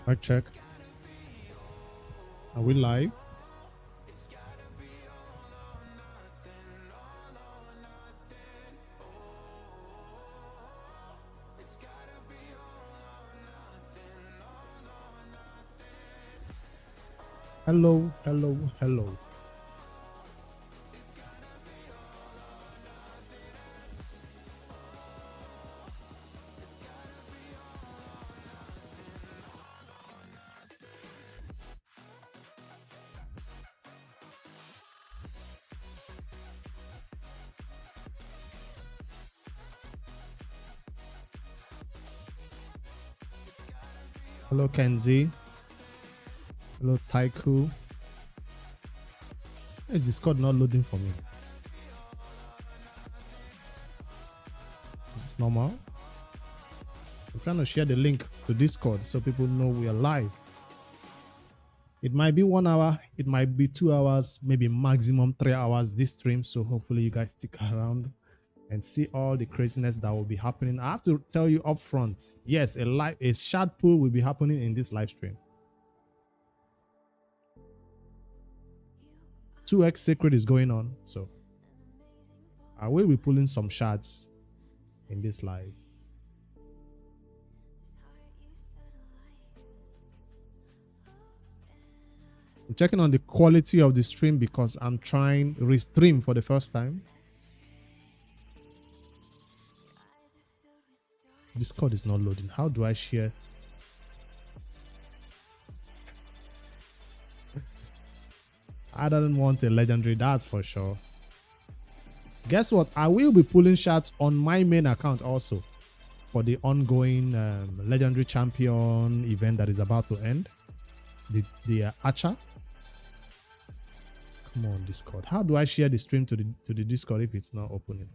Mic check. Are we live? Hello, hello, hello. Hello, Kenzie. Hello, Taiku. Why is Discord not loading for me? It's normal. I'm trying to share the link to Discord so people know we are live. It might be 1 hour, it might be 2 hours, maybe maximum 3 hours this stream. So hopefully you guys stick around and see all the craziness that will be happening. I have to tell you up front, yes, a shard pool will be happening in this live stream. 2x Sacred is going on, so I will be pulling some shards in this live. I'm checking on the quality of the stream because I'm trying restream for the first time. Discord is not loading. How do I share? I don't want a legendary, that's for sure. Guess what? I will be pulling shots on my main account also for the ongoing legendary champion event that is about to end. The Archer. Come on, Discord. How do I share the stream to the Discord if it's not opening?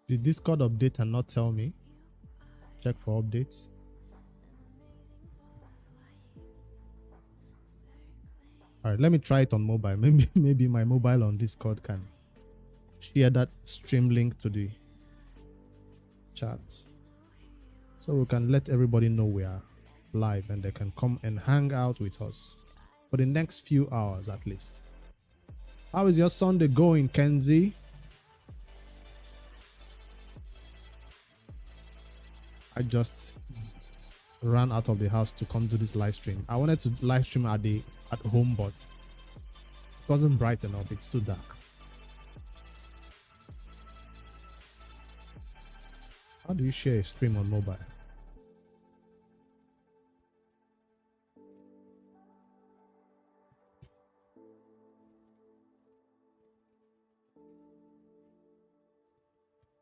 The Discord update and not tell me. Check for updates. All right, let me try it on mobile. Maybe my mobile on Discord can share that stream link to the chat, so we can let everybody know we are live and they can come and hang out with us for the next few hours at least. How is your Sunday going, Kenzie? I just ran out of the house to come to this live stream. I wanted to live stream at home, but it wasn't bright enough. It's too dark. How do you share a stream on mobile?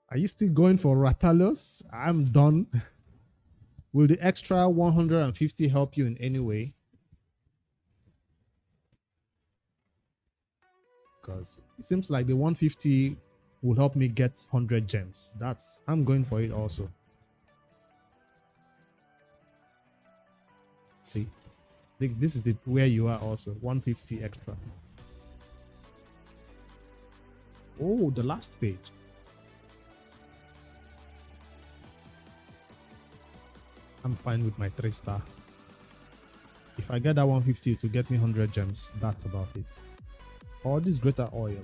Are you still going for Ratalos? I'm done. Will the extra 150 help you in any way? Because it seems like the 150 will help me get 100 gems. I'm going for it also. See, this is where you are also. 150 extra. Oh, the last page. I'm fine with my 3-star. If I get that 150 to get me 100 gems, that's about it. Or this greater oil.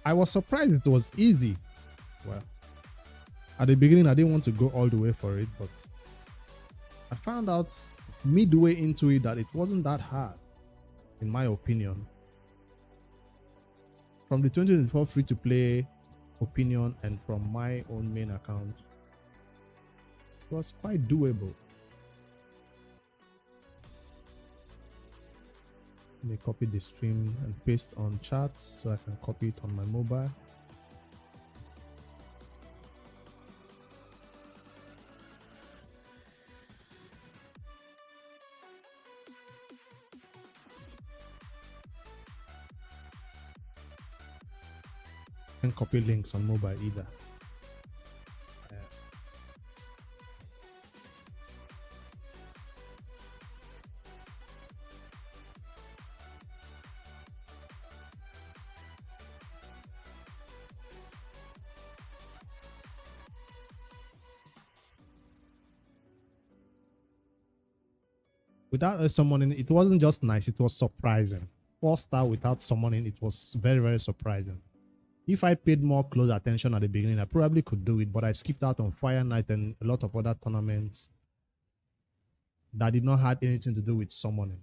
I was surprised it was easy. Well, at the beginning, I didn't want to go all the way for it, but I found out midway into it that it wasn't that hard, in my opinion. From the 2024 free-to-play opinion and from my own main account, it was quite doable. Let me copy the stream and paste on chat so I can copy it on my mobile. Can't copy links on mobile either. Without a summoning, it wasn't just nice, it was surprising. 4-star without summoning, it was very, very surprising. If I paid more close attention at the beginning, I probably could do it, but I skipped out on Fire Night and a lot of other tournaments that did not have anything to do with summoning.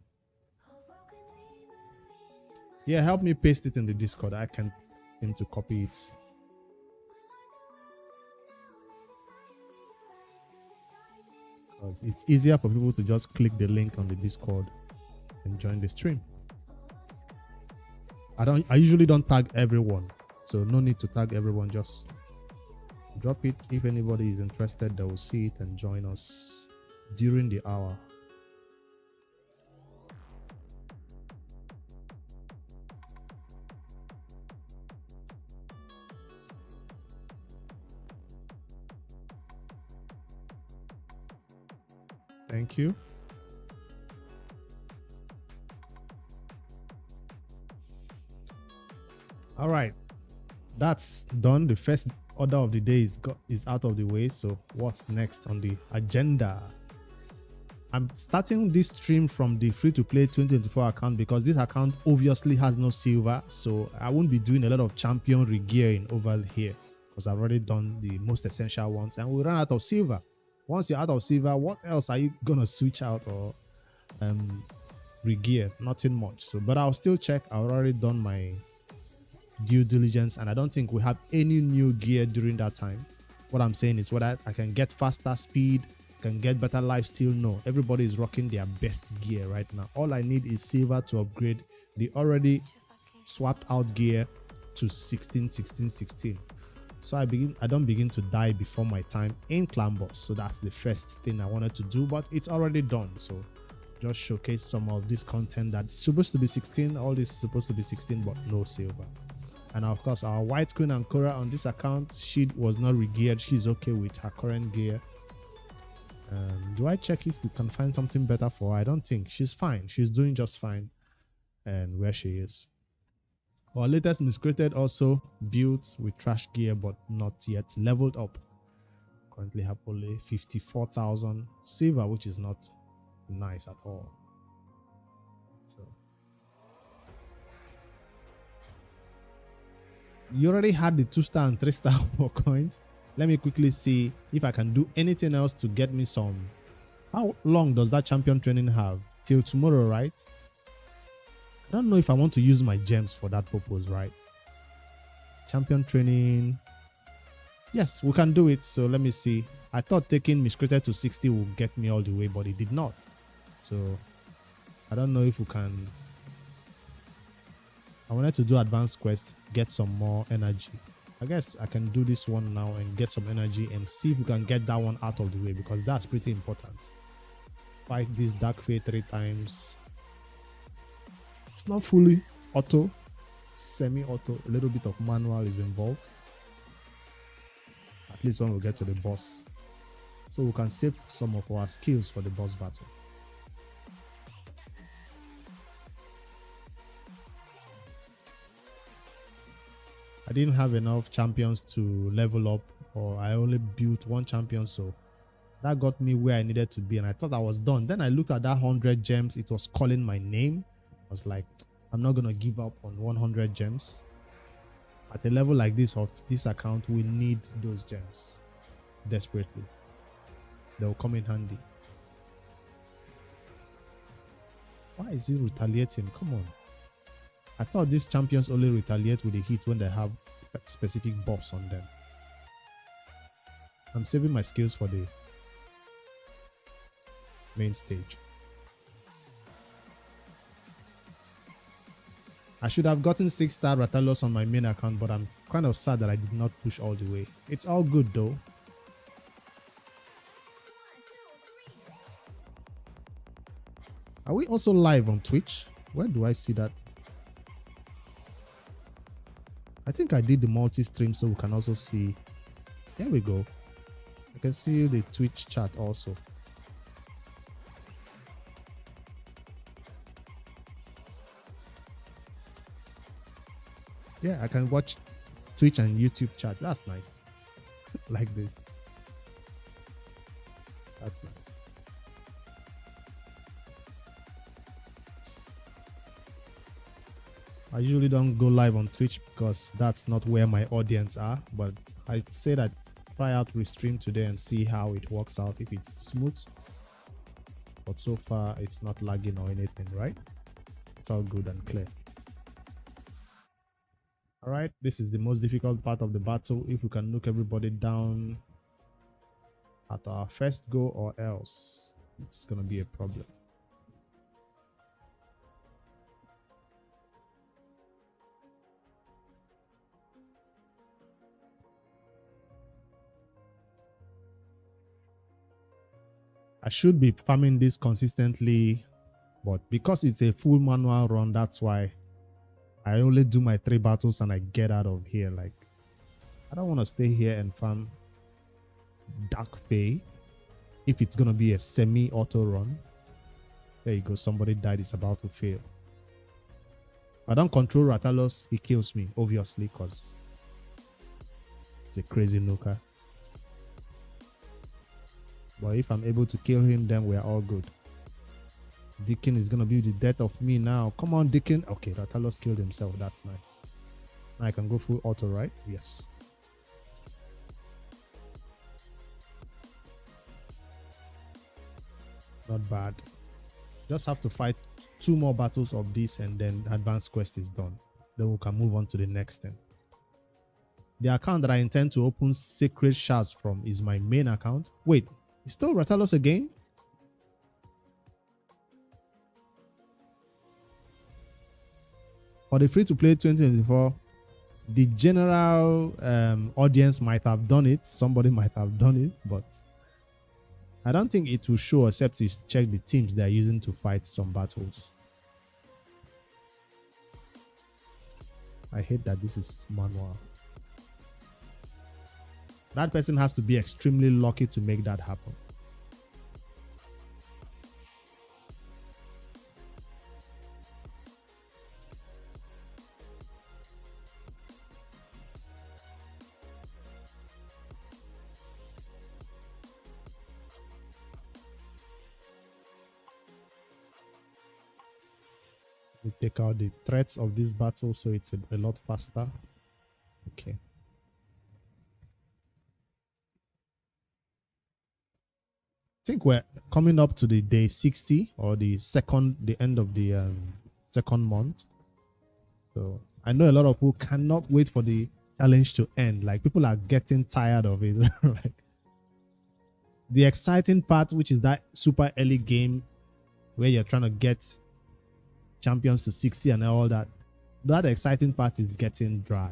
Yeah, help me paste it in the Discord. I can't seem to copy it. Because it's easier for people to just click the link on the Discord and join the stream. I usually don't tag everyone, so no need to tag everyone. Just drop it. If anybody is interested, they will see it and join us during the hour. Thank you. All right, that's done. The first order of the day is out of the way. So what's next on the agenda? I'm starting this stream from the free-to-play 2024 account because this account obviously has no silver. So I won't be doing a lot of champion regearing over here because I've already done the most essential ones and we run out of silver. Once you're out of silver, what else are you gonna switch out or regear? Nothing much. So, but I'll still check. I've already done my due diligence, and I don't think we have any new gear during that time. What I'm saying is whether I can get faster speed, can get better lifesteal. No, everybody is rocking their best gear right now. All I need is silver to upgrade the already swapped out gear to 16, 16, 16. So I don't begin to die before my time in clan boss. So that's the first thing I wanted to do, but it's already done. So just showcase some of this content that's supposed to be 16. All this is supposed to be 16, but no silver. And of course, our white queen and Cora on this account, she was not regeared. She's okay with her current gear. Do I check if we can find something better for her? I don't think. She's fine. She's doing just fine. And where she is. Our latest miscreated also built with trash gear, but not yet leveled up. Currently have only 54,000 silver, which is not nice at all. So you already had the 2-star and 3-star war coins. Let me quickly see if I can do anything else to get me some. How long does that champion training have? Till tomorrow, right? I don't know if I want to use my gems for that purpose, right? Champion training. Yes, we can do it. So let me see. I thought taking miscreated to 60 will get me all the way, but it did not. So I don't know if we can. I wanted to do advanced quest, get some more energy. I guess I can do this one now and get some energy and see if we can get that one out of the way because that's pretty important. Fight this dark fate 3 times. It's not fully auto, semi-auto. A little bit of manual is involved. At least when we get to the boss. So we can save some of our skills for the boss battle. I didn't have enough champions to level up, or I only built 1 champion, so that got me where I needed to be and I thought I was done. Then I looked at that 100 gems. It was calling my name. I was like, I'm not gonna give up on 100 gems. At a level like this of this account, we need those gems desperately. They'll come in handy. Why is it retaliating? Come on. I thought these champions only retaliate with a hit when they have specific buffs on them. I'm saving my skills for the main stage. I should have gotten 6-star Ratalos on my main account, but I'm kind of sad that I did not push all the way. It's all good though. Are we also live on Twitch? Where do I see that? I think I did the multi-stream so we can also see. There we go. I can see the Twitch chat also. Yeah, I can watch Twitch and YouTube chat. That's nice. Like this. That's nice. I usually don't go live on Twitch because that's not where my audience are, but I'd say that try out Restream today and see how it works out, if it's smooth. But so far it's not lagging or anything, right? It's all good and clear. All right, this is the most difficult part of the battle. If we can knock everybody down at our first go, or else it's gonna be a problem. I should be farming this consistently, but because it's a full manual run, that's why I only do my 3 battles and I get out of here. Like, I don't want to stay here and farm Dark Fae if it's gonna be a semi-auto run. There you go, somebody died, it's about to fail. If I don't control Rathalos, he kills me, obviously, because it's a crazy nuker. But if I'm able to kill him, then we're all good. Deacon is going to be the death of me now. Come on, Deacon. Okay, Rathalos killed himself. That's nice. Now I can go full auto, right? Yes. Not bad. Just have to fight 2 more battles of this and then advanced quest is done. Then we can move on to the next thing. The account that I intend to open Sacred Shards from is my main account. Wait. It's still Rathalos again? For the free-to-play 2024, the general audience might have done it. Somebody might have done it, but I don't think it will show except you check the teams they're using to fight some battles. I hate that this is manual. That person has to be extremely lucky to make that happen. We take out the threats of this battle so it's a lot faster. Okay. I think we're coming up to the day 60 or the end of the second month. So I know a lot of people cannot wait for the challenge to end. Like, people are getting tired of it. Right? The exciting part, which is that super early game where you're trying to get champions to 60 and all that, that exciting part is getting dry.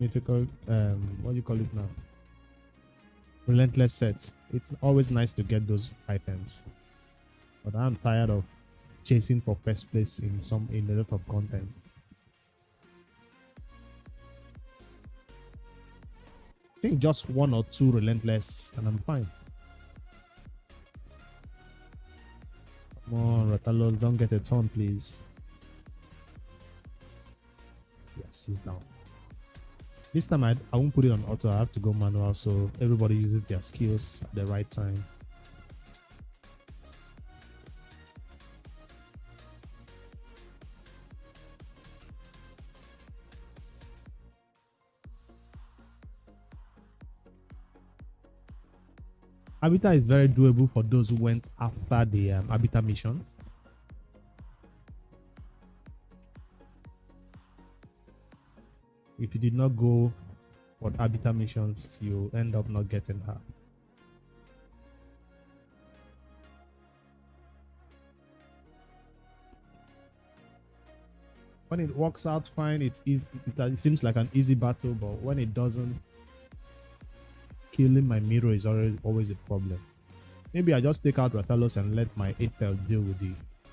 Mythical, what do you call it now? Relentless sets. It's always nice to get those items, but I'm tired of chasing for first place in a lot of content. I think just 1 or 2 relentless and I'm fine. Come on, Rathalos, don't get a turn, please. Yes, he's down. This time I won't put it on auto. I have to go manual so everybody uses their skills at the right time. Habitat is very doable for those who went after the Habitat mission. If you did not go for Habitat missions, you end up not getting her. When it works out fine, it's easy. It seems like an easy battle, but when it doesn't, killing my Miro is always a problem. Maybe I just take out Rathalos and let my 8-pel deal with the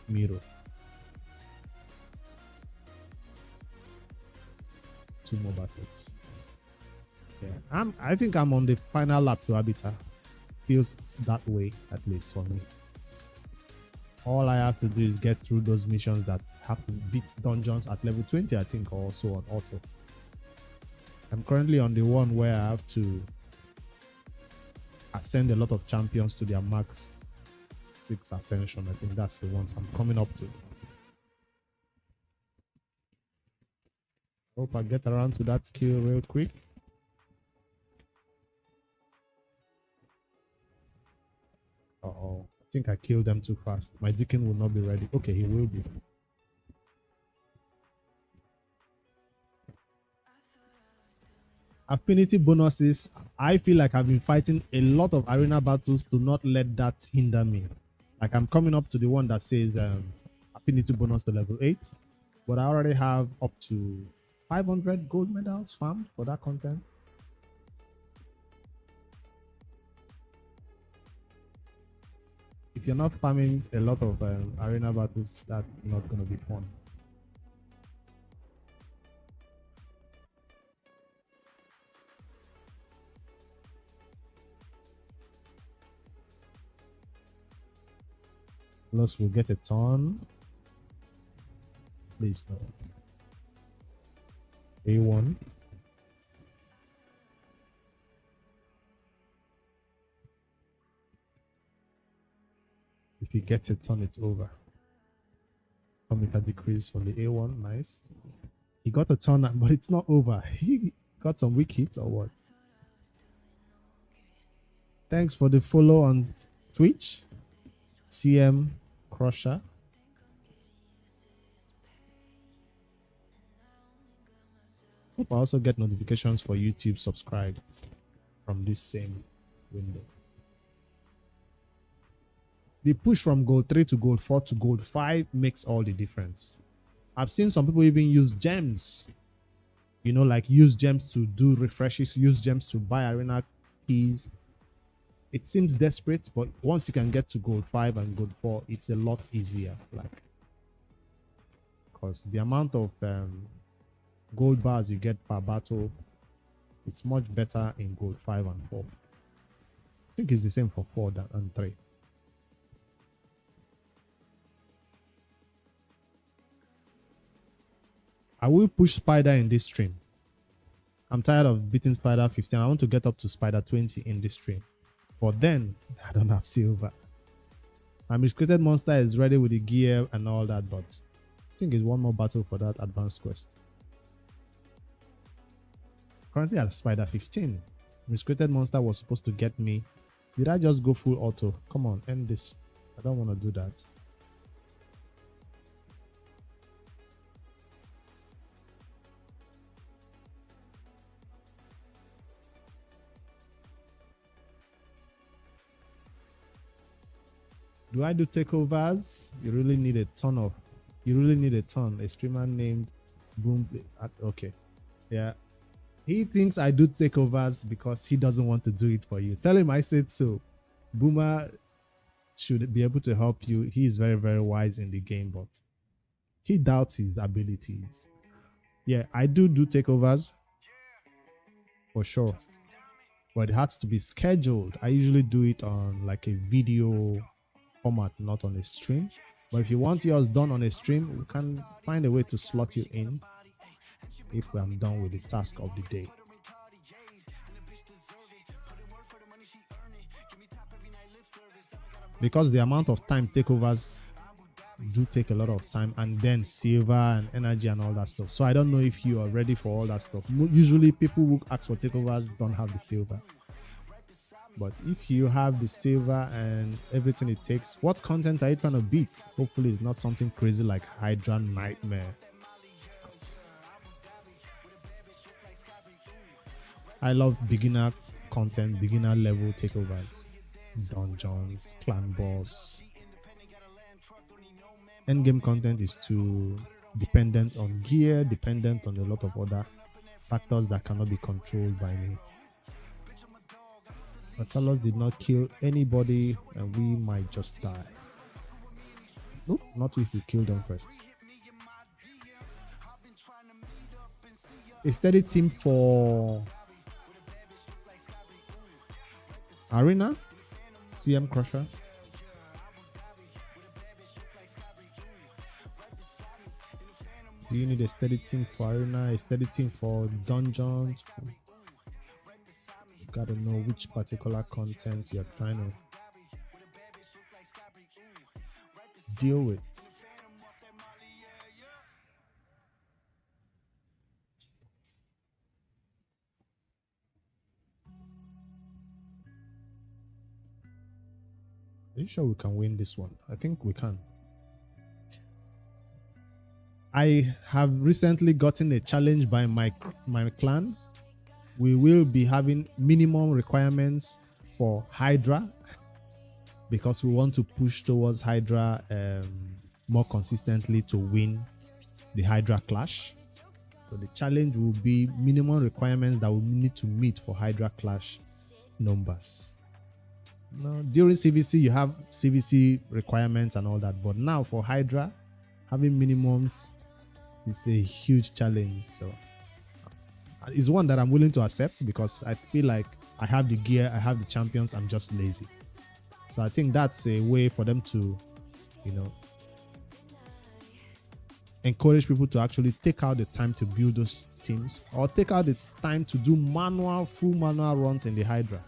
Miro. 2 more battles. Yeah, I think I'm on the final lap to Habitat. Feels that way, at least for me. All I have to do is get through those missions that have to beat dungeons at level 20, I think, or so on auto. I'm currently on the one where I have to ascend a lot of champions to their max 6 ascension. I think that's the ones I'm coming up to. Hope I get around to that skill real quick. Uh-oh. I think I killed them too fast. My Deacon will not be ready. Okay, he will be. Affinity bonuses. I feel like I've been fighting a lot of arena battles to not let that hinder me. Like I'm coming up to the one that says affinity bonus to level 8. But I already have up to 500 gold medals farmed for that content. If you're not farming a lot of arena battles, that's not going to be fun. Plus, we'll get a ton. Please no. A1. If you get a ton, it's over. Meter decrease for the A1. Nice. He got a ton, but it's not over. He got some weak hits or what? Thanks for the follow on Twitch. CM Crusher. Hope I also get notifications for YouTube subscribed from this same window. The push from gold 3 to gold 4 to gold 5 makes all the difference. I've seen some people even use gems. You know, like use gems to do refreshes, use gems to buy arena keys. It seems desperate, but once you can get to gold 5 and gold 4, it's a lot easier. Like, because the amount of gold bars you get per battle, it's much better in gold 5 and 4. I think it's the same for 4 and 3. I will push Spider in this stream. I'm tired of beating Spider 15. I want to get up to Spider 20 in this stream. But then, I don't have silver. My miscreated monster is ready with the gear and all that, but I think it's one more battle for that advanced quest. Currently at Spider 15. Miscreated monster was supposed to get me. Did I just go full auto? Come on, end this. I don't want to do that. Do I do takeovers? You really need a ton. A streamer named Boom. Okay. Yeah. He thinks I do takeovers because he doesn't want to do it for you. Tell him I said so. Boomer should be able to help you. He is very, very wise in the game, but he doubts his abilities. Yeah, I do takeovers for sure, but it has to be scheduled. I usually do it on like a video format, not on a stream. But if you want yours done on a stream, we can find a way to slot you in if I'm done with the task of the day. Because the amount of time takeovers do take a lot of time, and then silver and energy and all that stuff. So I don't know if you are ready for all that stuff. Usually people who ask for takeovers don't have the silver. But if you have the silver and everything it takes, what content are you trying to beat? Hopefully it's not something crazy like Hydra Nightmare. I love beginner content, beginner level takeovers, dungeons, clan boss. Endgame content is too dependent on gear, dependent on a lot of other factors that cannot be controlled by me. Matalos did not kill anybody and we might just die. Nope, not if we kill them first. A steady team for Arena, CM Crusher. Do you need a steady team for Arena, a steady team for Dungeons? You gotta know which particular content you're trying to deal with. Are you sure we can win this one? I think we can. I have recently gotten a challenge by my clan. We will be having minimum requirements for Hydra because we want to push towards Hydra more consistently to win the Hydra clash. So the challenge will be minimum requirements that we need to meet for Hydra clash numbers. Now, during CVC, you have CVC requirements and all that, but now for Hydra, having minimums is a huge challenge. So it's one that I'm willing to accept because I feel like I have the gear, I have the champions, I'm just lazy. So I think that's a way for them to, you know, encourage people to actually take out the time to build those teams or take out the time to do full manual runs in the Hydra.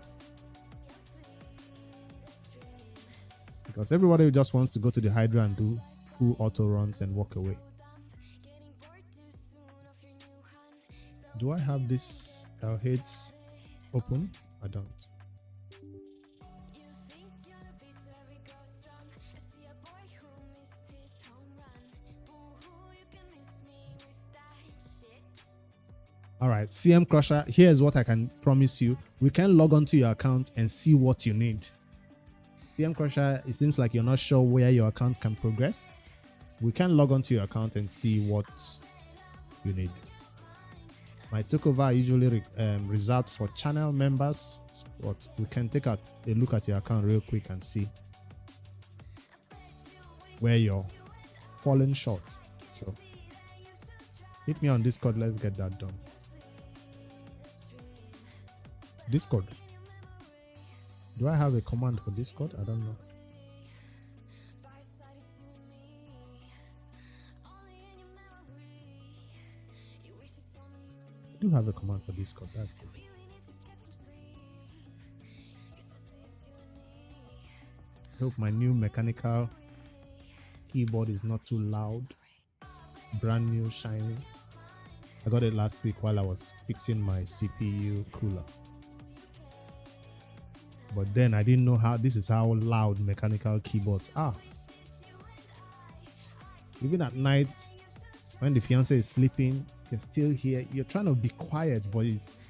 Because everybody just wants to go to the Hydra and do full auto runs and walk away. Do I have this L-Hades open? I don't. All right, CM Crusher, here's what I can promise you. We can log onto your account and see what you need. CM Crusher, it seems like you're not sure where your account can progress. We can log onto your account and see what you need. My takeover usually reserved for channel members, but we can take a look at your account real quick and see where you're falling short. So hit me on Discord, let's get that done. Discord. Do I have a command for Discord? I don't know. I do have a command for Discord, that's it. I hope my new mechanical keyboard is not too loud. Brand new, shiny. I got it last week while I was fixing my CPU cooler. But then I didn't know this is how loud mechanical keyboards are. Even at night, when the fiance is sleeping, you can still hear, you're trying to be quiet, but it's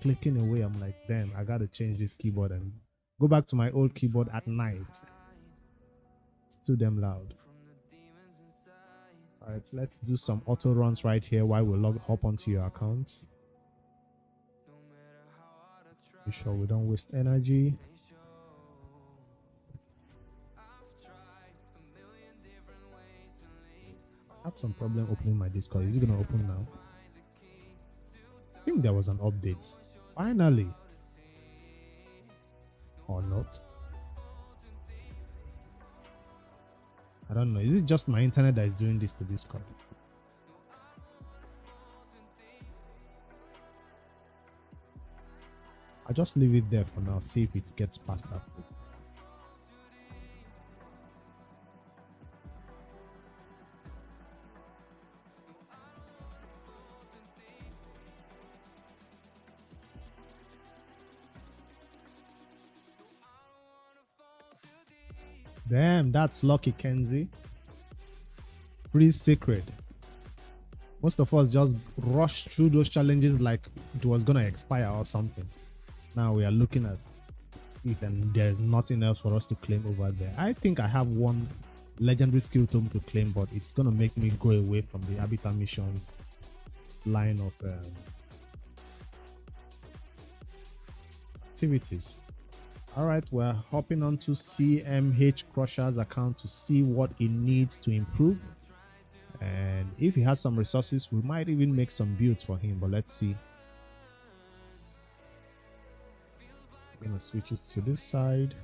clicking away. I'm like, damn, I gotta change this keyboard and go back to my old keyboard at night. It's too damn loud. All right, let's do some auto runs right here while we hop onto your account. Be sure we don't waste energy. I have some problem opening my Discord. Is it gonna open now? I think there was an update. Finally. Or not. I don't know. Is it just my internet that is doing this to Discord? I'll just leave it there for now, see if it gets past that. Damn, that's lucky, Kenzie. Pretty sacred. Most of us just rushed through those challenges like it was gonna expire or something. Now we are looking at it and there's nothing else for us to claim over there. I think I have one legendary skill tome to claim, but it's gonna make me go away from the Habitat missions line of activities. All right, we're hopping onto CMH Crusher's account to see what it needs to improve. And if he has some resources, we might even make some builds for him, but let's see. I'm gonna switch it to this side.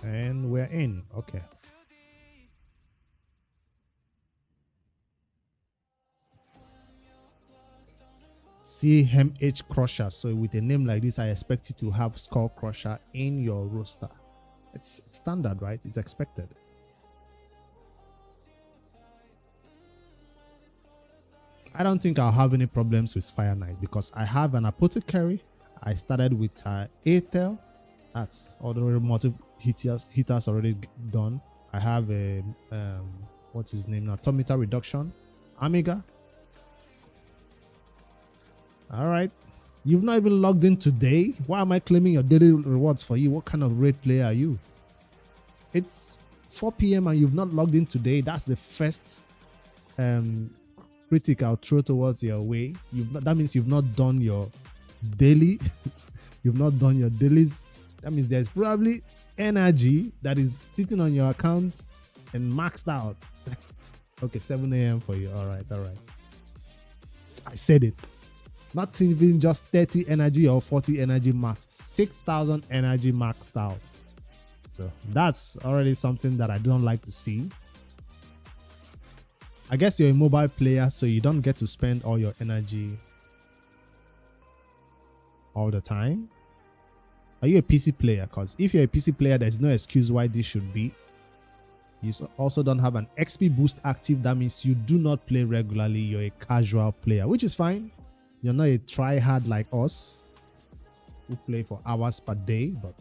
And we're in. Okay. CMH Crusher. So with a name like this, I expect you to have Skull Crusher in your roster. It's standard, right? It's expected. I don't think I'll have any problems with Fire Knight because I have an Apothecary. I started with Aethel. That's already multiple hitters already done. I have a what's his name now? Tometer Reduction, Amiga. All right, you've not even logged in today. Why am I claiming your daily rewards for you? What kind of raid player are you? It's 4 p.m. and you've not logged in today. That's the first critic I'll throw towards your way. That means you've not done your daily. You've not done your dailies. That means there's probably energy that is sitting on your account and maxed out. Okay, 7 a.m. for you. All right. I said it. Not even just 30 energy or 40 energy maxed. 6,000 energy maxed out. So that's already something that I don't like to see. I guess you're a mobile player, so you don't get to spend all your energy all the time. Are you a PC player? Because if you're a PC player, there's no excuse why this should be. You also don't have an XP boost active. That means you do not play regularly. You're a casual player, which is fine. You're not a try-hard like us who play for hours per day, but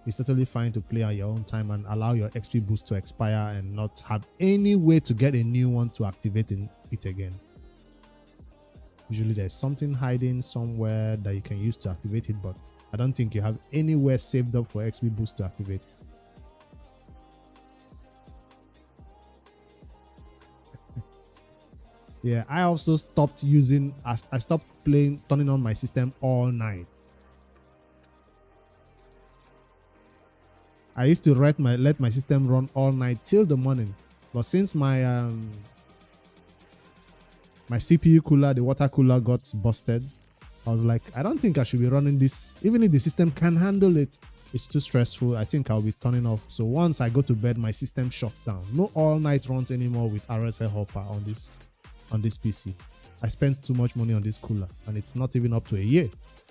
it's totally fine to play on your own time and allow your XP boost to expire and not have any way to get a new one to activate it again. Usually there's something hiding somewhere that you can use to activate it, but I don't think you have anywhere saved up for XP boost to activate it. Yeah, I also stopped using, I stopped turning on my system all night. I used to let my system run all night till the morning, but since my my CPU cooler, the water cooler, got busted, I was like, I don't think I should be running this. Even if the system can handle it, it's too stressful. I think I'll be turning off. So once I go to bed, my system shuts down. No all night runs anymore with RSL Hopper on this PC. I spent too much money on this cooler, and it's not even up to a year.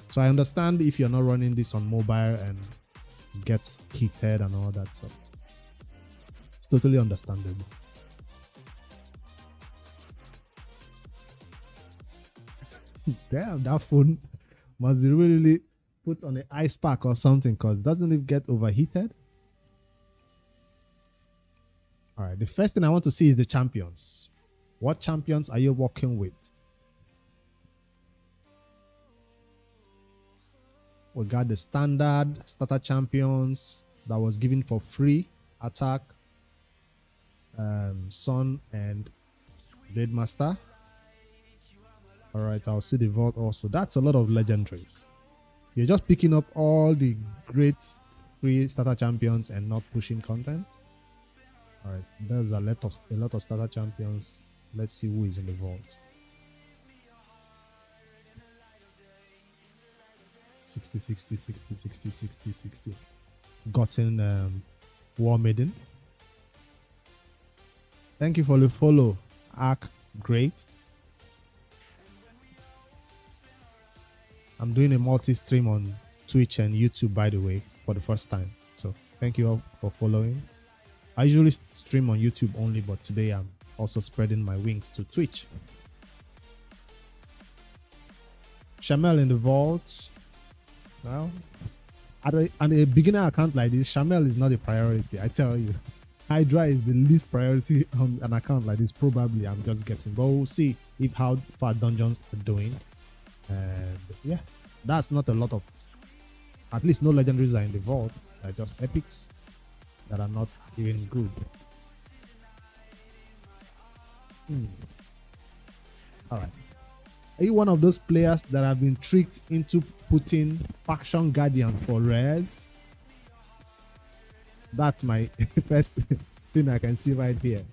So I understand if you're not running this on mobile and gets heated and all that stuff. It's totally understandable. Damn, that phone must be really put on an ice pack or something, because doesn't it get overheated? All right, the first thing I want to see is the champions. What champions are you working with? We got the standard starter champions that was given for free. Attack, Sun, and Blade Master. All right, I'll see the vault also. That's a lot of legendaries. You're just picking up all the great free starter champions and not pushing content. All right, there's a lot of starter champions. Let's see who is in the vault. 60, 60, 60, 60, 60, 60. Gotten War Maiden. Thank you for the follow, Arc. Great. I'm doing a multi-stream on Twitch and YouTube, by the way, for the first time. So thank you all for following. I usually stream on YouTube only, but today I'm also spreading my wings to Twitch. Shamel in the vault. Now, at a beginner account like this, Shamel is not a priority, I tell you. Hydra is the least priority on an account like this, probably. I'm just guessing, but we'll see if how far dungeons are doing. And yeah, that's not a lot of, at least no legendaries are in the vault. They're just epics that are not even good. All right. Are you one of those players that have been tricked into putting Faction Guardian for rares? That's my first thing I can see right here.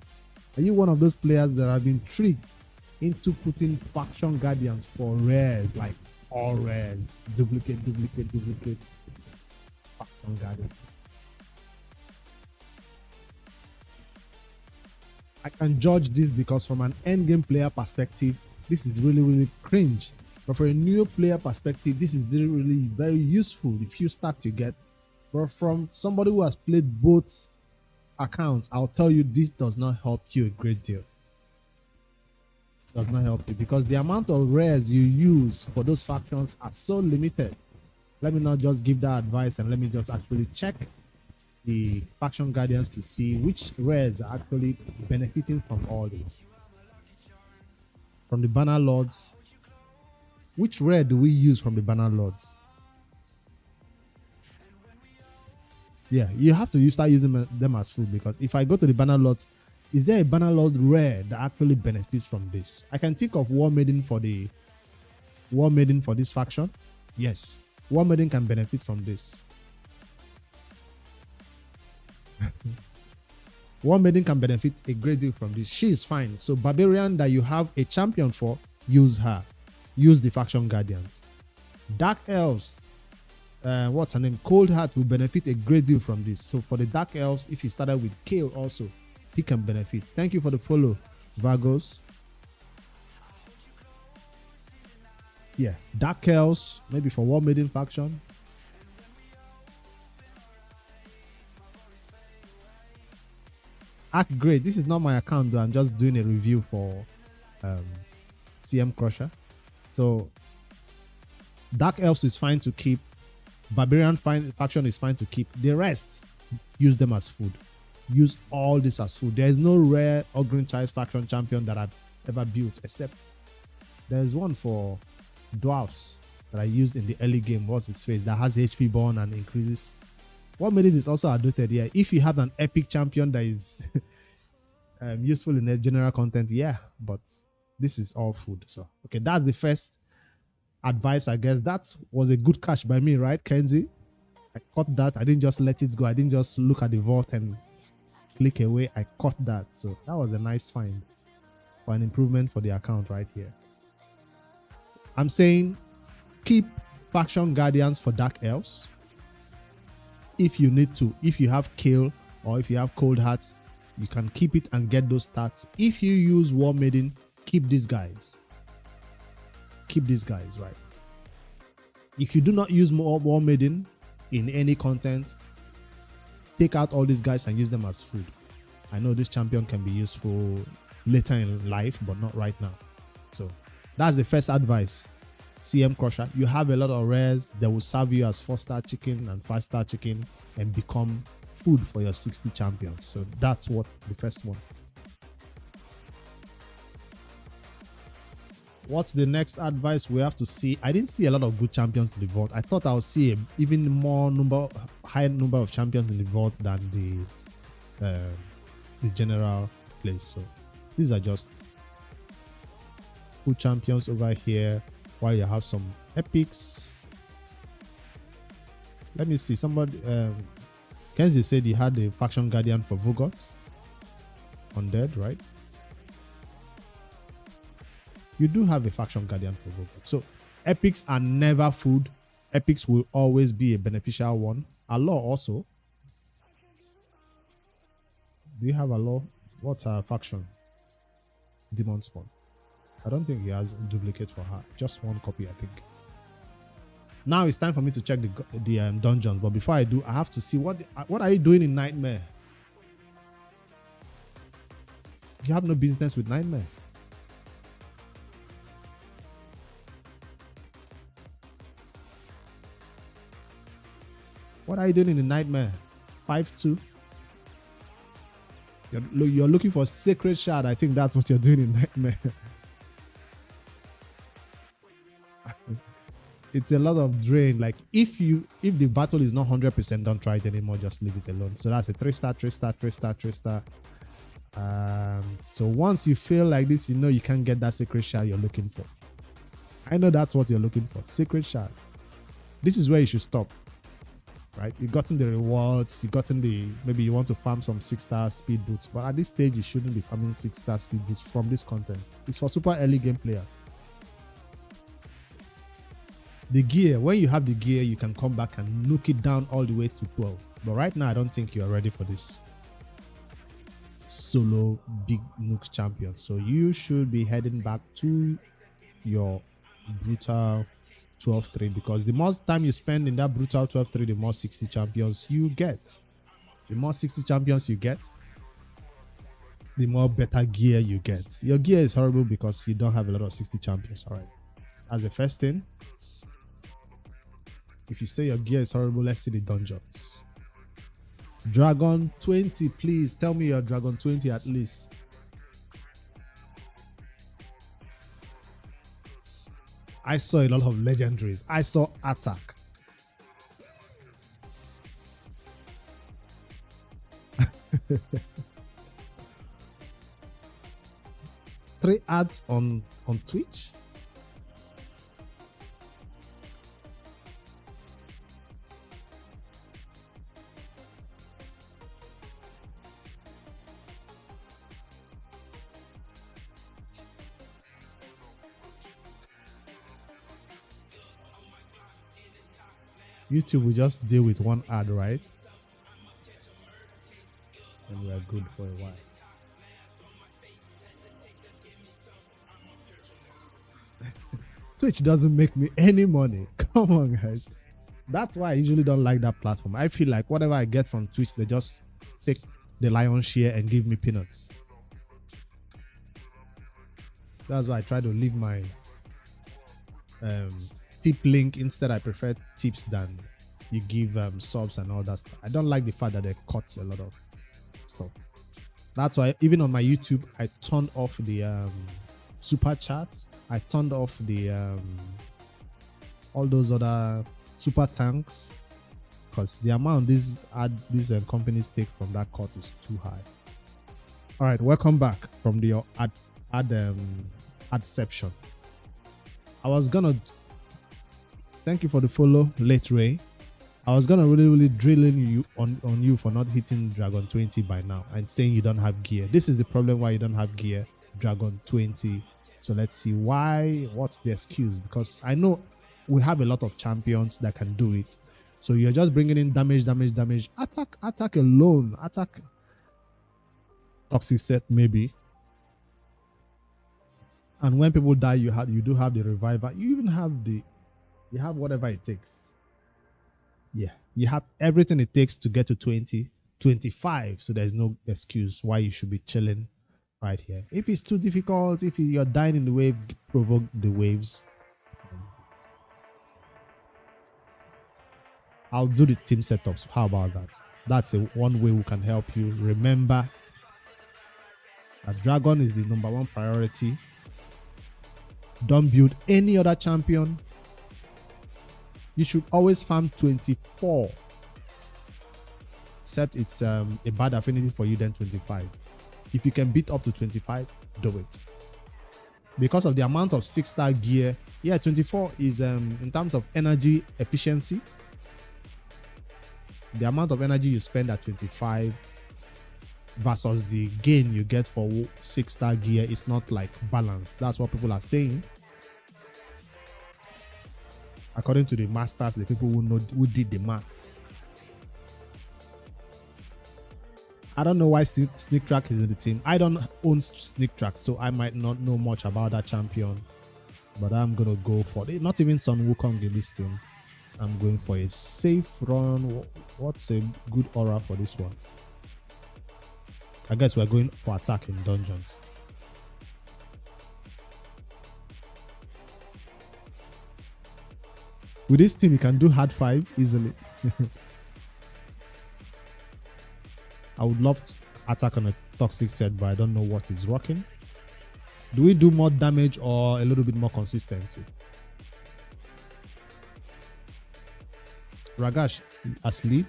Are you one of those players that have been tricked into putting Faction Guardians for rares, like all rares, duplicate, Faction Guardian? I can judge this because from an endgame player perspective, this is really cringe. But for a new player perspective, this is really very useful. The few stats you get. But from somebody who has played both accounts, I'll tell you this does not help you a great deal. It does not help you because the amount of rares you use for those factions are so limited. Let me not just give that advice and let me just actually check the faction guardians to see which rares are actually benefiting from all this. From the banner lords, which rare do we use from the banner lords? Yeah, you have to start using them as food, because if I go to the banner lords, is there a banner lord rare that actually benefits from this? I can think of War Maiden for this faction. Yes, War Maiden can benefit from this. War Maiden can benefit a great deal from this. She is fine. So Barbarian that you have a champion for, use her. Use the faction guardians. Dark Elves, what's her name? Cold Heart will benefit a great deal from this. So for the Dark Elves, if you started with Kale also, he can benefit. Thank you for the follow, Vargos. Yeah, Dark Elves, maybe for War Maiden faction. Great. This is not my account though. I'm just doing a review for CM Crusher. So Dark Elves is fine to keep. Barbarian faction is fine to keep. The rest, use them as food. Use all this as food. There is no rare or green child faction champion that I've ever built, except there's one for dwarfs that I used in the early game. What's his face? That has HP burn and increases. What made it is also adopted here. If you have an epic champion that is useful in the general content, yeah, but this is all food. So, okay, that's the first advice, I guess. That was a good catch by me, right, Kenzie? I caught that. I didn't just let it go. I didn't just look at the vault and click away. I caught that. So that was a nice find for an improvement for the account right here. I'm saying keep faction guardians for Dark Elves. If you need to, if you have Kale or if you have Cold Heart, you can keep it and get those stats. If you use War Maiden, keep these guys. Keep these guys, right? If you do not use War Maiden in any content, take out all these guys and use them as food. I know this champion can be useful later in life, but not right now. So that's the first advice. CM Crusher, you have a lot of rares that will serve you as 4-star chicken and 5-star chicken and become food for your 60 champions. So that's what the first one. What's the next advice? We have to see. I didn't see a lot of good champions in the vault. I thought I would see an even high number of champions in the vault than the general place. So these are just good champions over here. While you have some epics. Let me see. Somebody Kenzie said he had a faction guardian for Vogot. Undead, right? You do have a faction guardian for Vogot. So epics are never food. Epics will always be a beneficial one. Allah also. Do you have Allah? What's her faction? Demon Spawn. I don't think he has a duplicate for her. Just one copy, I think. Now it's time for me to check the dungeons. But before I do, I have to see what are you doing in Nightmare? You have no business with Nightmare. What are you doing in the Nightmare? 5-2. You're looking for Sacred Shard. I think that's what you're doing in Nightmare. It's a lot of drain. Like if the battle is not 100%, don't try it anymore. Just leave it alone. So that's a 3-star, 3-star, 3-star, 3-star. So once you feel like this, you know you can't get that Sacred Shard you're looking for. I know that's what you're looking for. Sacred Shard. This is where you should stop. Right? You've gotten the rewards, you've gotten maybe you want to farm some 6-star speed boots, but at this stage you shouldn't be farming 6-star speed boots from this content. It's for super early game players. The gear, when you have the gear, you can come back and nuke it down all the way to 12. But right now, I don't think you are ready for this solo big nukes champion. So you should be heading back to your brutal 12-3, because the more time you spend in that brutal 12-3, the more 60 champions you get. The more 60 champions you get, the more better gear you get. Your gear is horrible because you don't have a lot of 60 champions. All right. As the first thing, if you say your gear is horrible, let's see the dungeons. Dragon 20, please tell me you're Dragon 20 at least. I saw a lot of legendaries. I saw attack. Three ads on Twitch. YouTube will just deal with one ad, right? And we are good for a while. Twitch doesn't make me any money. Come on, guys. That's why I usually don't like that platform. I feel like whatever I get from Twitch, they just take the lion's share and give me peanuts. That's why I try to leave my tip link. Instead, I prefer tips than you give subs and all that stuff. I don't like the fact that they cut a lot of stuff. That's why even on my YouTube, I turned off the super chats. I turned off the all those other super thanks, because the amount these companies take from that cut is too high. All right, welcome back from the adception. I was gonna thank you for the follow, Late Ray. I was gonna really drill in you on you for not hitting Dragon 20 by now and saying you don't have gear. This is the problem why you don't have gear, Dragon 20. So let's see what's the excuse, because I know we have a lot of champions that can do it. So you're just bringing in damage, attack alone, attack, toxic set maybe. And when people die, you do have the reviver. You even have you have whatever it takes. Yeah, you have everything it takes to get to 20, 25. So there's no excuse why you should be chilling right here. If it's too difficult, if you're dying in the wave, provoke the waves. I'll do the team setups. How about that? That's one way we can help you. Remember that Dragon is the #1 priority. Don't build any other champion. You should always farm 24. Except it's a bad affinity for you, then 25. If you can beat up to 25, do it. Because of the amount of 6-star gear, yeah, 24 is in terms of energy efficiency. the amount of energy you spend at 25 versus the gain you get for 6-star gear is not like balanced. That's what people are saying. According to the masters, the people who did the maths. I don't know why Sneak Track is in the team. I don't own Sneak Track, so I might not know much about that champion. But I'm going to go for it. Not even Sun Wukong in this team. I'm going for a safe run. What's a good aura for this one? I guess we're going for attack in dungeons. With this team, you can do hard 5 easily. I would love to attack on a toxic set, but I don't know what is rocking. Do we do more damage or a little bit more consistency? Ragash as lead.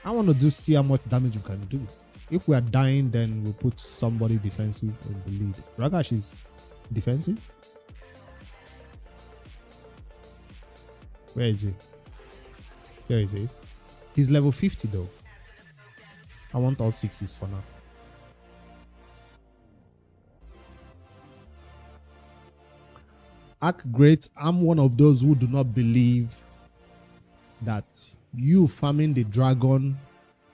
I want to see how much damage you can do. If we are dying, then we'll put somebody defensive in the lead. Ragash is defensive. Where is he? Here he is. He's level 50 though. I want all 60s for now. Arc Great, I'm one of those who do not believe that you farming the dragon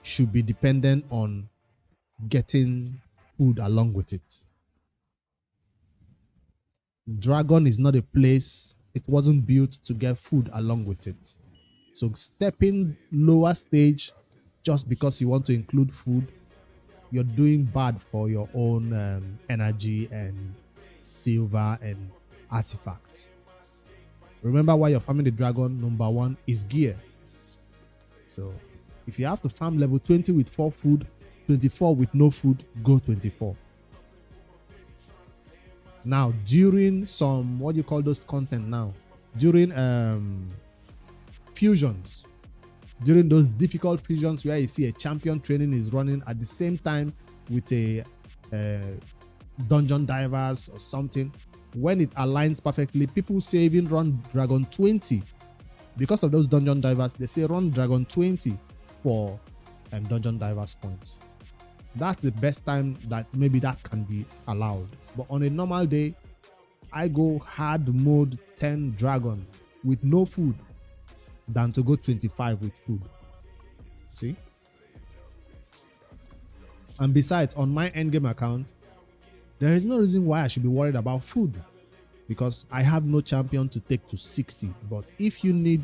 should be dependent on getting food along with it. Dragon is not a place, it wasn't built to get food along with it. So stepping lower stage just because you want to include food, you're doing bad for your own energy and silver and artifacts. Remember why you're farming the dragon. Number 1 is gear. So if you have to farm level 20 with 4 food, 24 with no food, go 24. Now during some, what do you call those content now? During fusions, during those difficult fusions where you see a champion training is running at the same time with a dungeon divers or something, when it aligns perfectly, people say even run Dragon 20. Because of those dungeon divers, they say run Dragon 20 for dungeon divers points. That's the best time that maybe that can be allowed. But on a normal day, I go hard mode 10 dragon with no food than to go 25 with food. See? And besides, on my endgame account, there is no reason why I should be worried about food, because I have no champion to take to 60. But if you need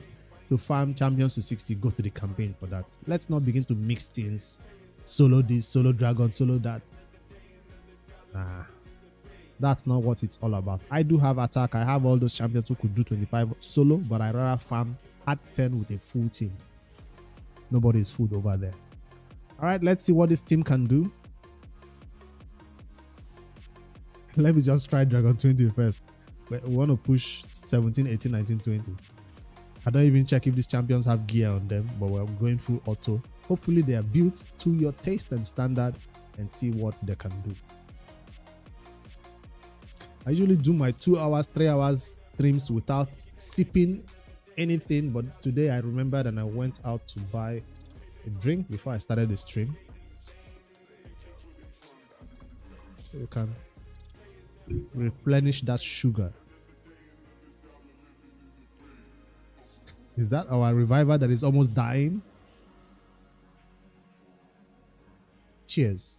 to farm champions to 60, go to the campaign for that. Let's not begin to mix things. Solo this, solo dragon, solo that. That's not what it's all about. I do have attack. I have all those champions who could do 25 solo, but I rather farm at 10 with a full team. Nobody is food over there. All right, let's see what this team can do. Let me just try Dragon 20 first. We want to push 17, 18, 19, 20. I don't even check if these champions have gear on them, but we're going through auto. Hopefully they are built to your taste and standard and see what they can do. I usually do my 2 hours, 3 hours streams without sipping anything, but today I remembered and I went out to buy a drink before I started the stream. So you can replenish that sugar. Is that our reviver that is almost dying? Cheers.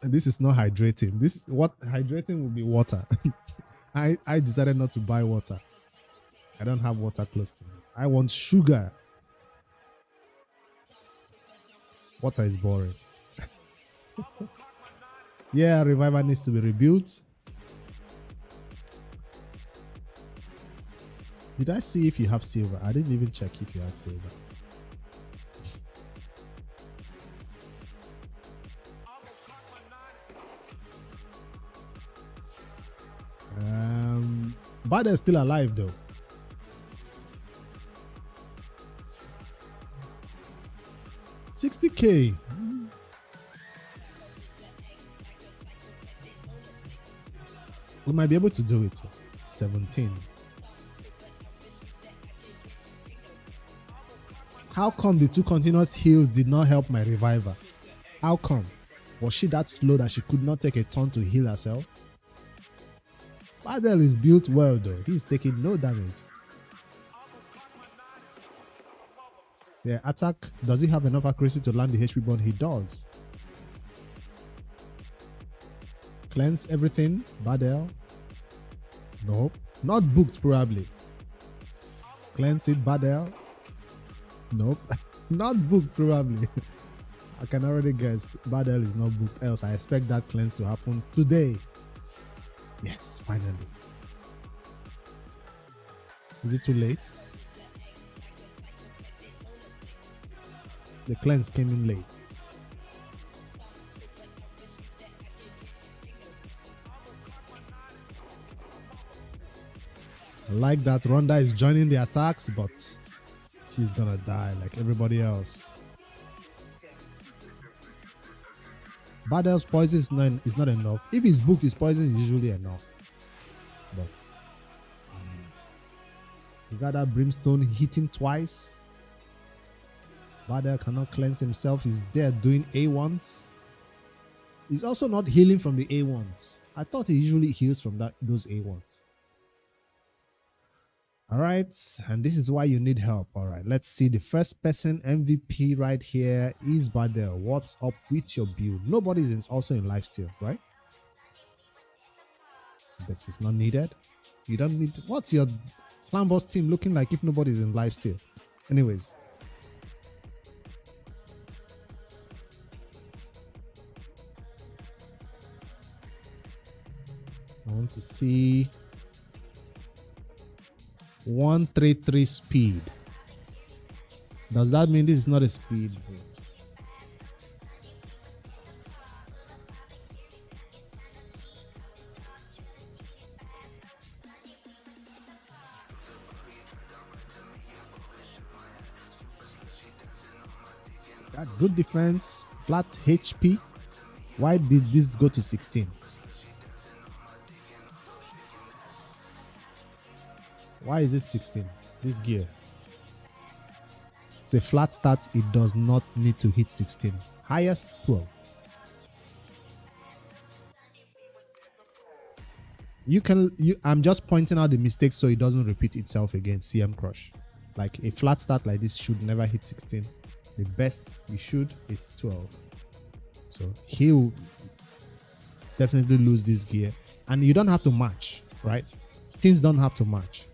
This is not hydrating. What hydrating will be water. I decided not to buy water. I don't have water close to me. I want sugar. Water is boring. Yeah, reviver needs to be rebuilt. Did I see if you have silver? I didn't even check if you had silver. But they're still alive though. $60K. We might be able to do it. 17. How come the 2 continuous heals did not help my reviver? How come? Was she that slow that she could not take a turn to heal herself? Badel is built well though. He's taking no damage. The attack, does he have enough accuracy to land the HP bond? He does. Cleanse everything. Badel. Nope. Not booked probably. Cleanse it. Badel. Nope. Not booked probably. I can already guess. Badel is not booked. Else I expect that cleanse to happen today. Yes, finally. Is it too late? The cleanse came in late. I like that Ronda is joining the attacks, but she's gonna die like everybody else. Badel's poison is not enough. If he's booked, his poison is usually enough. But you got that brimstone hitting twice. Badel cannot cleanse himself. He's there doing A1s. He's also not healing from the A1s. I thought he usually heals from those A1s. All right, and this is why you need help. All right, let's see the first person MVP right here is Badel. What's up with your build? Nobody is also in lifesteal, right? This is not needed. You don't need. What's your clan boss team looking like if nobody's in lifesteal? Anyways. I want to see 133 speed. Does that mean this is not a speed? Got good defense, flat HP. Why did this go to 16? Why is it 16? This gear. It's a flat stat. It does not need to hit 16. Highest 12. I'm just pointing out the mistakes so it doesn't repeat itself again. CM Crush. Like a flat stat like this should never hit 16. The best you should is 12. So he'll definitely lose this gear. And you don't have to match, right? Things don't have to match.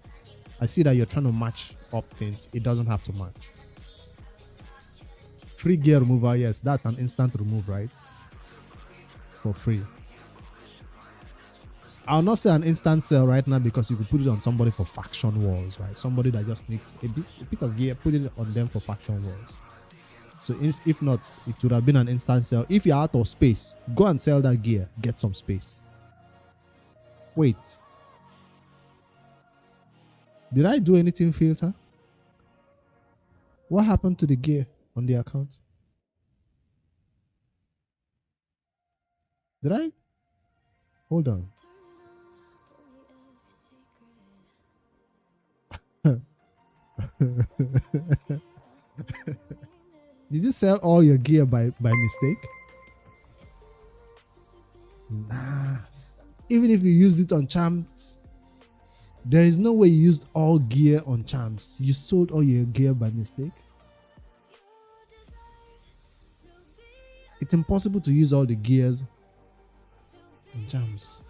I see that you're trying to match up things. It doesn't have to match. Free gear removal, yes, that's an instant remove, right? For free. I'll not say an instant sell right now because you could put it on somebody for faction wars, right? Somebody that just needs a bit of gear, put it on them for faction wars. So if not, it would have been an instant sell. If you're out of space, go and sell that gear, get some space. Wait. Did I do anything, filter? What happened to the gear on the account? Did I? Hold on. Did you sell all your gear by mistake? Nah. Even if you used it on champs, there is no way you used all gear on champs. You sold all your gear by mistake. It's impossible to use all the gears on champs.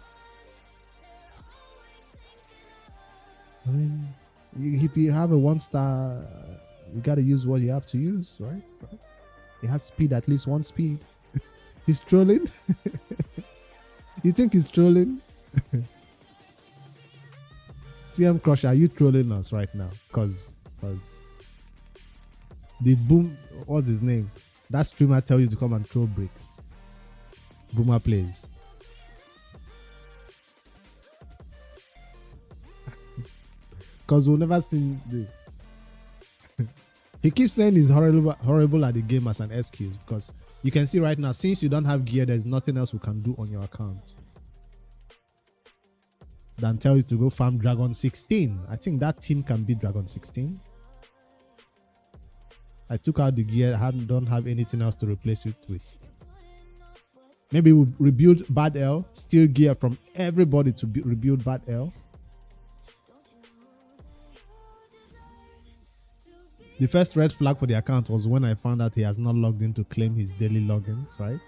I mean, if you have a 1-star, you gotta use what you have to use, right? It has speed, at least 1 speed. He's trolling. You think he's trolling? CM Crush, are you trolling us right now? Cause did Boom, what's his name? That streamer tell you to come and throw bricks? Boomer plays. Cause we'll never seen the. He keeps saying he's horrible at the game as an excuse because you can see right now, since you don't have gear, there's nothing else we can do on your account. than tell you to go farm Dragon 16. I think that team can beat Dragon 16. I took out the gear. Don't have anything else to replace it with. Maybe we'll rebuild Bad L. Steal gear from everybody to rebuild Bad L. The first red flag for the account was when I found out he has not logged in to claim his daily logins, right?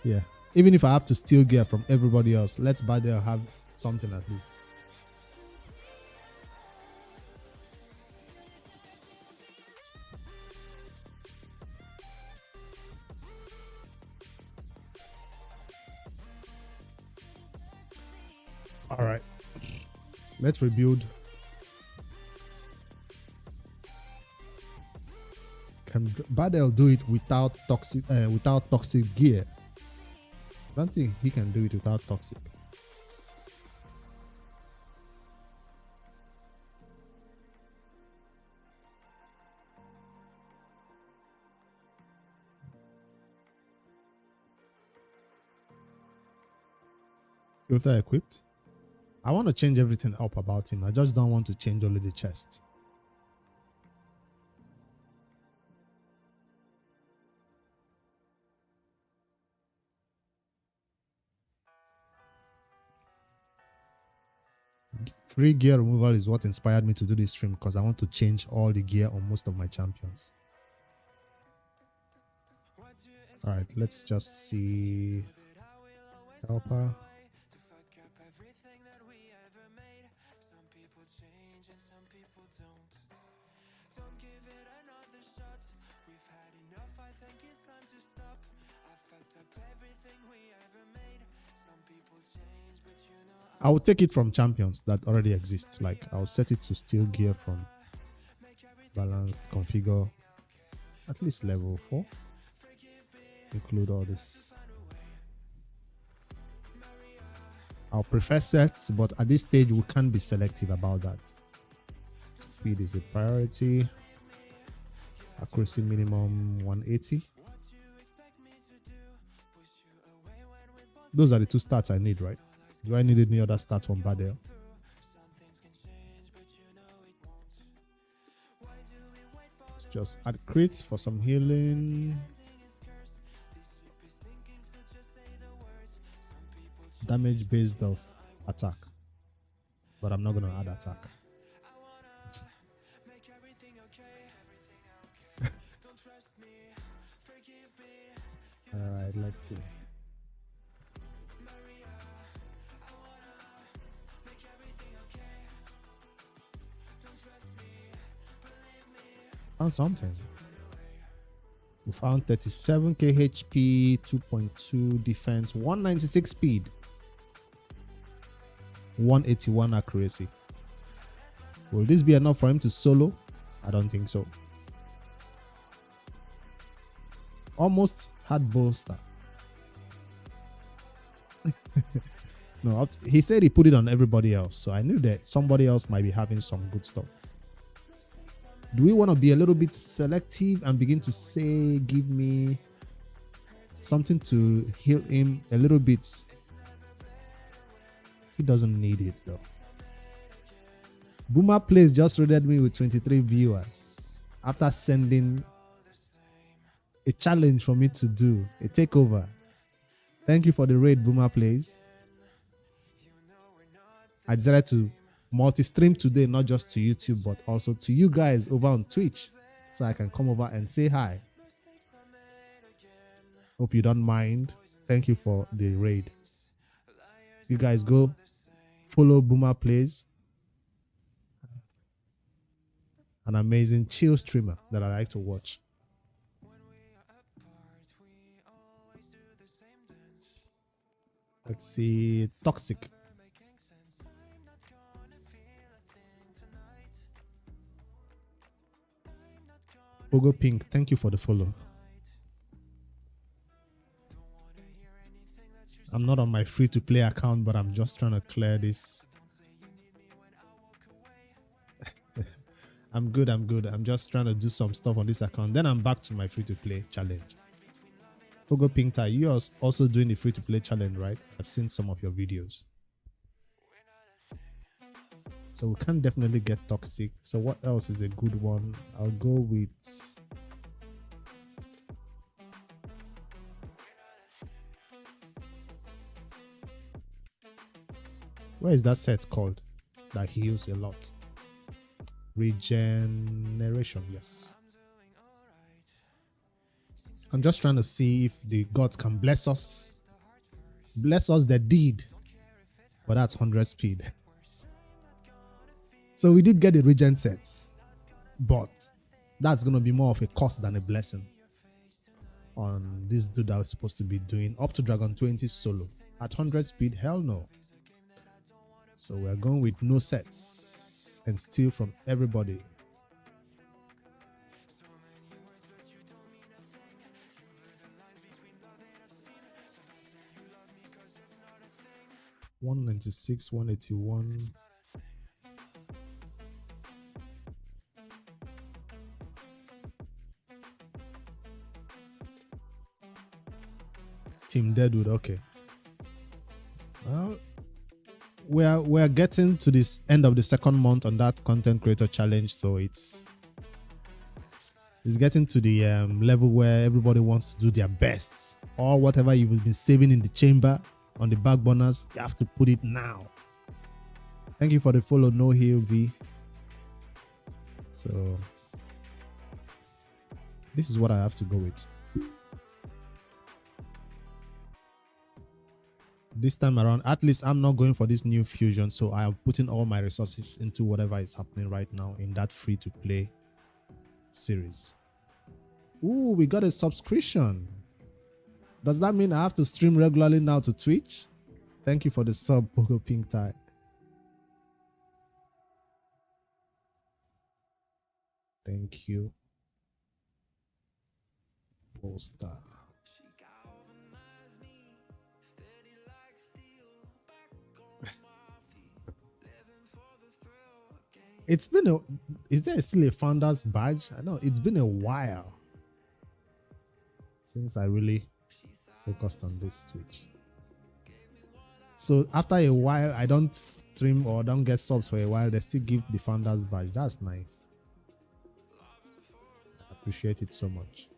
Yeah. Even if I have to steal gear from everybody else, let's Bad L have something at least. All right, let's rebuild. Can Badel do it without toxic gear? I don't think he can do it without toxic. Filter equipped. I want to change everything up about him. I just don't want to change only the chest. Free gear removal is what inspired me to do this stream because I want to change all the gear on most of my champions. All right, let's just see. Helper. I will take it from champions that already exist. Like I'll set it to steal gear from balanced configure at least level 4. Include all this. I'll prefer sets, but at this stage we can't be selective about that. Speed is a priority. Accuracy minimum 180. Those are the two stats I need, right? Do I need any other stats from Badel? Let's just add crits for some healing. Damage based off attack. But I'm not going to add attack. Alright, let's see. Found something. We found 37k HP, 2.2 defense, 196 speed, 181 accuracy. Will this be enough for him to solo? I don't think so. Almost had bolster. No, he said he put it on everybody else, so I knew that somebody else might be having some good stuff. Do we want to be a little bit selective and begin to say, give me something to heal him a little bit? He doesn't need it though. Boomer Plays just rated me with 23 viewers after sending a challenge for me to do a takeover. Thank you for the raid, Boomer Plays. I decided to multi-stream today, not just to YouTube, but also to you guys over on Twitch, so I can come over and say hi. Hope you don't mind. Thank you for the raid. You guys go follow Boomer Plays, an amazing chill streamer that I like to watch. Let's see, Toxic. Pogo Pink, thank you for the follow. I'm not on my free-to-play account, but I'm just trying to clear this. I'm good. I'm just trying to do some stuff on this account. Then I'm back to my free-to-play challenge. Pogo Pinktai, you are also doing the free-to-play challenge, right? I've seen some of your videos. So we can definitely get toxic. So what else is a good one? I'll go with... Where is that set called that heals a lot? Regeneration, yes. I'm just trying to see if the gods can bless us. Bless us the deed. But that's 100 speed. So we did get the regen sets. But that's going to be more of a cost than a blessing on this dude that was supposed to be doing up to Dragon 20 solo. At 100 speed, hell no. So we're going with no sets and steal from everybody. $196, $181. Team Deadwood, okay. Well, we're getting to this end of the second month on that content creator challenge, so it's getting to the level where everybody wants to do their best, or whatever you've been saving in the chamber on the back burners, you have to put it now. Thank you for the follow, No Heal V. So this is what I have to go with. This time around, at least I'm not going for this new fusion, so I am putting all my resources into whatever is happening right now in that free-to-play series. Ooh, we got a subscription. Does that mean I have to stream regularly now to Twitch? Thank you for the sub, Pogo Pinktai. Thank you. Poster. It's been a... Is there still a founder's badge? I know it's been a while since I really focused on this Twitch. So after a while, I don't stream or don't get subs for a while. They still give the founder's badge. That's nice. I appreciate it so much.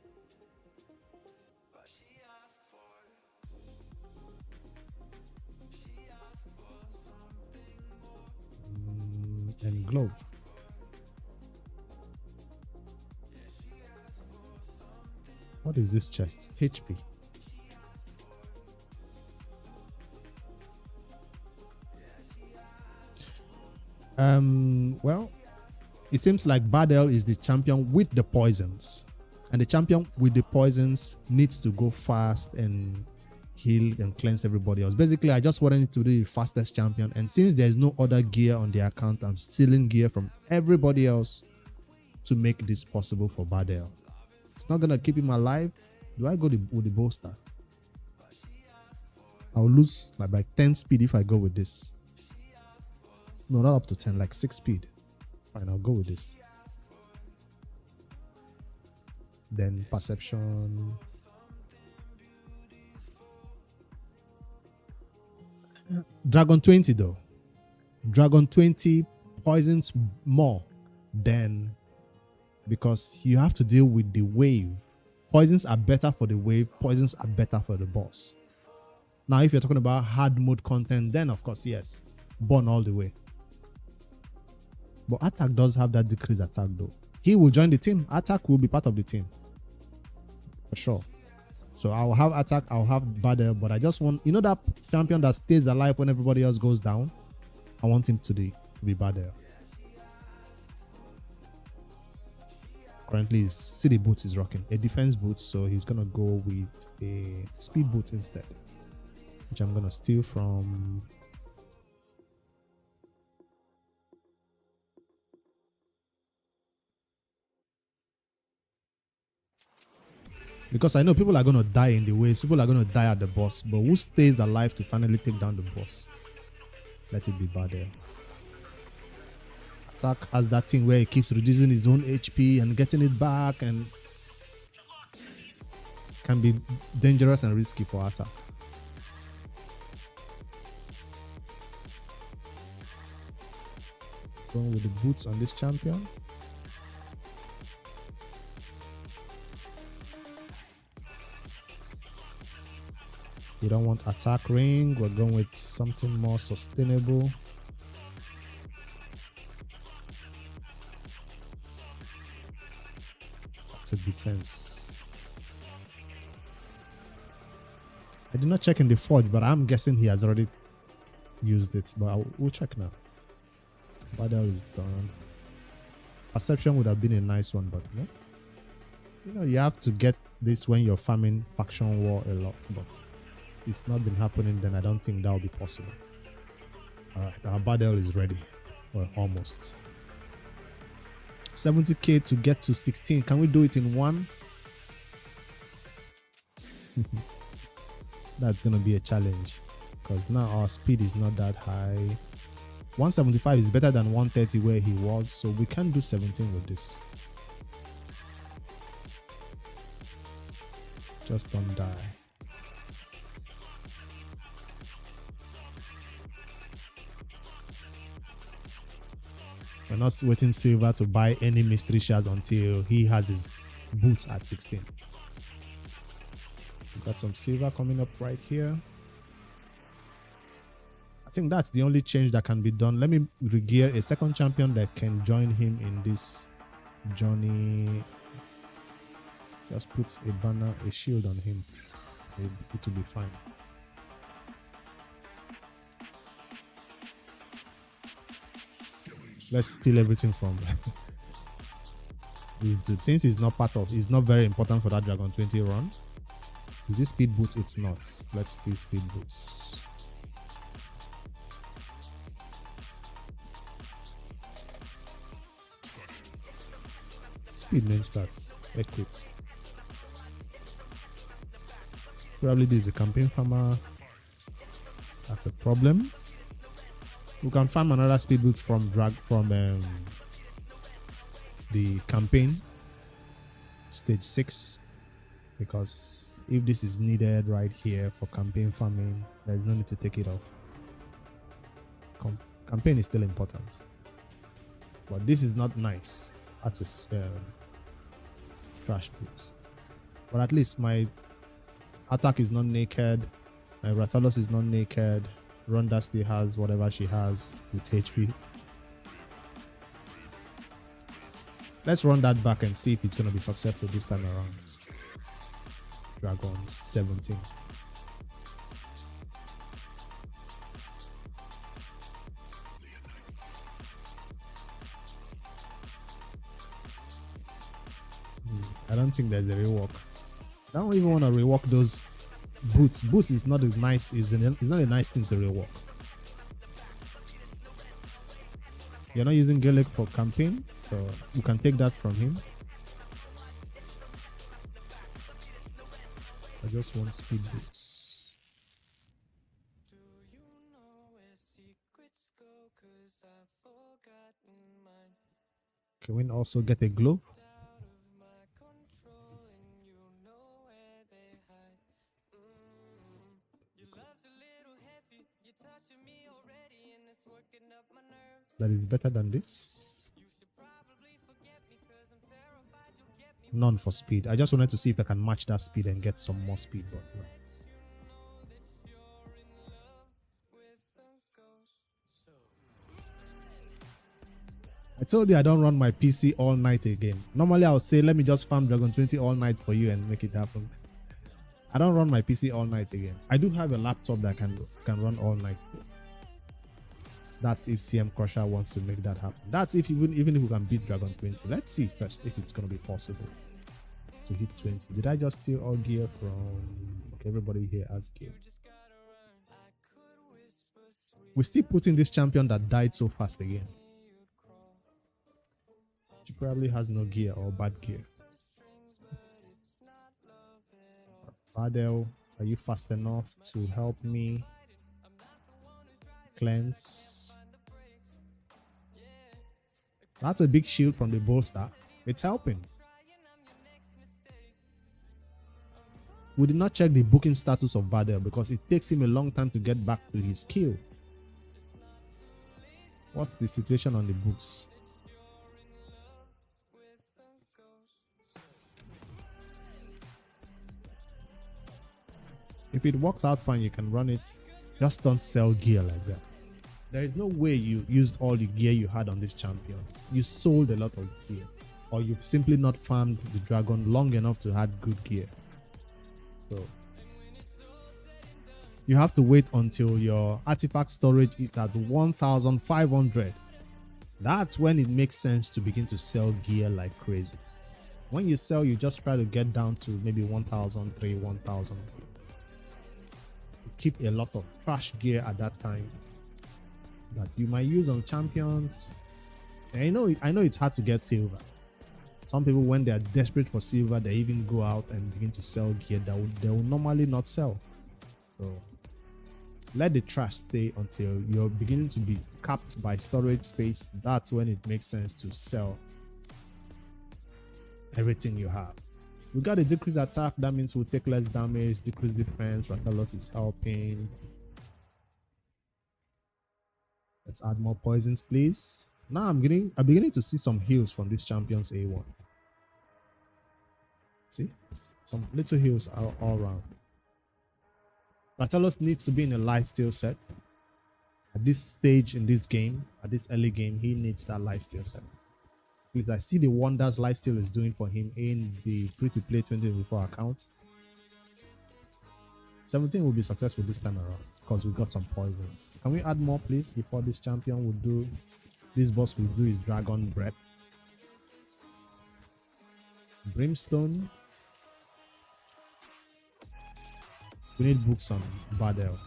And globe. What is this chest? HP. Well, it seems like Badel is the champion with the poisons, and the champion with the poisons needs to go fast and heal and cleanse everybody else. Basically, I just wanted to be the fastest champion, and since there's no other gear on the account, I'm stealing gear from everybody else to make this possible for Badel. It's not gonna keep him alive. Do I go with the bolster? I'll lose like 10 speed if I go with this. No, not up to 10, like 6 speed. Fine, I'll go with this. Then perception. Dragon 20 though. Dragon 20 poisons more than, because you have to deal with the wave. Poisons are better for the wave. Poisons are better for the boss. Now, if you're talking about hard mode content, then of course, yes, burn all the way. But Attack does have that decreased attack though. He will join the team. Attack will be part of the team. For sure. So I'll have Attack, I'll have Badel, but I just want, you know, that champion that stays alive when everybody else goes down? I want him to be Badel. Currently, his city boots is rocking. A defense boot, so he's going to go with a speed boot instead, which I'm going to steal from... Because I know people are going to die in the waves. People are going to die at the boss. But who stays alive to finally take down the boss? Let it be Badel. Attack has that thing where he keeps reducing his own HP and getting it back. And can be dangerous and risky for attack. Going with the boots on this champion. We don't want attack ring. We're going with something more sustainable. That's a defense. I did not check in the forge, but I'm guessing he has already used it. But we'll check now. Battle is done. Perception would have been a nice one, but no. You know, you have to get this when you're farming faction war a lot, but it's not been happening, then I don't think that will be possible. Alright, our battle is ready. Well, almost. 70k to get to 16. Can we do it in one? That's gonna be a challenge because now our speed is not that high. 175 is better than 130 where he was, so we can do 17 with this. Just don't die. We're not waiting Silver to buy any mystery shards until he has his boots at 16. We've got some silver coming up right here. I think that's the only change that can be done. Let me regear a second champion that can join him in this journey. Just put a banner, a shield on him. It will be fine. Let's steal everything from this dude. Since he's not very important for that Dragon 20 run. Is this speed boots? It's not. Let's steal speed boots. Speed main stats. Equipped. Probably this is a campaign farmer. That's a problem. We can farm another speed boot from the campaign stage 6, because if this is needed right here for campaign farming, there's no need to take it off. Campaign is still important, but this is not nice. That's a trash boot. But at least my attack is not naked, my Rathalos is not naked. Ronda still has whatever she has with HP. Let's run that back and see if it's going to be successful this time around. Dragon 17. I don't think there's a rework. I don't even want to rework those boots. Boots is not a nice. It's not a nice thing to rework. You're not using Gaelic for campaign, so you can take that from him. I just want speed boots. Can we also get a glove? That is better than this. None for speed. I just wanted to see if I can match that speed and get some more speed, but no. I told you I don't run my PC all night again. Normally I would say let me just farm Dragon 20 all night for you and make it happen. I don't run my PC all night again. I do have a laptop that can run all night. That's if CM Crusher wants to make that happen. That's if even if we can beat Dragon 20. Let's see first if it's gonna be possible to hit 20. Did I just steal all gear from? Okay, everybody here has gear. We're still putting this champion that died so fast again. She probably has no gear or bad gear. Badel, are you fast enough to help me cleanse? That's a big shield from the bolster. It's helping. We did not check the booking status of Badel because it takes him a long time to get back to his skill. What's the situation on the books? If it works out fine, you can run it. Just don't sell gear like that. There is no way you used all the gear you had on these champions. You sold a lot of gear. Or you've simply not farmed the dragon long enough to have good gear. So you have to wait until your artifact storage is at 1,500. That's when it makes sense to begin to sell gear like crazy. When you sell, you just try to get down to maybe 1,003, 1,000. Keep a lot of trash gear at that time that you might use on champions. And I know it's hard to get silver. Some people, when they are desperate for silver, they even go out and begin to sell gear that they will normally not sell. So let the trash stay until you're beginning to be capped by storage space. That's when it makes sense to sell everything you have. We got a decrease attack. That means we'll take less damage, decrease defense. Ratalos is helping. Let's add more poisons, please. Now I'm beginning to see some heals from these champions A1. See? Some little heals all around. Ratalos needs to be in a lifesteal set. At this stage in this game, at this early game, he needs that lifesteal set. Because I see the wonders lifesteal is doing for him in the free-to-play 2024 account. 17 will be successful this time around because we got some poisons. Can we add more, please, before this champion will do? This boss will do his dragon breath. Brimstone. We need books on Badel.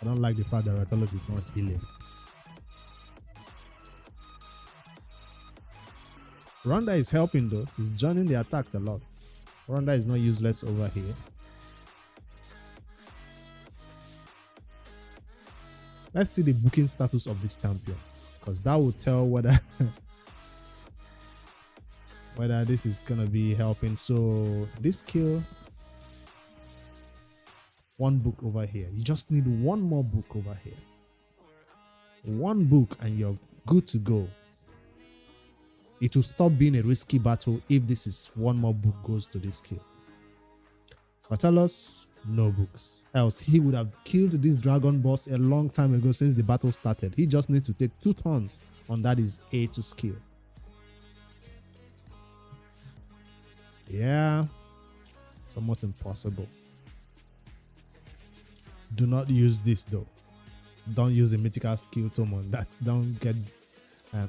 I don't like the fact that Ratalos is not healing. Ronda is helping though. He's joining the attacks a lot. Ronda is not useless over here. Let's see the booking status of these champions, because that will tell whether whether this is gonna be helping. So this kill, one book over here. You just need one more book over here. One book and you're good to go. It will stop being a risky battle if this is one more book goes to this kill. Ratalos, no books. Else he would have killed this dragon boss a long time ago since the battle started. He just needs to take 2 turns on that is A2 skill. Yeah, it's almost impossible. Do not use this though. Don't use a mythical skill tome on that. Don't get.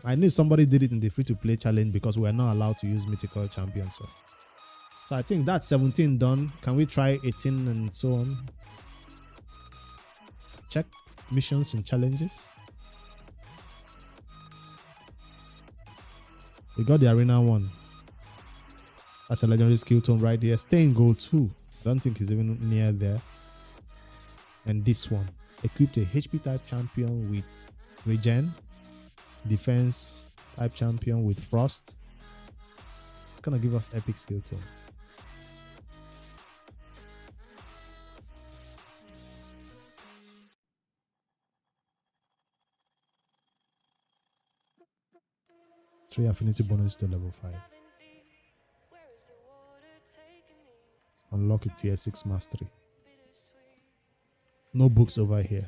I knew somebody did it in the free-to-play challenge because we are not allowed to use mythical champions. So I think that's 17 done. Can we try 18 and so on? Check missions and challenges. We got the arena one. That's a legendary skill tome right there. Stay in gold 2. I don't think it's even near there. And this one, equipped a HP type champion with regen, defense type champion with frost. It's gonna give us epic skill too. Three affinity bonus to level 5. Unlock a tier 6 mastery. No books over here.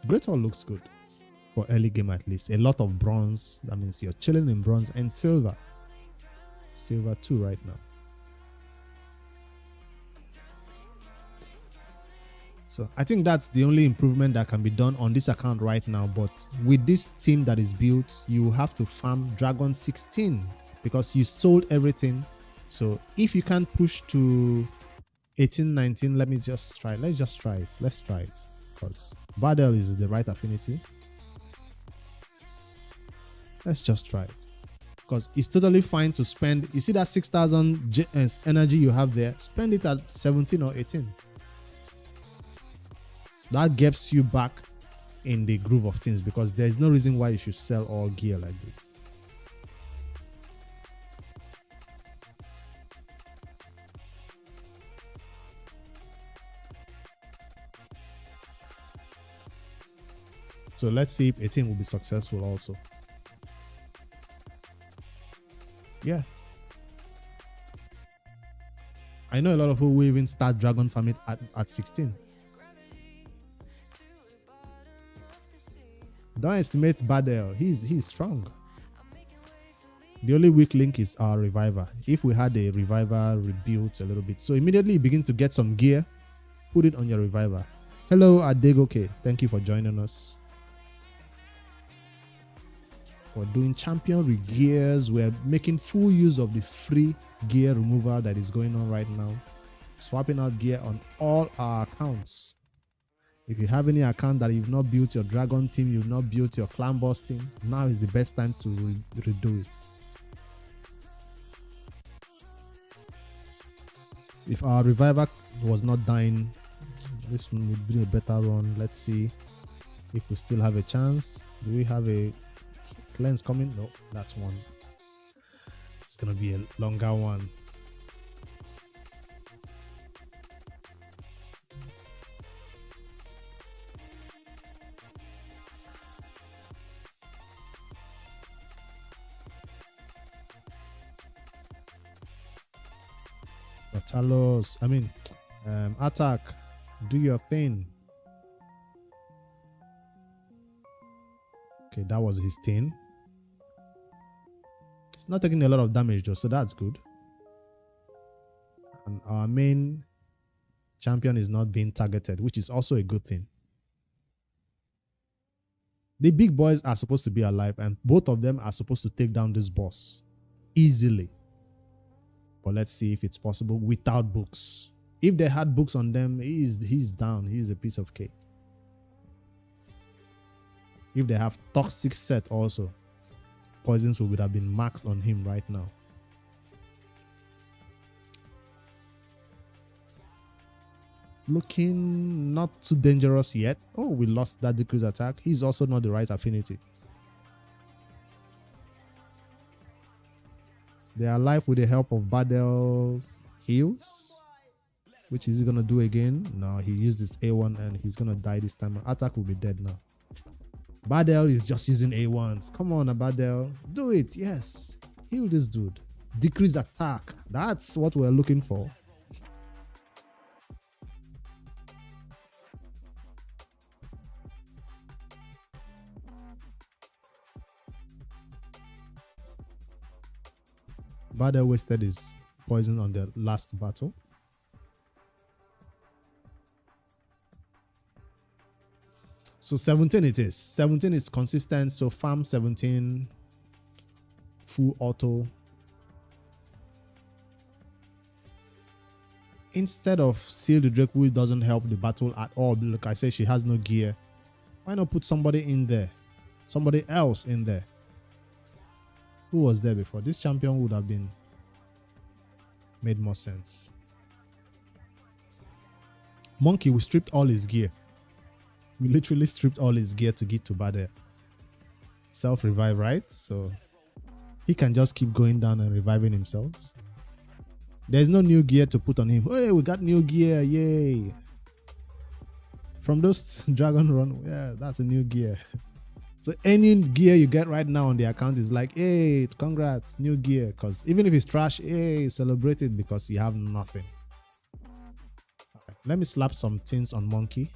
Great Hall looks good for early game at least. A lot of bronze. That means you're chilling in bronze and silver. Silver 2 right now. So I think that's the only improvement that can be done on this account right now. But with this team that is built, you have to farm Dragon 16 because you sold everything. So if you can't push to 18, 19, let's just try it. Let's try it because Badel is the right affinity. Let's just try it because it's totally fine to spend. You see that 6,000 energy you have there? Spend it at 17 or 18. That gets you back in the groove of things, because there is no reason why you should sell all gear like this. So let's see if 18 will be successful also. Yeah. I know a lot of people will even start Dragon Farm it at 16. Don't estimate Badel. He's strong. The only weak link is our Reviver. If we had a Reviver rebuilt a little bit. So immediately begin to get some gear. Put it on your Reviver. Hello, Adegoke. Thank you for joining us. We're doing champion regears. We're making full use of the free gear removal that is going on right now. Swapping out gear on all our accounts. If you have any account that you've not built your Dragon team, you've not built your Clan Boss team, now is the best time to redo it. If our Reviver was not dying, this one would be a better run. Let's see if we still have a chance. Do we have a cleanse coming? No, that's one. It's gonna be a longer one. Talos, attack, do your thing. Okay, that was his thing. It's not taking a lot of damage though, so that's good. And our main champion is not being targeted, which is also a good thing. The big boys are supposed to be alive, and both of them are supposed to take down this boss easily. But let's see if it's possible without books. If they had books on them, he's down. He's a piece of cake. If they have toxic set also, poisons would have been maxed on him right now. Looking not too dangerous yet. Oh, we lost that decrease attack. He's also not the right affinity. They are alive with the help of Badel's heals. Which is he going to do again? No, he used his A1 and he's going to die this time. Attack will be dead now. Badel is just using A1s. Come on, Badel. Do it. Yes. Heal this dude. Decrease attack. That's what we're looking for. Badel wasted his poison on the last battle. So 17 it is. 17 is consistent. So farm 17. Full auto. Instead of Seal the Drake, who doesn't help the battle at all. Like I said, she has no gear. Why not put somebody in there? Somebody else in there. Who was there before? This champion would have been made more sense. Monkey, we stripped all his gear. We literally stripped all his gear to get to Badel. Self-revive, right? So he can just keep going down and reviving himself. There's no new gear to put on him. Hey, we got new gear. Yay. From those Dragon Run, yeah, that's a new gear. So any gear you get right now on the account is like, hey, congrats, new gear. Because even if it's trash, hey, celebrate it because you have nothing. Right, let me slap some things on Monkey.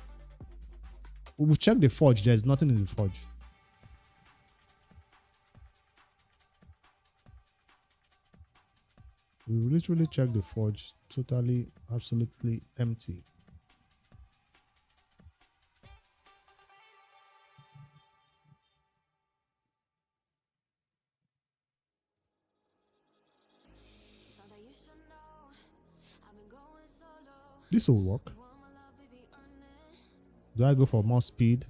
We've checked the forge. There's nothing in the forge. We literally checked the forge. Totally, absolutely empty. This will work. Do I go for more speed?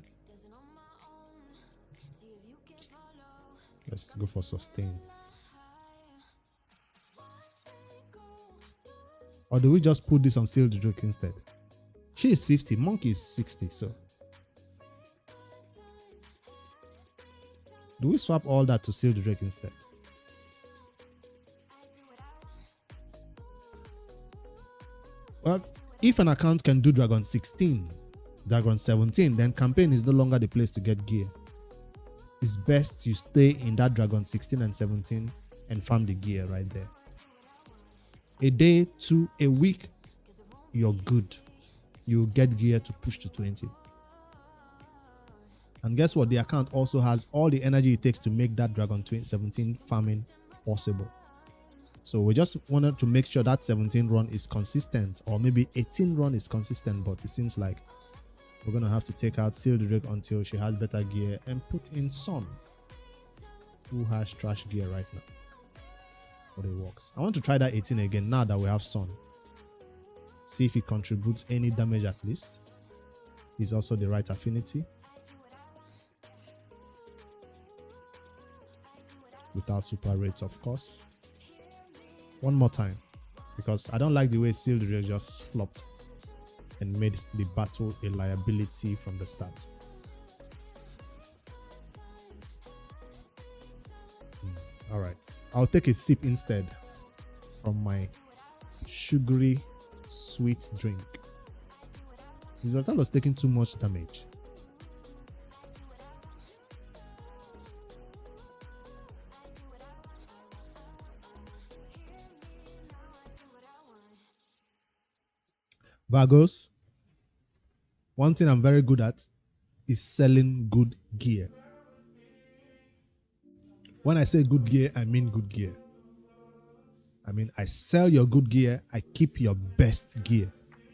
Let's go for sustain. Or do we just put this on Seal the Drake instead? She is 50, Monkey is 60, so. Do we swap all that to Seal the Drake instead? Well, if an account can do Dragon 16, Dragon 17, then campaign is no longer the place to get gear. It's best you stay in that Dragon 16 and 17 and farm the gear right there. A day to a week, you're good. You'll get gear to push to 20. And guess what? The account also has all the energy it takes to make that Dragon 17 farming possible. So we just wanted to make sure that 17 run is consistent, or maybe 18 run is consistent, but it seems like we're going to have to take out Seal the Drake until she has better gear and put in Sun, who has trash gear right now. But it works. I want to try that 18 again now that we have Sun. See if it contributes any damage at least. He's also the right affinity. Without super rates, of course. One more time, because I don't like the way Seal the Drake just flopped and made the battle a liability from the start. All right, I'll take a sip instead from my sugary sweet drink. His Rattle was taking too much damage. Vagos, one thing I'm very good at is selling good gear. When I say good gear, I mean good gear. I mean, I sell your good gear, I keep your best gear.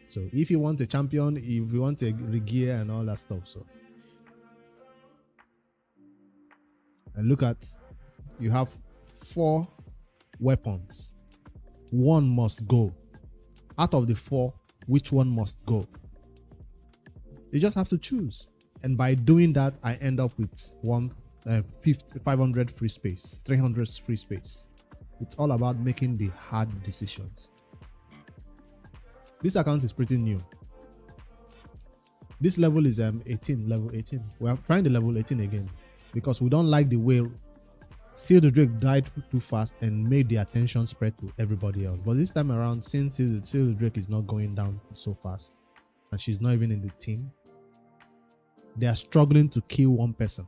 So if you want a champion, if you want a regear and all that stuff, so. And look at, you have 4 weapons. 1 must go. Out of the 4, which one must go? You just have to choose. And by doing that, I end up with 500 free space, 300 free space. It's all about making the hard decisions. This account is pretty new. This level is level 18. We are trying the level 18 again because we don't like the way Seal the Drake died too fast and made the attention spread to everybody else. But this time around, since Seal the Drake is not going down so fast and she's not even in the team, they are struggling to kill one person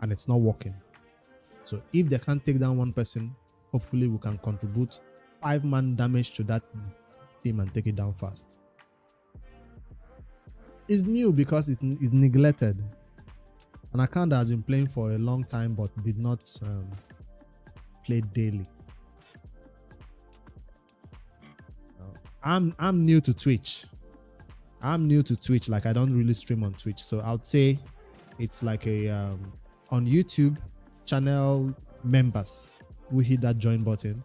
and it's not working. So if they can't take down one person, hopefully we can contribute 5-man damage to that team and take it down fast. It's new because it's neglected. An account that has been playing for a long time but did not play daily. I'm new to Twitch. Like I don't really stream on Twitch, so I'd say it's like a on YouTube channel members who hit that join button,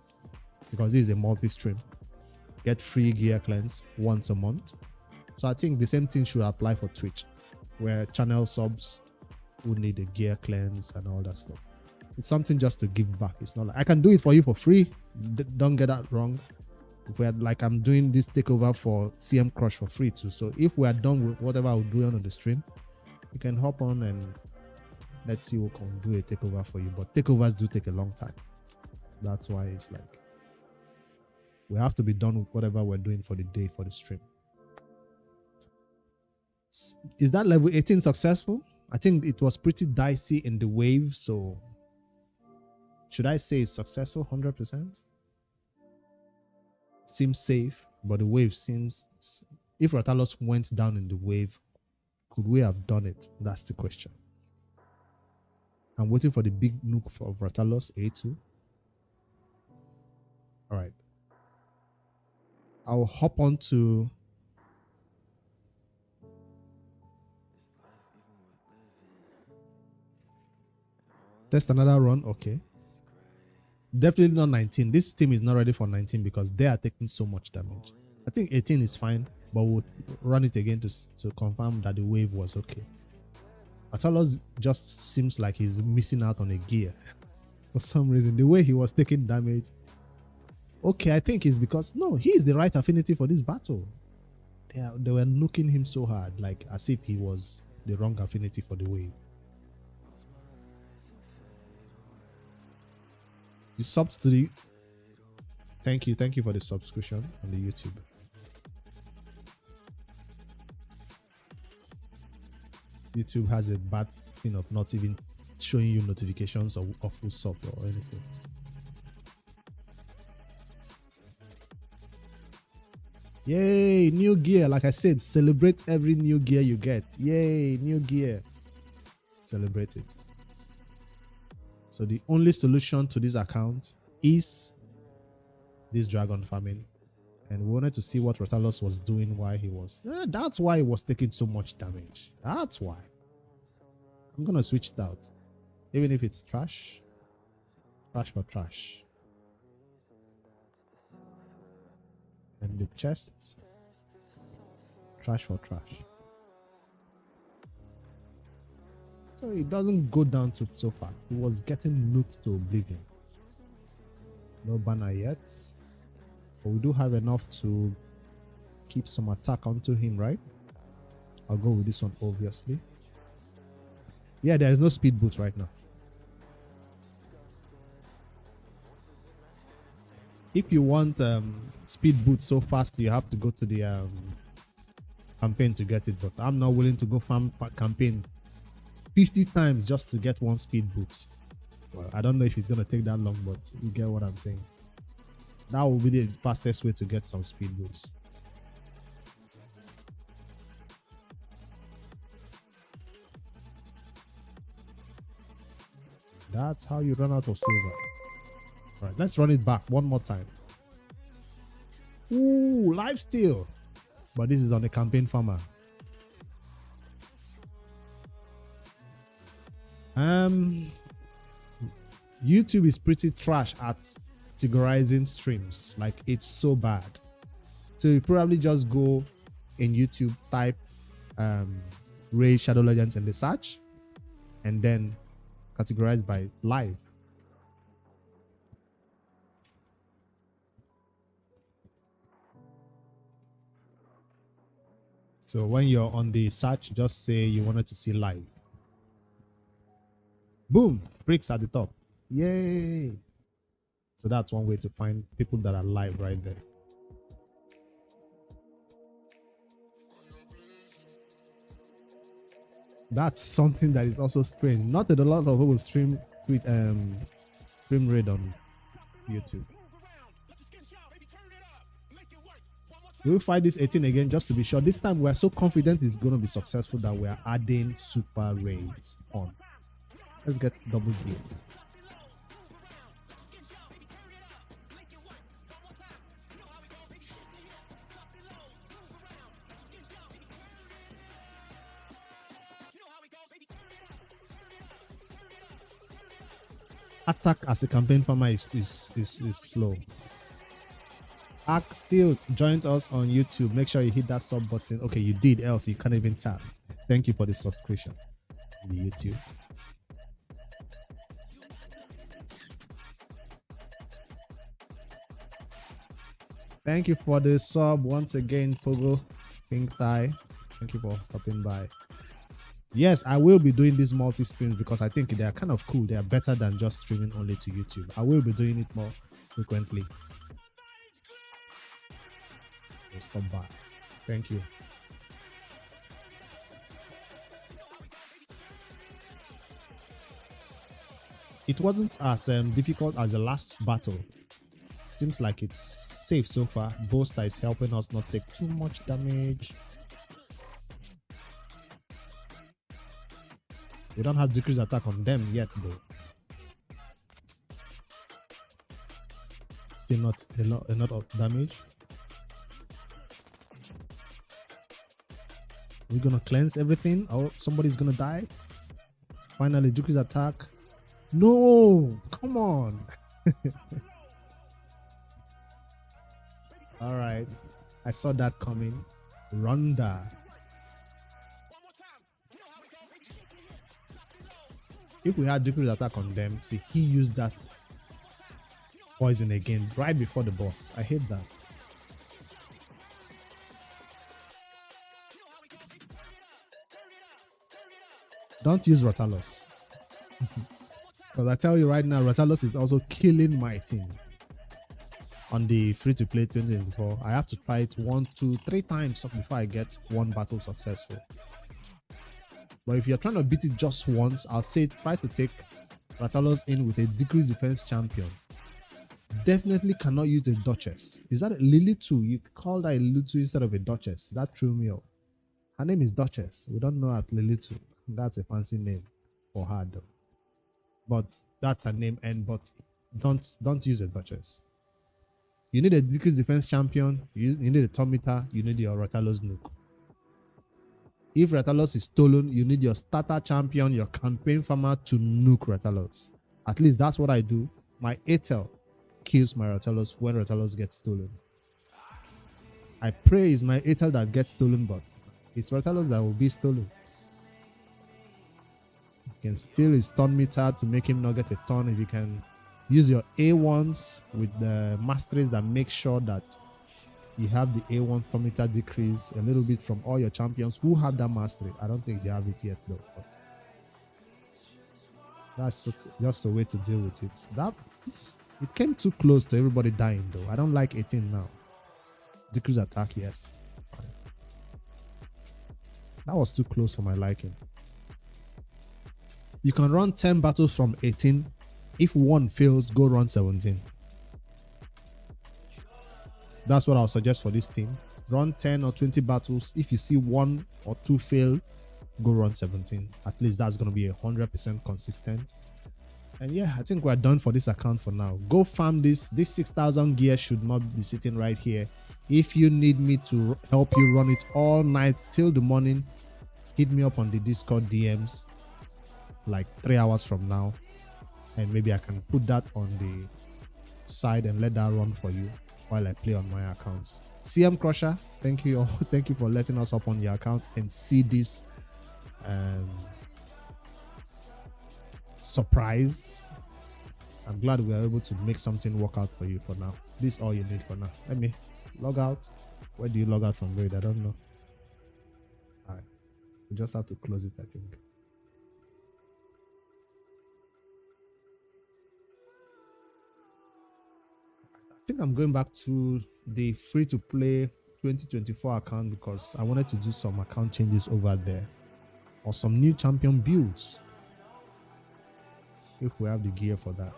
because this is a multi-stream, get free gear cleanse once a month. So I think the same thing should apply for Twitch, where channel subs who need a gear cleanse and all that stuff. It's something just to give back. It's not like I can do it for you for free. Don't get that wrong. If we had, like, I'm doing this takeover for CM Crush for free too. So if we are done with whatever I'll do on the stream, you can hop on and let's see who can do a takeover for you. But takeovers do take a long time. That's why it's like we have to be done with whatever we're doing for the day for the stream. Is that level 18 successful? I think it was pretty dicey in the wave, so should I say it's successful 100%? Seems safe, but the wave seems... If Ratalos went down in the wave, could we have done it? That's the question. I'm waiting for the big nuke for Ratalos, A2. All right. I'll hop on to... Test another run, okay. Definitely not 19. This team is not ready for 19 because they are taking so much damage. I think 18 is fine, but we'll run it again to confirm that the wave was okay. Atalos just seems like he's missing out on a gear for some reason. The way he was taking damage. Okay, I think it's because, no, he is the right affinity for this battle. They were looking him so hard, like as if he was the wrong affinity for the wave. You subbed to the... Thank you for the subscription on the YouTube. YouTube has a bad thing of not even showing you notifications of full sub or anything. Yay, new gear. Like I said, celebrate every new gear you get. Yay, new gear. Celebrate it. So the only solution to this account is this dragon farming. And we wanted to see what Rotalos was doing while he was... that's why he was taking so much damage. That's why. I'm going to switch it out. Even if it's trash. Trash for trash. And the chests. Trash for trash. So it doesn't go down to so far. He was getting loot to oblivion. No banner yet. But we do have enough to keep some attack onto him, right? I'll go with this one, obviously. Yeah, there is no speed boost right now. If you want speed boost so fast, you have to go to the campaign to get it. But I'm not willing to go farm campaign 50 times just to get one speed boost. Well, I don't know if it's going to take that long, but you get what I'm saying. That will be the fastest way to get some speed boost. That's how you run out of silver. All right, let's run it back one more time. Ooh, lifesteal. But this is on the campaign farmer. YouTube is pretty trash at categorizing streams. Like, it's so bad. So you probably just go in YouTube, type Raid Shadow Legends in the search, and then categorize by live. So when you're on the search, just say you wanted to see live. Boom, bricks at the top. Yay. So that's one way to find people that are live right there. That's something that is also strange. Not that a lot of people stream Raid on YouTube. We'll fight this 18 again just to be sure. This time we're so confident it's going to be successful that we're adding super raids on. Let's get double gear. Attack as a campaign farmer is slow. Ark Still joined us on YouTube. Make sure you hit that sub button. Okay, you did, else you can't even chat. Thank you for the subscription on YouTube. Thank you for the sub once again, Pogo Pink Thai. Thank you for stopping by. Yes, I will be doing these multi-streams because I think they are kind of cool. They are better than just streaming only to YouTube. I will be doing it more frequently. We'll stop by. Thank you. It wasn't as difficult as the last battle. Seems like it's safe so far. Boaster is helping us not take too much damage. We don't have decreased attack on them yet though. Still not a lot of damage. We're gonna cleanse everything. Oh, somebody's gonna die. Finally, decreased attack. No, come on. All right, I saw that coming. Ronda. If we had decreased attack on them, see, he used that poison again right before the boss. I hate that. Don't use Ratalos. Because I tell you right now, Ratalos is also killing my team. On the free-to-play 2024, I have to try it 1, 2, 3 times before I get one battle successful. But if you're trying to beat it just once, I'll say try to take Ratalos in with a decreased defense champion. Definitely cannot use a Duchess. Is that a Lily 2? You call that a Lily 2 instead of a Duchess. That threw me off. Her name is Duchess. We don't know her Lily 2. That's a fancy name for her though. But that's her name, and but don't use a Duchess. You need a decreased defense champion, you need a Tomita, you need your Ratalos nuke. If Ratalos is stolen, you need your starter champion, your campaign farmer to nuke Ratalos. At least that's what I do. My Atel kills my Ratalos when Ratalos gets stolen. I pray it's my Atel that gets stolen, but it's Ratalos that will be stolen. You can steal his turn meter to make him not get a turn. If you can use your A1s with the masteries that make sure that you have the A1 turn meter decrease a little bit from all your champions who have that mastery. I don't think they have it yet though, but that's just a way to deal with it. It came too close to everybody dying though. I don't like 18 now. Decrease attack, yes. That was too close for my liking. You can run 10 battles from 18. If one fails, go run 17. That's what I'll suggest for this team. Run 10 or 20 battles. If you see 1 or 2 fail, go run 17. At least that's going to be 100% consistent. And yeah, I think we're done for this account for now. Go farm this. This 6,000 gear should not be sitting right here. If you need me to help you run it all night till the morning, hit me up on the Discord DMs like 3 hours from now. And maybe I can put that on the side and let that run for you while I play on my accounts. CM Crusher, thank you all. Thank you for letting us up on your account and see this surprise. I'm glad we are able to make something work out for you for now. This is all you need for now. Let me log out. Where do you log out from, Raid? I don't know. All right. We just have to close it, I think. I think I'm going back to the free-to-play 2024 account because I wanted to do some account changes over there or some new champion builds if we have the gear for that.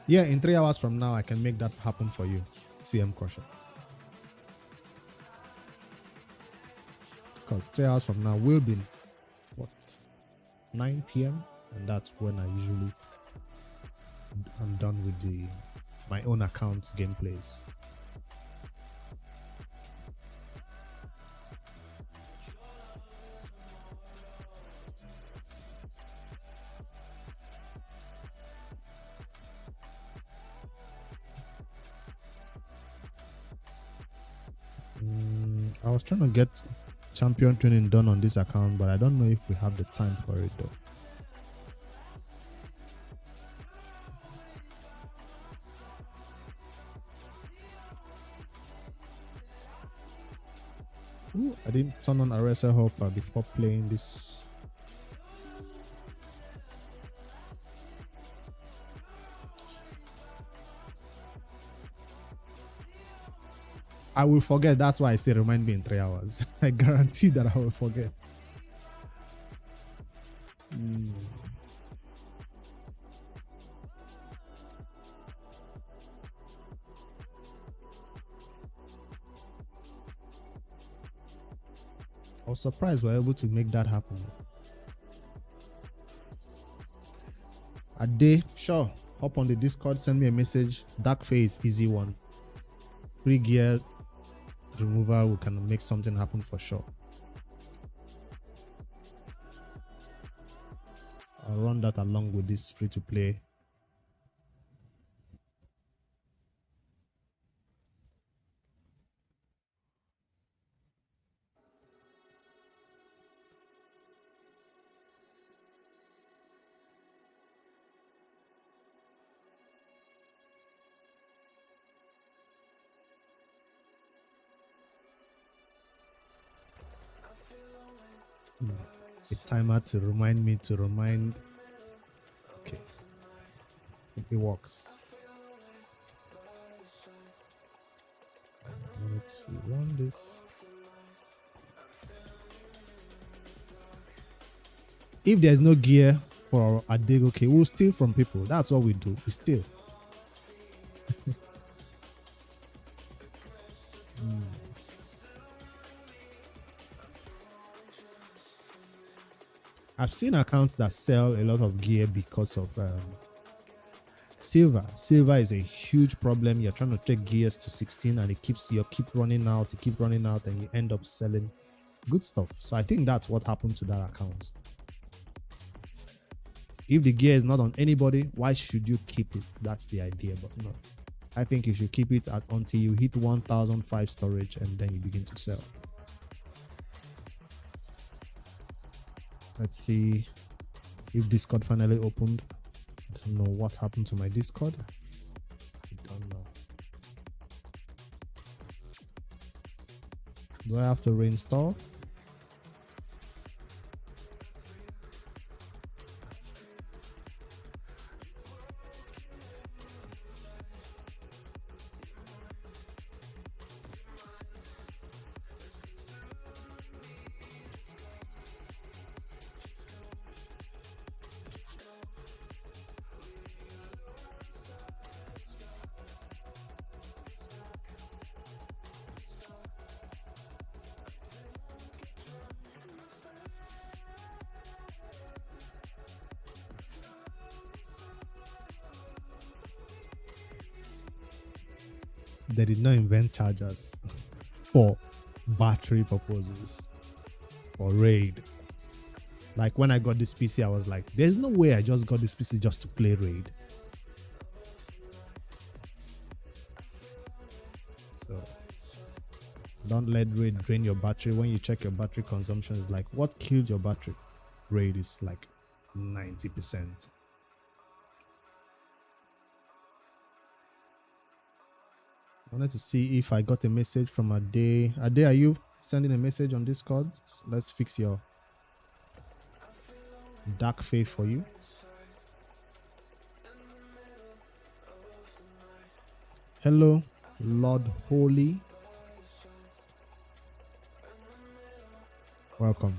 Yeah, in 3 hours from now, I can make that happen for you, CM Crusher. Because 3 hours from now will be, what, 9 p.m. and that's when I'm done with my own account's gameplays. I was trying to get champion training done on this account, but I don't know if we have the time for it though. Ooh, I didn't turn on Aresa Hopper before playing this. I will forget. That's why I say remind me in 3 hours. I guarantee that I will forget. I was surprised we're able to make that happen. A day, sure. Hop on the Discord, send me a message. Dark phase, easy one. Free gear removal, we can make something happen for sure. I'll run that along with this free to play. A timer to remind me to remind. Okay, it works. I need to run this. If there's no gear for a dig, okay, we'll steal from people. That's what we do. We steal. I've seen accounts that sell a lot of gear because of silver. Silver is a huge problem. You're trying to take gears to 16 and you keep running out, and you end up selling good stuff. So I think that's what happened to that account. If the gear is not on anybody, why should you keep it? That's the idea. But no, I think you should keep it until you hit 1005 storage and then you begin to sell. Let's see if Discord finally opened. I don't know what happened to my Discord. I don't know. Do I have to reinstall? They did not invent chargers for battery purposes or raid. Like when I got this PC, I was like, there's no way I just got this PC just to play raid. So don't let raid drain your battery. When you check your battery consumption, it's like, what killed your battery? Raid is like 90%. I wanted to see if I got a message from Ade. Ade, are you sending a message on Discord? Let's fix your dark faith for you. Hello, Lord Holy. Welcome.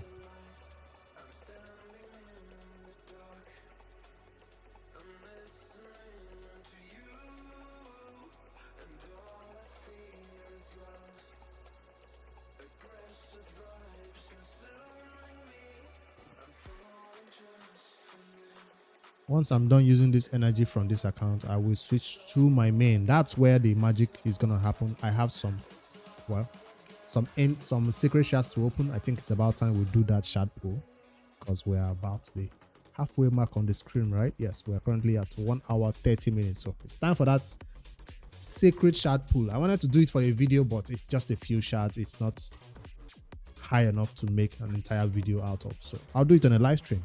Once I'm done using this energy from this account, I will switch to my main. That's where the magic is gonna happen. I have some secret shards to open. I think it's about time we do that shard pool because we're about the halfway mark on the screen, right? Yes, we're currently at 1 hour 30 minutes. So it's time for that secret shard pool. I wanted to do it for a video, but it's just a few shards. It's not high enough to make an entire video out of. So I'll do it on a live stream.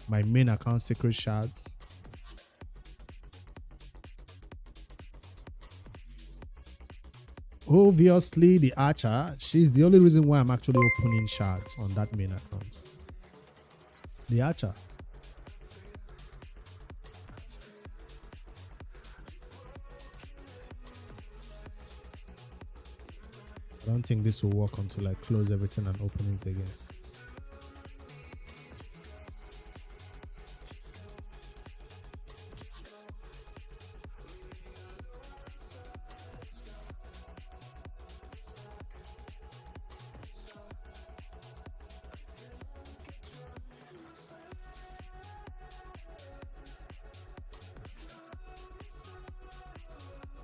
My main account secret shards. Obviously, the archer, she's the only reason why I'm actually opening shards on that main account. The archer. I don't think this will work until I close everything and open it again.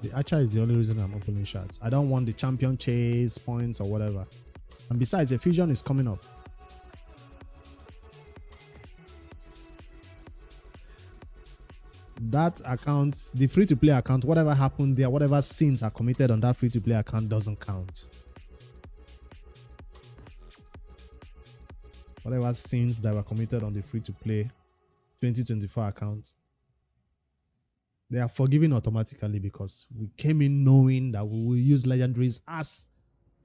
The archer is the only reason I'm opening shards. I don't want the champion chase points or whatever. And besides, the fusion is coming up. That account, the free-to-play account, whatever happened there, whatever sins are committed on that free-to-play account doesn't count. Whatever sins that were committed on the free-to-play 2024 account, they are forgiven automatically because we came in knowing that we will use legendaries as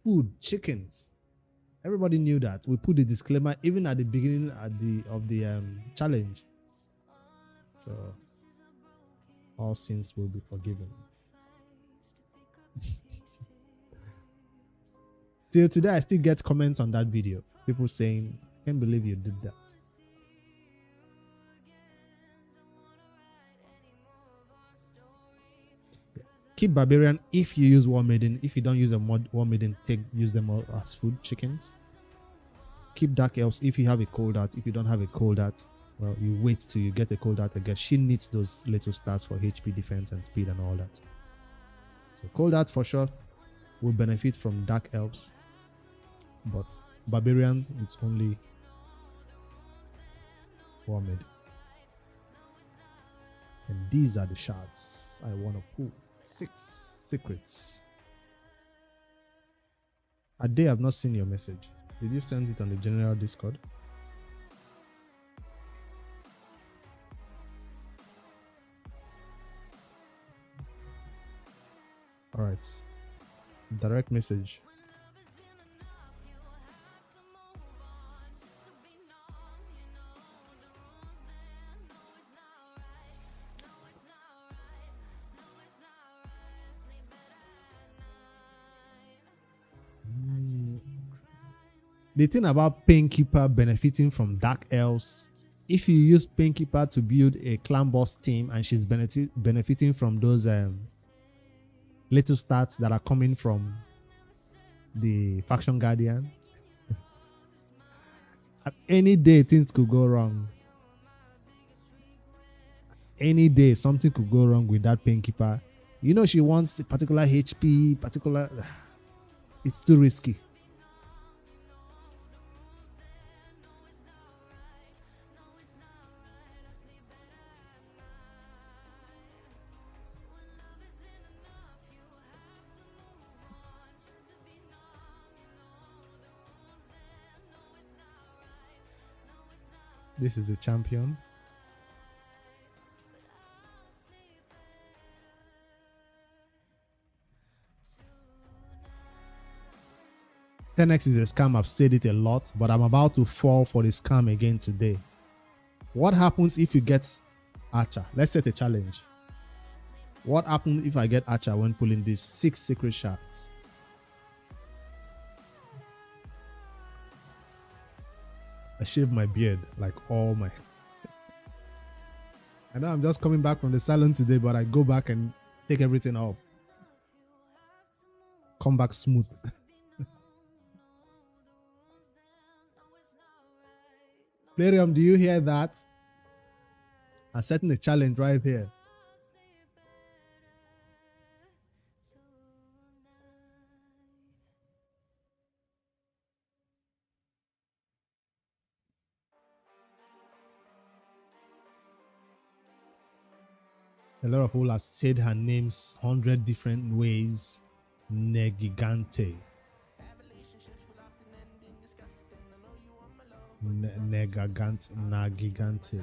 food, chickens. Everybody knew that. We put the disclaimer even at the beginning of the challenge. So all sins will be forgiven. Till today, I still get comments on that video. People saying, I can't believe you did that. Keep Barbarian if you use War Maiden. If you don't use a War Maiden, use them all as food chickens. Keep Dark Elves if you have a cold out. If you don't have a cold out, well, you wait till you get a cold out again. She needs those little stats for HP defense and speed and all that. So cold out for sure will benefit from Dark Elves. But Barbarians, it's only War Maiden. And these are the shards I want to pull. 6 secrets. Ade, I've not seen your message. Did you send it on the general Discord? All right. Direct message. The thing about Painkeeper benefiting from Dark Elves, if you use Painkeeper to build a clan boss team and she's benefiting from those little stats that are coming from the Faction Guardian, at any day things could go wrong. Any day something could go wrong with that Painkeeper. You know she wants a particular HP, it's too risky. This is a champion. X is a scam. I've said it a lot, but I'm about to fall for the scam again today. What happens if you get Archer? Let's set a challenge. What happens if I get Archer when pulling these 6 secret shards? I shave my beard like all my... I know I'm just coming back from the salon today, but I go back and take everything off. Come back smooth. Playroom, do you hear that? I'm setting a challenge right here. A lot of people have said her names 100 different ways. Negigante. Nagigante.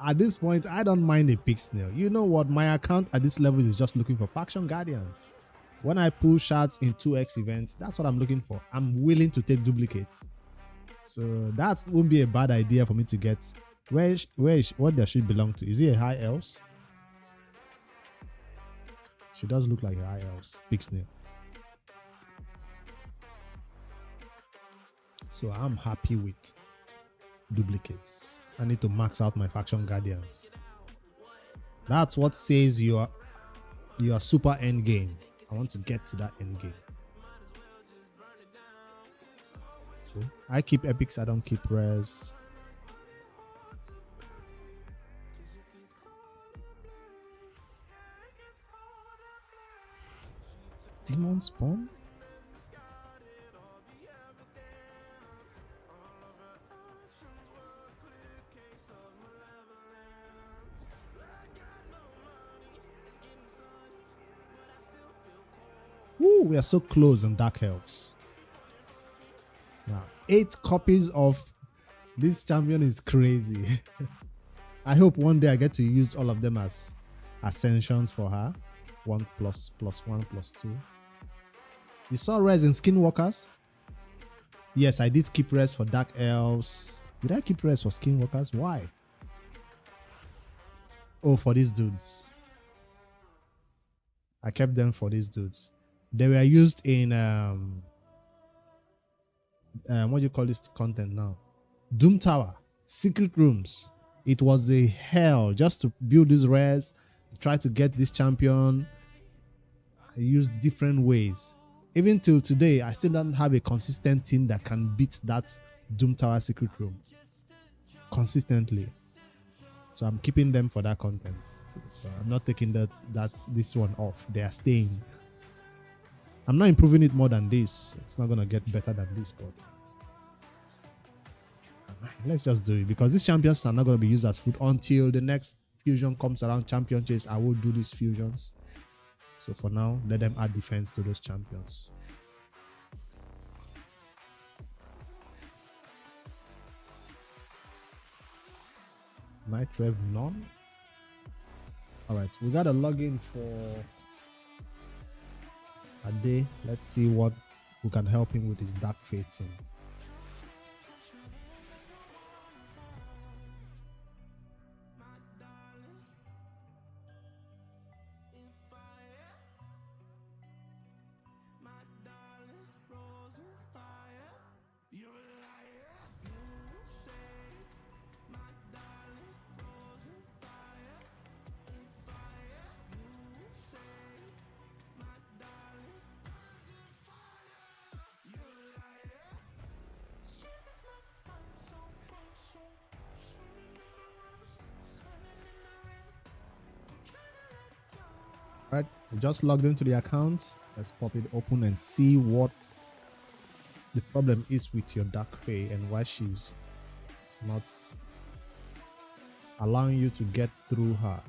At this point, I don't mind a pig snail. You know what? My account at this level is just looking for faction guardians. When I pull shards in 2x events, that's what I'm looking for. I'm willing to take duplicates. So that won't be a bad idea for me to get. What does she belong to? Is it a high elves? She does look like a high elves. Big snail. So I'm happy with duplicates. I need to max out my faction guardians. That's what says you are super end game. I want to get to that end game. See, I keep epics, I don't keep rares. Demon spawn? Woo, we are so close on Dark Elves. Now, 8 copies of this champion is crazy. I hope one day I get to use all of them as ascensions for her. 1 plus plus 1 plus 2. You saw res in skinwalkers? Yes, I did keep res for dark elves. Did I keep res for skinwalkers? Why? Oh, for these dudes. I kept them for these dudes. They were used in what do you call this content now? Doom Tower, secret rooms. It was a hell just to build this res, try to get this champion. I used different ways. Even till today, I still don't have a consistent team that can beat that Doom Tower secret room consistently. So I'm keeping them for that content. So I'm not taking this one off. They are staying. I'm not improving it more than this. It's not gonna get better than this, but let's just do it, because these champions are not gonna be used as food until the next fusion comes around. Champion chase, I will do these fusions. So for now, let them add defense to those champions. Night Rev none. Alright, we got a login for a day. Let's see what we can help him with his Dark Fate team. Right, we just logged into the account. Let's pop it open and see what the problem is with your Dark Fae and why she's not allowing you to get through her.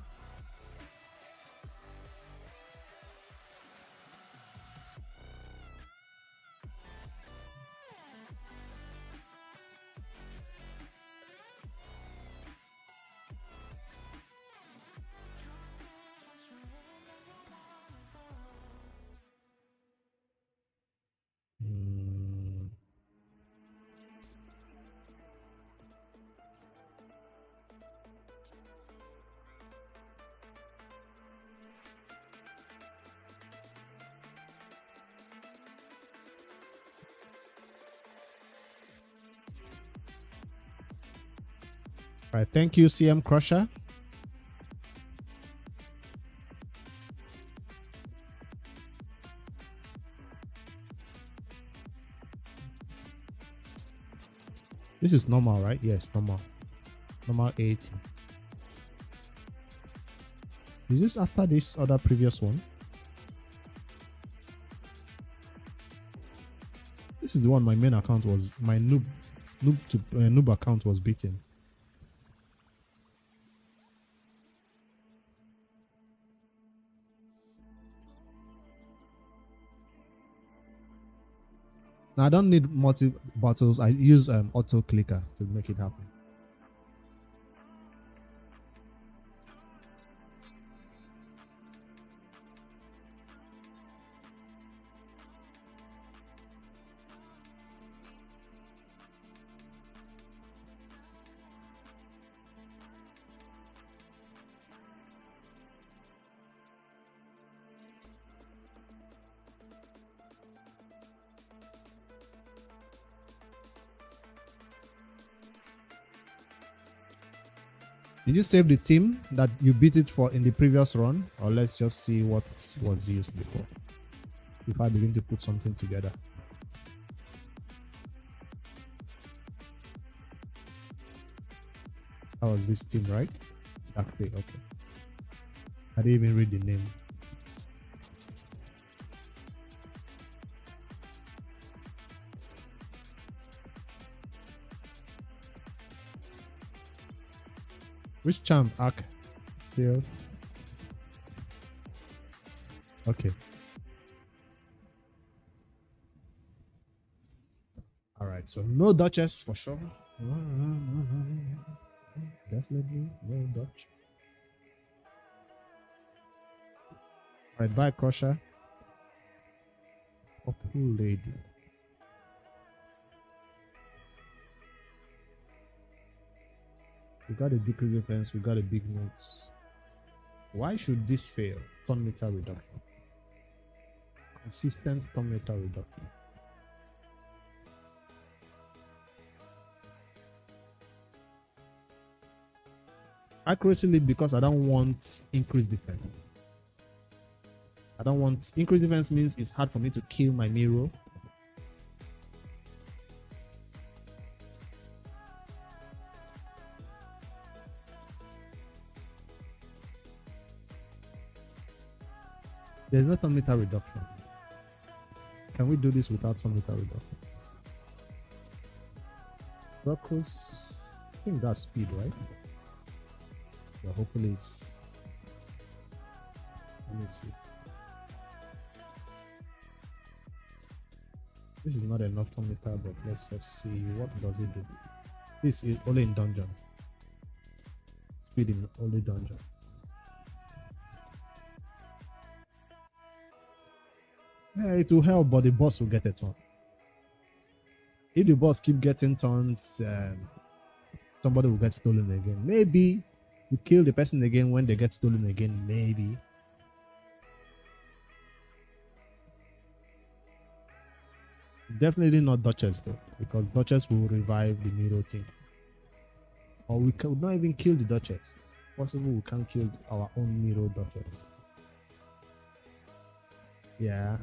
All right, thank you, CM Crusher. This is normal, right? Yes, normal. Normal 80. Is this after this other previous one? This is the one my main account was, my noob account was beaten. Now I don't need multi bottles. I use auto clicker to make it happen. Did you save the team that you beat it for in the previous run? Or let's just see what was used before, if I begin to put something together. How was this team, right? Okay. I didn't even read the name. Which champ? Arc Steels. Okay. Alright, so no Duchess for sure. Definitely no Dutch. Alright, bye, Crusher. Purple lady. We got a decrease defense, we got a big notes. Why should this fail? Turn meter reduction. Consistent turn meter reduction. Accuracy lead because I don't want increased defense. I don't want increased defense means it's hard for me to kill my mirror. There's no turn meter reduction. Can we do this without turn meter reduction? Focus. I think that's speed, right? But hopefully it's. Let me see. This is not enough turn meter, but let's just see what does it do. This is only in dungeon. Speed in only dungeon. Yeah, it will help, but the boss will get a turn. If the boss keep getting turns, somebody will get stolen again. Maybe you kill the person again when they get stolen again. Maybe. Definitely not Duchess though, because Duchess will revive the Miro thing. Or we could not even kill the Duchess. Possible we can't kill our own Miro Duchess. Yeah.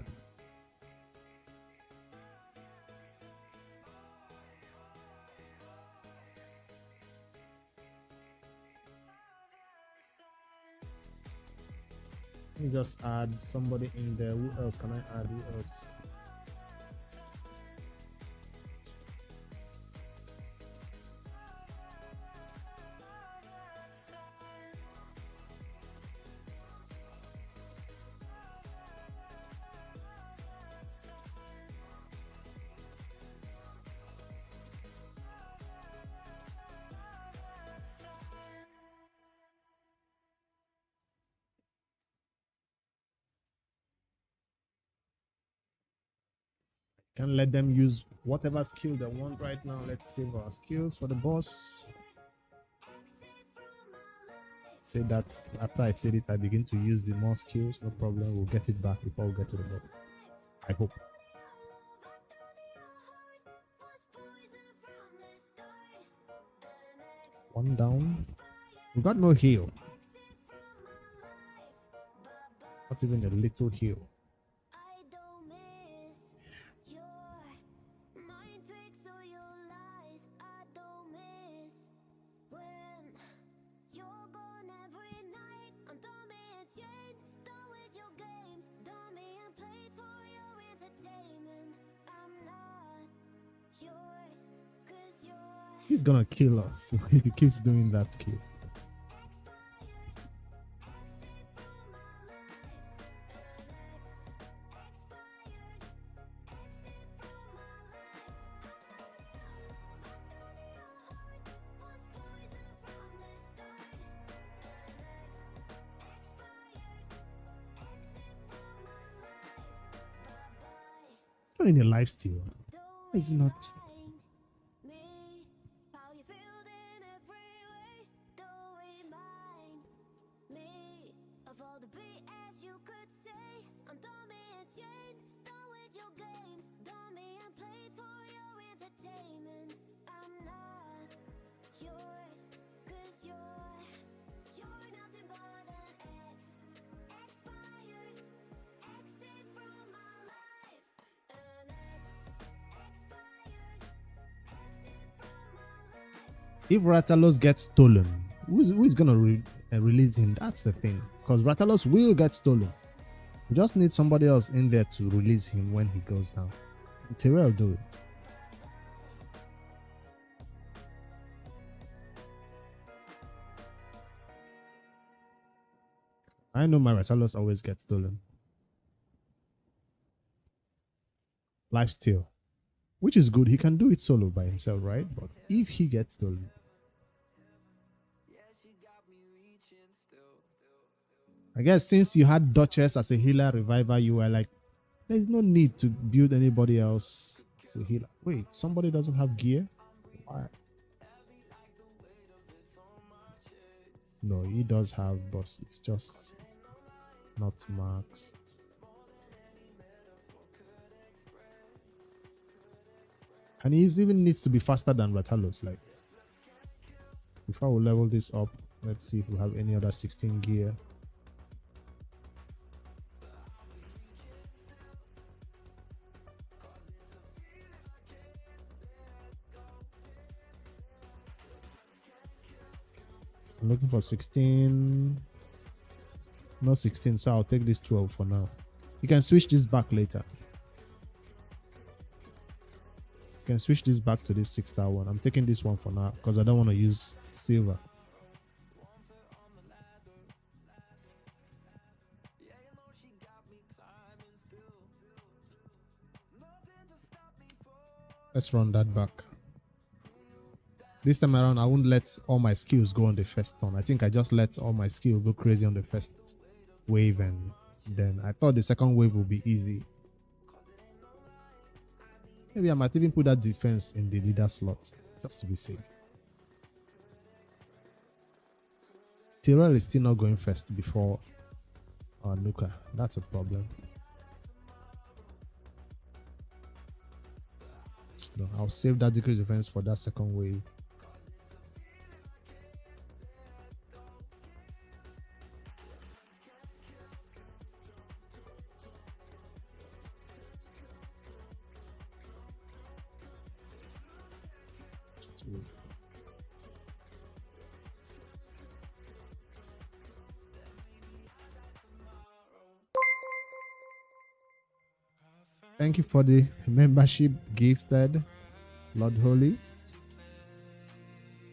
Let me just add somebody in there. Who else can I add? Who else? Can let them use whatever skill they want right now. Let's save our skills for the boss. Say that after I said it, I begin to use the more skills. No problem. We'll get it back before we get to the boss. I hope. One down. We got no heal. Not even a little heal. He's gonna kill us if he keeps doing that kill. It's not in a lifesteal. It's not. If Rathalos gets stolen, who's gonna release him? That's the thing, because Rathalos will get stolen. We just need somebody else in there to release him when he goes down. Terrell do it. I know my Rathalos always gets stolen. Lifesteal, which is good. He can do it solo by himself, right? But if he gets stolen, I guess since you had Duchess as a healer reviver, you were like, there's no need to build anybody else as a healer. Wait, somebody doesn't have gear? Why? No, he does have, but it's just not maxed. And he even needs to be faster than Ratalos. Like, before we level this up, let's see if we have any other 16 gear. I'm looking for 16. No 16, so I'll take this 12 for now. You can switch this back later. You can switch this back to this 6-star one. I'm taking this one for now because I don't want to use silver. Let's run that back. This time around, I won't let all my skills go on the first turn. I think I just let all my skills go crazy on the first wave, and then I thought the second wave would be easy. Maybe I might even put that defense in the leader slot just to be safe. Tyrell is still not going first before Nuka. That's a problem. No, I'll save that decrease defense for that second wave. Thank you for the membership gifted, Lord Holy.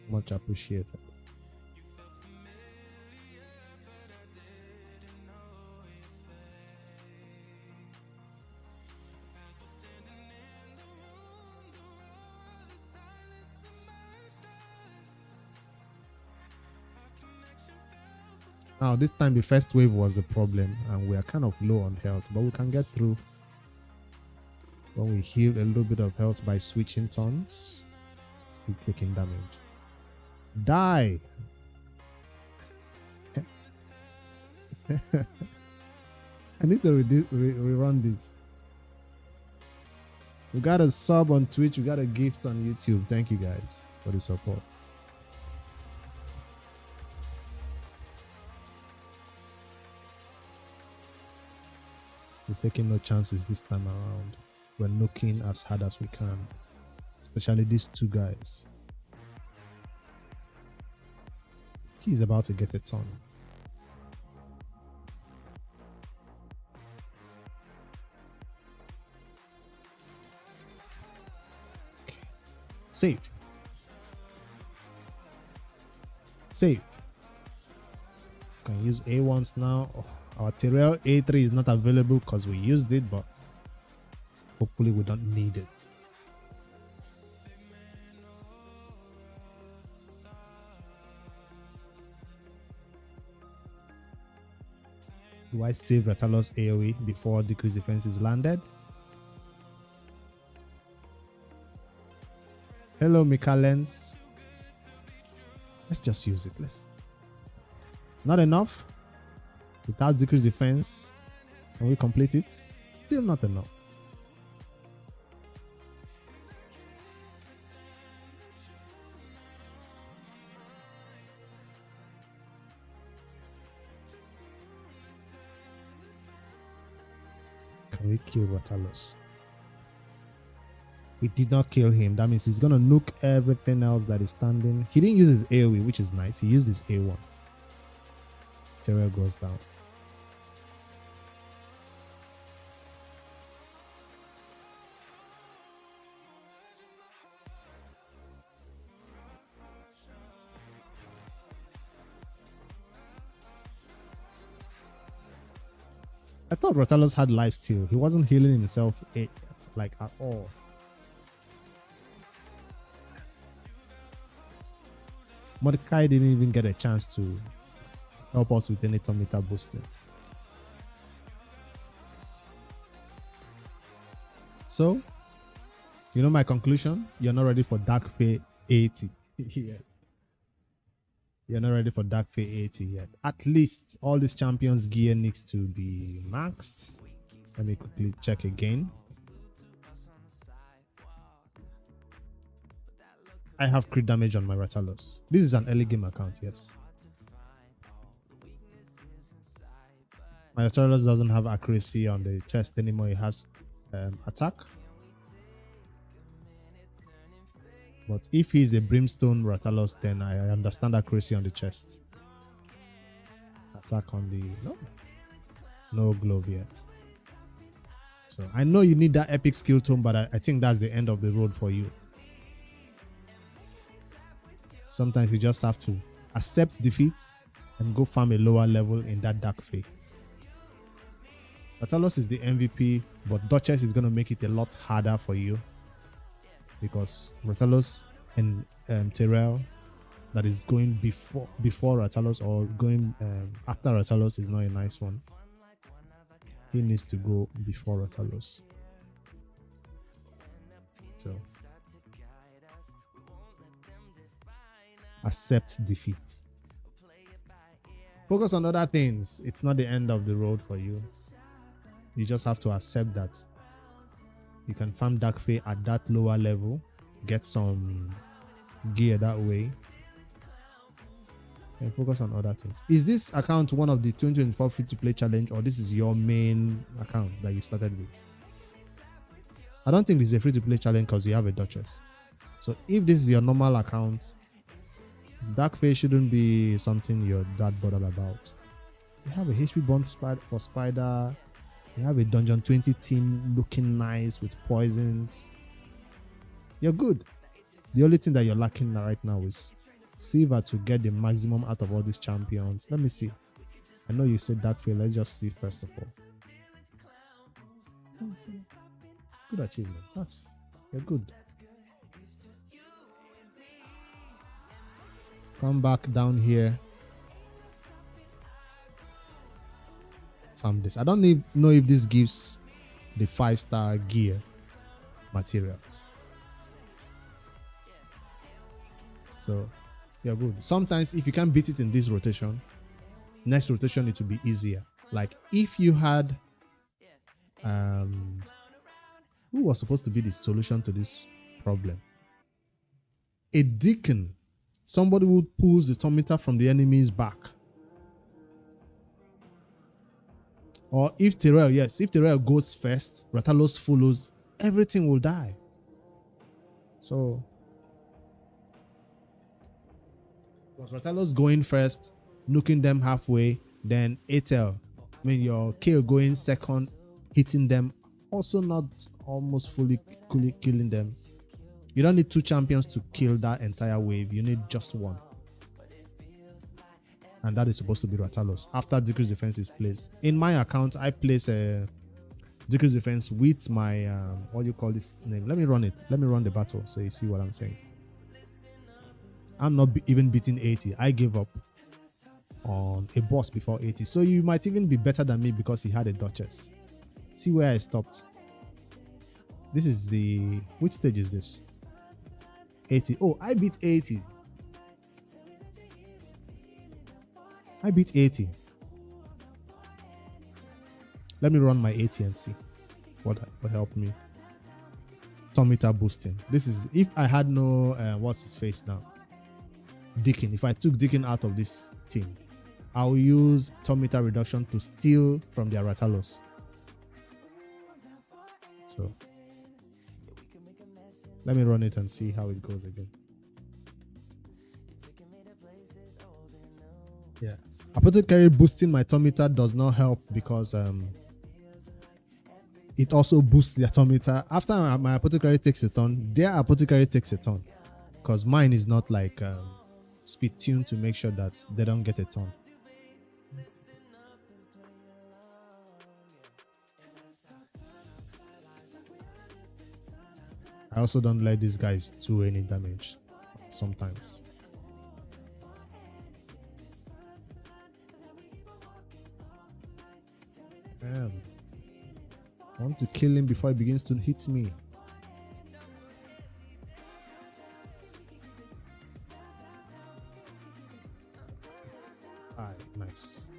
Much appreciated. Now, this time the first wave was the problem, and we are kind of low on health, but we can get through. When we heal a little bit of health by switching turns, still taking damage. Die! I need to rerun this. We got a sub on Twitch, we got a gift on YouTube. Thank you guys for the support. We're taking no chances this time around. We're knocking as hard as we can, especially these two guys. He's about to get a turn. Okay. Save. Save. Can use A1s now. Oh, our Tyrell A3 is not available because we used it, but hopefully we don't need it. Do I save Ratalos AoE before decrease defense is landed? Hello, Mikalens. Let's just use it. Not enough? Without decrease defense, can we complete it? Still not enough. Can we kill Ratalos? We did not kill him. That means he's gonna nuke everything else that is standing. He didn't use his AoE, which is nice. He used his A1. Terror goes down. I thought Ratalos had life steal. He wasn't healing himself like at all. Mordecai didn't even get a chance to help us with any meter boosting. So, you know my conclusion? You're not ready for Dark Fate 80 yet. You're not ready for Dark Fate 80 yet. At least all these champions gear needs to be maxed. Let me quickly check again. I have crit damage on my Ratalos. This is an early game account, yes. My Ratalos doesn't have accuracy on the chest anymore. It has attack. But if he's a Brimstone Ratalos, then I understand accuracy on the chest. Attack on the... No glove yet. So I know you need that epic skill tome, but I think that's the end of the road for you. Sometimes you just have to accept defeat and go farm a lower level in that Dark Fate. Ratalos is the MVP, but Duchess is going to make it a lot harder for you. Because Ratalos and Terrell that is going before Ratalos or going after Ratalos is not a nice one. He needs to go before Ratalos. So accept defeat. Focus on other things. It's not the end of the road for you. You just have to accept that you can farm Dark Fate at that lower level, get some gear that way, and focus on other things. Is this account one of the 2024 free-to-play challenge, or this is your main account that you started with? I don't think this is a free-to-play challenge because you have a Duchess. So if this is your normal account, Dark Fate shouldn't be something you're that bothered about. You have a HP bond for Spider. You have a Dungeon 20 team looking nice with poisons. You're good. The only thing that you're lacking right now is silver to get the maximum out of all these champions. Let me see. I know you said Dark Fate. Let's just see first of all. It's good achievement. You're good. Come back down here. Farm this. I don't know if this gives the 5-star gear materials. So you're good. Sometimes if you can't beat it in this rotation, next rotation it will be easier. Like if you had who was supposed to be the solution to this problem? A Deacon. Somebody who pulls the tormentor from the enemy's back. Or if Terrell, yes, if Terrell goes first, Ratalos follows, everything will die. So, Ratalos going first, nuking them halfway, then Atel, your kill going second, hitting them, also not almost fully killing them. You don't need 2 champions to kill that entire wave, you need just 1. And that is supposed to be Ratalos after Decrease Defense is placed. In my account, I place a Decrease Defense with my, what do you call this name? Let me run it. Let me run the battle so you see what I'm saying. I'm not even beating 80. I gave up on a boss before 80. So you might even be better than me because he had a Duchess. See where I stopped. This is the, which stage is this? 80. Oh, I beat 80. I beat 80. Let me run my 80 and see what will help me. Meter boosting. This is if I had no what's his face now? Deacon. If I took Deacon out of this team, I'll use meter reduction to steal from their Ratalos. So let me run it and see how it goes again. Yeah. Apothecary boosting my meter does not help because it also boosts the meter. After my apothecary takes a turn, their apothecary takes a turn. Because mine is not like speed tuned to make sure that they don't get a turn. I also don't let these guys do any damage sometimes. Damn. I want to kill him before he begins to hit me. Alright, nice.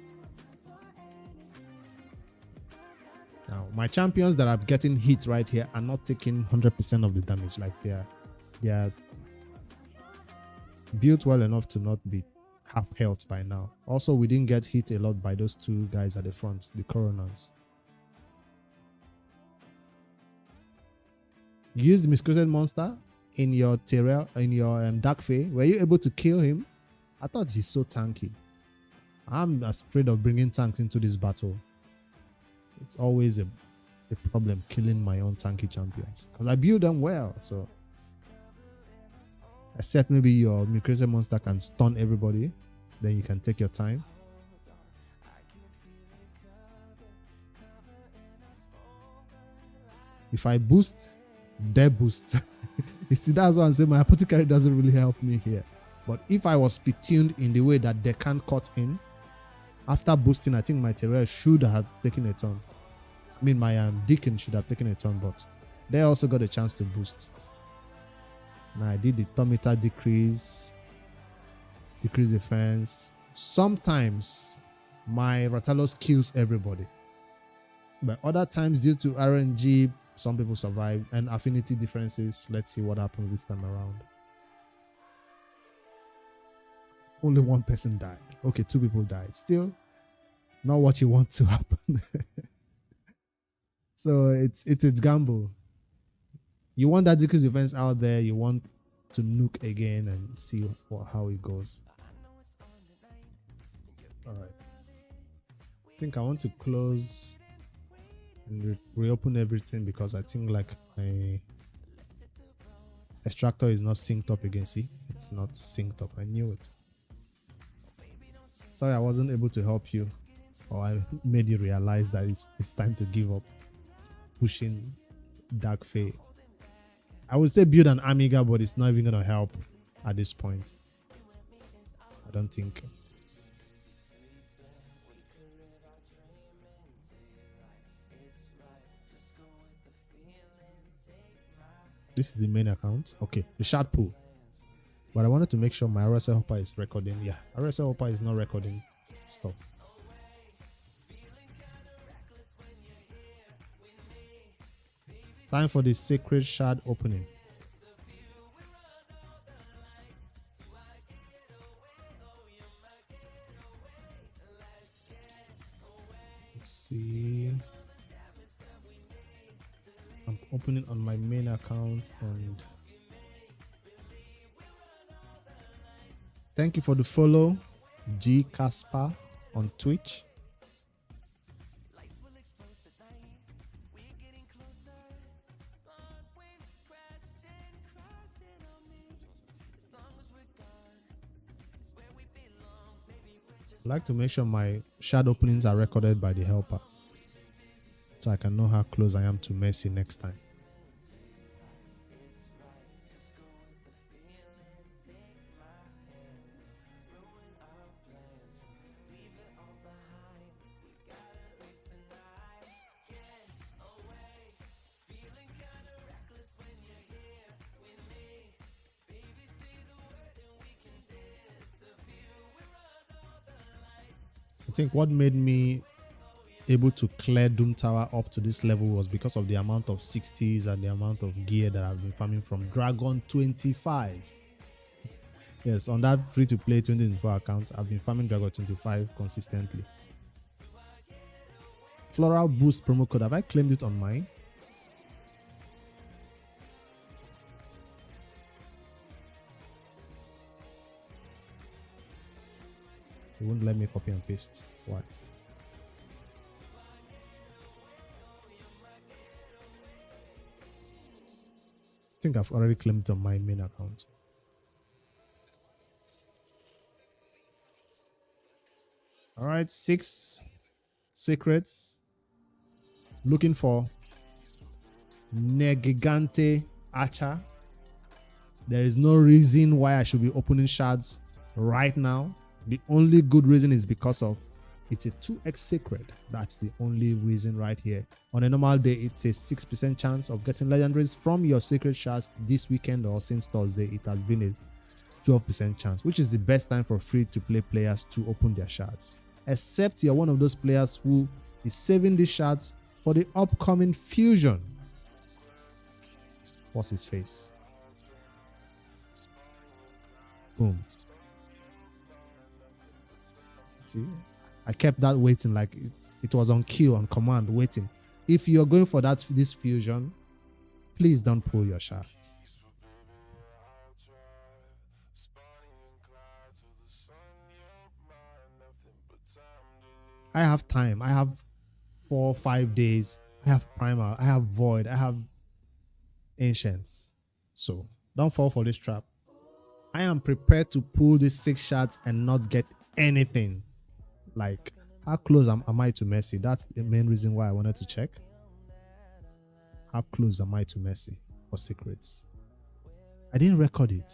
Now, my champions that are getting hit right here are not taking 100% of the damage. Like they are built well enough to not be half health by now. Also, we didn't get hit a lot by those two guys at the front, the coroners. Use the miscreated monster in your terrain, in your Dark Fae. Were you able to kill him? I thought he's so tanky. I'm afraid of bringing tanks into this battle. It's always a problem killing my own tanky champions because I build them well. So, except maybe your miscreated monster can stun everybody, then you can take your time. If I boost, they boost. You see, that's why I'm saying my apothecary doesn't really help me here. But if I was tuned in the way that they can't cut in, after boosting, I think my terror should have taken a turn. I mean, my Deacon should have taken a turn, but they also got a chance to boost. Now I did the Tometer decrease defense. Sometimes my Ratalos kills everybody. But other times, due to RNG, some people survive, and affinity differences. Let's see what happens this time around. Only one person died. Okay, 2 people died. Still not what you want to happen. So it's a gamble. You want that decrease defense out there. You want to nuke again and see how it goes. All right. I think I want to close and reopen everything because I think like my extractor is not synced up again. See, it's not synced up. I knew it. Sorry, I wasn't able to help you, or I made you realize that it's time to give up pushing Dark Fae. I would say build an Amiga, but it's not even gonna help at this point. I don't think. This is the main account. Okay, the shard pool. But I wanted to make sure my RSL hopper is recording. Yeah, RSL hopper is not recording. Stop. Time for the sacred shard opening. Let's see. I'm opening on my main account, and thank you for the follow, G Casper on Twitch. I like to make sure my shard openings are recorded by the helper, so I can know how close I am to Mercy next time. I think what made me able to clear Doom Tower up to this level was because of the amount of 60s and the amount of gear that I've been farming from Dragon 25. Yes, on that free-to-play 2024 account, I've been farming Dragon 25 consistently. Floral Boost promo code. Have I claimed it on mine? It won't let me copy and paste. Why? I think I've already claimed it on my main account. All right, 6 secrets. Looking for Negigante Archer. There is no reason why I should be opening shards right now. The only good reason is because of It's a 2x secret. That's the only reason right here. On a normal day, it's a 6% chance of getting legendaries from your secret shards. This weekend or since Thursday, it has been a 12% chance, which is the best time for free-to-play players to open their shards. Except you're one of those players who is saving these shards for the upcoming fusion. What's his face? Boom. See? I kept that waiting like it was on cue, on command, waiting. If you're going for this fusion, please don't pull your shards. I have time. I have 4 or 5 days. I have primal. I have void. I have ancients. So don't fall for this trap. I am prepared to pull these 6 shards and not get anything. Like, how close am I to Messi? That's the main reason why I wanted to check. How close am I to Messi for secrets? I didn't record it.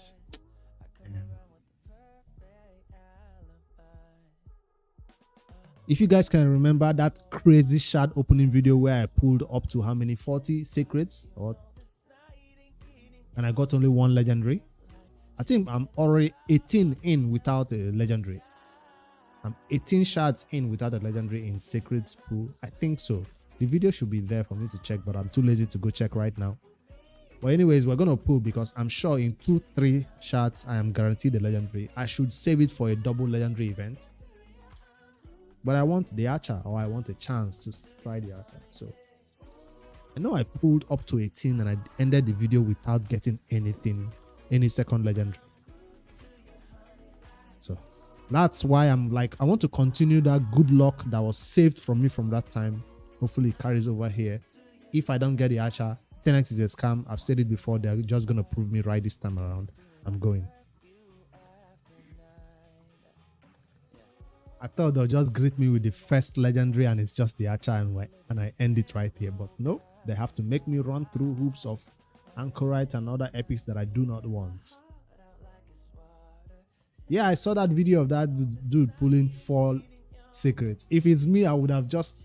If you guys can remember that crazy shard opening video where I pulled up to how many 40 secrets, and I got only 1 legendary. I think I'm already 18 in without a legendary. I'm 18 shards in without a legendary in secrets pool. I think so. The video should be there for me to check, but I'm too lazy to go check right now. But anyways, we're going to pull because I'm sure in 2-3 shards I am guaranteed a legendary. I should save it for a double legendary event. But I want the archer, or I want a chance to try the archer. So I know I pulled up to 18 and I ended the video without getting anything, any second legendary. So that's why I'm like, I want to continue that good luck that was saved from me from that time. Hopefully it carries over here. If I don't get the archer, 10x is a scam. I've said it before. They're just going to prove me right this time around. I'm going. I thought they'll just greet me with the first legendary and it's just the archer and I end it right here. But no, they have to make me run through hoops of Anchorite and other epics that I do not want. Yeah, I saw that video of that dude pulling 4 secrets. If it's me, I would have just...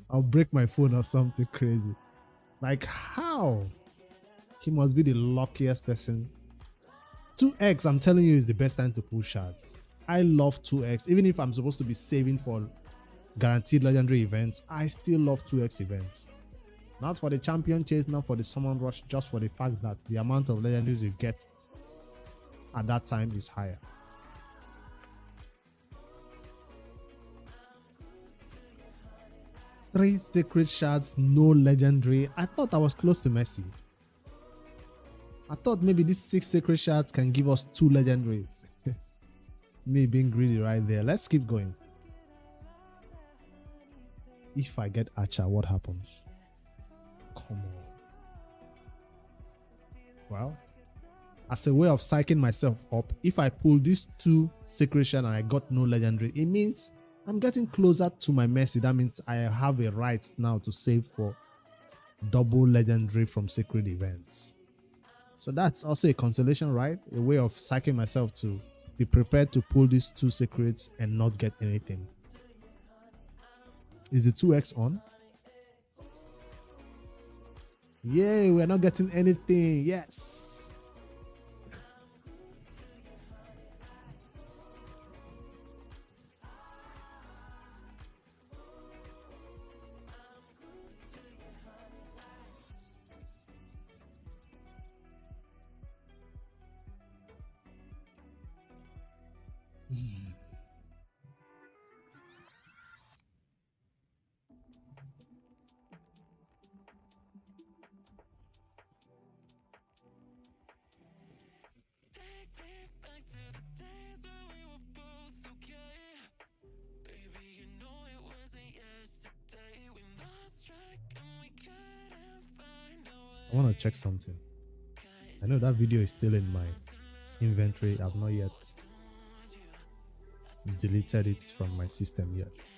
I'll break my phone or something crazy. Like, how? He must be the luckiest person. 2x, I'm telling you, is the best time to pull shards. I love 2x. Even if I'm supposed to be saving for guaranteed legendary events, I still love 2x events. Not for the champion chase, not for the summon rush, just for the fact that the amount of legendaries you get at that time is higher. Three secret shards, no legendary. I thought I was close to Messi. I thought maybe these 6 secret shards can give us 2 legendaries. Me being greedy right there. Let's keep going. If I get Archer, what happens? Come on. Well, as a way of psyching myself up, if I pull these 2 secret shards and I got no legendary, it means I'm getting closer to my Messi. That means I have a right now to save for double legendary from secret events. So that's also a consolation, right? A way of psyching myself to be prepared to pull these 2 secrets and not get anything. Is the 2x on? Yay, we're not getting anything. Yes. I want to check something. I know that video is still in my inventory. I've not yet deleted it from my system yet.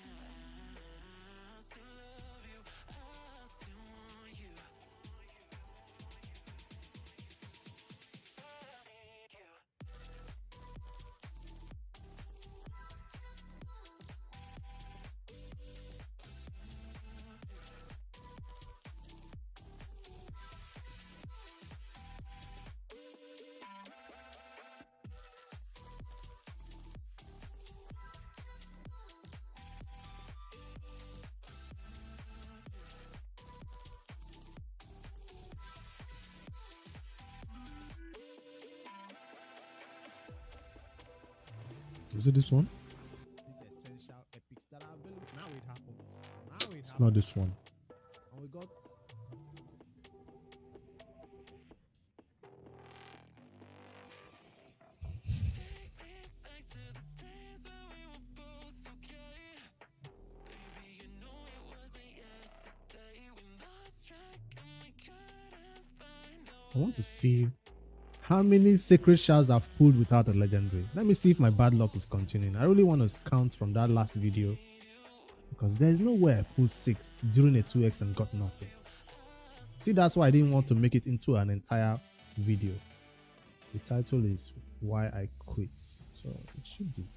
Is it this one? These essential epics that are available. Now it happens. It's not this one. And we got I want to see how many sacred shards I've pulled without a legendary. Let me see if my bad luck is continuing. I really want to count from that last video because there is no way I pulled 6 during a 2x and got nothing. See, that's why I didn't want to make it into an entire video. The title is Why I Quit, so it should be.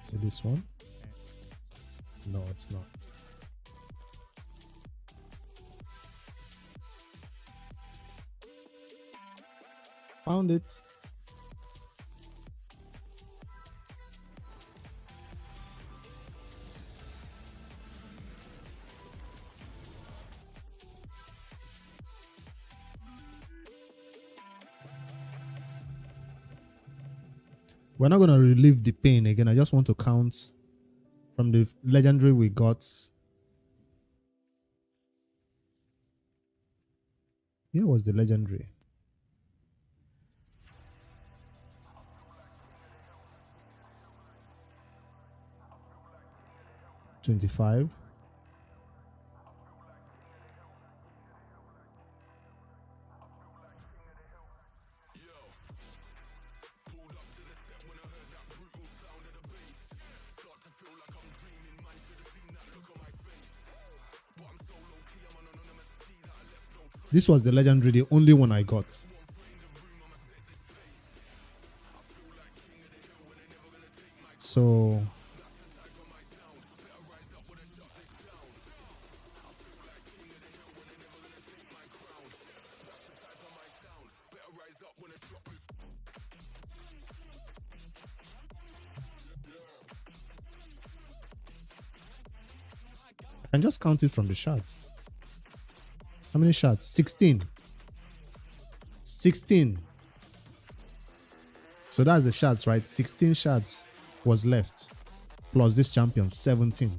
See this one? No, it's not. Found it. We're not going to relieve the pain again. I just want to count from the legendary we got. Here was the legendary. $25. This was the legendary, the only one I got. So I can just count it from the shards. How many shards? 16. 16. So that's the shards, right? 16 shards was left. Plus this champion, 17.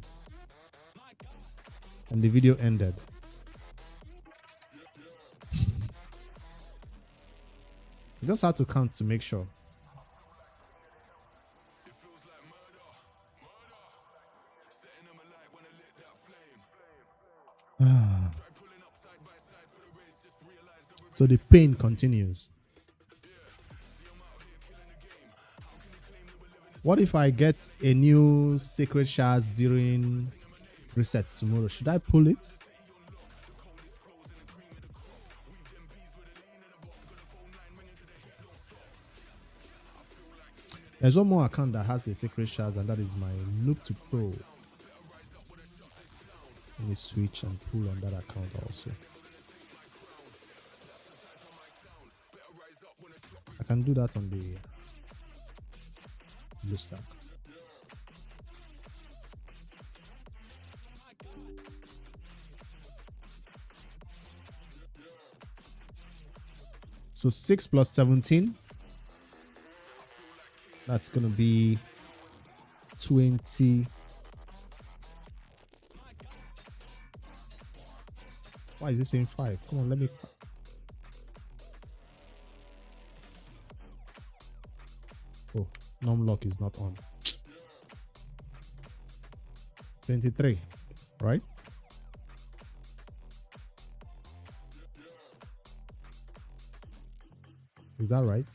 And the video ended. You just have to count to make sure. So the pain continues. What if I get a new sacred shards during resets tomorrow? Should I pull it? There's one more account that has a sacred shards, and that is my Noob2Pro. Let me switch and pull on that account also. I can do that on the blue stack. So 6 plus 17. That's going to be 20. Why is it saying 5? Come on, let me. Oh, numlock is not on. 23, right? Is that right?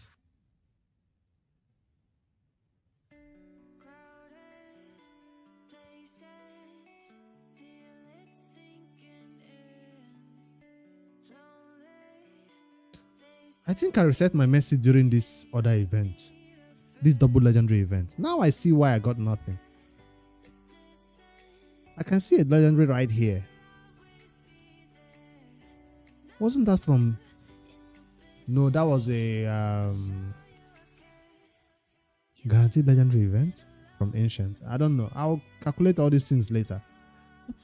I think I reset my message during this other event. This double legendary event. Now I see why I got nothing. I can see a legendary right here. Wasn't that from... No, that was a Guaranteed legendary event from ancient. I don't know. I'll calculate all these things later.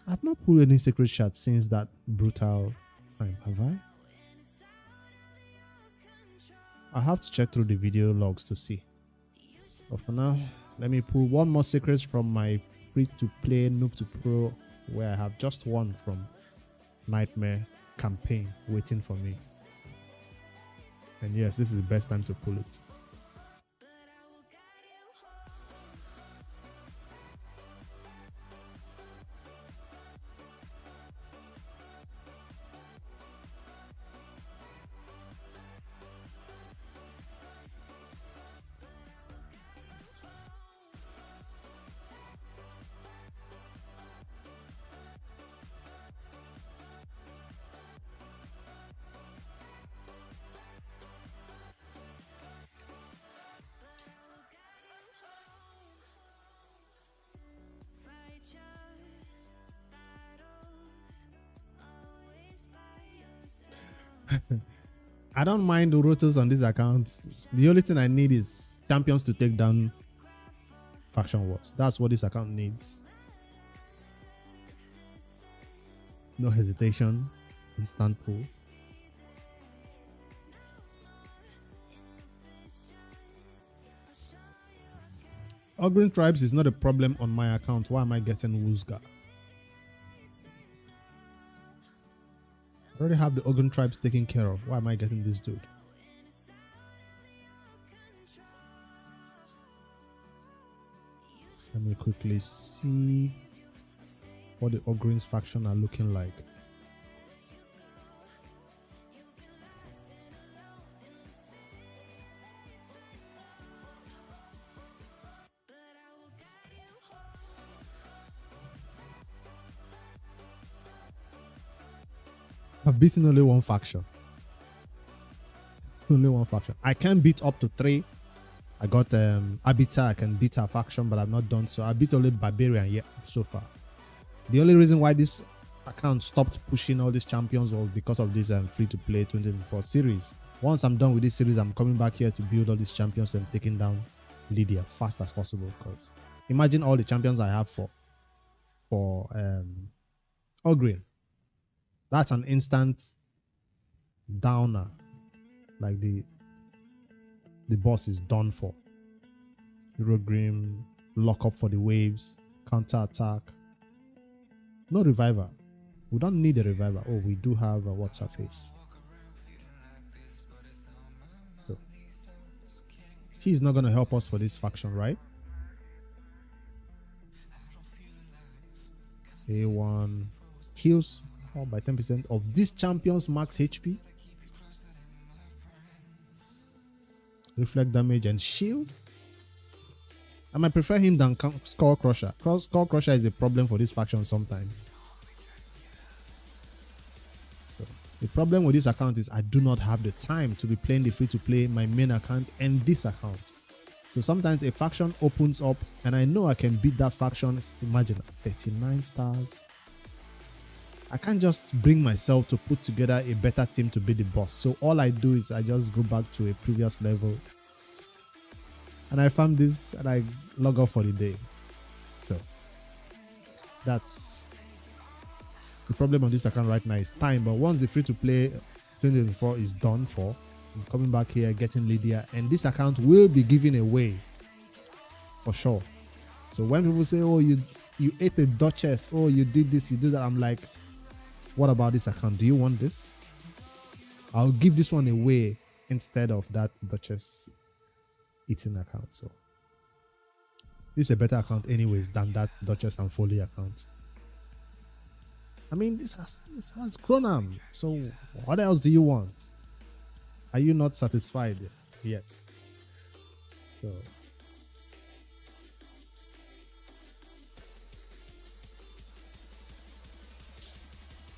I've not pulled any secret shot since that brutal time, have I? I'll have to check through the video logs to see. But for now, let me pull one more secret from my free-to-play Noob2Pro, where I have just one from Nightmare campaign waiting for me. And yes, this is the best time to pull it. I don't mind the rotas on this account. The only thing I need is champions to take down faction wars. That's what this account needs. No hesitation. Instant pull. Ogren tribes is not a problem on my account. Why am I getting Wuzga? I already have the Ogren tribes taken care of. Why am I getting this dude? Let me quickly see what the Ogren's faction are looking like. I've beaten only one faction. Only one faction. I can beat up to 3. I got Abita. I can beat her faction, but I've not done so. I beat only Barbarian yet so far. The only reason why this account stopped pushing all these champions was because of this free-to-play 2024 series. Once I'm done with this series, I'm coming back here to build all these champions and taking down Lydia fast as possible. Because imagine all the champions I have for Ogren. That's an instant downer. Like the boss is done for. Hero Grim, lock up for the waves, counter attack. No reviver. We don't need a reviver. Oh, we do have a what's her face. So he's not gonna help us for this faction, right? A1 heals by 10% of this champion's max HP. Reflect damage and shield. I might prefer him than Skull Crusher. Skull Crusher is a problem for this faction sometimes. So the problem with this account is I do not have the time to be playing the free-to-play, my main account and this account. So sometimes a faction opens up and I know I can beat that faction. Imagine 39 stars. I can't just bring myself to put together a better team to beat the boss. So all I do is I just go back to a previous level and I farm this and I log off for the day. So that's the problem on this account right now is time. But once the free-to-play 2024 is done for, I'm coming back here, getting Lydia, and this account will be given away for sure. So when people say, oh, you ate a Duchess, oh, you did this, you did that, I'm like, what about this account? Do you want this? I'll give this one away instead of that Duchess eating account. So this is a better account anyways than that Duchess and Foley account. I mean, this has Chronam. So what else do you want? Are you not satisfied yet? So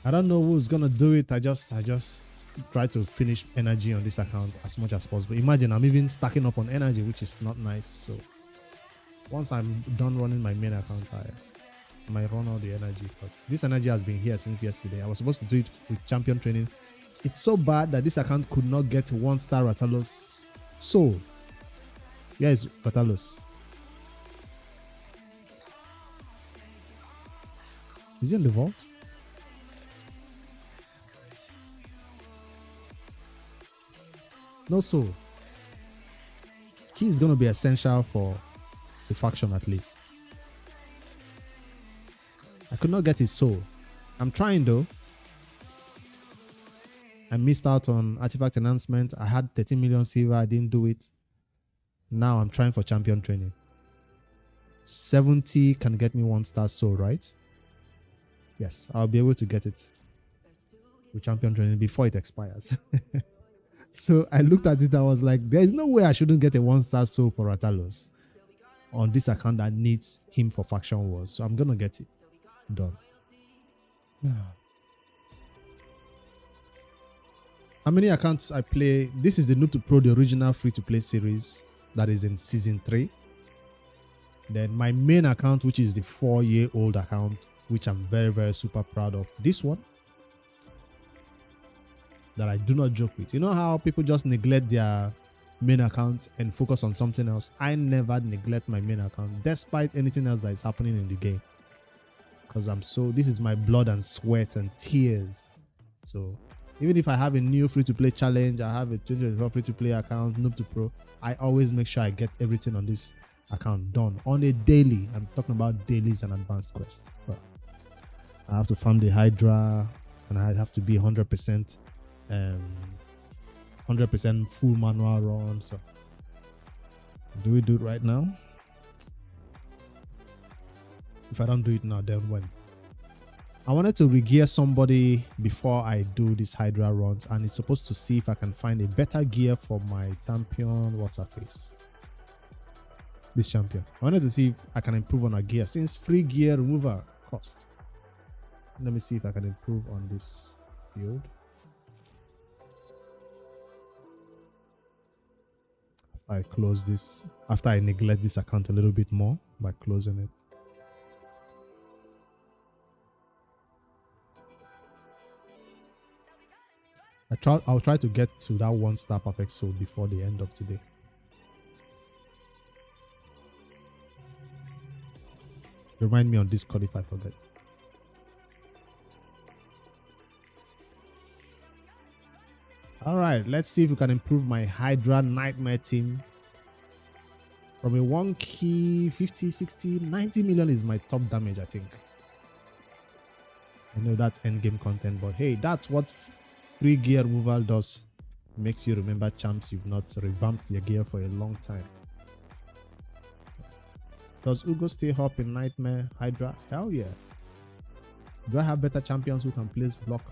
I don't know who's gonna do it. I just try to finish energy on this account as much as possible. Imagine I'm even stacking up on energy, which is not nice. So once I'm done running my main account, I might run all the energy because this energy has been here since yesterday. I was supposed to do it with champion training. It's so bad that this account could not get 1-star Ratalos soul. Where is Ratalos? Is he in the vault? No soul. Key is going to be essential for the faction at least. I could not get his soul. I'm trying though. I missed out on artifact enhancement. I had 13 million silver. I didn't do it. Now I'm trying for champion training. 70 can get me 1-star soul, right? Yes, I'll be able to get it with champion training before it expires. So I looked at it and I was like, there is no way I shouldn't get a 1-star soul for Ratalos on this account that needs him for faction wars. So I'm going to get it done. How many accounts I play? This is the Noob2Pro, the original free-to-play series that is in season 3. Then my main account, which is the 4-year-old account, which I'm very, very super proud of. This one that I do not joke with. You know how people just neglect their main account and focus on something else? I never neglect my main account despite anything else that is happening in the game. Because this is my blood and sweat and tears. So even if I have a new free-to-play challenge, I have a 2024 free-to-play account, Noob2Pro, I always make sure I get everything on this account done on a daily. I'm talking about dailies and advanced quests. But I have to farm the Hydra and I have to be 100% full manual run. So do we do it right now? If I don't do it now, then when? I wanted to regear somebody before I do these Hydra runs, and it's supposed to see if I can find a better gear for my champion. What's her face? This champion. I wanted to see if I can improve on her gear since free gear remover cost. Let me see if I can improve on this build. I close this after I neglect this account a little bit more by closing it. I'll try to get to that 1-star perfect soul before the end of today. Remind me on Discord if I forget. All right, let's see if we can improve my Hydra Nightmare team. From a 1 key, 50, 60, 90 million is my top damage, I think. I know that's endgame content, but hey, that's what free gear removal does. Makes you remember champs you've not revamped their gear for a long time. Does Ugo stay up in Nightmare Hydra? Hell yeah. Do I have better champions who can place block?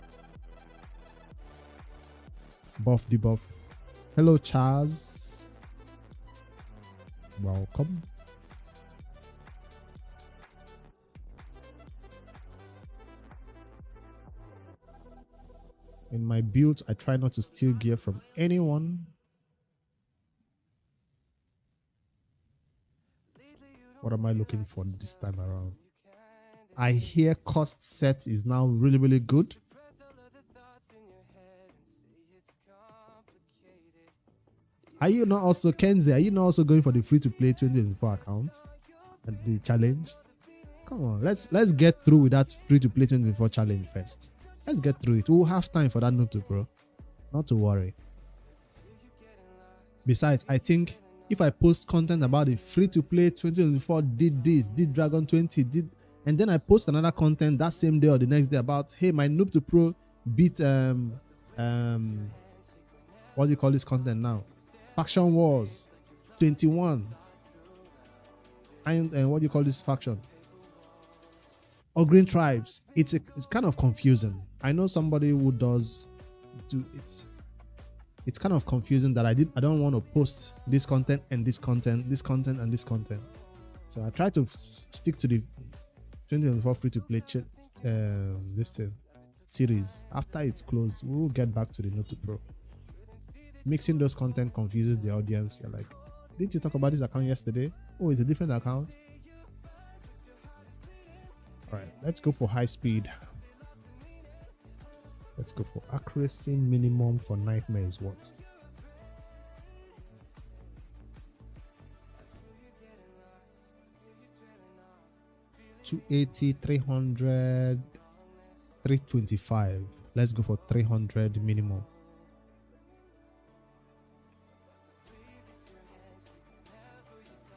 Buff, debuff. Hello, Charles. Welcome. In my build, I try not to steal gear from anyone. What am I looking for this time around? I hear cost set is now really, really good. Are you not also, Kenzie, are you not also going for the free-to-play 2024 account and the challenge? Come on, let's get through with that free-to-play 2024 challenge first. Let's get through it. We'll have time for that Noob2Pro. Not to worry. Besides, I think if I post content about the free-to-play 2024 did this, did Dragon 20, did, and then I post another content that same day or the next day about, hey, my Noob2Pro beat what do you call this content now? Faction Wars 21. And what do you call this faction? Or Green Tribes. It's kind of confusing. I know somebody who does do it. It's kind of confusing that I don't want to post this content and this content, this content and this content. So I try to stick to the 2024 free-to-play this series. After it's closed, we'll get back to the Noob2Pro. Mixing those content confuses the audience. You're like, didn't you talk about this account yesterday? Oh, it's a different account. All right, let's go for high speed. Let's go for accuracy. Minimum for Nightmare is what? 280, 300, 325. Let's go for 300 minimum.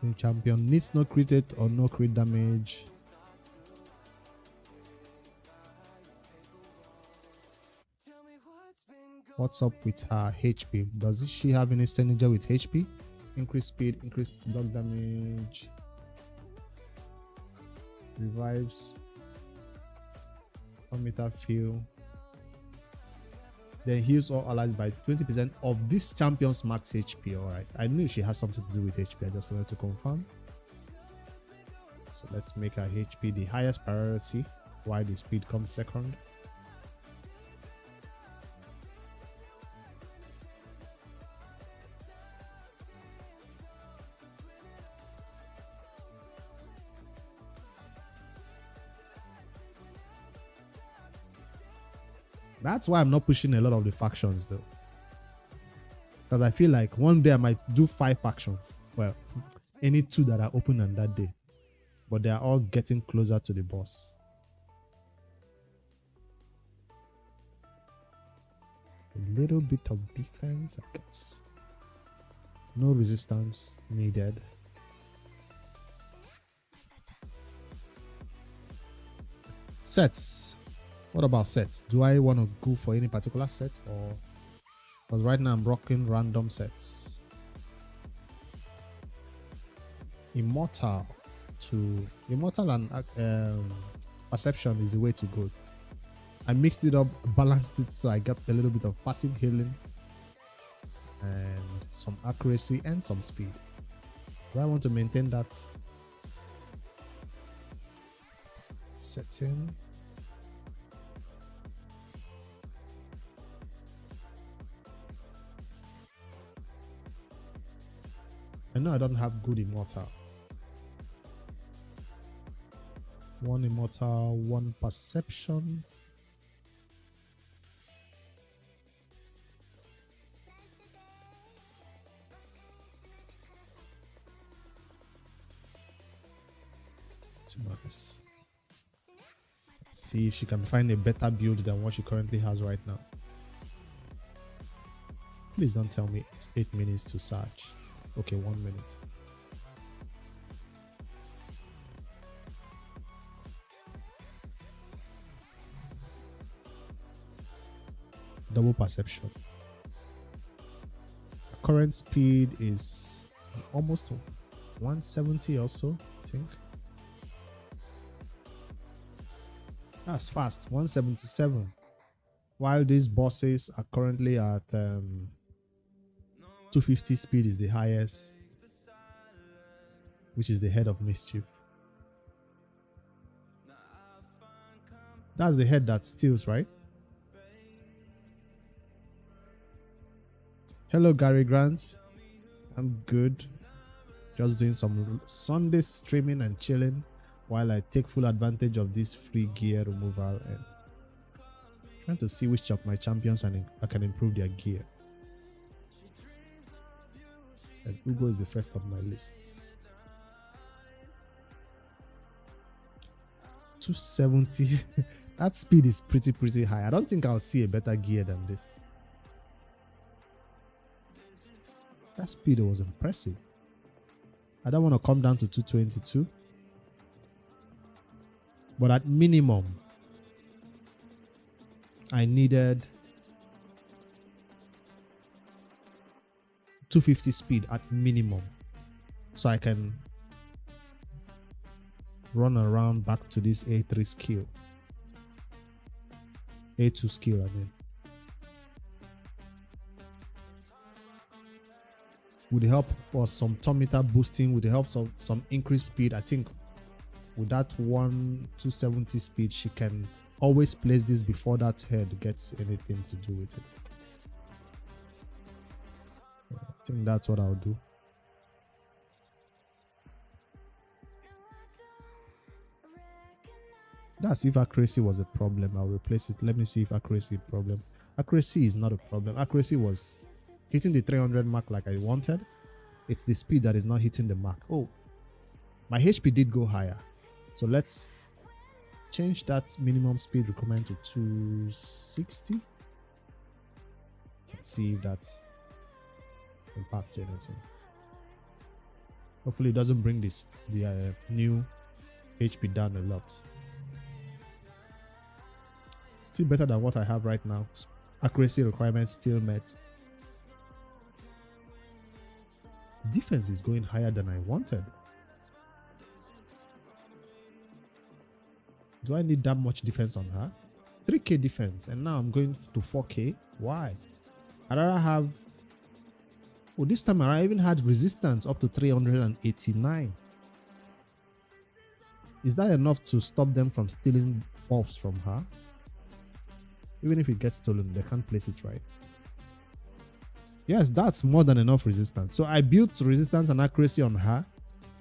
The champion needs no crit hit or no crit damage. What's up with her HP? Does she have any synergy with HP? Increase speed, increase block damage, revives, 1 meter feel, then heals all allies by 20% of this champion's max HP. Alright, I knew she has something to do with HP. I just wanted to confirm. So let's make her HP the highest priority while the speed comes second. That's why I'm not pushing a lot of the factions though. Because I feel like one day I might do 5 factions. Well, any 2 that are open on that day. But they are all getting closer to the boss. A little bit of defense, I guess. No resistance needed. Sets. What about sets? Do I want to go for any particular set, or because right now I'm rocking random sets? Immortal and perception is the way to go. I mixed it up, balanced it, so I got a little bit of passive healing and some accuracy and some speed. Do I want to maintain that setting? I know I don't have good immortal. 1 immortal, 1 perception. Let's see if she can find a better build than what she currently has right now. Please don't tell me it's 8 minutes to search. Okay, 1 minute. Double perception. Current speed is almost 170 or so, I think. That's fast, 177. While these bosses are currently at 250 speed is the highest, which is the head of mischief. That's the head that steals, right? Hello, Gary Grant. I'm good. Just doing some Sunday streaming and chilling while I take full advantage of this free gear removal and trying to see which of my champions I can improve their gear. And Ugo is the first of my lists. 270. That speed is pretty high. I don't think I'll see a better gear than this. That speed was impressive. I don't want to come down to 222. But at minimum, I needed 250 speed at minimum, so I can run around back to this A3 skill. A2 skill, I mean. With the help of some turn meter boosting, with the help of some increased speed, I think with that 270 speed, she can always place this before that head gets anything to do with it. I think that's what I'll do. That's if accuracy was a problem. I'll replace it. Let me see if accuracy is a problem. Accuracy is not a problem. Accuracy was hitting the 300 mark like I wanted. It's the speed that is not hitting the mark. Oh, my HP did go higher. So let's change that minimum speed requirement to 260. Let's see if that impacts anything. Hopefully it doesn't bring the new HP down a lot. Still better than what I have right now. Accuracy requirements still met. Defense is going higher than I wanted. Do I need that much defense on her? 3k defense, and now I'm going to 4k. Why? I'd rather have... Well, this time I even had resistance up to 389. Is that enough to stop them from stealing buffs from her? Even if it gets stolen, they can't place it right. Yes, that's more than enough resistance. So I built resistance and accuracy on her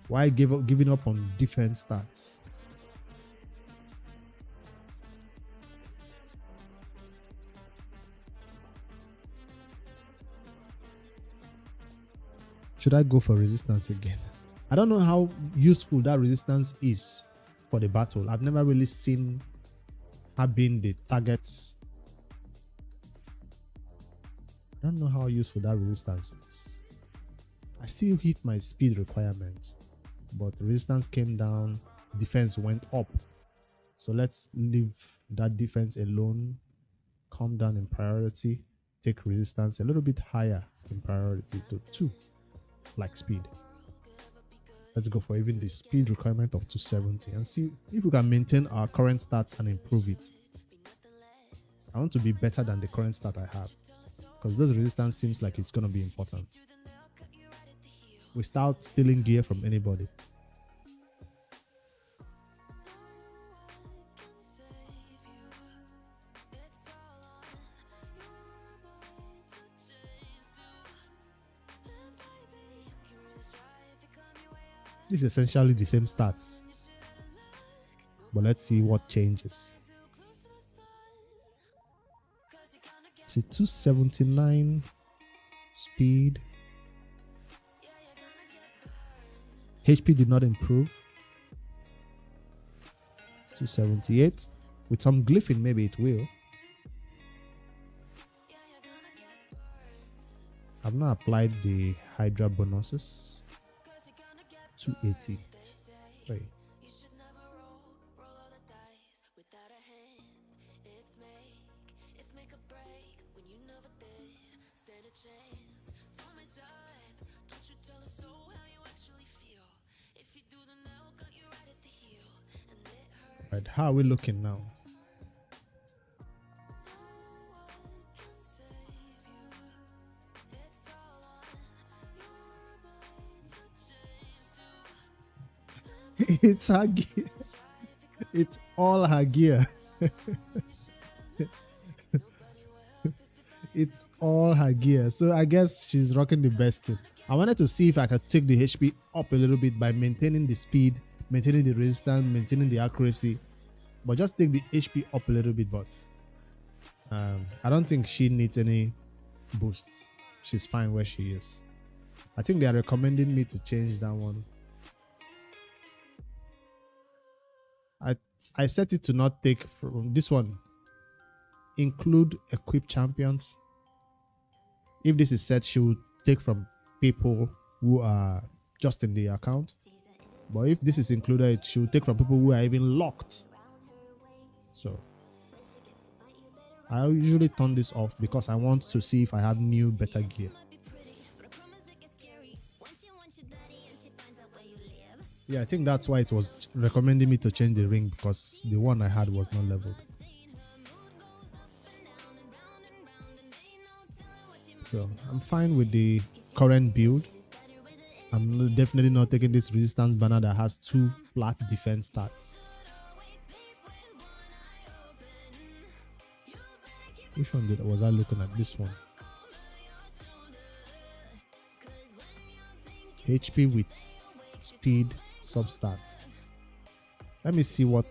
while giving up on defense stats. Should I go for resistance again? I don't know how useful that resistance is for the battle. I've never really seen her being the target. I don't know how useful that resistance is. I still hit my speed requirement, but resistance came down, defense went up. So let's leave that defense alone, come down in priority, take resistance a little bit higher in priority to 2, like speed. Let's go for even the speed requirement of 270 and see if we can maintain our current stats and improve it. I want to be better than the current stat I have, because this resistance seems like it's going to be important. Without stealing gear from anybody. This is essentially the same stats, but let's see what changes. It's a 279 speed. HP did not improve. 278. With some glyphing, maybe it will. I've not applied the Hydra bonuses. 280. Wait. Right, how are we looking now? It's her gear. It's all her gear. It's all her gear. So I guess she's rocking the best thing. I wanted to see if I could take the HP up a little bit by maintaining the speed, maintaining the resistance, maintaining the accuracy, but just take the HP up a little bit. But I don't think she needs any boosts. She's fine where she is. I think they are recommending me to change that one. I set it to not take from this one. Include equip champions. If this is set, she will take from people who are just in the account. But if this is included, she will take from people who are even locked. So I usually turn this off because I want to see if I have new better gear. Yeah, I think that's why it was recommending me to change the ring, because the one I had was not leveled. So I'm fine with the current build. I'm definitely not taking this resistance banner that has 2 flat defense stats. Which one was I looking at? This one. HP with speed substats. Let me see what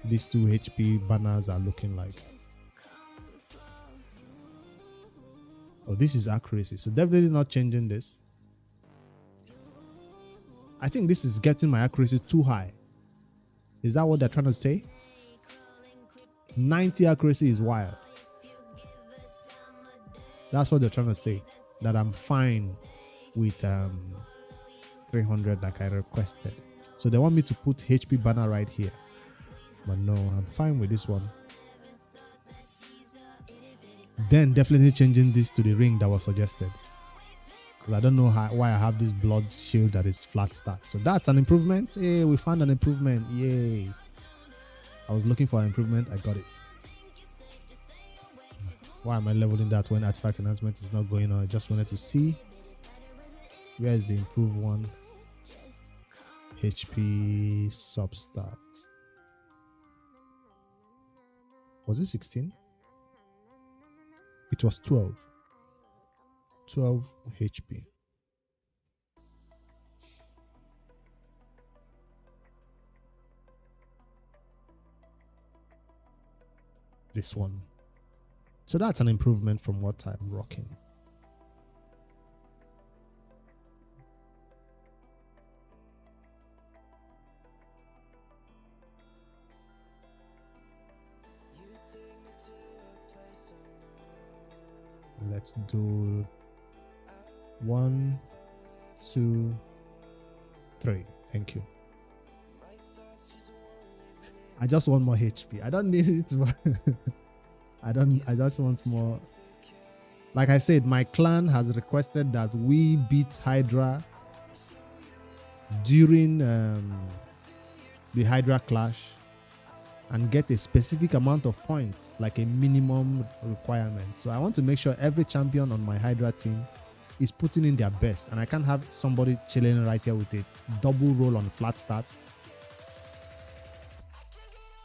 these 2 HP banners are looking like. Oh, this is accuracy. So definitely not changing this. I think this is getting my accuracy too high. Is that what they're trying to say? 90 accuracy is wild. That's what they're trying to say. That I'm fine with 300 like I requested. So they want me to put HP banner right here. But no, I'm fine with this one. Then definitely changing this to the ring that was suggested. Because I don't know why I have this blood shield that is flat start. So that's an improvement. Hey, we found an improvement. Yay. I was looking for an improvement. I got it. Why am I leveling that when artifact enhancement is not going on? I just wanted to see. Where is the improved one? HP substart. Was it 16? It was 12. 12 HP. This one. So that's an improvement from what I'm rocking. Let's do 1, 2, 3. Thank you. I just want more HP. I don't need it. I just want more. Like I said, my clan has requested that we beat Hydra during the Hydra clash and get a specific amount of points, like a minimum requirement. So I want to make sure every champion on my Hydra team is putting in their best, and I can't have somebody chilling right here with a double roll on flat start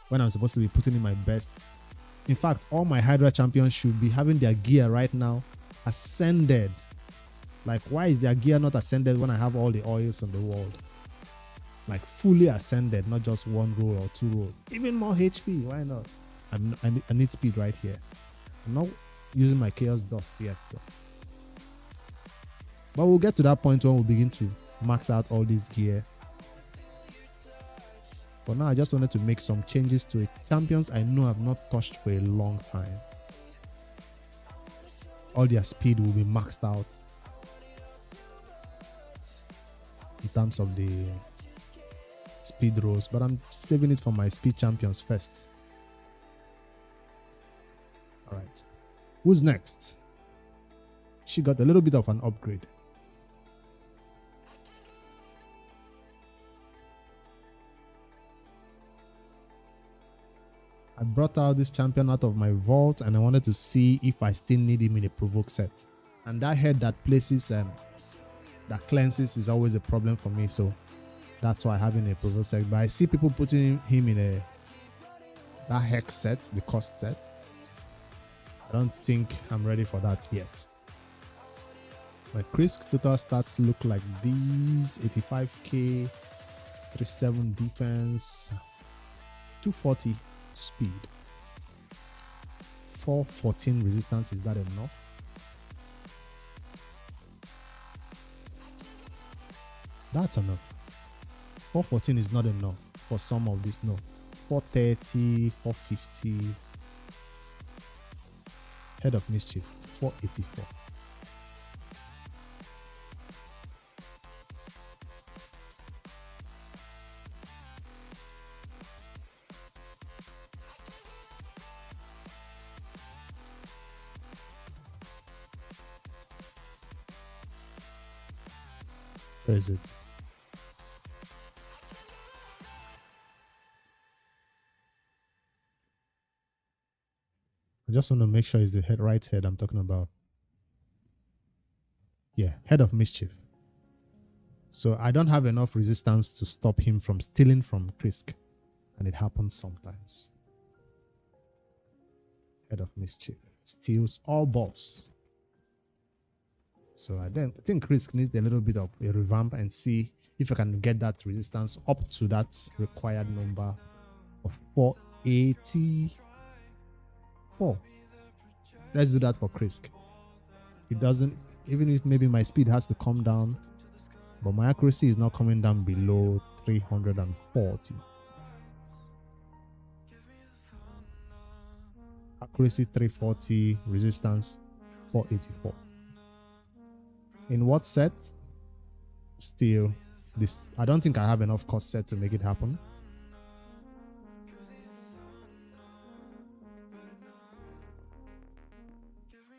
when I'm supposed to be putting in my best. In fact, all my Hydra champions should be having their gear right now ascended. Like, why is their gear not ascended when I have all the oils in the world? Like fully ascended, not just one roll or two roll. Even more HP, why not? I need speed right here. I'm not using my chaos dust yet though. But we'll get to that point when we begin to max out all this gear. For now, I just wanted to make some changes to it. Champions I know I've not touched for a long time. All their speed will be maxed out in terms of the speed rolls, but I'm saving it for my speed champions first. All right, who's next? She got a little bit of an upgrade. I brought out this champion out of my vault and I wanted to see if I still need him in a provoke set. And that head that places that cleanses is always a problem for me, so that's why I have him in a provoke set. But I see people putting him in that hex set, the cost set. I don't think I'm ready for that yet. My Krisk total stats look like these: 85k, 37 defense, 240 speed, 414 resistance. Is that enough? That's enough. 414 is not enough for some of this. No, 430, 450. Head of mischief, 484. Where is it? I just want to make sure it's the right head I'm talking about. Yeah, head of mischief. So I don't have enough resistance to stop him from stealing from Krisk, and it happens sometimes. Head of mischief steals all balls. So I think Krisk needs a little bit of a revamp and see if I can get that resistance up to that required number of 484. Let's do that for Krisk. It doesn't, even if maybe my speed has to come down, but my accuracy is not coming down below 340. accuracy 340, resistance 484. In what set? Still, this I don't think I have enough cost set to make it happen.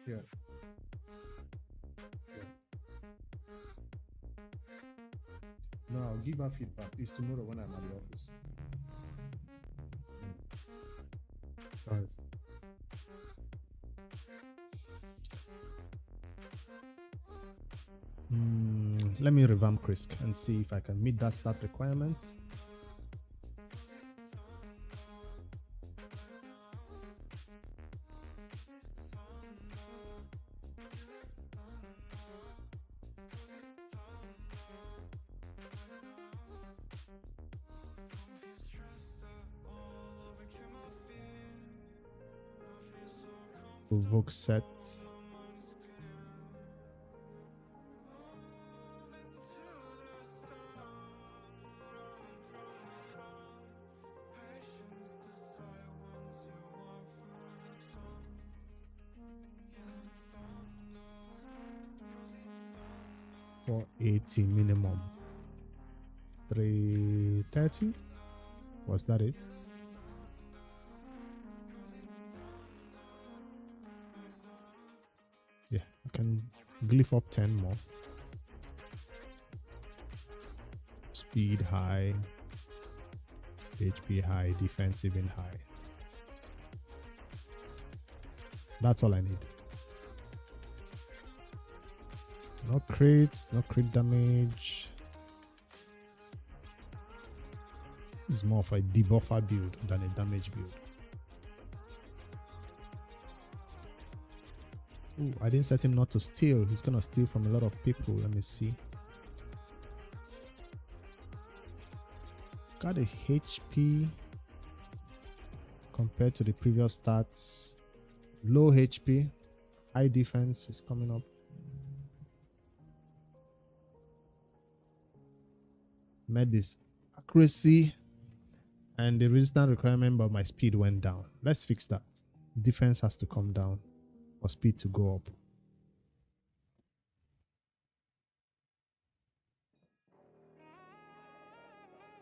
Yeah. No, I'll give her feedback. It's tomorrow when I'm at the office. Sorry. Let me revamp Krisk and see if I can meet that start requirement. Provoke set. $480 minimum. 330. Was that it? Yeah, I can glyph up 10 more. Speed high, HP high, defense even high. That's all I need. No crits, no crit damage. It's more of a debuffer build than a damage build. Ooh, I didn't set him not to steal. He's gonna steal from a lot of people. Let me see. Got a HP compared to the previous stats. Low HP, high defense is coming up. Met this accuracy and the resistance requirement, but my speed went down. Let's fix that. Defense has to come down for speed to go up.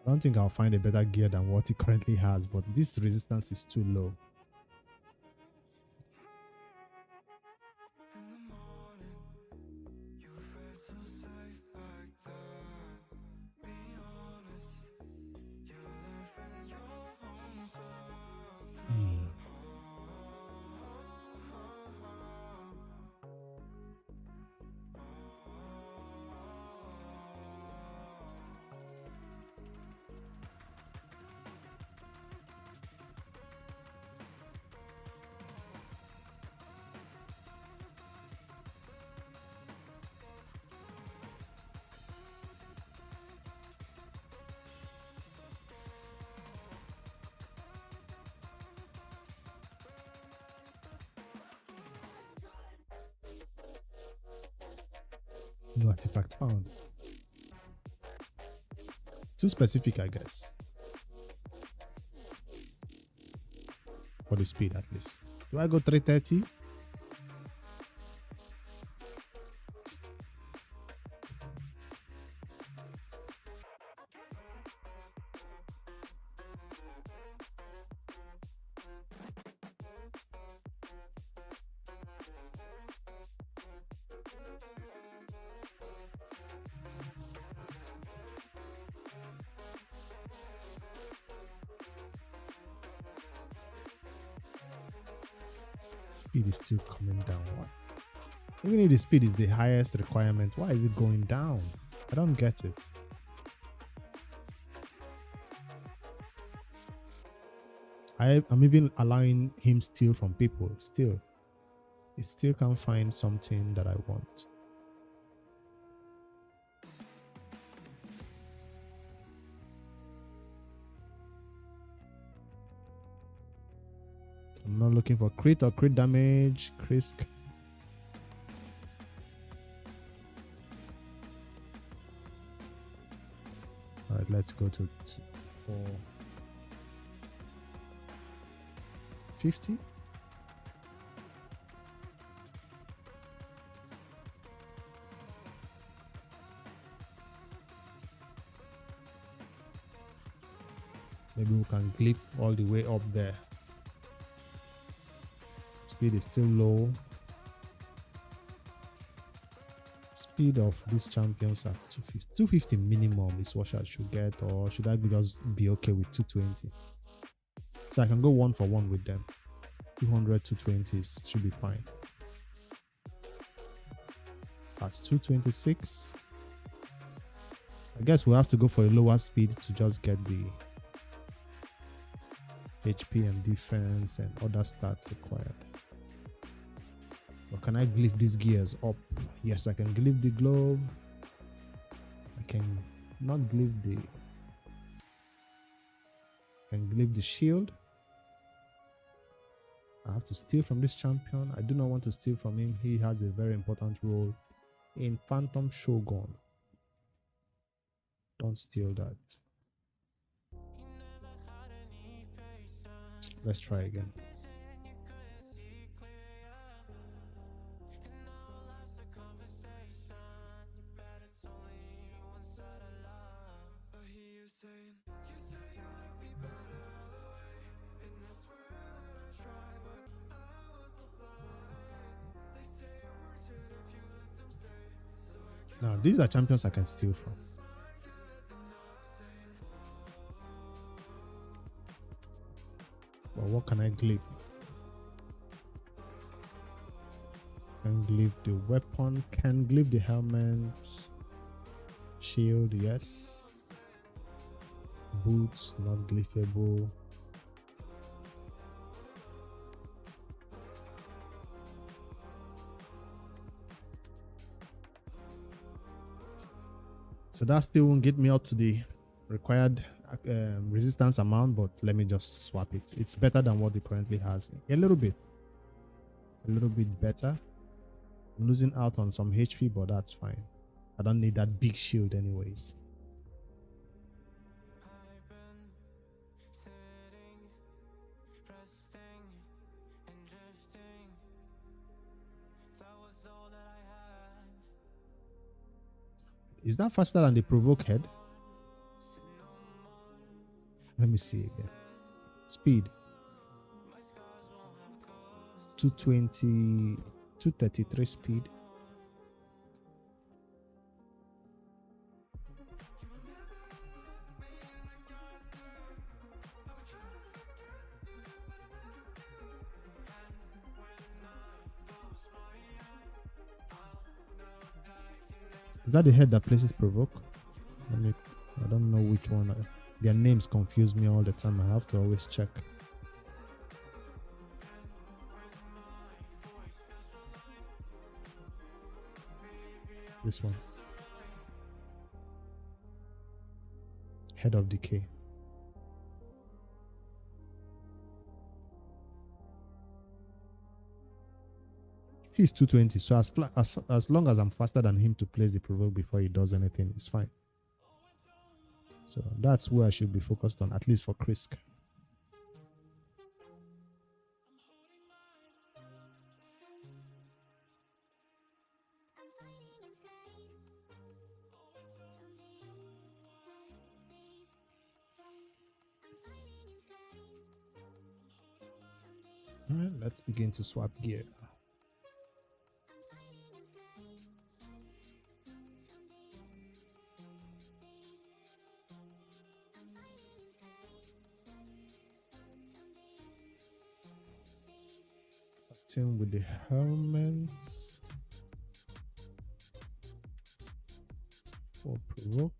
I don't think I'll find a better gear than what he currently has, but this resistance is too low. No artifact found. Too specific, I guess. For the speed, at least. Do I go 330? Speed is still coming down. Why? Even if the speed is the highest requirement, why is it going down? I don't get it. I'm even allowing him steal from people. Still, he still can't find something that I want. I'm not looking for crit or crit damage. Krisk. Alright, let's go to 450. can glyph all the way up there. Speed is still low. Speed of these champions at 250. 250 minimum is what I should get, or should I just be okay with 220? So I can go 1-for-1 with them. 200, 220s should be fine. That's 226. I guess we'll have to go for a lower speed to just get the HP and defense and other stats required. Or can I glyph these gears up? Yes, I can glyph the glove. I can not glyph the... I can glyph the shield. I have to steal from this champion. I do not want to steal from him. He has a very important role in Phantom Shogun. Don't steal that. Let's try again. Now, these are champions I can steal from. But what can I glyph? Can glyph the weapon, can glyph the helmet, shield, yes. Boots, not glyphable. So that still won't get me up to the required resistance amount, but let me just swap it. It's better than what it currently has. A little bit better. I'm losing out on some HP, but that's fine. I don't need that big shield anyways. Is that faster than the provoke head? Let me see again. Speed 220, 233 speed. Is that the head that places provoke? I don't know which one. Their names confuse me all the time. I have to always check. This one. Head of Decay. He's 220, so as long as I'm faster than him to place the provoke before he does anything, it's fine. So that's where I should be focused on, at least for Krisk. All right, let's begin to swap gear. With the helmet for provoke.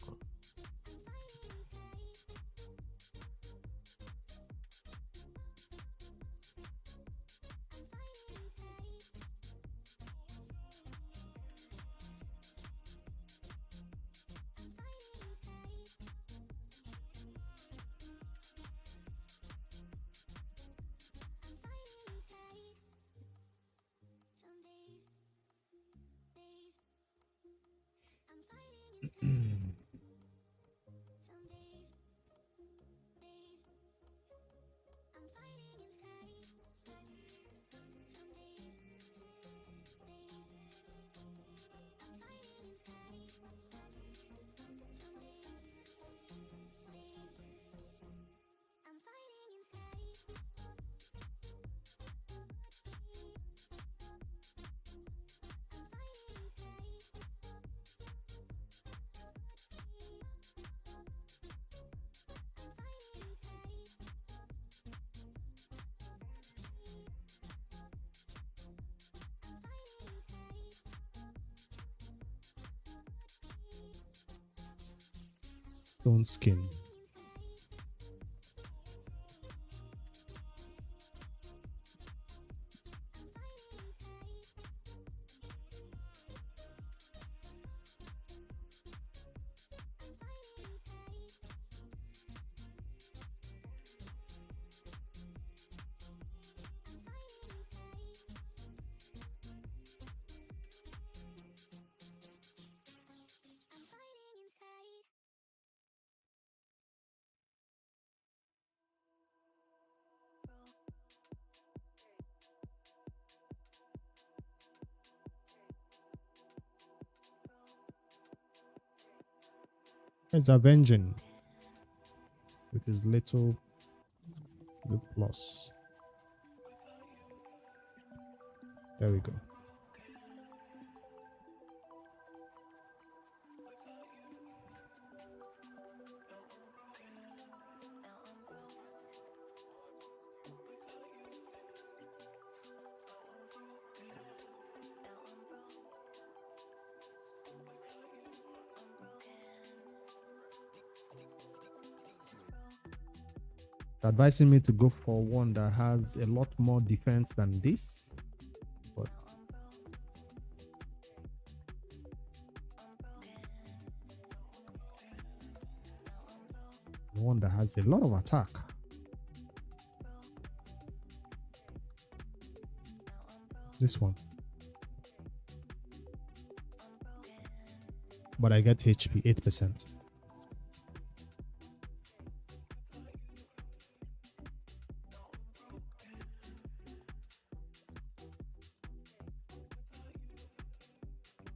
Stone skin. It's avenging with his little plus. There we go. It's advising me to go for one that has a lot more defense than this, but one that has a lot of attack. This one. But I get HP 8%.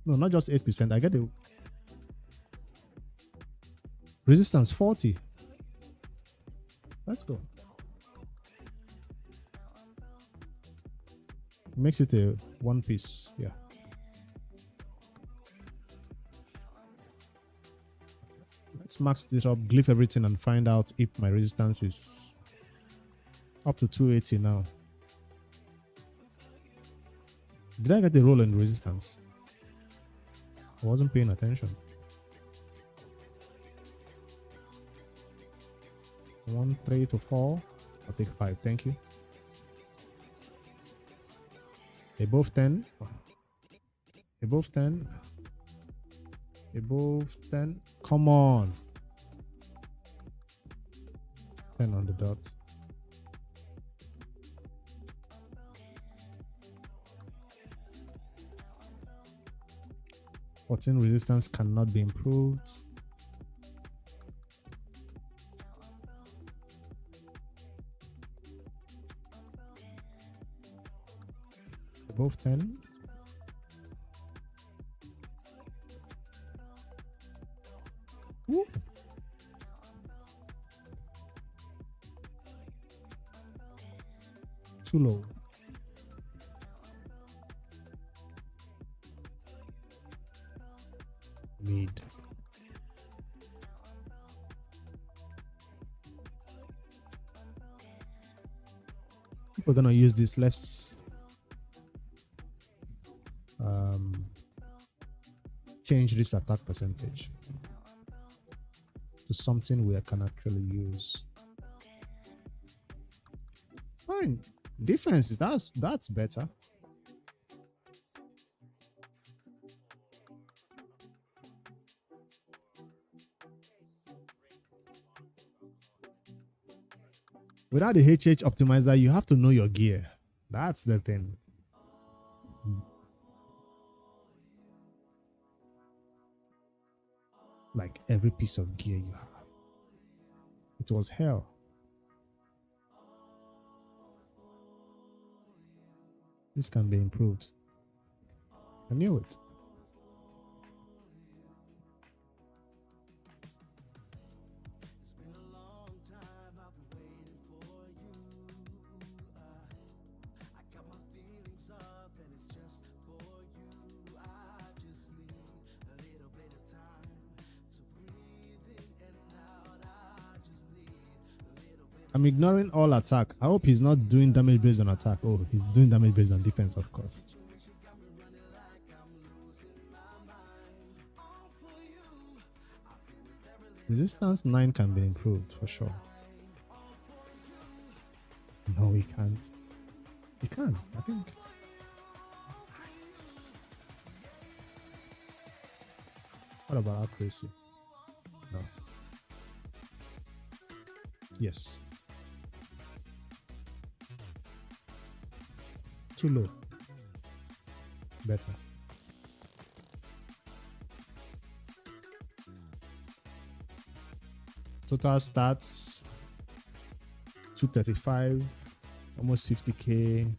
No, not just 8%. I get the resistance 40. Let's go. Makes it a one piece. Yeah. Let's max this up, glyph everything, and find out if my resistance is up to 280 now. Did I get the roll in resistance? I wasn't paying attention. 1, 3 to 4. I'll take 5. Thank you. Above 10. Above 10. Above 10. Come on. 10 on the dot. Resistance cannot be improved. Above 10. Woo. Too low. Mid. If we're gonna use this, let's change this attack percentage to something we can actually use. Fine. Defense, that's better. Without the HH optimizer, you have to know your gear. That's the thing. Like every piece of gear you have. It was hell. This can be improved. I knew it. I'm ignoring all attack. I hope he's not doing damage based on attack. Oh, he's doing damage based on defense, of course. Resistance 9 can be improved for sure. No, we can't. We can, I think. Nice. What about accuracy? No. Yes. Too low. Better. Total stats 235, almost 50k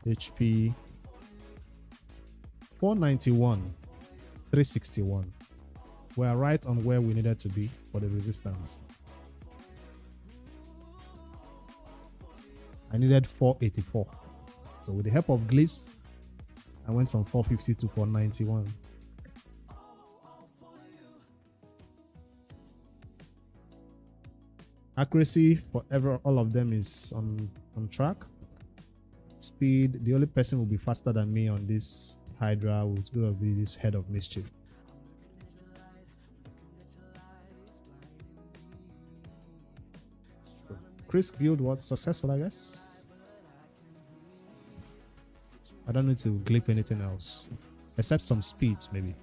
HP, 491, 361. We're right on where we needed to be for the resistance. I needed 484. So with the help of glyphs, I went from 450 to 491. Accuracy for all of them is on track. Speed, the only person who will be faster than me on this Hydra will be this Head of Mischief. So Chris build was successful, I guess. I don't need to glip anything else except some speeds maybe.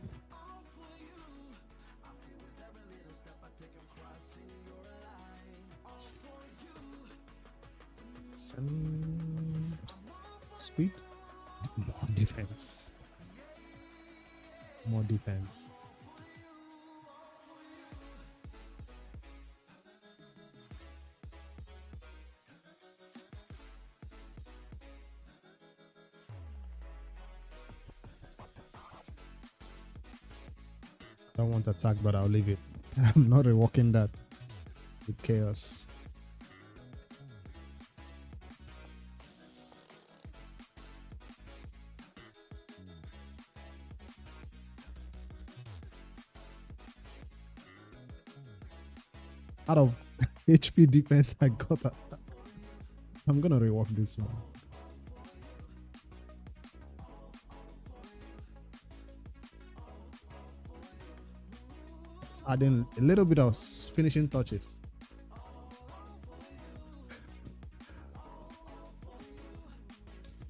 Speed, more defense, more defense. I don't want attack, but I'll leave it. I'm not reworking that with chaos. Out of HP defense I got that. I'm gonna rework this one. Let's add in a little bit of finishing touches.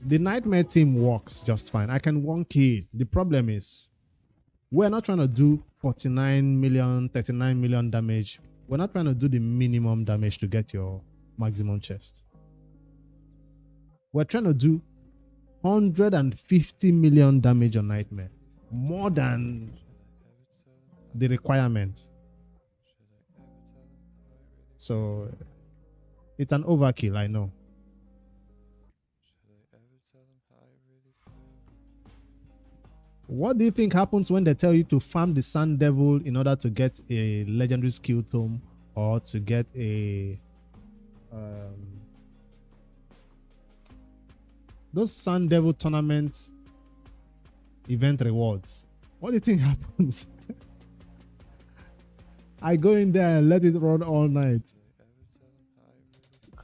The Nightmare team works just fine. I can 1k. The problem is we're not trying to do 49 million, 39 million damage. We're not trying to do the minimum damage to get your maximum chest. We're trying to do 150 million damage on Nightmare. More than the requirement. So it's an overkill, I know. What do you think happens when they tell you to farm the Sun Devil in order to get a legendary skill tome or to get a those Sun Devil tournament event rewards? What do you think happens? I go in there and let it run all night.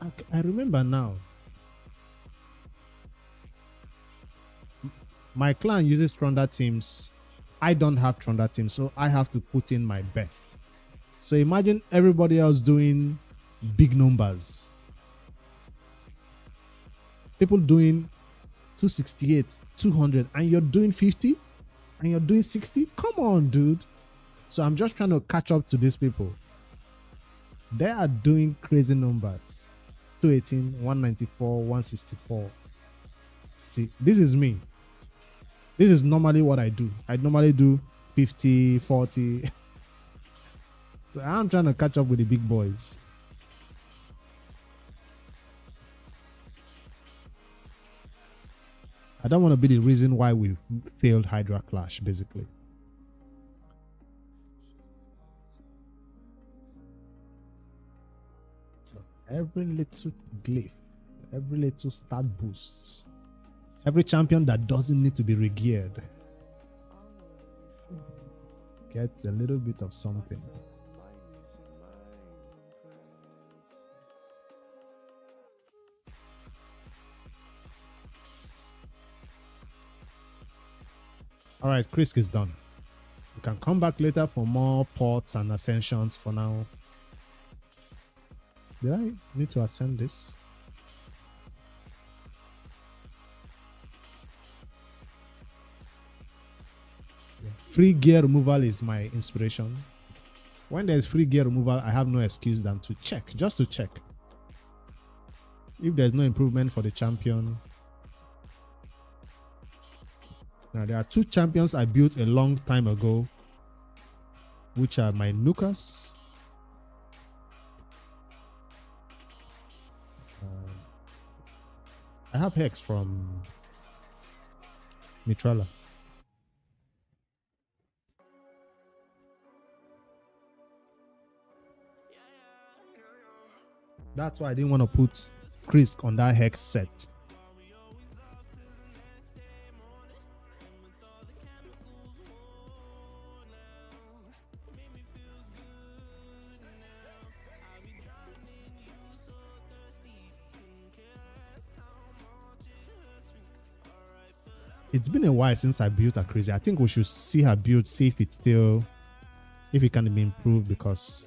I remember now. My clan uses Tronda teams. I don't have Tronda teams, so I have to put in my best. So imagine everybody else doing big numbers. People doing 268, 200, and you're doing 50, and you're doing 60? Come on, dude. So I'm just trying to catch up to these people. They are doing crazy numbers. 218, 194, 164. See, this is me. This is normally what I do. I normally do 50, 40. So I'm trying to catch up with the big boys. I don't want to be the reason why we failed Hydra Clash, basically. So every little glyph, every little stat boost, every champion that doesn't need to be regeared gets a little bit of something. All right, Chris is done. Can come back later for more ports and ascensions. For now, did I need to ascend this? Free gear removal is my inspiration. When there's free gear removal, I have no excuse than to check, just to check. If there's no improvement for the champion. Now, there are two champions I built a long time ago, which are my Nukas. I have Hex from Mitrala. That's why I didn't want to put Chris on that Hex set. It's been a while since I built a Crazy. I think we should see her build, see if it's still, if it can be improved, because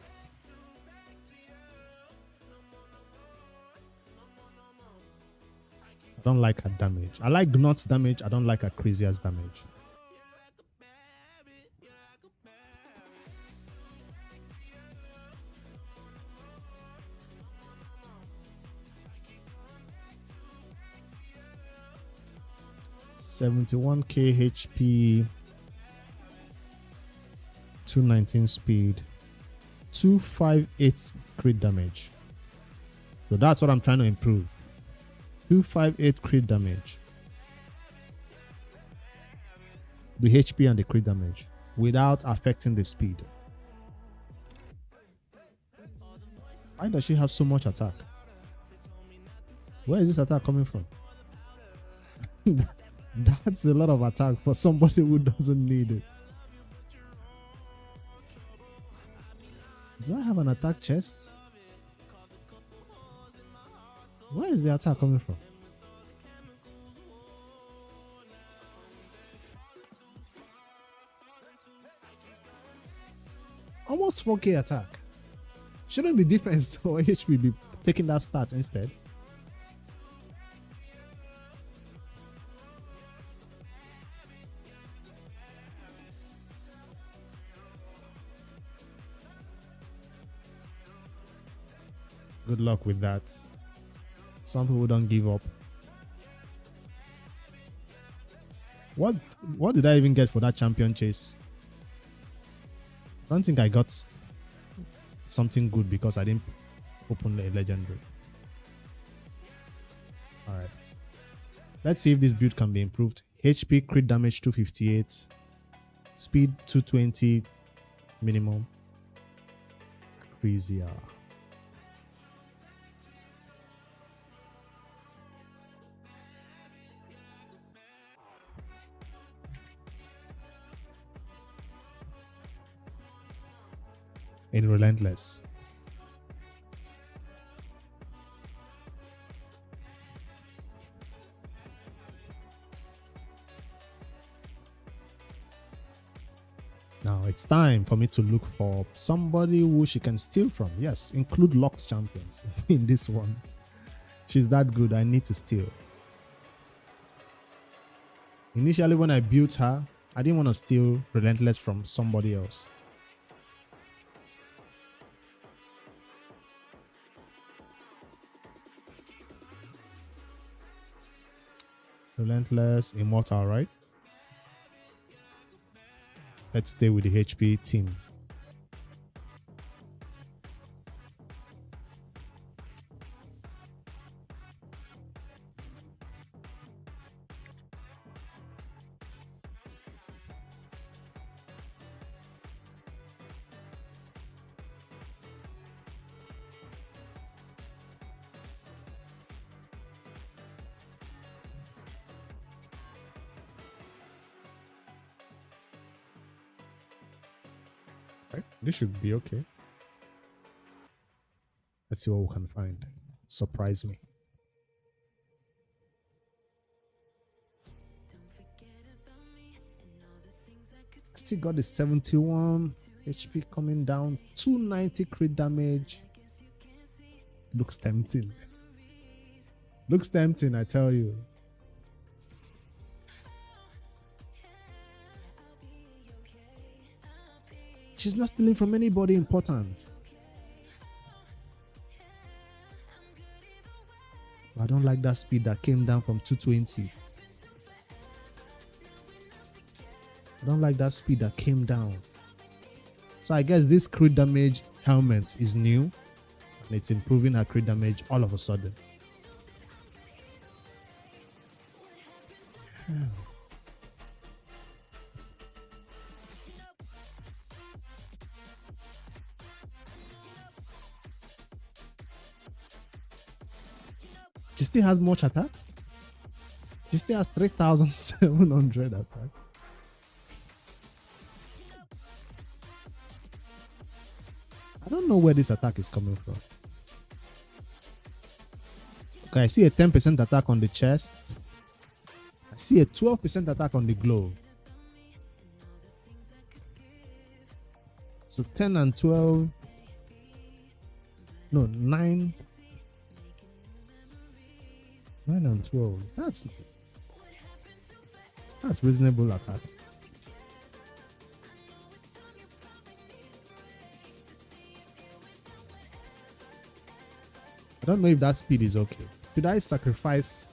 I don't like her damage. I like Gnot's damage. I don't like her Crazy's damage. $71k HP, 219 speed, 258 crit damage. So that's what I'm trying to improve. 258 crit damage. The HP and the crit damage without affecting the speed. Why does she have so much attack? Where is this attack coming from? That's a lot of attack for somebody who doesn't need it. Do I have an attack chest? Where is the attack coming from? Almost 4k attack. Shouldn't be defense or HP be taking that stat instead? Good luck with that. Some people don't give up. What did I even get for that champion chase? I don't think I got something good because I didn't open a legendary. Alright. Let's see if this build can be improved. HP crit damage 258. Speed 220 minimum. Crazier. In Relentless. Now it's time for me to look for somebody who she can steal from. Yes, include locked champions in this one. She's that good. I need to steal. Initially, when I built her, I didn't want to steal Relentless from somebody else. Relentless, Immortal, right? Let's stay with the HP team. This should be okay. Let's see what we can find. Surprise me. Still got the 71 HP coming down. 290 crit damage. Looks tempting. Looks tempting, I tell you. She's not stealing from anybody important. I don't like that speed that came down from 220. I don't like that speed that came down. So I guess this crit damage helmet is new. And it's improving her crit damage all of a sudden. She still has much attack. She still has 3,700 attack. I don't know where this attack is coming from. Okay, I see a 10% attack on the chest. I see a 12% attack on the glove. So 10 and 12. No, 9. 9 and 12. That's reasonable attack. I don't know if that speed is okay. Should I sacrifice?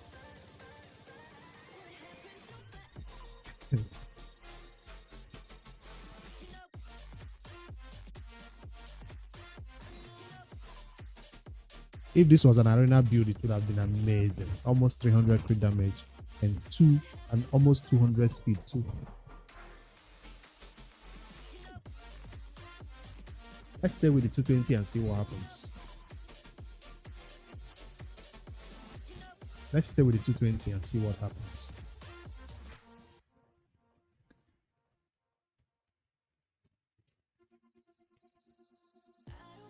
If this was an arena build, it would have been amazing. Almost 300 crit damage and almost 200 speed too. Let's stay with the 220 and see what happens. Let's stay with the 220 and see what happens.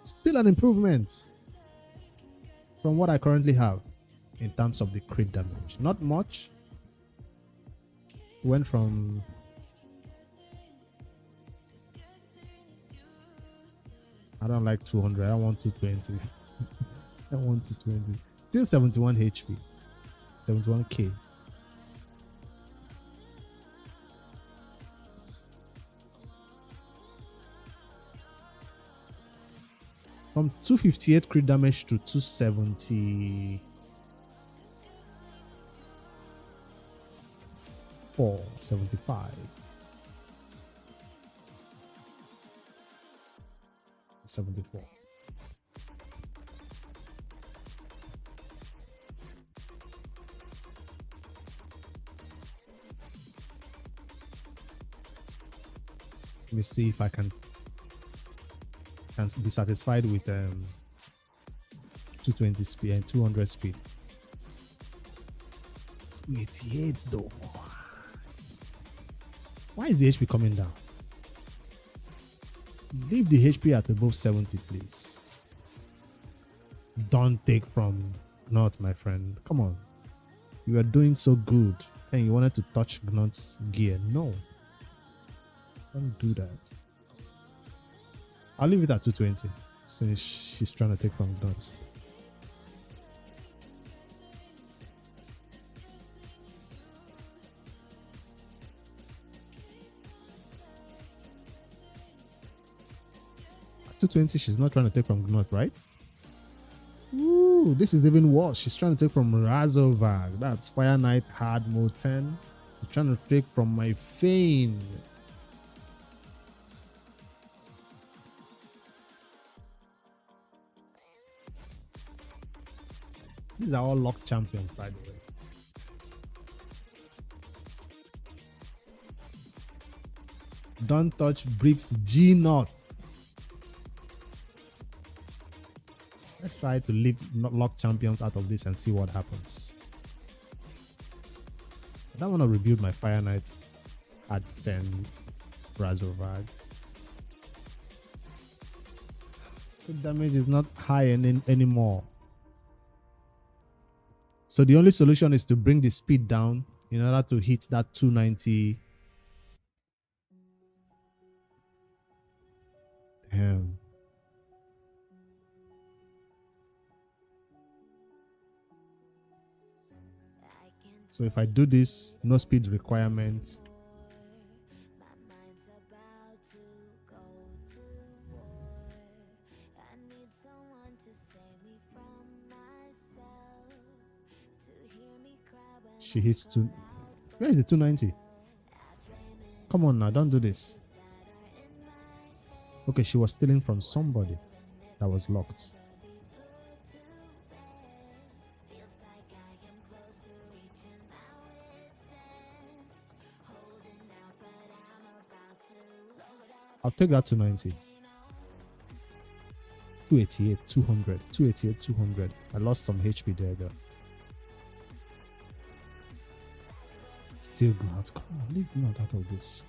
Still an improvement from what I currently have in terms of the crit damage. Not much. Went from I don't like 200. I want 220. I want 220. Still 71 HP. 71k. From 258 crit damage to 274, 75. 74. Let me see if I can be satisfied with 220 speed and 200 speed. 288 though. Why is the HP coming down? Leave the HP at above 70, please. Don't take from Gnot, my friend. Come on. You are doing so good. And you wanted to touch Gnot's gear. No. Don't do that. I'll leave it at 220 since she's trying to take from Gnot. At 220, she's not trying to take from Gnot, right? Ooh, this is even worse. She's trying to take from Razorvag. That's Fire Knight Hard Mode 10. She's trying to take from my Fane. These are all locked champions, by the way. Don't touch Bricks G0. Let's try to leave locked champions out of this and see what happens. I don't want to rebuild my Fire Knight at 10 Razorvag. The damage is not high anymore. So the only solution is to bring the speed down in order to hit that 290 So if I do this, no speed requirement. She hits two. Where is the 290? Come on now, don't do this. Okay, she was stealing from somebody that was locked. I'll take that 290. 288, 200. 288, 200. I lost some HP there, though. Still Gnat. Come on, leave Gnat out of this.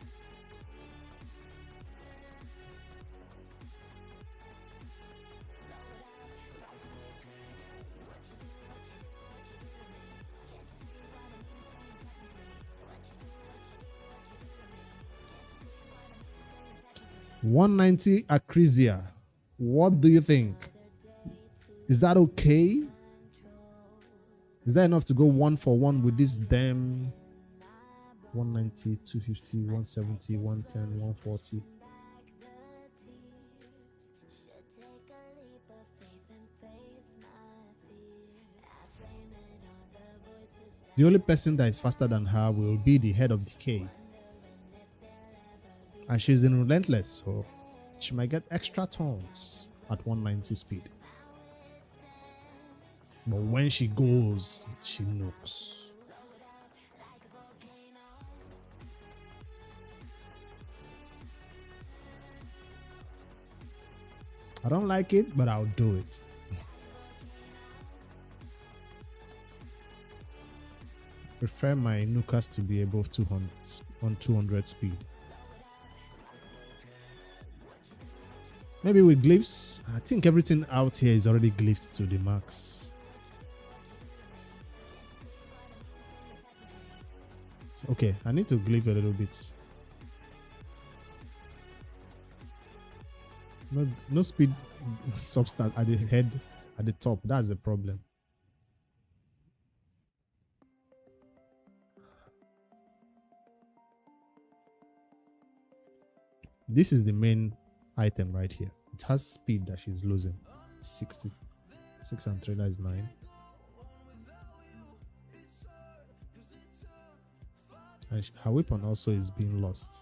$190 Acrisia. What do you think? Is that okay? Is that enough to go 1-for-1 with this damn 190, 250, 170, 110, 140? The only person that is faster than her will be the head of decay. And she's in relentless, so she might get extra turns at 190 speed. But when she goes, she nukes. I don't like it, but I'll do it. Prefer my nukers to be above 200 on 200 speed. Maybe with glyphs. I think everything out here is already glyphed to the max. So, okay, I need to glyph a little bit. No speed substance at the head, at the top. That's the problem. This is the main item right here. It has speed that she's losing. 60. 6 and 3, that is 9. And her weapon also is being lost.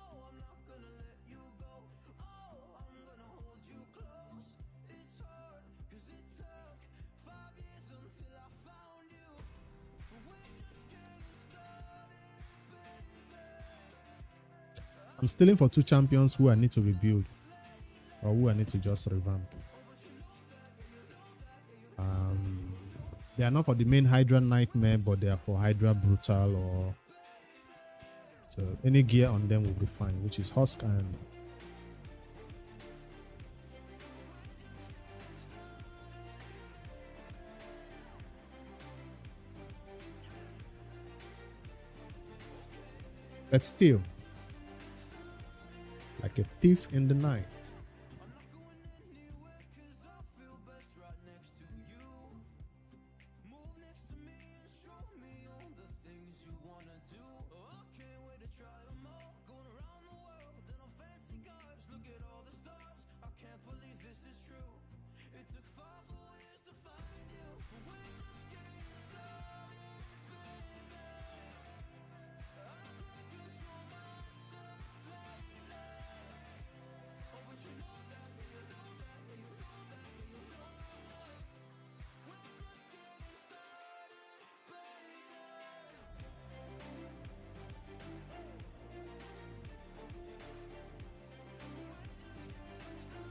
I'm stealing for 2 champions who I need to rebuild, or who I need to just revamp. They are not for the main Hydra Nightmare, but they are for Hydra Brutal, or so any gear on them will be fine, which is Husk and but still, like a thief in the night.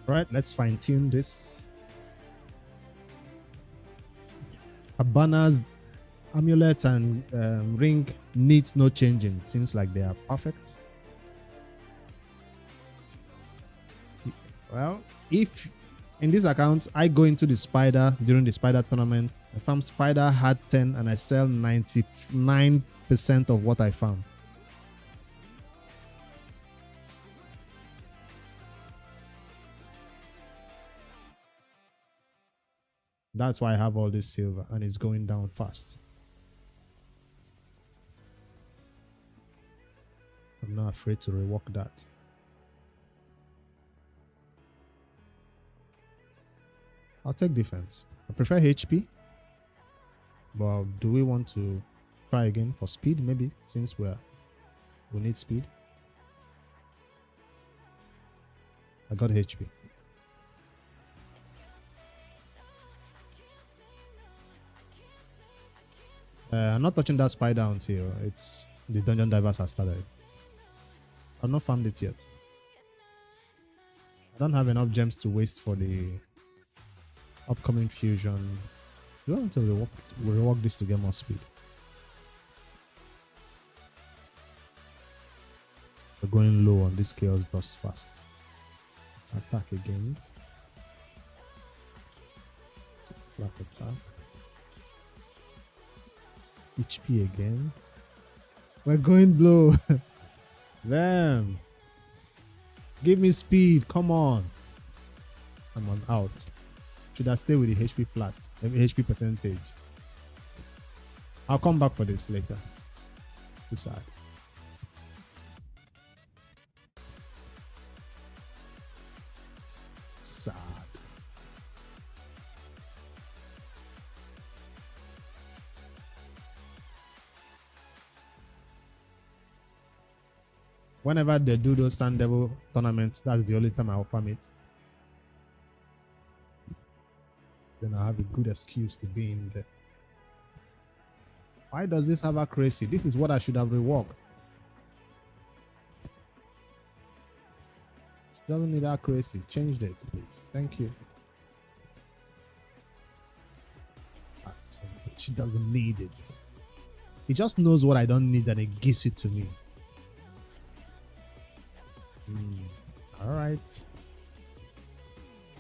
Right, let's fine tune this. Habana's amulet and ring needs no changing. Seems like they are perfect. Well, if in this account I go into the spider during the spider tournament, I found spider had 10 and I sell 99% of what I found. That's why I have all this silver and it's going down fast. I'm not afraid to rework that. I'll take defense. I prefer HP. But do we want to try again for speed? Maybe, since we need speed. I got HP. I'm not touching that spider until it's the dungeon divers have started. I've not found it yet. I don't have enough gems to waste for the upcoming fusion. Do I want to rework this to get more speed? We're going low on this chaos dust fast. Let's attack again. Flat attack. HP again. We're going low. Damn. Give me speed. Come on. I'm on out. Should I stay with the HP flat? HP percentage. I'll come back for this later. Too sad. Sad. Whenever they do those Sun Devil tournaments, that's the only time I'll farm it. Then I have a good excuse to be in there. Why does this have accuracy? This is what I should have reworked. It doesn't need accuracy. Change it, please. Thank you. She doesn't need it. He just knows what I don't need and he gives it to me. All right.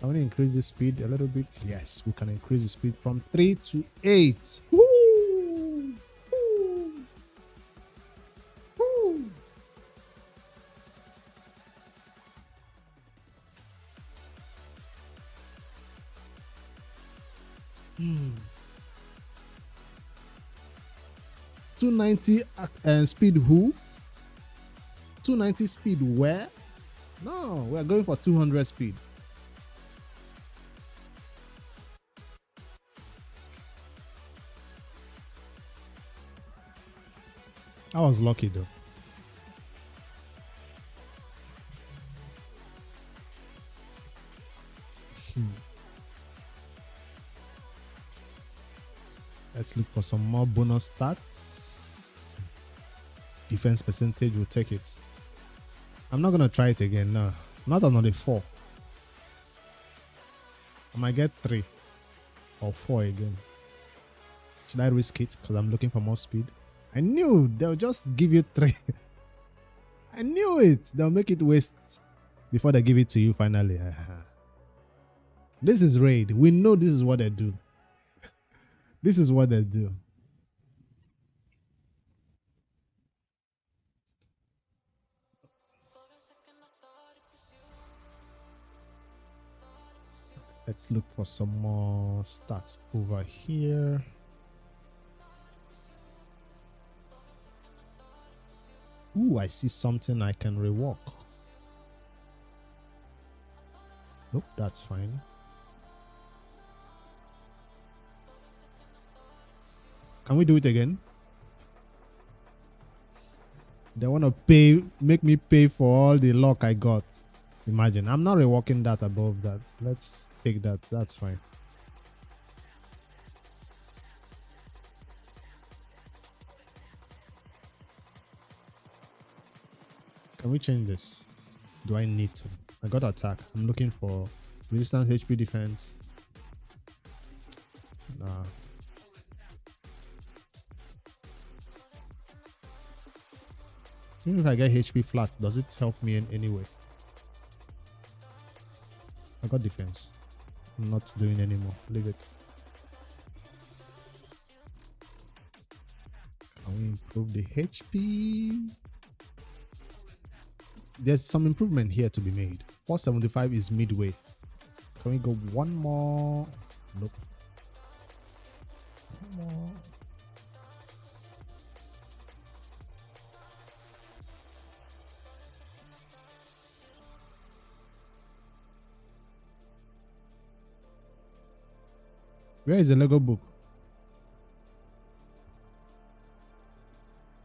I want to increase the speed a little bit. Yes, we can increase the speed from 3 to 8. Woo! Woo! Woo! 290 speed who? 290 speed where? No, we are going for 200 speed. I was lucky though. Let's look for some more bonus stats. Defense percentage will take it. I'm not going to try it again. No, not another 4. I might get 3 or 4 again. Should I risk it because I'm looking for more speed? I knew they'll just give you 3. I knew it. They'll make it waste before they give it to you finally. This is raid. We know this is what they do. This is what they do. Let's look for some more stats over here. Ooh, I see something I can rework. Nope, that's fine. Can we do it again? They want to make me pay for all the luck I got. Imagine, I'm not reworking that above that. Let's take that, that's fine. Can we change this? Do I need to? I got attack. I'm looking for resistance, HP, defense. Nah. Even if I get HP flat, does it help me in any way? I got defense. I'm not doing anymore. Leave it. Can we improve the HP? There's some improvement here to be made. 475 is midway. Can we go one more? Nope. Where is the Lego book?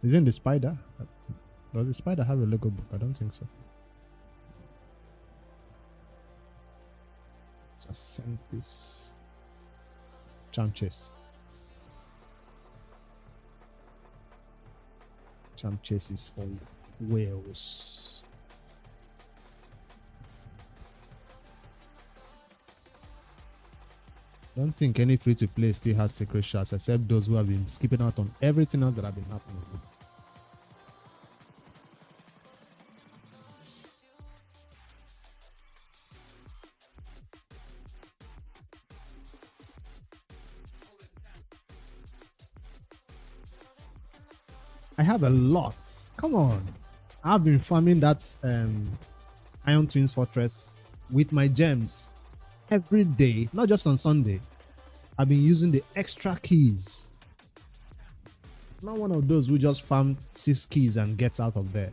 Is it in the spider? Does the spider have a Lego book? I don't think so. Let's ascend this. Champ chase. Champ chase is for whales. Don't think any free-to-play still has secret shots except those who have been skipping out on everything else that have been happening. I have a lot. Come on. I've been farming that Iron Twins Fortress with my gems every day, not just on Sunday. I've been using the extra keys. I'm not one of those who just farm 6 keys and gets out of there.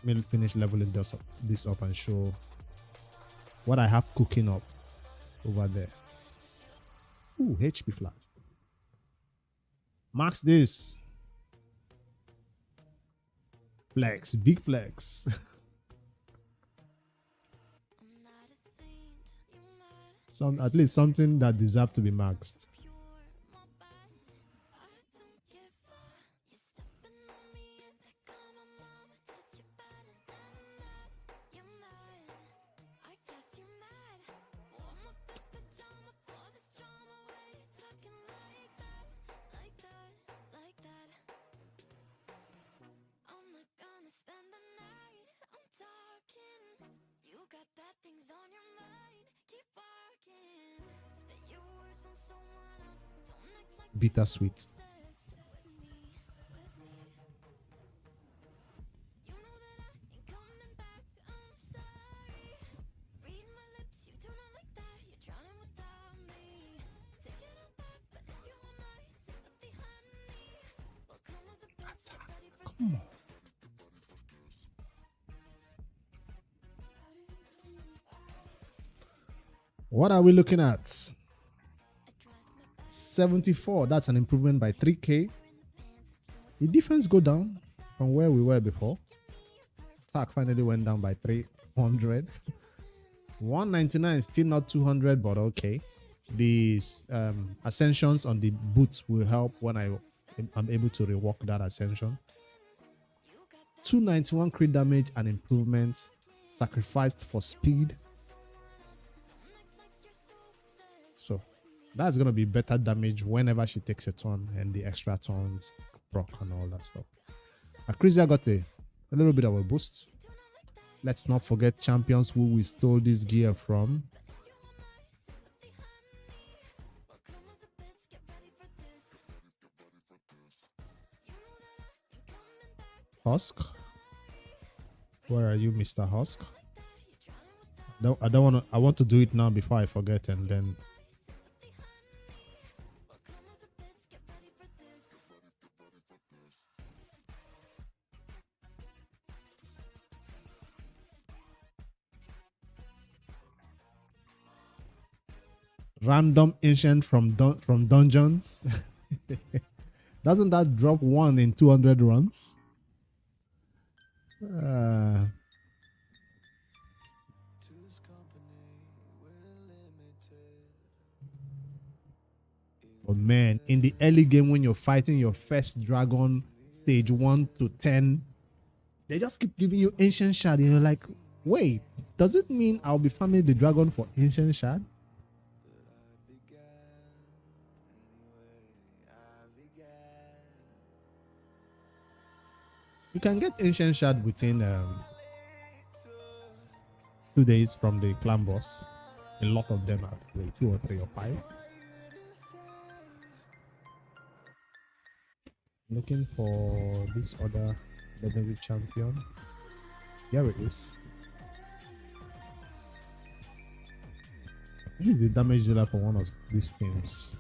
Let me finish leveling this up and show what I have cooking up over there. Ooh, HP flat. Max this. Flex, big flex. At least something that deserves to be maxed. Bittersweet. Come on. What are we looking at? 74. That's an improvement by 3k. The defense go down from where we were before. Attack finally went down by 300. 199 still not 200, but okay. These ascensions on the boots will help when I'm able to rework that ascension. 291 crit damage and improvement sacrificed for speed. So that's going to be better damage whenever she takes a turn and the extra turns proc and all that stuff. Akrisia got a little bit of a boost. Let's not forget champions who we stole this gear from. Husk. Where are you, Mr. Husk? No, I don't want to. I want to do it now before I forget, and then. Random ancient from dungeons. Doesn't that drop 1 in 200 runs? Oh man, in the early game when you're fighting your first dragon, stage 1 to 10, they just keep giving you ancient shard, and you're like, wait, does it mean I'll be farming the dragon for ancient shard? You can get ancient shard within 2 days from the clan boss. A lot of them are like 2 or 3 or 5. Looking for this other legendary champion. Here it is. This is the damage dealer for one of these teams.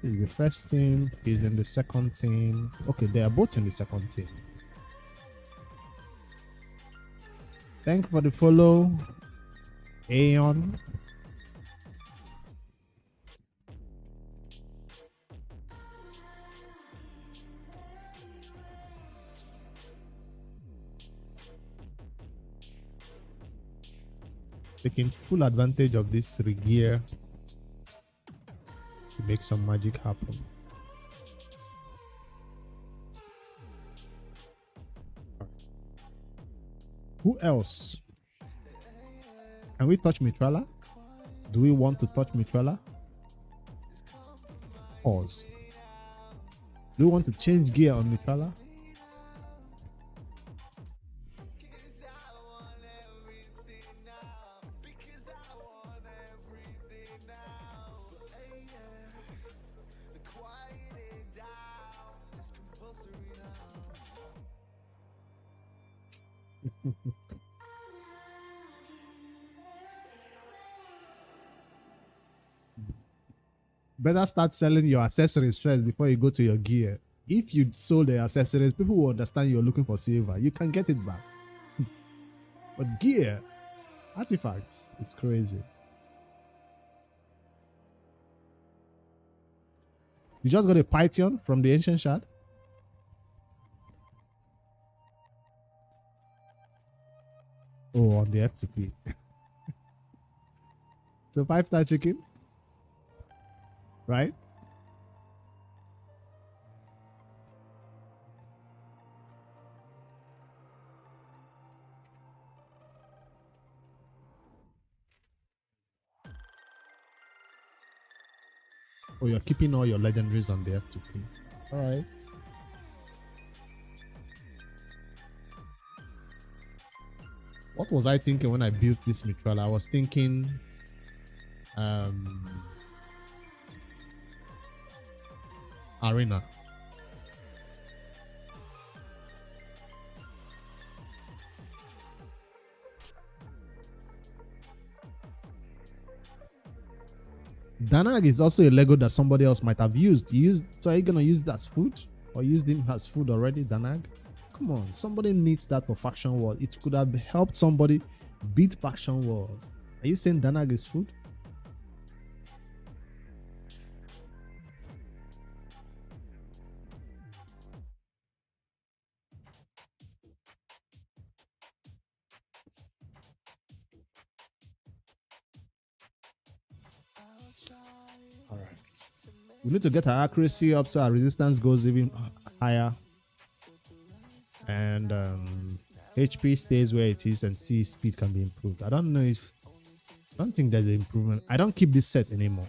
He's the first team. He's in the second team. Okay, they are both in the second team. Thank you for the follow, Aeon. Taking full advantage of this regear to make some magic happen. Who else? Can we touch Mitrala? Do we want to touch Mitrala? Pause. Do we want to change gear on Mitrala? Better start selling your accessories first before you go to your gear. If you sold the accessories, people will understand you're looking for silver. You can get it back. But gear, artifacts, it's crazy. You just got a Python from the ancient shard. Oh, on the F2P. So 5-star chicken. Right? Oh, you're keeping all your legendaries on the F2P. Alright. What was I thinking when I built this Mithril? I was thinking arena. Danag is also a Lego that somebody else might have used. So are you gonna use that as food? Or used him as food already, Danag? Come on, somebody needs that for faction wars. It could have helped somebody beat faction wars. Are you saying Danag is food? Alright. We need to get our accuracy up so our resistance goes even higher. And HP stays where it is and C speed can be improved. I don't think there's an improvement. I don't keep this set anymore.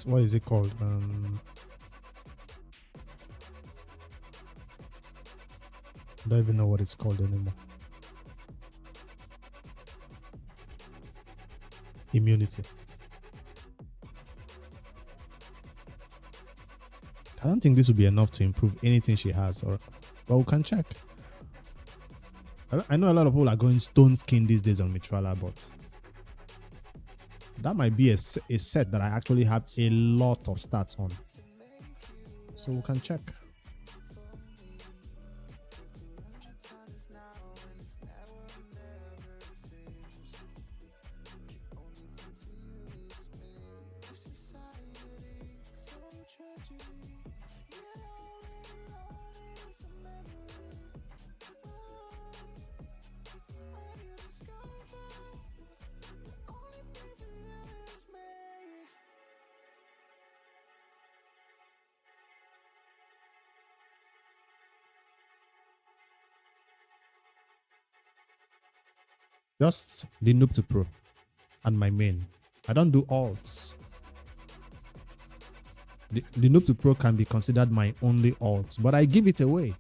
What is it called? I don't even know what it's called anymore. Immunity. I don't think this will be enough to improve anything she has, but we can check. I know a lot of people are going stone skin these days on Mitrala, but that might be a set that I actually have a lot of stats on. So we can check. Just the Noob2Pro and my main. I don't do alts. The Noob2Pro can be considered my only alt, but I give it away.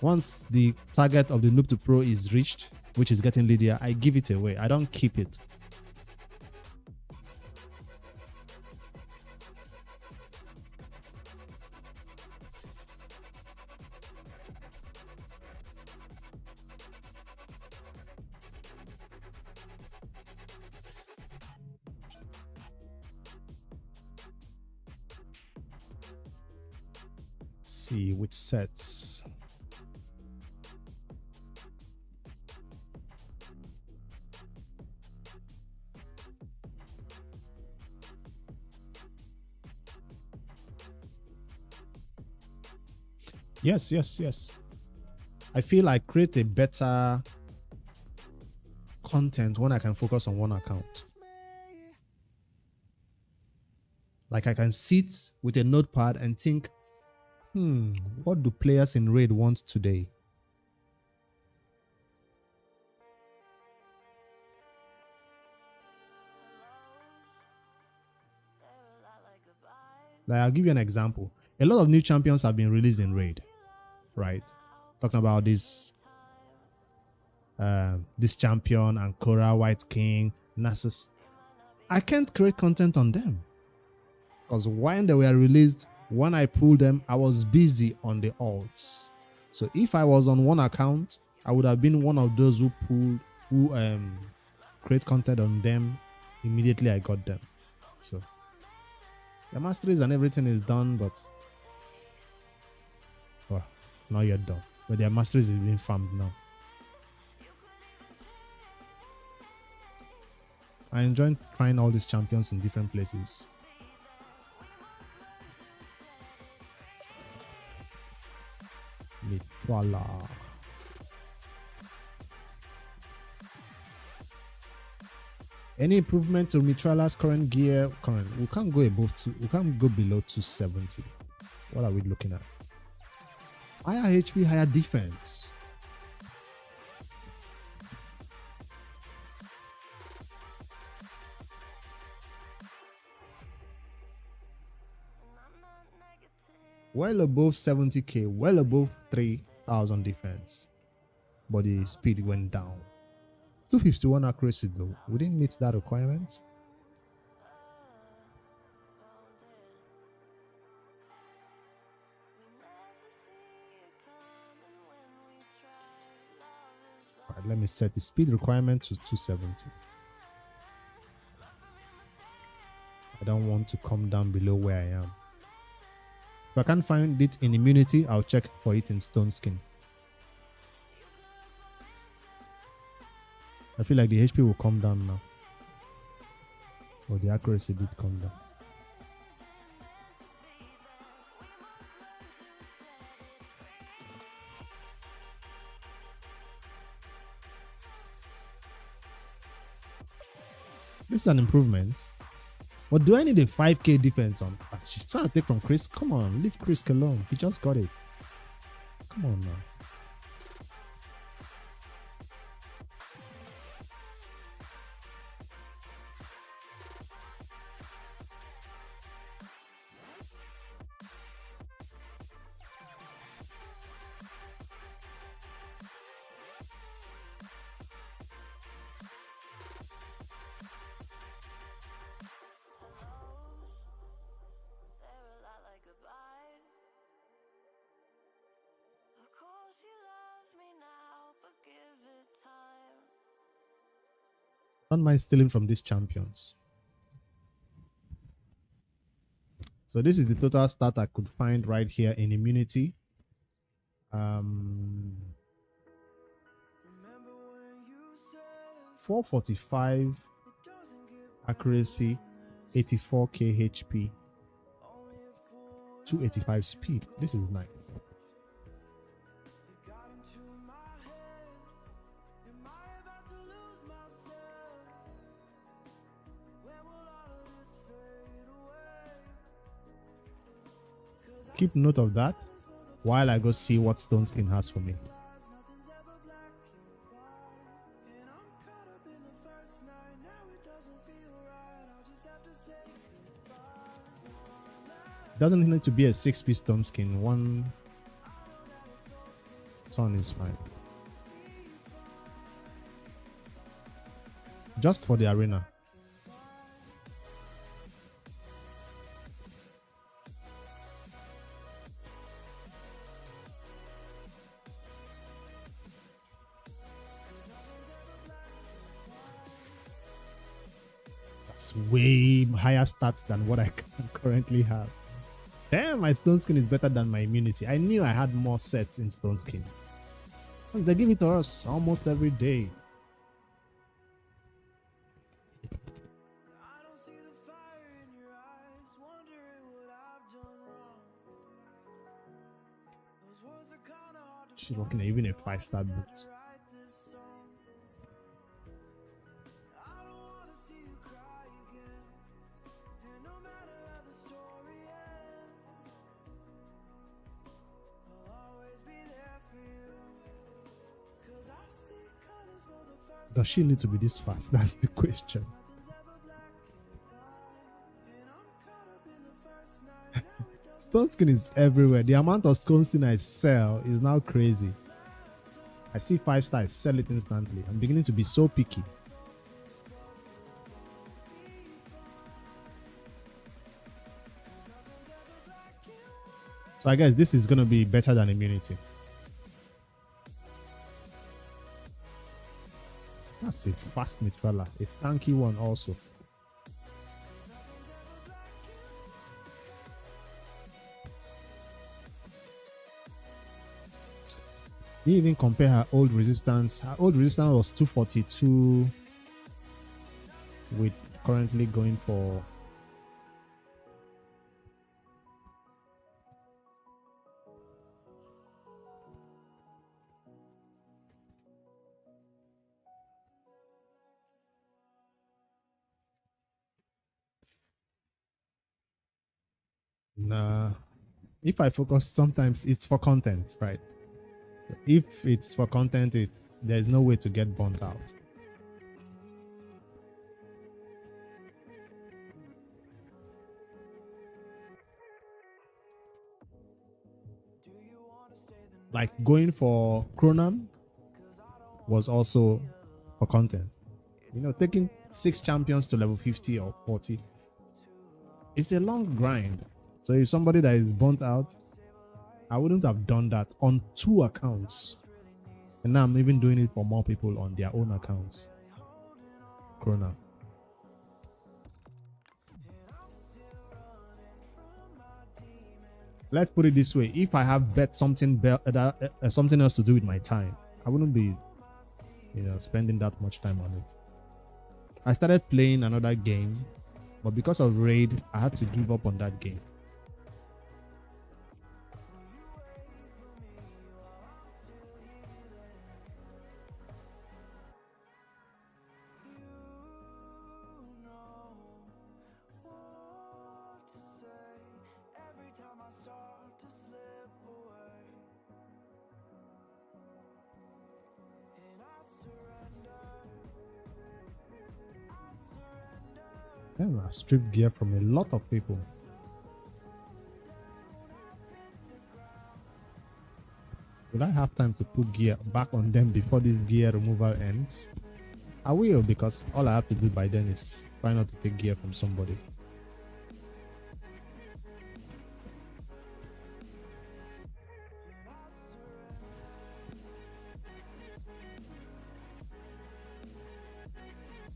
Once the target of the Noob2Pro is reached, which is getting Lydia, I give it away. I don't keep it. see which sets. Yes. I feel I create a better content when I can focus on one account. Like I can sit with a notepad and think, what do players in Raid want today? Like I'll give you an example. A lot of new champions have been released in Raid, right? Talking about this champion, Ankora, White King, Nasus. I can't create content on them because when they were released, when I pulled them, I was busy on the alts. So if I was on one account, I would have been one of those who create content on them immediately I got them. So the masteries and everything is done, but not yet done. But their masteries is being farmed now. I enjoy trying all these champions in different places. Voila. Any improvement to Mitrala's current gear? We can't go above we can't go below 270. What are we looking at? Higher HP, higher defense. Well above 70k, well above 3000 defense. But the speed went down. 251 accuracy though. We didn't meet that requirement. Alright, let me set the speed requirement to 270. I don't want to come down below where I am. If I can't find it in immunity, I'll check for it in stone skin. I feel like the HP will come down now. Or the accuracy did come down. This is an improvement. But do I need a 5k defense on? She's trying to take from Chris. Come on, leave Chris alone. He just got it. Come on now. Don't mind stealing from these champions. So this is the total stat I could find right here in immunity. 445 accuracy, 84k HP, 285 speed. This is nice. Keep note of that while I go see what stone skin has for me. Doesn't need to be a 6-piece stone skin. One ton is fine. Just for the arena. Way higher stats than what I currently have. Damn, my stone skin is better than my immunity. I knew I had more sets in stone skin. They give it to us almost every day. She's rocking even a 5-star boot. Does she need to be this fast? That's the question. Stone skin is everywhere. The amount of stone skin I sell is now crazy. I see 5-star, I sell it instantly. I'm beginning to be so picky. So I guess this is going to be better than immunity. That's a fast Mitrala, a tanky one also. You even compare her old resistance. Her old resistance was 242 with currently going for nah. If I focus, sometimes it's for content, right? So if it's for content, there's no way to get burnt out. Like going for Chronon was also for content. You know, taking 6 champions to level 50 or 40, it's a long grind. So if somebody that is burnt out, I wouldn't have done that on 2 accounts. And now I'm even doing it for more people on their own accounts. Chrono. Let's put it this way. If I have bet something something else to do with my time, I wouldn't be, you know, spending that much time on it. I started playing another game, but because of raid, I had to give up on that game. Yeah, I stripped gear from a lot of people. Will I have time to put gear back on them before this gear removal ends? I will, because all I have to do by then is try not to take gear from somebody.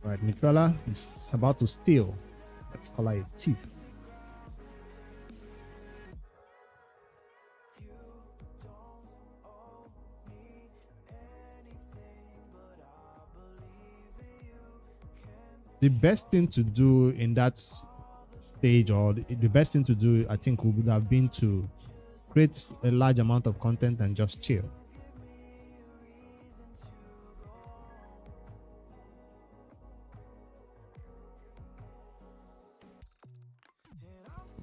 Alright, Mitrala is about to steal. Let's call her a thief. The best thing to do in that stage, or the best thing to do, I think, would have been to create a large amount of content and just chill.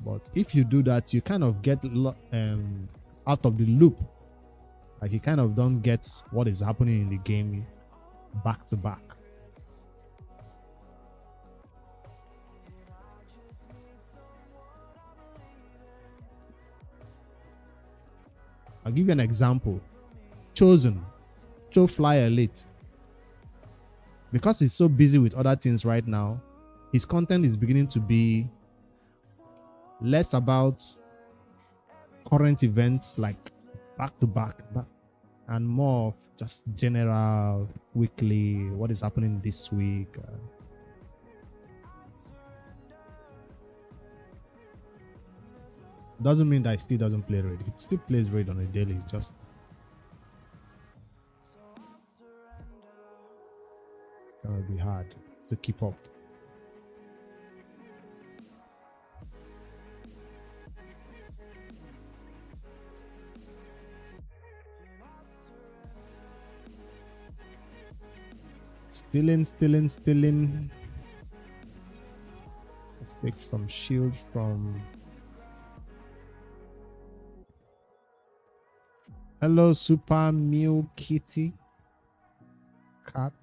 But if you do that, you kind of get out of the loop. Like, you kind of don't get what is happening in the game back to back. I'll give you an example. Chosen, Cho Fly Elite. Because he's so busy with other things right now, his content is beginning to be less about current events like back to back, and more just general weekly, what is happening this week. Doesn't mean that he still doesn't play raid. He still plays raid on a daily. It's just gonna be hard to keep up. Stealing. Let's take some shield from. Hello, Super Mew Kitty Cat.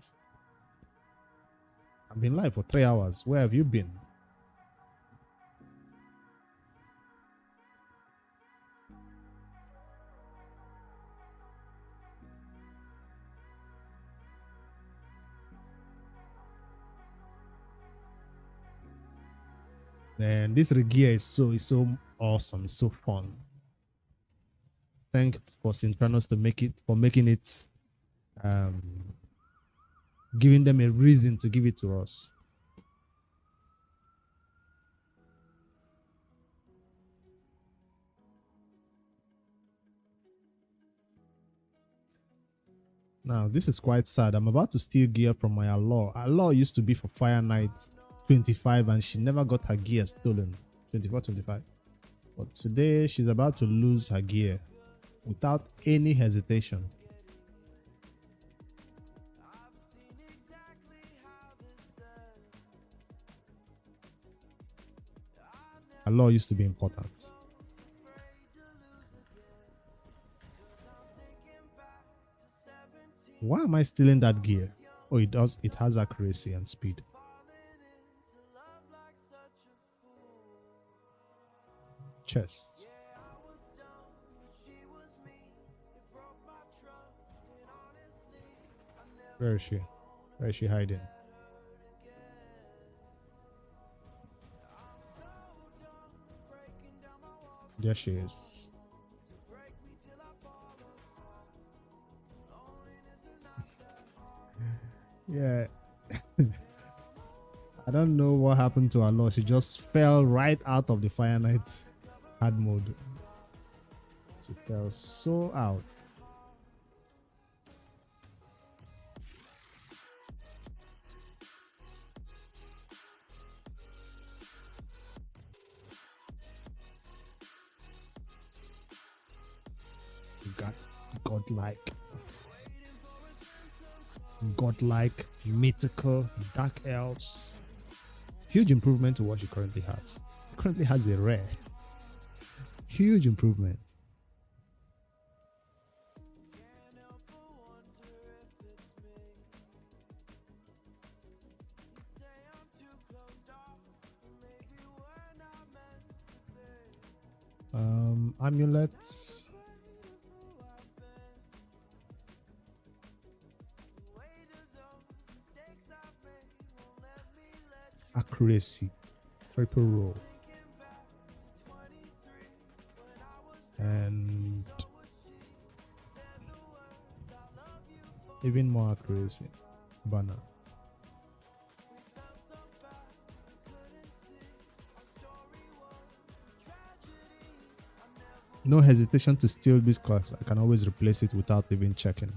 I've been live for 3 hours. Where have you been? And this Regear is so awesome. It's so fun. Thank for Synchronos to making it, giving them a reason to give it to us. Now this is quite sad. I'm about to steal gear from my Allure. Allure used to be for Fire Knight 25 and she never got her gear stolen. 24, 25. But today she's about to lose her gear without any hesitation. Allure used to be important. Why am I stealing that gear? Oh, it does. It has accuracy and speed. Chests. Where is she? Where is she hiding? There she is. Yeah. I don't know what happened to Allure. She just fell right out of the Fire Knight hard mode. She fell so out. Godlike, mythical, dark elves. Huge improvement to what she currently has. Currently has a rare. Huge improvement. Amulets. Accuracy, triple roll, and even more accuracy. Banner. No hesitation to steal this because I can always replace it without even checking.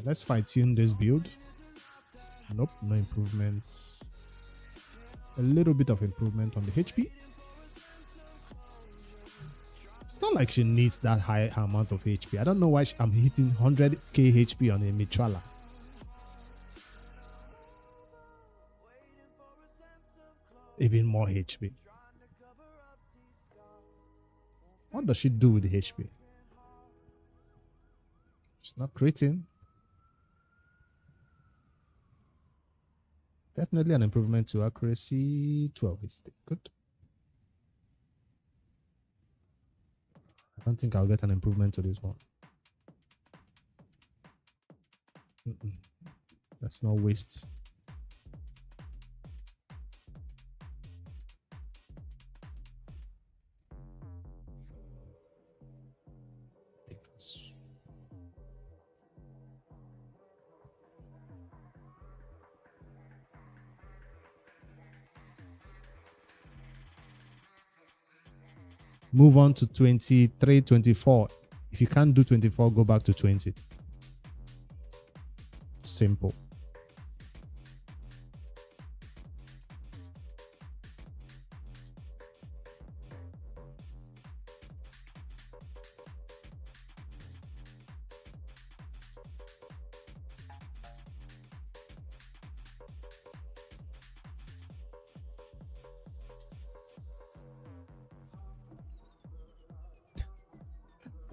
Let's fine-tune this build. Nope, no improvements. A little bit of improvement on the HP. It's not like she needs that high amount of HP. I don't know why I'm hitting 100k HP on a Mitrala. Even more HP. What does she do with the HP? She's not critting. Definitely an improvement to accuracy. 12 is good. I don't think I'll get an improvement to this one. Let's not waste. Move on to 23, 24. If you can't do 24, go back to 20. Simple.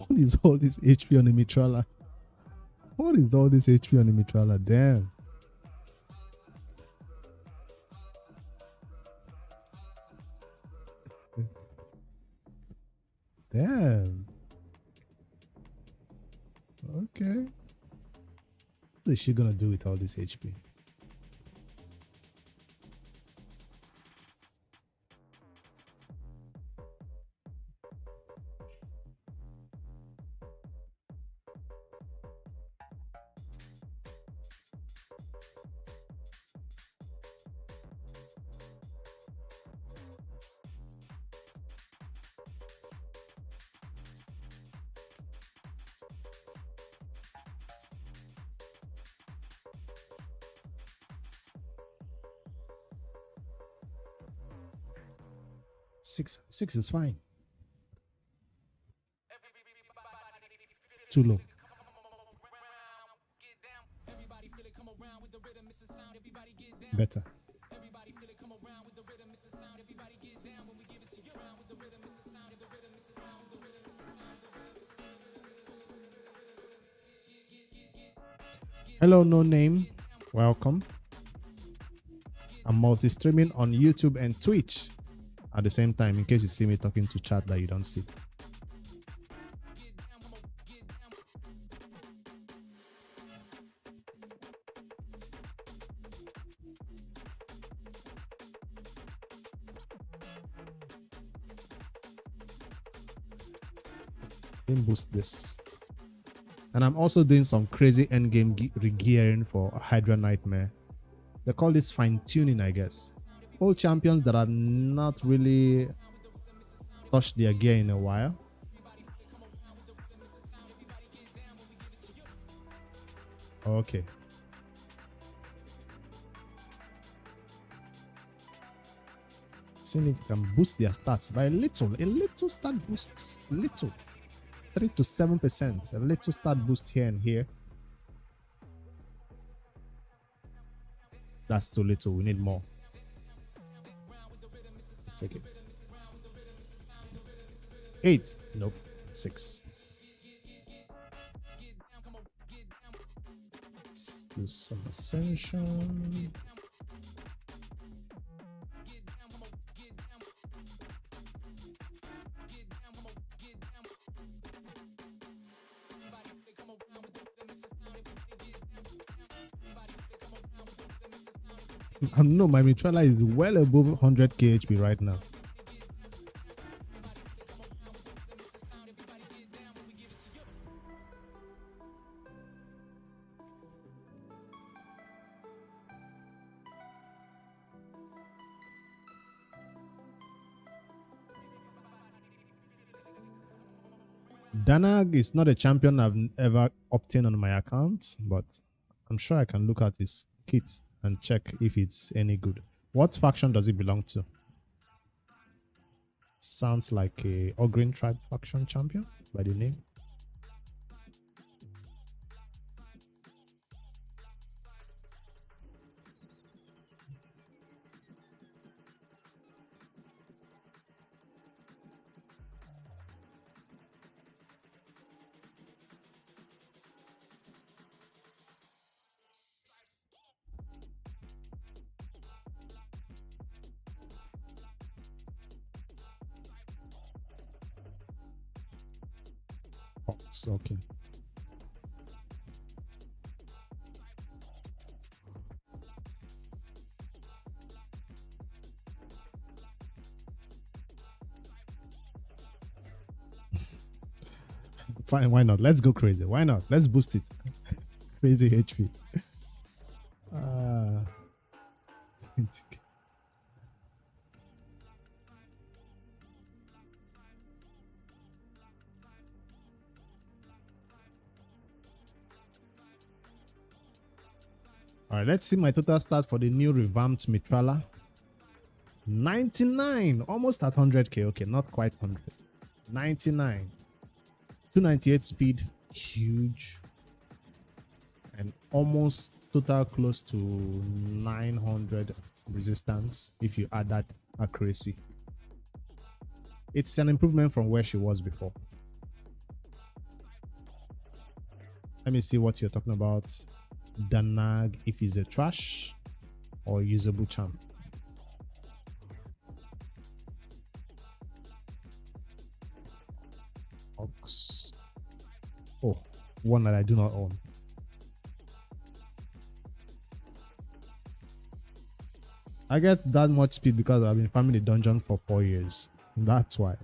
What is all this HP on the Mitrala? What is all this HP on the Mitrala? Damn. Damn. Okay. What is she gonna do with all this HP? Six is fine. Too low. Better. Hello, no name. Welcome. I'm multi-streaming on YouTube and Twitch at the same time, in case you see me talking to chat that you don't see. Let me boost this. And I'm also doing some crazy endgame regearing for Hydra Nightmare. They call this fine-tuning, I guess. All champions that have not really touched their gear in a while. Okay. Seeing if you can boost their stats by a little stat boost. Little. 3 to 7%. A little stat boost here and here. That's too little. We need more. Take it. 8. Nope. 6. Let's do some ascension. No, my Mitrala is well above 100 KHP right now. Danag is not a champion I've ever obtained on my account, but I'm sure I can look at his kit and check if it's any good. What faction does it belong to? Sounds like a Ogreen tribe faction champion by the name. Okay. Fine, why not? Let's go crazy. Why not? Let's boost it. Crazy HP. 20. Alright, let's see my total stat for the new revamped Mitrala. 99, almost at 100k. Okay, not quite 100. 99. 298 speed, huge. And almost total close to 900 resistance if you add that accuracy. It's an improvement from where she was before. Let me see what you're talking about. Danag, if he's a trash or usable champ. Ox. Oh, one that I do not own. I get that much speed because I've been farming the dungeon for 4 years. That's why.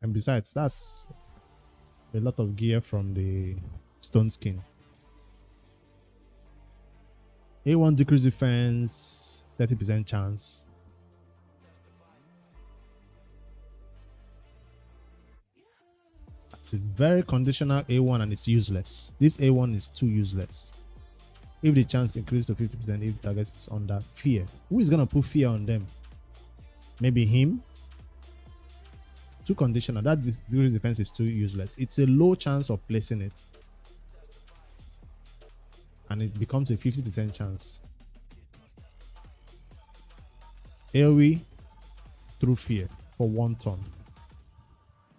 And besides, that's a lot of gear from the stone skin. A1 decrease defense, 30% chance. It's a very conditional A1 and it's useless. This A1 is too useless. If the chance increases to 50%, if the target is under fear. Who is going to put fear on them? Maybe him? Too conditional. That decrease defense is too useless. It's a low chance of placing it. And it becomes a 50% chance. AoE through fear for 1 turn.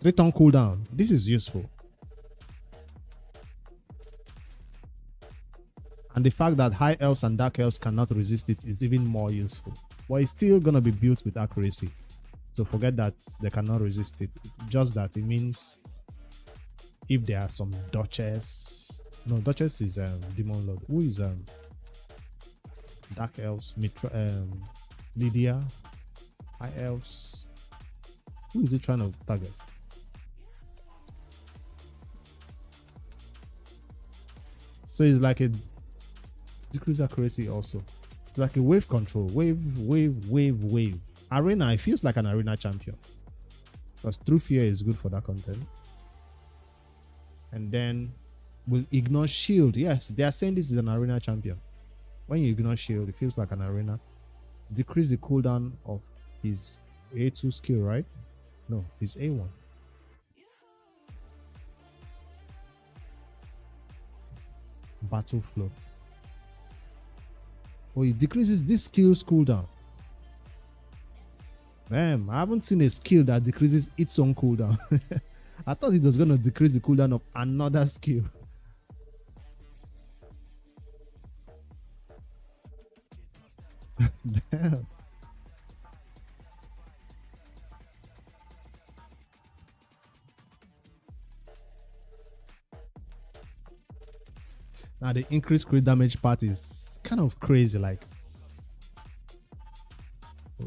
3 turn cooldown. This is useful. And the fact that high elves and dark elves cannot resist it is even more useful. But it's still going to be built with accuracy. So forget that they cannot resist it. Just that it means if there are some Duchess. No, Duchess is Demon Lord. Who is Dark Elves? Lydia. High Elves. Who is it trying to target? So it's like a decrease accuracy also. It's like a wave control. Wave. Arena, it feels like an arena champion. Because True Fear is good for that content. And then will ignore shield. Yes, they are saying this is an arena champion. When you ignore shield, it feels like an arena. Decrease the cooldown of his A2 skill, right? No, his A1. Battle flow. Oh, it decreases this skill's cooldown. Damn, I haven't seen a skill that decreases its own cooldown. I thought it was going to decrease the cooldown of another skill. Damn. Now the increased crit damage part is kind of crazy. Like,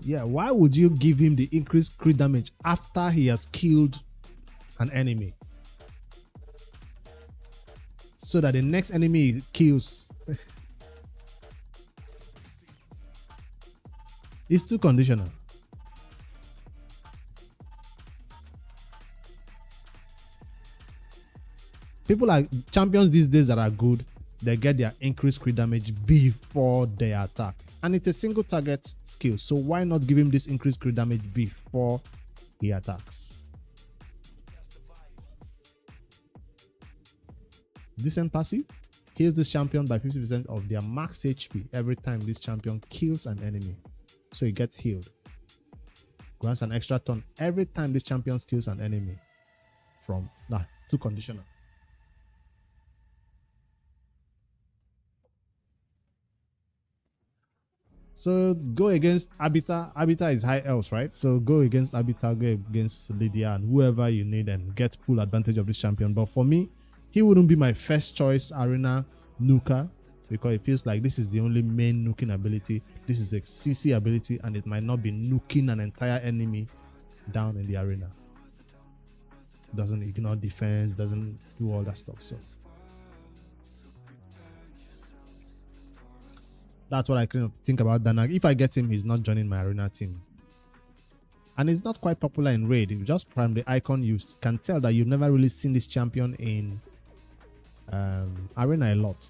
yeah, why would you give him the increased crit damage after he has killed an enemy? So that the next enemy he kills is too conditional. People like champions these days that are good, they get their increased crit damage before they attack. And it's a single target skill. So why not give him this increased crit damage before he attacks? Decent passive. Heals this champion by 50% of their max HP every time this champion kills an enemy. So he gets healed. Grants an extra turn every time this champion kills an enemy. From too conditional. So go against Abita. Abita is high elves, right? So go against Abita, go against Lydia and whoever you need and get full advantage of this champion. But for me, he wouldn't be my first choice arena nuker because it feels like this is the only main nuking ability. This is a CC ability and it might not be nuking an entire enemy down in the arena. Doesn't ignore defense, doesn't do all that stuff. So that's what I kind of think about Danag. If I get him, he's not joining my arena team. And it's not quite popular in raid. If you just prime the icon, you can tell that you've never really seen this champion in Arena a lot.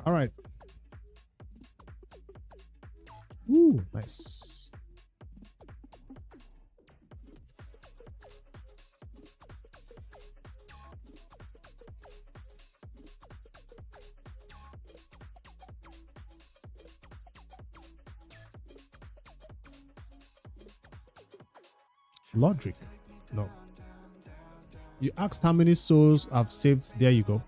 All right. Ooh, nice. Logic. No. You asked how many souls I've saved. There you go.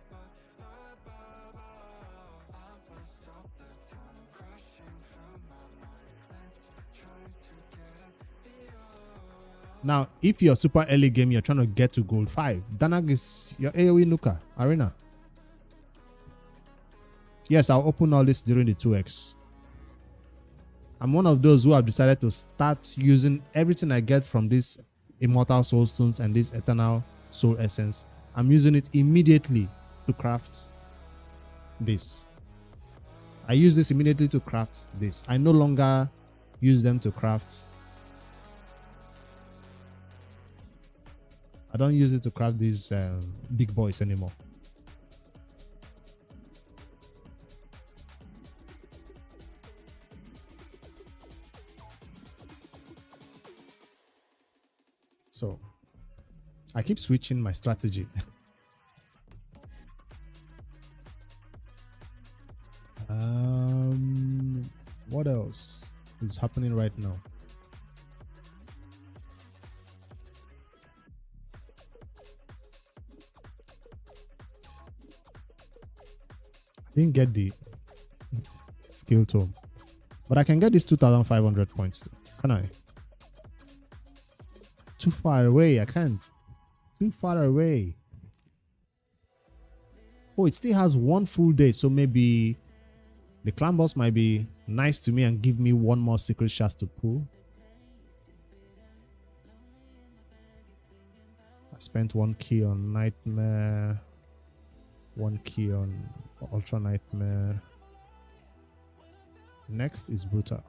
Now, if you're super early game, you're trying to get to gold 5. Danag is your AoE Nuka Arena. Yes, I'll open all this during the 2x. I'm one of those who have decided to start using everything I get from this Immortal Soul Stones and this Eternal Soul Essence. I'm using it immediately to craft this. I use this immediately to craft this. I no longer use them to craft. I don't use it to craft these big boys anymore. So I keep switching my strategy. What else is happening right now? I didn't get the skill tome, but I can get this 2,500 points too. Can I? Too far away. I can't. Too far away. Oh, it still has one full day, so maybe the clan boss might be nice to me and give me one more secret shot to pull. I spent 1 key on Nightmare, 1 key on Ultra Nightmare. Next is Brutal.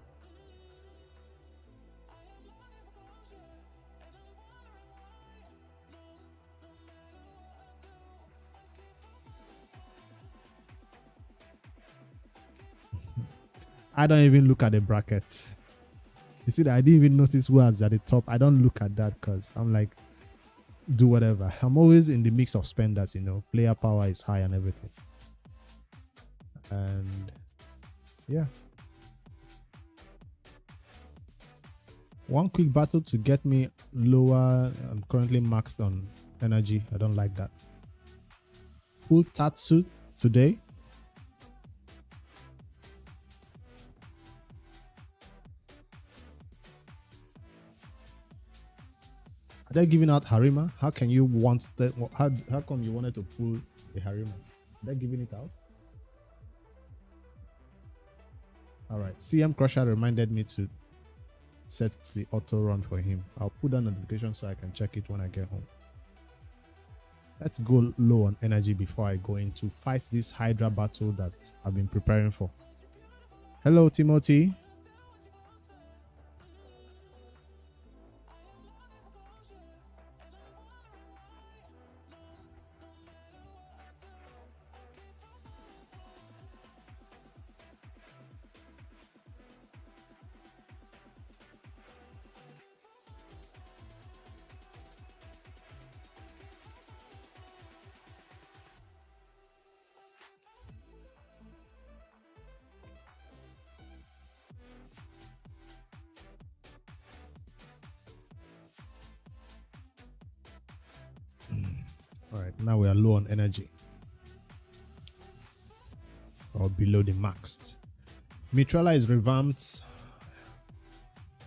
I don't even look at the bracket. You see that I didn't even notice who was at the top. I don't look at that because I'm like, do whatever. I'm always in the mix of spenders, you know. Player power is high and everything. And yeah. One quick battle to get me lower. I'm currently maxed on energy. I don't like that. Full Tatsu today. Are they giving out Harima? How can you want that? How come you wanted to pull the Harima? They're giving it out. All right. CM Crusher reminded me to set the auto run for him. I'll put that notification so I can check it when I get home. Let's go low on energy before I go into fight this Hydra battle that I've been preparing for. Hello, Timothy. All right, now we are low on energy. Or below the maxed. Mitrala is revamped.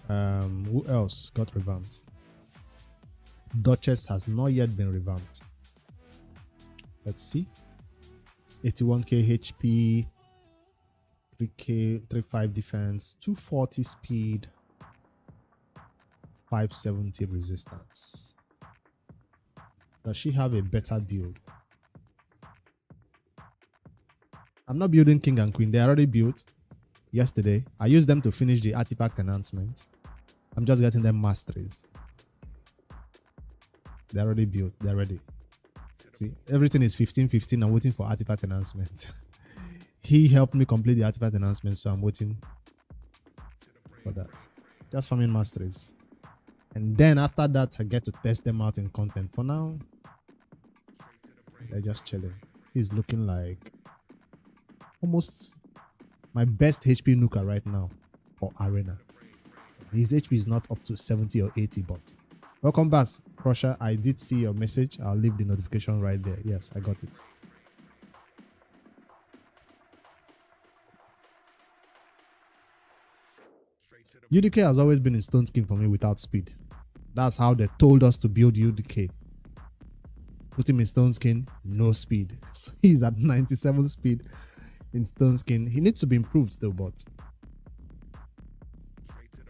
Who else got revamped? Duchess has not yet been revamped. Let's see. 81k HP, 3k, 35 defense, 240 speed, 570 resistance. Does she have a better build? I'm not building king and queen. They already built yesterday. I used them to finish the artifact enhancement. I'm just getting them masteries. They're already built. They're ready. See, everything is 15-15. I'm waiting for artifact enhancement. He helped me complete the artifact enhancement, so I'm waiting for that. Just farming masteries. And then after that, I get to test them out in content. For now, they're just chilling. He's looking like almost my best HP Nuka right now for Arena. His HP is not up to 70 or 80, but welcome back, Crusher. I did see your message. I'll leave the notification right there. Yes, I got it. UDK has always been in stone skin for me without speed. That's how they told us to build UDK. Put him in stone skin, no speed. So he's at 97 speed in stone skin. He needs to be improved though, but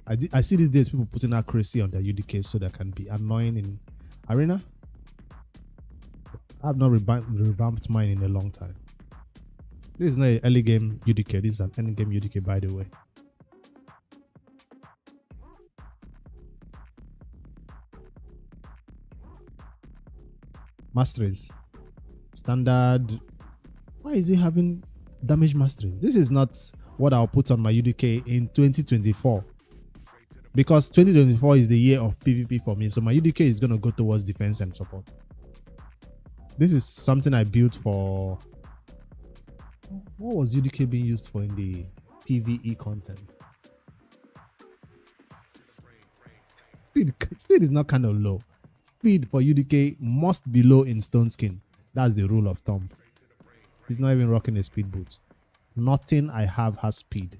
I see these days people putting accuracy on their UDK so they can be annoying in Arena. I have not revamped mine in a long time. This is not an early game UDK. This is an end game UDK, by the way. Masteries. Standard. Why is he having damage masteries? This is not what I'll put on my UDK in 2024. Because 2024 is the year of PvP for me. So my UDK is going to go towards defense and support. This is something I built for. What was UDK being used for in the PvE content? Speed is not kind of low. Speed for UDK must be low in stone skin. That's the rule of thumb. He's not even rocking a speed boot. Nothing I have has speed.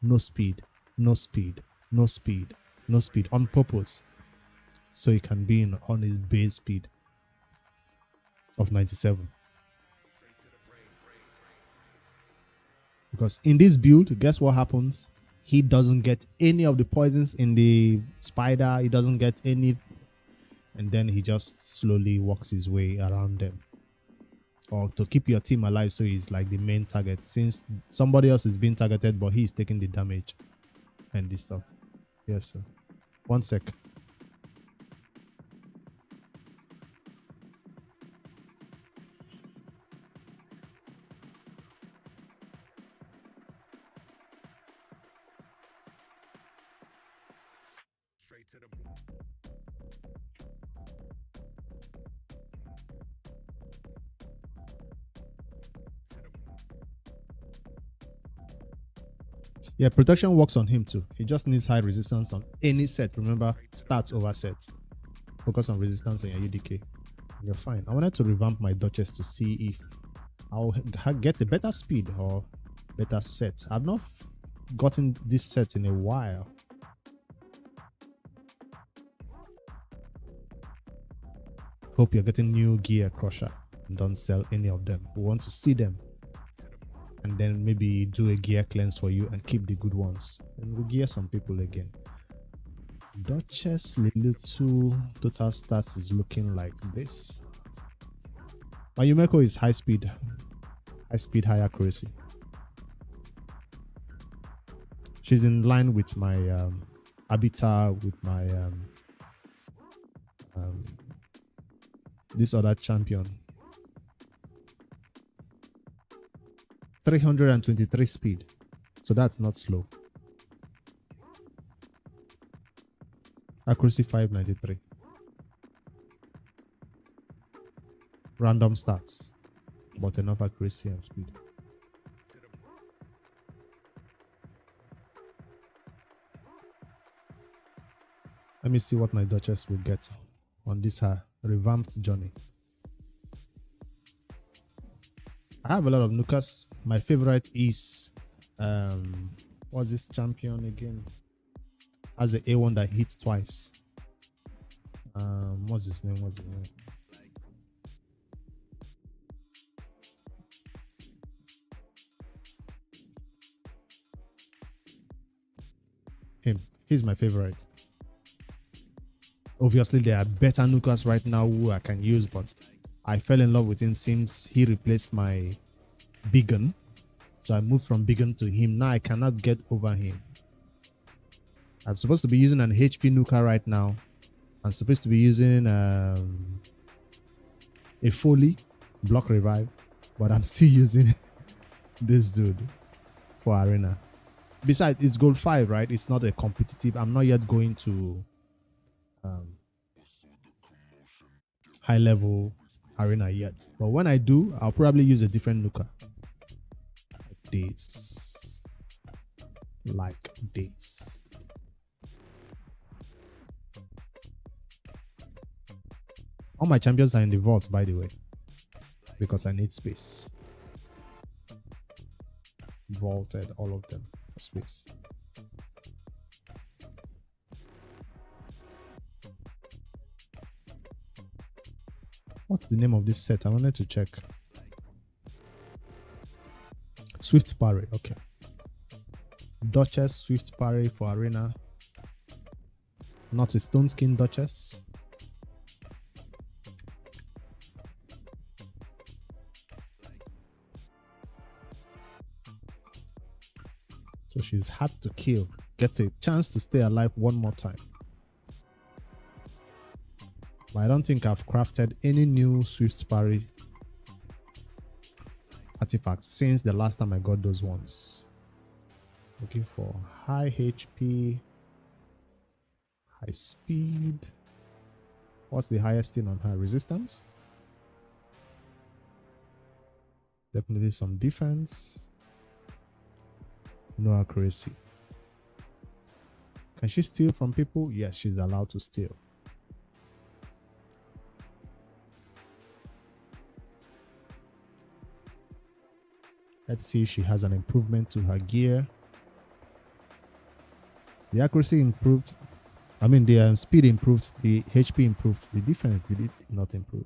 No speed. No speed. No speed. No speed. On purpose. So he can be on his base speed of 97. Because in this build, guess what happens? He doesn't get any of the poisons in the spider. He doesn't get any. And then he just slowly walks his way around them. Or to keep your team alive, so he's like the main target. Since somebody else is being targeted, but he's taking the damage. And this stuff. Yes, sir. 1 sec. Straight to the Yeah, protection works on him too. He just needs high resistance on any set. Remember, stats over set. Focus on resistance on your UDK. You're fine. I wanted to revamp my Duchess to see if I'll get a better speed or better set. I've not gotten this set in a while. Hope you're getting new gear, Crusher. Don't sell any of them. We want to see them. And then maybe do a gear cleanse for you and keep the good ones. And we'll gear some people again. Duchess Lily 2 total stats is looking like this. My Yumeko is high speed, high accuracy. She's in line with my Abita, with my this other champion. 323 speed, so that's not slow. Accuracy 593. Random stats, but enough accuracy and speed. Let me see what my Duchess will get on this her revamped journey. I have a lot of Nukas. My favorite is what's this champion again? Has the A1 that hits twice. What's his name? Him. He's my favorite. Obviously, there are better Nukas right now who I can use, but I fell in love with him since he replaced my big gun. So I moved from Biggin to him. Now I cannot get over him. I'm supposed to be using an HP Nuka right now. I'm supposed to be using a Foley block revive, but I'm still using this dude for arena. Besides, it's gold 5, right? It's not a competitive. I'm not yet going to high level arena yet. But when I do, I'll probably use a different Nuka. Like this. All my champions are in the vault, by the way, because I need space. Vaulted all of them for space. What's the name of this set? I wanted to check. Swift Parry, okay. Duchess Swift Parry for arena. Not a stone skin Duchess. So she's hard to kill. Gets a chance to stay alive one more time. But I don't think I've crafted any new Swift Parry artifacts since the last time I got those ones. Looking for high HP, high speed. What's the highest thing on her? Resistance? Definitely some defense. No accuracy. Can she steal from people? Yes, she's allowed to steal. Let's see if she has an improvement to her gear. The accuracy improved. I mean, the speed improved. The HP improved. The defense did it not improve?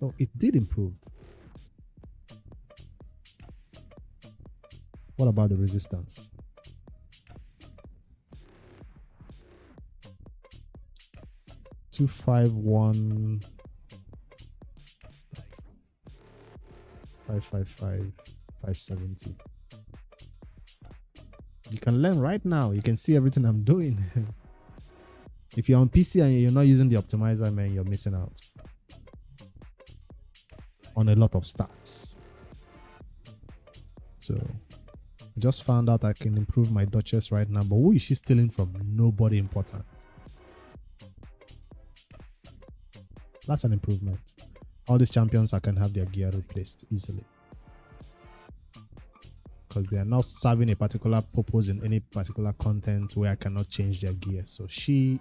Oh, it did improve. What about the resistance? Two, 5, 1, 5, 5, 5, 570. You can learn right now. You can see everything I'm doing. If you're on PC and you're not using the optimizer, man, you're missing out on a lot of stats. So I just found out I can improve my Duchess right now, but who is she stealing from? Nobody important. That's an improvement. All these champions, I can have their gear replaced easily, because they are not serving a particular purpose in any particular content where I cannot change their gear. So she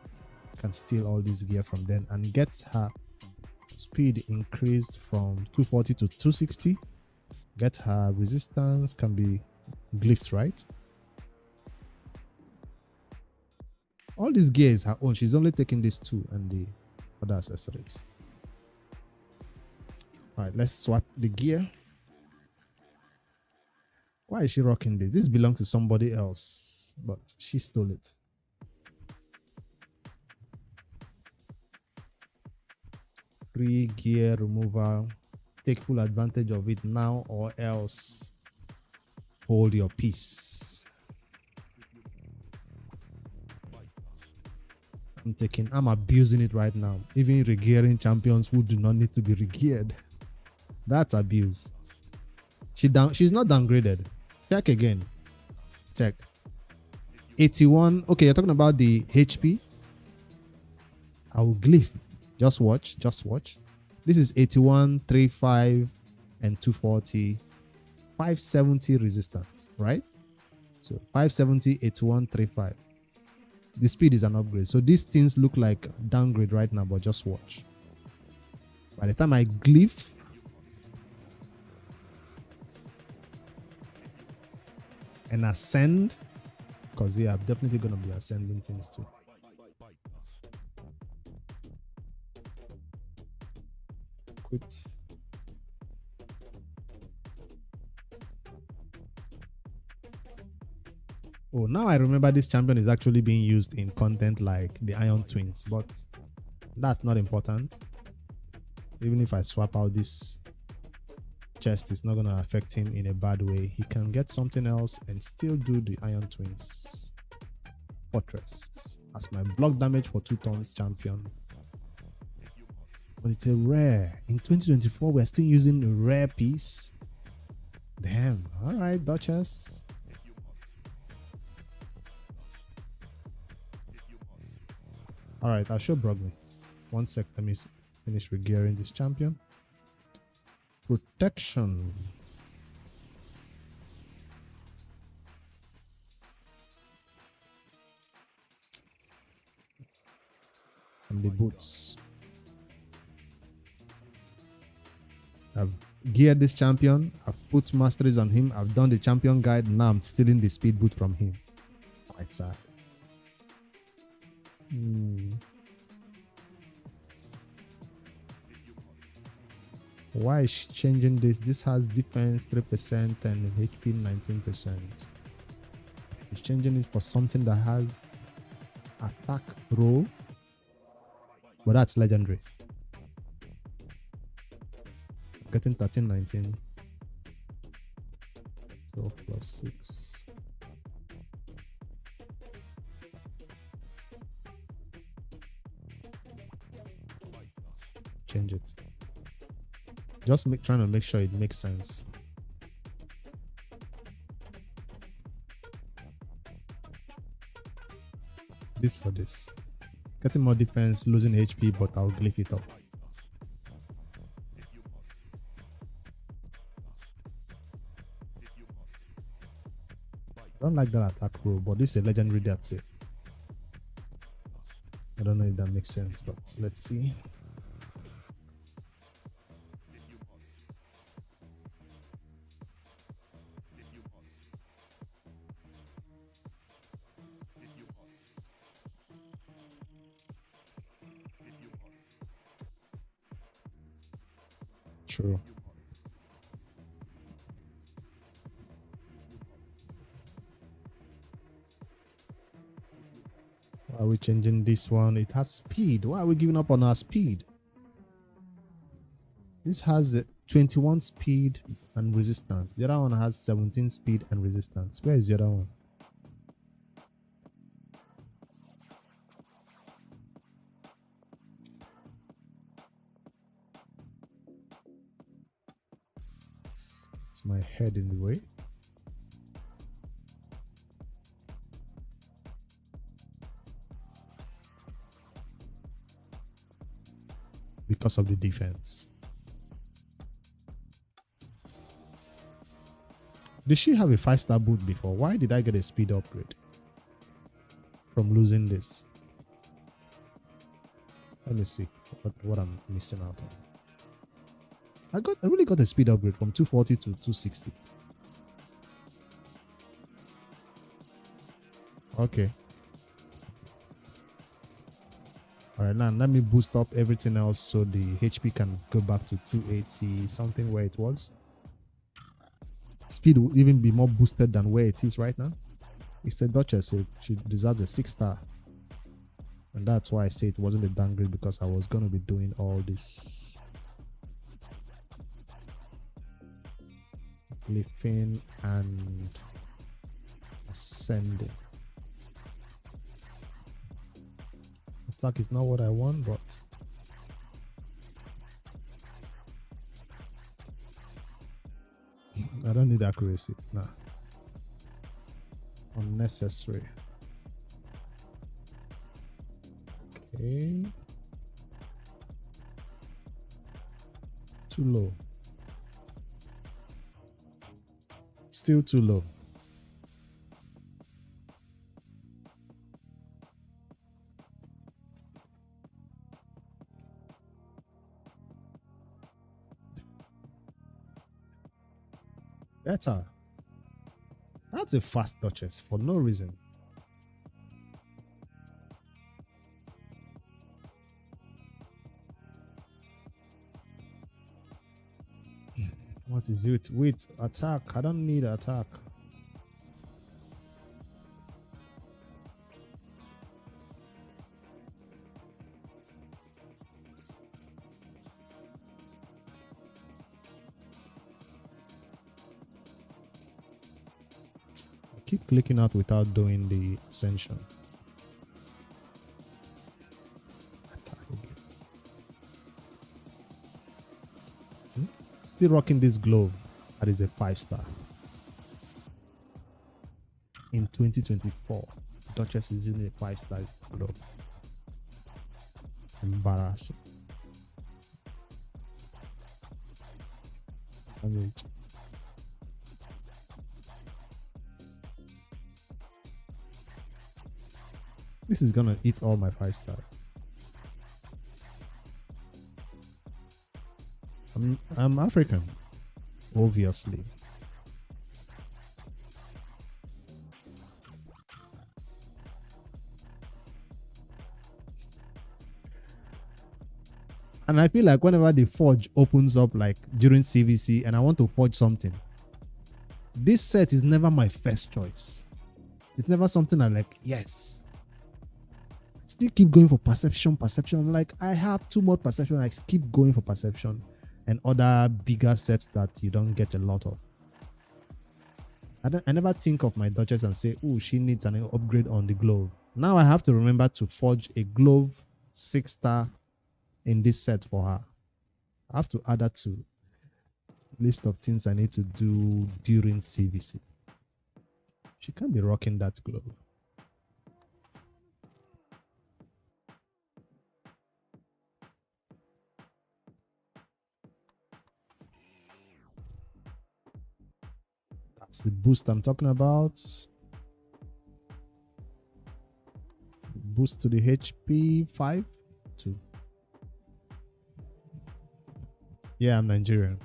can steal all this gear from them and get her speed increased from 240 to 260. Get her resistance can be glyphed, right? All this gear is her own. She's only taking these two and the other accessories. All right, let's swap the gear. Why is she rocking this? This belongs to somebody else, but she stole it. Free gear removal. Take full advantage of it now or else hold your peace. I'm abusing it right now. Even regearing champions who do not need to be regeared. That's abuse. She's not downgraded. Check again. Check. 81. Okay, you're talking about the HP. I will glyph. Just watch. Just watch. This is 81, 35, and 240. 570 resistance, right? So 570, 81, 35. The speed is an upgrade. So these things look like downgrade right now, but just watch. By the time I glyph, and ascend, because yeah, I'm definitely going to be ascending things too. Quit. Oh, now I remember this champion is actually being used in content like the Iron Twins, but that's not important. even if I swap out this chest, it's not going to affect him in a bad way. He can get something else and still do the Iron Twins Fortress as my block damage for 2 turns champion. But it's a rare. In 2024, we're still using a rare piece. Damn. All right, Duchess. All right, I'll show Brogni. 1 sec. Let me finish regearing this champion. Protection. And the boots. I've geared this champion. I've put masteries on him. I've done the champion guide. Now I'm stealing the speed boot from him. Quite sad. Why is she changing this? This has defense 3% and HP 19%. She's changing it for something that has attack roll. But that's legendary. Getting 13, 19. 12 plus 6. Change it. Just trying to make sure it makes sense. This for this. Getting more defense, losing HP, but I'll glyph it up. I don't like that attack roll, but this is a legendary, that's it. I don't know if that makes sense, but let's see. True. Why are we changing this one? It has speed. Why are we giving up on our speed? This has 21 speed and resistance. The other one has 17 speed and resistance. Where is the other one? It's my head in the way. Because of the defense. Did she have a 5-star boot before? Why did I get a speed upgrade from losing this? Let me see what I'm missing out on. I really got a speed upgrade from 240 to 260. Okay. All right, now let me boost up everything else so the HP can go back to 280 something where it was. Speed will even be more boosted than where it is right now. It's a Duchess, so she deserves a 6-star. And that's why I say it wasn't a downgrade, because I was going to be doing all this glyphing and ascending. Attack is not what I want, but I don't need accuracy. Nah. Unnecessary. Okay. Too low. Still too low. Better. That's a fast Duchess for no reason. What is it? Wait, attack. I don't need attack. keep clicking out without doing the ascension. Attack again. See? Still rocking this glove. That is a 5-star. In 2024, Duchess is in a 5-star glove. Embarrassing. This is gonna eat all my 5-star. I'm African, obviously. And I feel like whenever the forge opens up, like during CVC, and I want to forge something, this set is never my first choice. It's never something I'm like, yes. Still keep going for perception. I'm like, I have too much perception. I keep going for perception and other bigger sets that you don't get a lot of. I never think of my Duchess and say, oh, she needs an upgrade on the glove. Now I have to remember to forge a glove 6-star in this set for her. I have to add that to list of things I need to do during CVC. She can't be rocking that glove. That's the boost I'm talking about. Boost to the HP 5 2. Yeah, I'm Nigerian.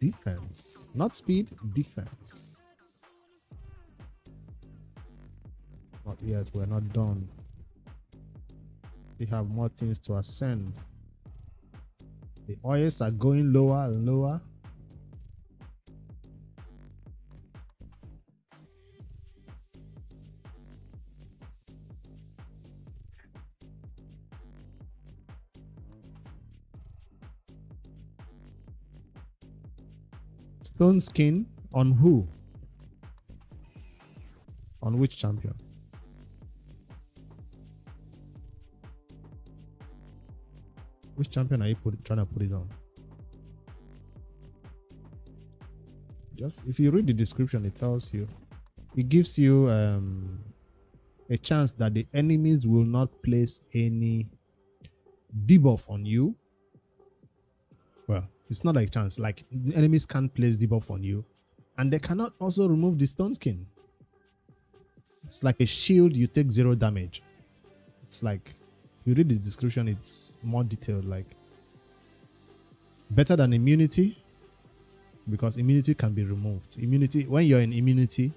Defense, not speed, defense. Not yet, we're not done. We have more things to ascend. The oils are going lower and lower. Stone skin on who? On which champion? Which champion are you trying to put it on? Just if you read the description, it tells you. It gives you a chance that the enemies will not place any debuff on you. Well, it's not like a chance. Like the enemies can't place debuff on you, and they cannot also remove the stone skin. It's like a shield. You take 0 damage. It's like you read the description. It's more detailed. Like better than immunity, because immunity can be removed. Immunity, when you're in immunity,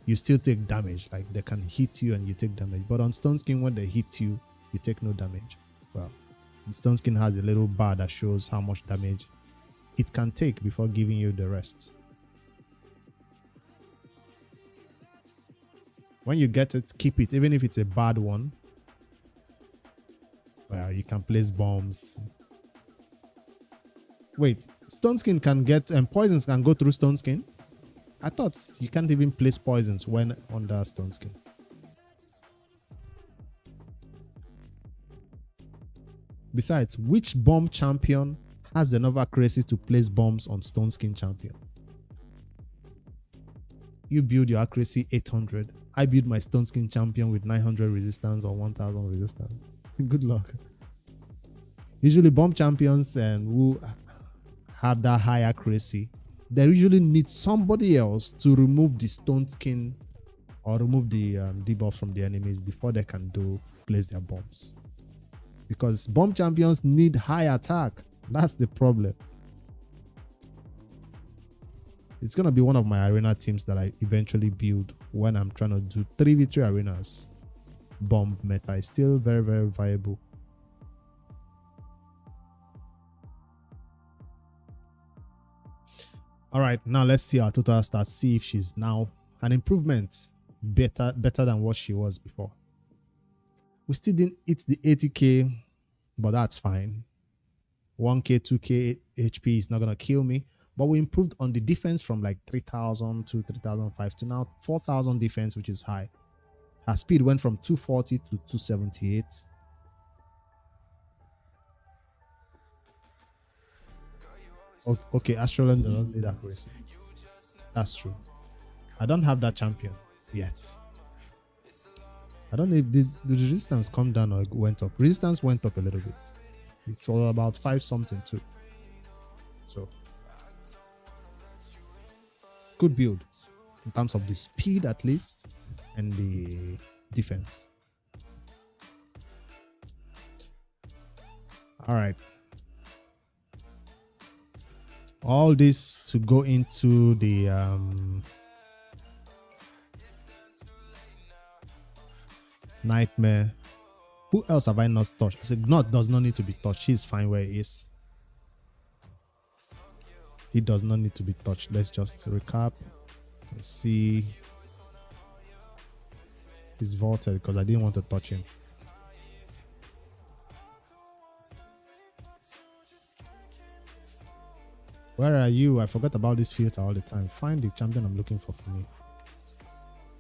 you still take damage. Like they can hit you and you take damage. But on stone skin, when they hit you, you take no damage. Well, the stone skin has a little bar that shows how much damage it can take before giving you the rest. When you get it, keep it, even if it's a bad one. Well, you can place bombs. Wait, stone skin can get, and poisons can go through stone skin? I thought you can't even place poisons when under stone skin. Besides, which bomb champion has enough accuracy to place bombs on stone skin champion? You build your accuracy 800. I build my stone skin champion with 900 resistance or 1000 resistance. Good luck. Usually bomb champions and who have that high accuracy, they usually need somebody else to remove the stone skin or remove the debuff from the enemies before they can place their bombs. Because bomb champions need high attack. That's the problem. It's going to be one of my arena teams that I eventually build when I'm trying to do 3 victory arenas. Bomb meta is still very, very viable. All right, now let's see our total stats. See if she's now an improvement. better than what she was before. We still didn't hit the 80k, but that's fine. 1k, 2k HP is not gonna kill me. But we improved on the defense from like 3,000 to 3,005 to now 4,000 defense, which is high. Her speed went from 240 to 278. Okay, Astrolem doesn't need accuracy. That's true. I don't have that champion yet. I don't know if the resistance come down or went up. Resistance went up a little bit. It's for about 5 something too. So good build in terms of the speed at least and the defense. All right. All this to go into the nightmare. Who else have I not touched? I said, Gnot does not need to be touched. He's fine where he is. He does not need to be touched. Let's just recap. Let's see. He's vaulted because I didn't want to touch him. Where are you? I forgot about this filter all the time. Find the champion I'm looking for me.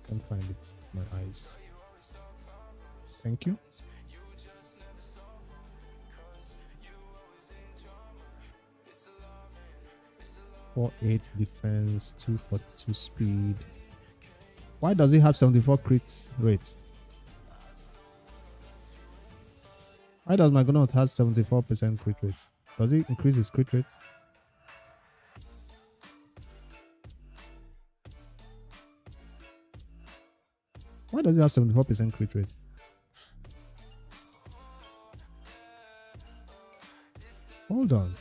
Can't find it. My eyes. Thank you. Four 8 defense, 242 speed. Why does he have 74 crit rate? Why does my Gnot have 74% crit rate? Does he increase his crit rate? Why does he have 74% crit rate? Hold on.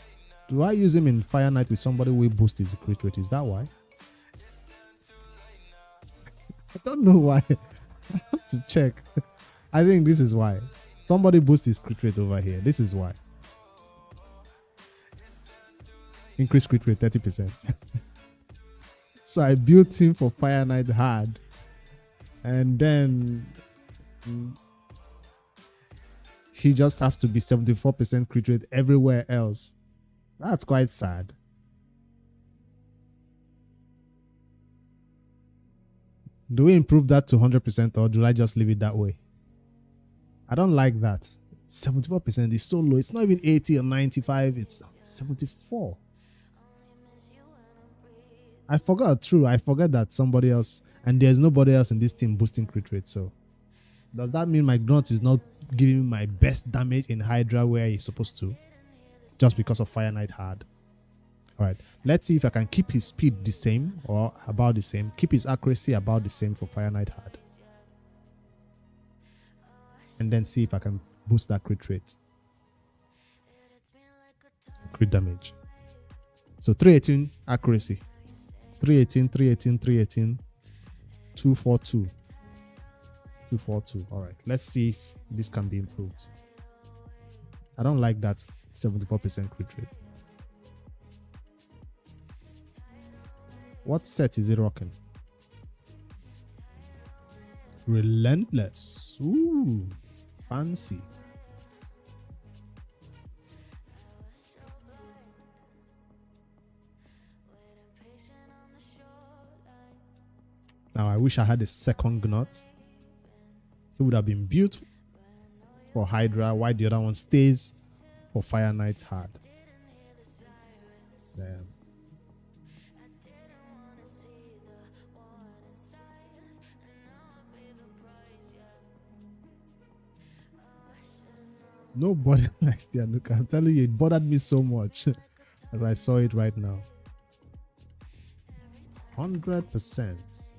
Do I use him in Fire Knight with somebody who will boost his crit rate? Is that why? I don't know why. I have to check. I think this is why. Somebody boosts his crit rate over here. This is why. Increase crit rate 30%. So I built him for Fire Knight hard. And then he just have to be 74% crit rate everywhere else. That's quite sad. Do we improve that to 100% or do I just leave it that way? I don't like that. 74% is so low. It's not even 80 or 95. It's 74. I forgot, true. I forgot that somebody else, and there's nobody else in this team boosting crit rate. So does that mean my Grunt is not giving me my best damage in Hydra where he's supposed to? Just because of Fire Knight hard. Alright, let's see if I can keep his speed the same or about the same. Keep his accuracy about the same for Fire Knight hard. And then see if I can boost that crit rate. Crit damage. So 318 accuracy. 318, 318, 318. 242. 242. Alright, let's see if this can be improved. I don't like that 74% crit rate. What set is it rocking? Relentless. Ooh, fancy. Now I wish I had a second Gnot. It would have been built for Hydra, while the other one stays for Fire Knight hard. Damn. Nobody likes the Anuka. I'm telling you, it bothered me so much as I saw it right now. 100%.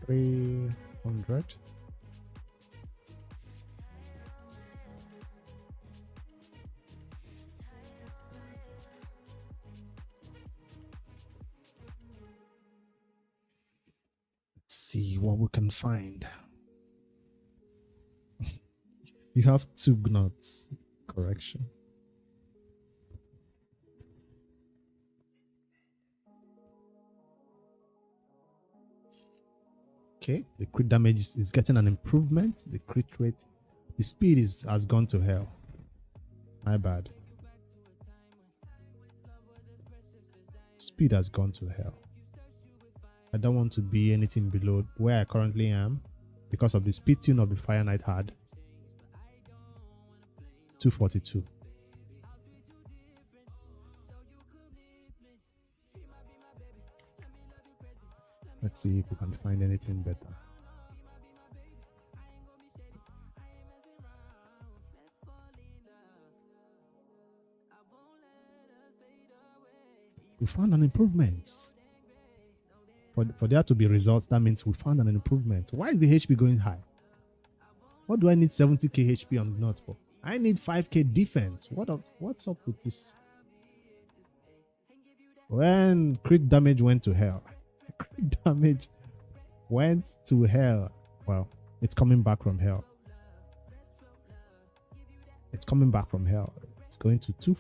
$300. See what we can find. You have 2 gnots. Correction. Okay, the crit damage is getting an improvement. The crit rate, the speed has gone to hell. My bad. Speed has gone to hell. I don't want to be anything below where I currently am because of the speed tune of the Fire Knight had. 242. Let's see if we can find anything better. We found an improvement. For there to be results, that means we found an improvement. Why is the HP going high? What do I need 70k HP on Gnot for? I need 5k defense. What's up with this? When crit damage went to hell. Crit damage went to hell. Well, it's coming back from hell. It's coming back from hell. It's going to 2.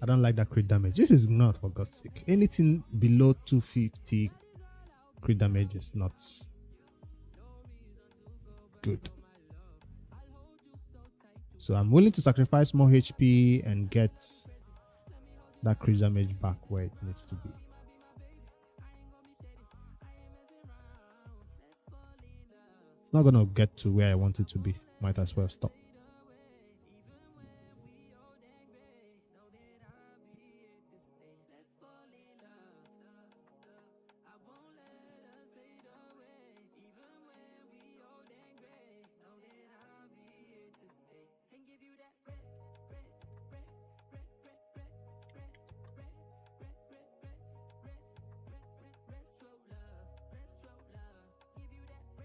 I don't like that crit damage. This is not, for God's sake. Anything below 250 crit damage is not good. So I'm willing to sacrifice more HP and get that crit damage back where it needs to be. It's not going to get to where I want it to be. Might as well stop.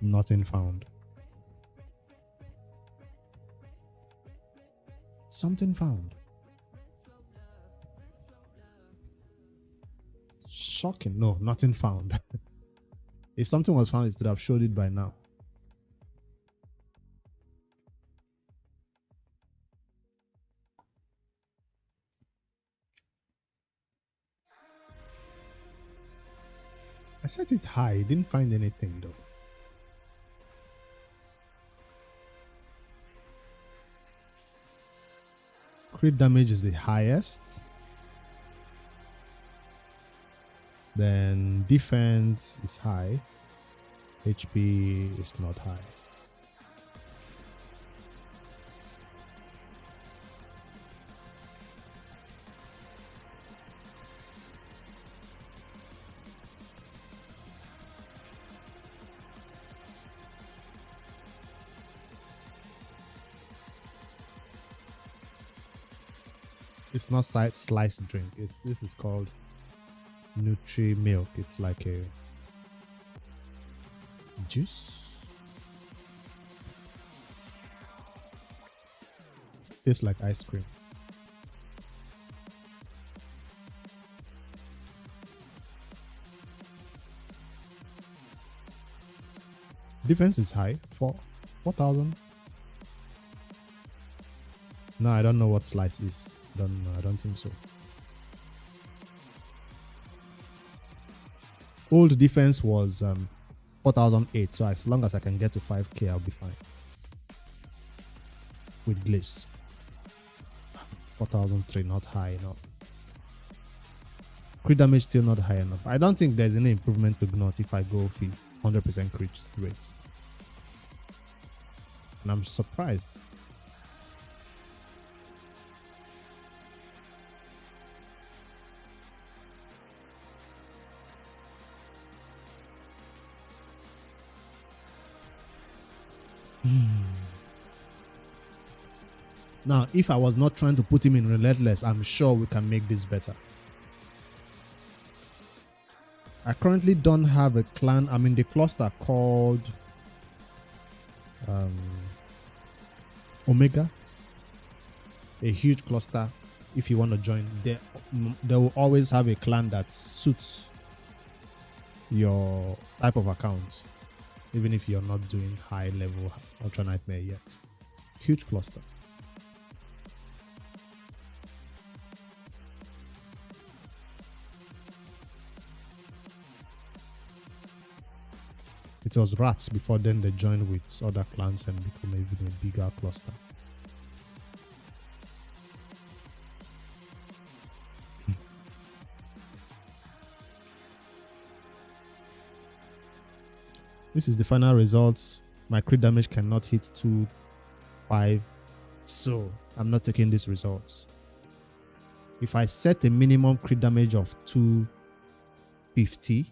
Nothing found. Something found. Shocking. No, nothing found. If something was found, it would have showed it by now. I set it high. Didn't find anything though. Crit damage is the highest. Then defense is high. HP is not high. It's not sliced drink. This is called Nutri milk. It's like a juice. Tastes like ice cream. Defense is high. 4,000. No, I don't know what slice is. I don't think so. Old defense was 4,008, so as long as I can get to 5k, I'll be fine. With glyphs. 4,003, not high enough. Crit damage still not high enough. I don't think there's any improvement to Gnot if I go 100% crit rate. And I'm surprised. Now, if I was not trying to put him in Relentless, I'm sure we can make this better. I currently don't have a clan. I'm in the cluster called Omega. a huge cluster. If you want to join, they will always have a clan that suits your type of account, even if you're not doing high level Ultra Nightmare yet. Huge cluster. It was rats before then they joined with other clans and become even a bigger cluster. This is the final result. My crit damage cannot hit 2.5, so I'm not taking these results. If I set a minimum crit damage of 250,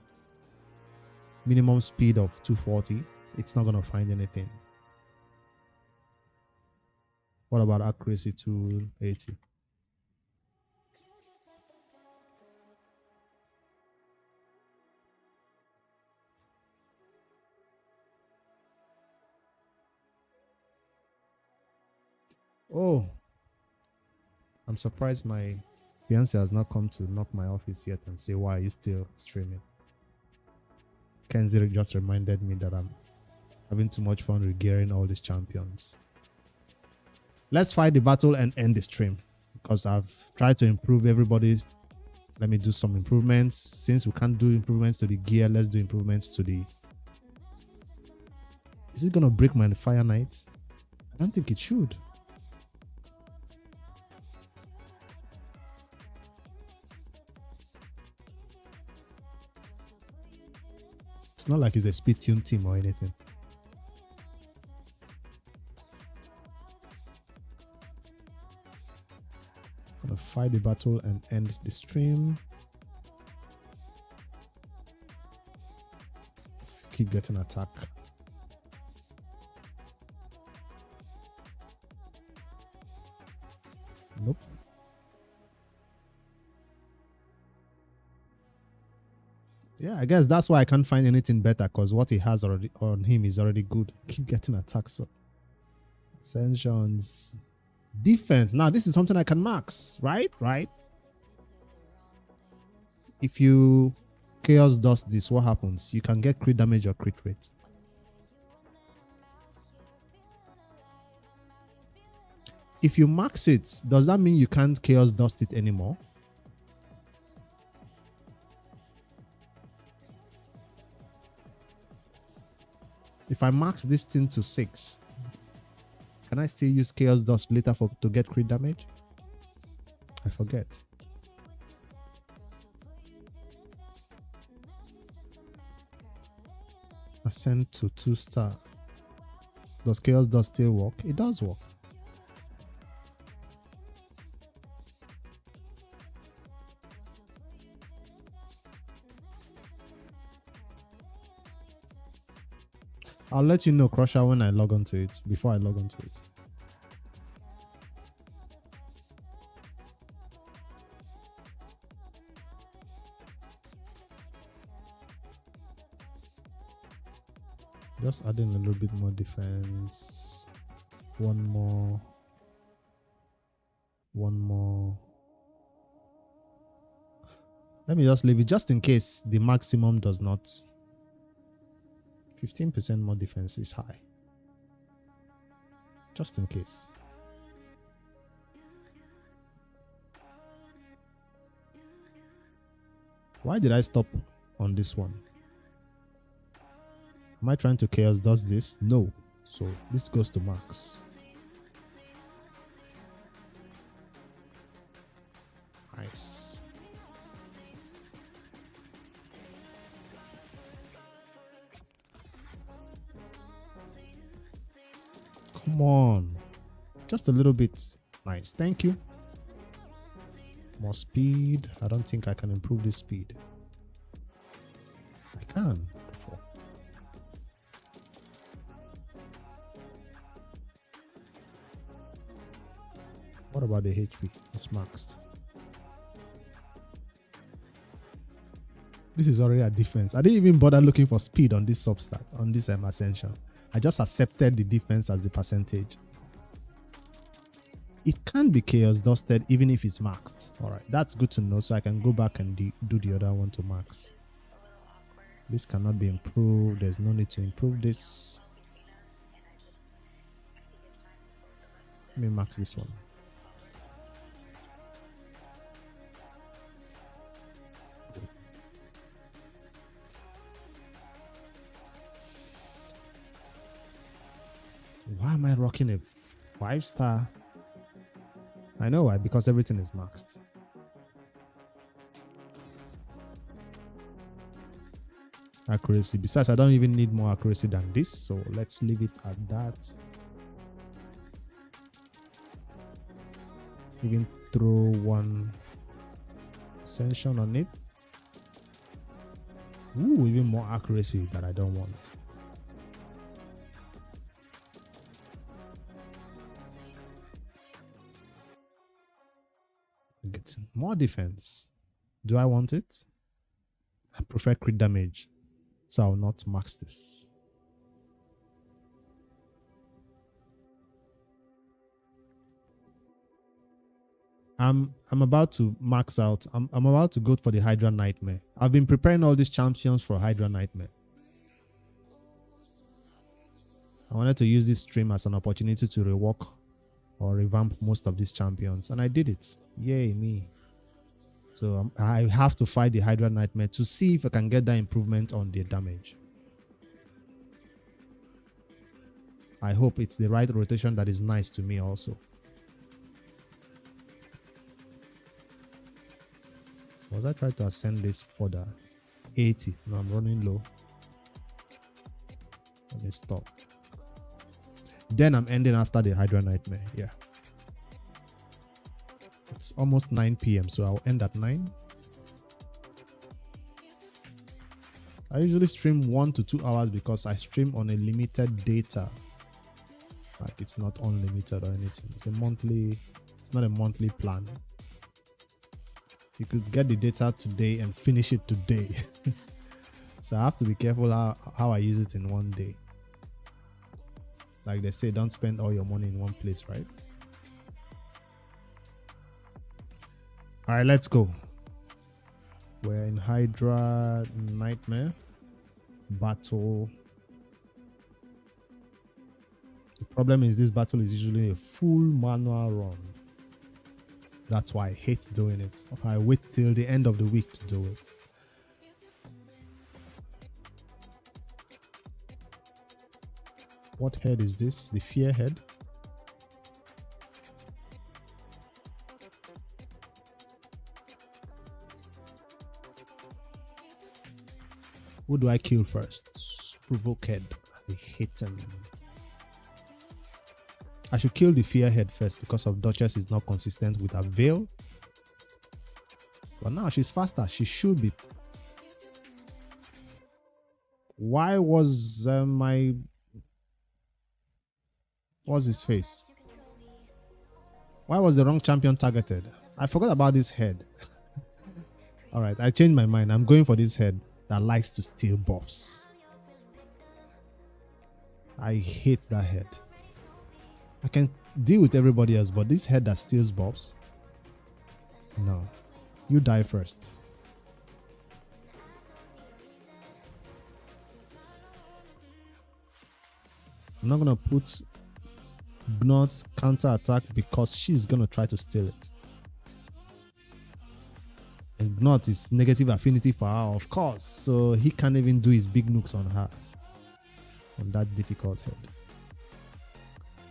minimum speed of 240, it's not going to find anything. What about accuracy 280? Oh, I'm surprised my fiance has not come to knock my office yet and say, why are you still streaming? Kenzie just reminded me that I'm having too much fun regearing all these champions. Let's fight the battle and end the stream, because I've tried to improve everybody. Let me do some improvements. Since we can't do improvements to the gear, let's do improvements to the... Is it going to break my Fire Knight? I don't think it should. It's not like it's a speed tune team or anything. I'm gonna fight the battle and end the stream. Let's keep getting attack. Nope. Yeah, I guess that's why I can't find anything better, because what he has already on him is already good. Keep getting attacks. So ascensions, defense. Now this is something I can max, right? If you chaos dust this, what happens? You can get crit damage or crit rate. If you max it, does that mean you can't chaos dust it anymore? If I max this thing to 6, can I still use Chaos Dust later to get crit damage? I forget. Ascend to 2-star. Does Chaos Dust still work? It does work. I'll let you know, Crusher, when I log onto it, before I log onto it. Just adding a little bit more defense. One more. Let me just leave it just in case the maximum does not. 15% more defense is high. Just in case. Why did I stop on this one? Am I trying to chaos dust this? No. So this goes to max. Nice. Come on. Just a little bit. Nice. Thank you. More speed. I don't think I can improve this speed. I can. What about the HP? It's maxed. This is already a defense. I didn't even bother looking for speed on this substat, on this ascension. I just accepted the defense as the percentage. It can be chaos dusted even if it's maxed. All right, that's good to know, so I can go back and do the other one to max. This cannot be improved. There's no need to improve this. Let me max this one. Why am I rocking a 5-star? I know why, because everything is maxed. Accuracy. Besides, I don't even need more accuracy than this, so let's leave it at that. Even throw one ascension on it. Ooh, even more accuracy that I don't want. Get more defense. Do I want it? I prefer crit damage, so I'll not max this. I'm about to max out. I'm about to go for the Hydra Nightmare. I've been preparing all these champions for Hydra Nightmare. I wanted to use this stream as an opportunity to rework or revamp most of these champions, and I did it. Yay me. So I have to fight the Hydra Nightmare to see if I can get that improvement on the damage. I hope it's the right rotation that is nice to me also. Was I trying to ascend this further? 80. No, I'm running low. Let me stop. Then I'm ending after the Hydra Nightmare. Yeah. It's almost 9 p.m. so I'll end at 9. I usually stream 1 to 2 hours because I stream on a limited data. Like it's not unlimited or anything. It's not a monthly plan. You could get the data today and finish it today. So I have to be careful how I use it in one day. Like they say, don't spend all your money in one place, right? All right, let's go. We're in Hydra Nightmare battle. The problem is this battle is usually a full manual run. That's why I hate doing it. I wait till the end of the week to do it. What head is this? The fear head? Who do I kill first? Provoke head. I hate him. I should kill the fear head first because of Duchess is not consistent with her veil. But now she's faster. She should be. Why was what's his face? Why was the wrong champion targeted? I forgot about this head. All right, I changed my mind. I'm going for this head that likes to steal buffs. I hate that head. I can deal with everybody else, but this head that steals buffs, no. You die first. I'm not going to put Gnot's counter attack because she's going to try to steal it. And Gnot is negative affinity for her, of course, so he can't even do his big nukes on her, on that difficult head.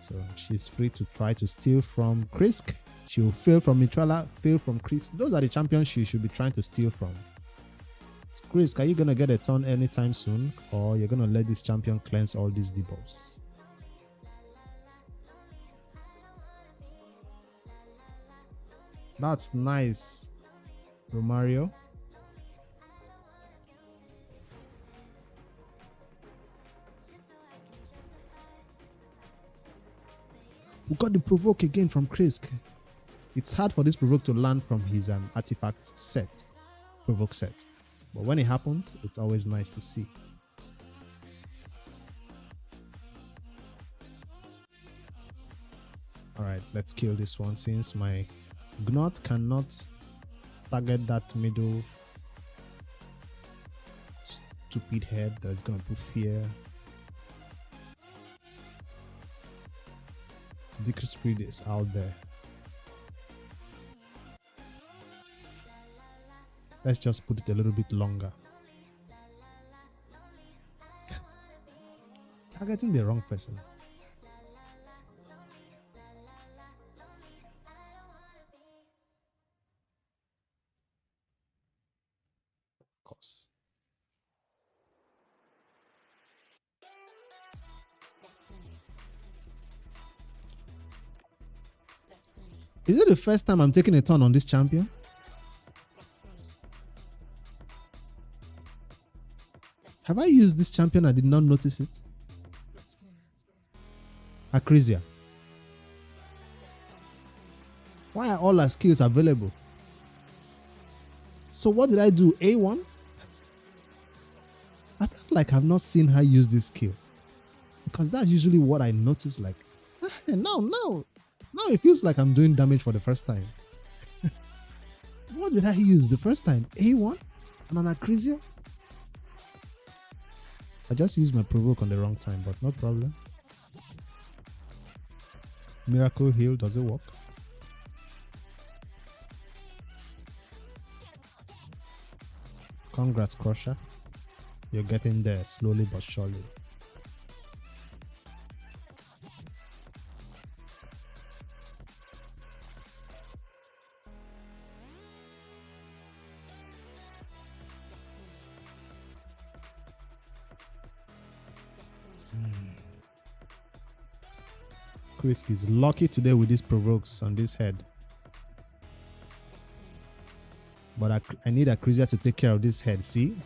So she's free to try to steal from Krisk. She'll fail from Mitrala, fail from Krisk. Those are the champions she should be trying to steal from. Krisk, are you going to get a turn anytime soon? Or you're going to let this champion cleanse all these debuffs? That's nice, Romario. We got the provoke again from Krisk. It's hard for this provoke to land from his artifact set, provoke set. But when it happens, it's always nice to see. All right, let's kill this one since my Gnot cannot target that middle stupid head that's gonna put fear. Decrease speed is out there. Let's just put it a little bit longer. Targeting the wrong person. Of course. Is it the first time I'm taking a turn on this champion? Have I used this champion? I did not notice it. Acrizia. Why are all our skills available? So what did I do? A1? I felt like I've not seen her use this skill. Because that's usually what I notice. Like, now it feels like I'm doing damage for the first time. What did I use the first time? A1? And an Acrizia? I just used my provoke on the wrong time, but no problem. Miracle heal, does it work? Congrats, Crusher. You're getting there slowly but surely. Chris is lucky today with these provokes on this head. But I need Acrizia to take care of this head. See?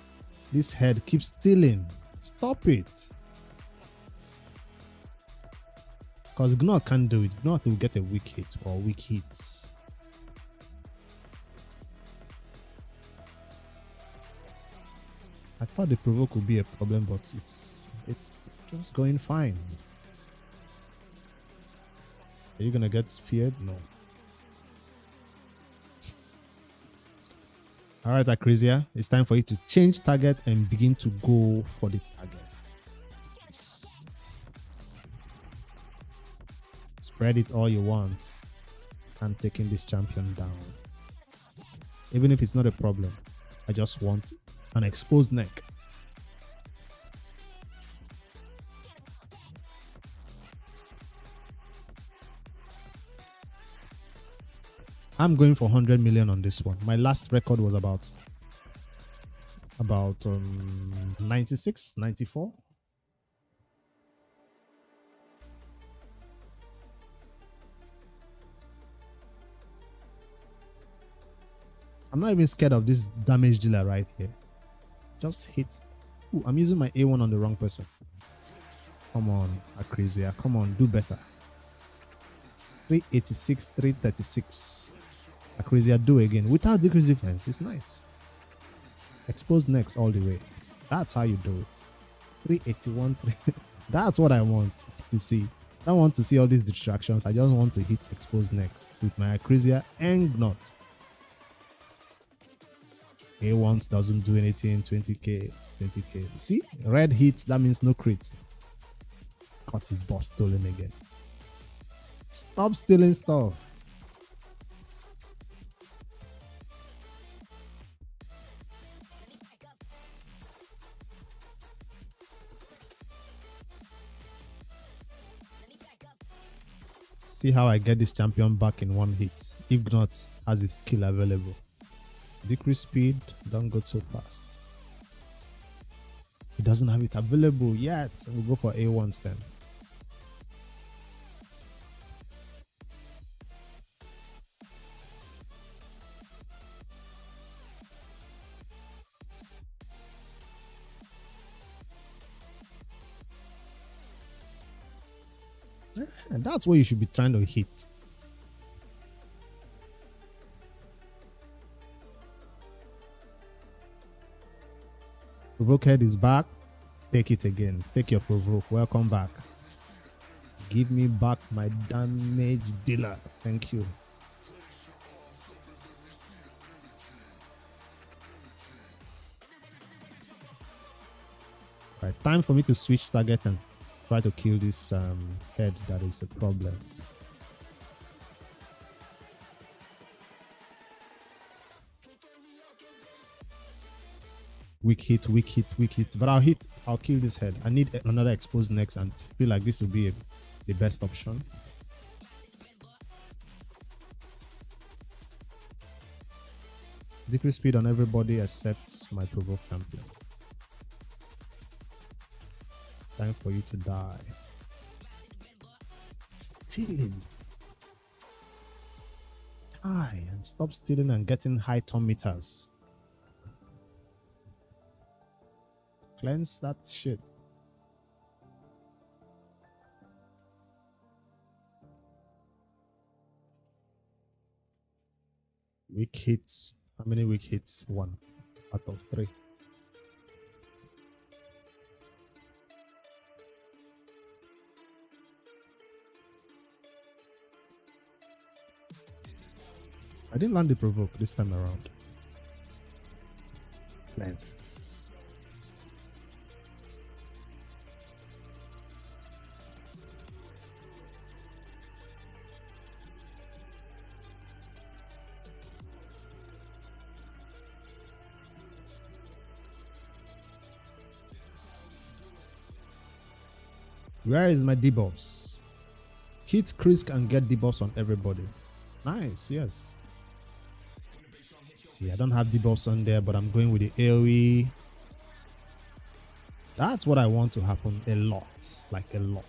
This head keeps stealing. Stop it. Because Gnot can't do it. Gnot will get a weak hit or weak hits. I thought the provoke would be a problem, but it's just going fine. Are you gonna get feared? No. Alright, Acrizia, it's time for you to change target and begin to go for the target. Yes. Spread it all you want. I'm taking this champion down. Even if it's not a problem, I just want an exposed neck. I'm going for 100 million on this one. My last record was about 96, 94. I'm not even scared of this damage dealer right here. Just hit. Ooh, I'm using my A1 on the wrong person. Come on, Acrizia. Come on, do better. 386, 336. Acrizia, do again without decrease defense. It's nice. Expose next all the way. That's how you do it. 381. That's what I want to see. I don't want to see all these distractions. I just want to hit expose next with my Acrizia and Gnot. A1 doesn't do anything. 20k, 20k. See, red hits. That means no crit. Got his boss stolen again. Stop stealing stuff. See how I get this champion back in one hit. If not, has a skill available. Decrease speed, don't go too fast. He doesn't have it available yet. We'll go for A1s then. And that's what you should be trying to hit. Provoke head is back. Take it again. Take your provoke. Welcome back. Give me back my damage dealer. Thank you. Right, time for me to switch target and try to kill this head that is a problem. Weak hit, weak hit, weak hit. But I'll kill this head. I need another exposed next and feel like this will be the best option. Decrease speed on everybody except my provoke champion. Time for you to die. Stealing. Die and stop stealing and getting high ton meters. Cleanse that shit. Weak hits. How many weak hits? 1 out of 3. I didn't land the provoke this time around. Cleansed. Where is my debuffs? Hit Krisk and get debuffs on everybody. Nice, yes. See, I don't have debuffs on there, but I'm going with the AoE. That's what I want to happen a lot, like a lot.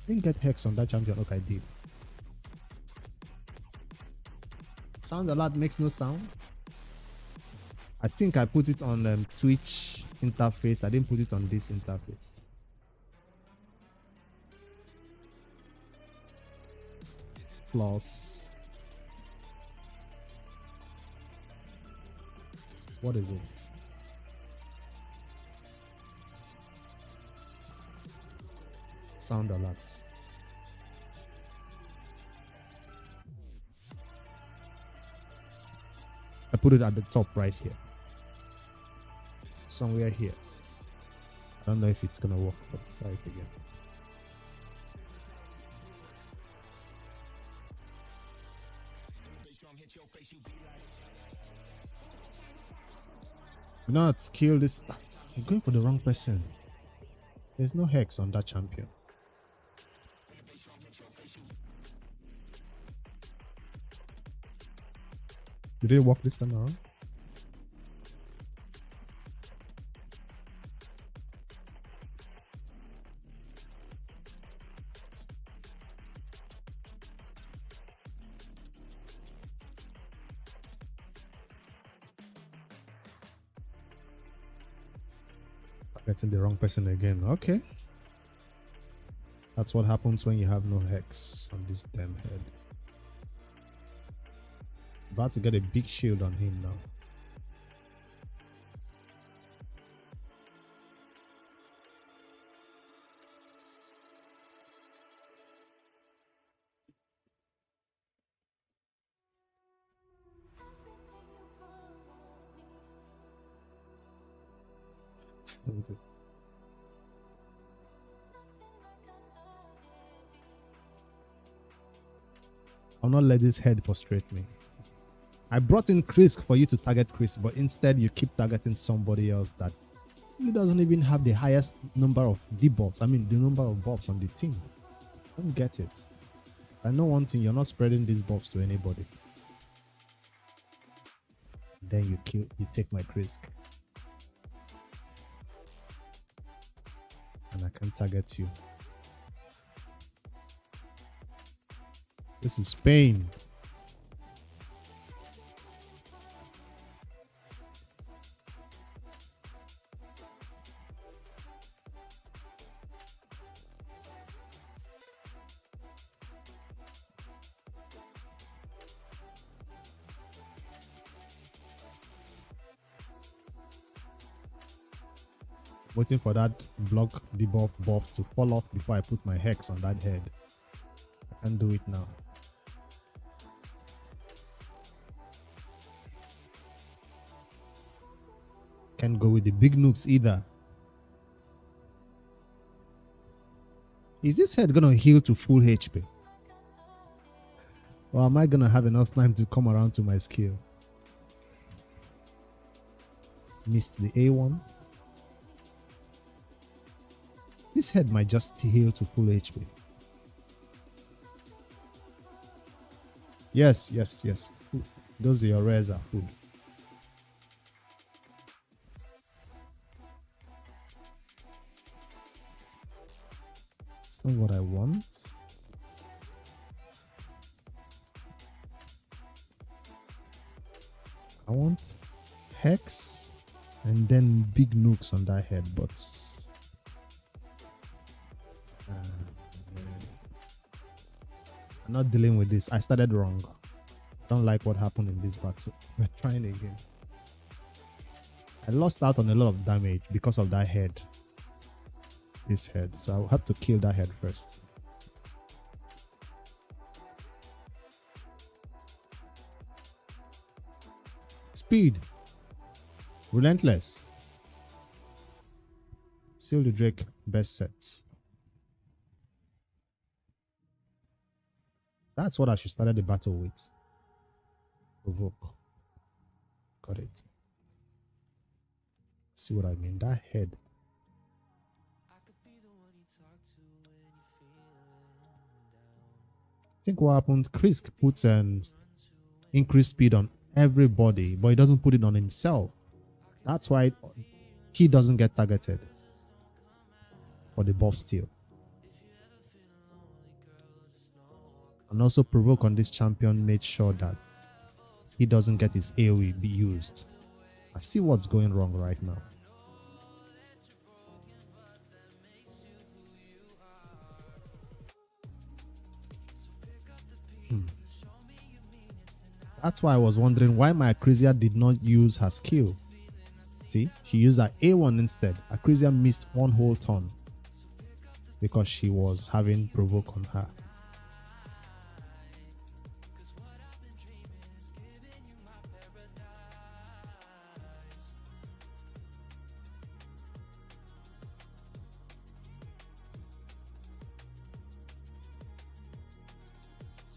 Didn't get Hex on that champion. Okay, I did. Sound alert makes no sound. I think I put it on Twitch interface. I didn't put it on this interface. Plus, what is it? Sound alerts. I put it at the top right here. Somewhere here. I don't know if it's gonna work, but try it again. Not kill this. I'm going for the wrong person. There's no hex on that champion. Did it work this time around? Getting the wrong person again. Okay. That's what happens when you have no hex on this damn head. About to get a big shield on him now. I'll not let this head frustrate me. I brought in Krisk for you to target Krisk, but instead you keep targeting somebody else that really doesn't even have the highest number of debuffs. I mean, the number of buffs on the team. I don't get it. I know one thing, you're not spreading these buffs to anybody. Then you take my Krisk. And I can target you. This is pain. Waiting for that block debuff buff to fall off before I put my hex on that head. I can't do it now. Can't go with the big nukes either. Is this head gonna heal to full HP? Or am I gonna have enough time to come around to my skill? Missed the A1. This head might just heal to full HP. Yes. Those are your rares are full. It's not what I want. I want hex and then big nukes on that head, but I'm not dealing with this. I started wrong. I don't like what happened in this battle. We're trying again. I lost out on a lot of damage because of that head. This head. So I'll have to kill that head first. Speed. Relentless. Seal the Drake. Best sets. That's what I should start the battle with. Provoke. Got it. See what I mean? That head. I think what happened, Chris puts increased speed on everybody, but he doesn't put it on himself. That's why he doesn't get targeted for the buff steal. And also Provoke on this champion made sure that he doesn't get his AoE be used. I see what's going wrong right now. That's why I was wondering why my Acrizia did not use her skill. See, she used her A1 instead. Acrizia missed one whole turn because she was having Provoke on her.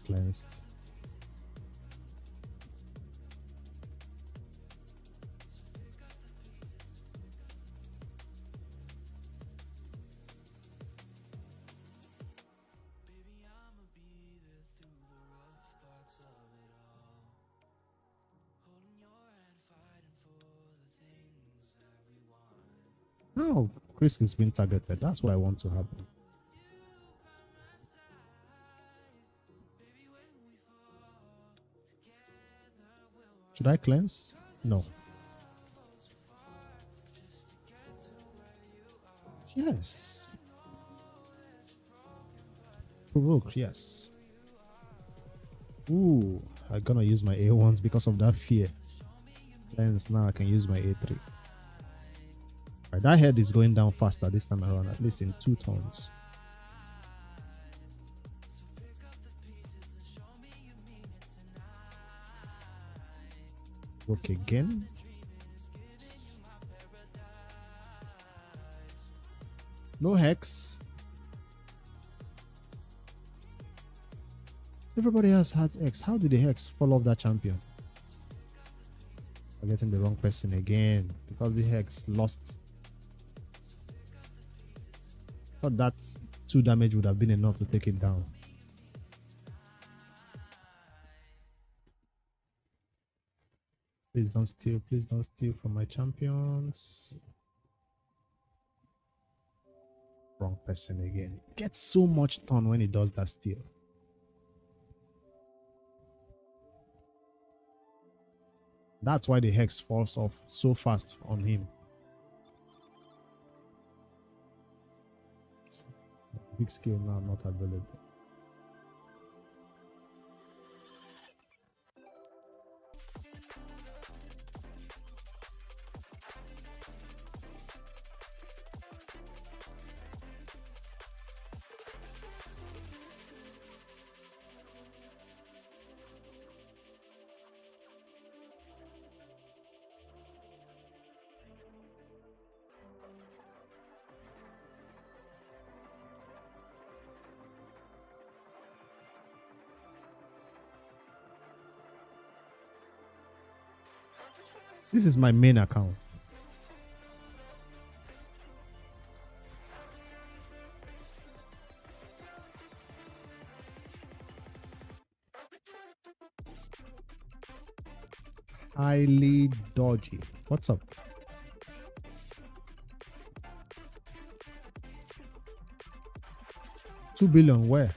Cleansed. Oh, Chris is being targeted. That's what I want to happen. Should I cleanse? No. Yes. Provoke, yes. Ooh, I'm gonna use my A1s because of that fear. Cleanse, now I can use my A3. Right, that head is going down faster this time around, at least in 2 turns. Work again. No hex. Everybody else has X. How did the hex fall off that champion? I'm getting the wrong person again because the hex lost. Thought that 2 damage would have been enough to take it down. Please don't steal. Please don't steal from my champions. Wrong person again. It gets so much turn when he does that steal. That's why the hex falls off so fast on him. Big skill now not available. This is my main account. Highly dodgy. What's up? $2 billion where?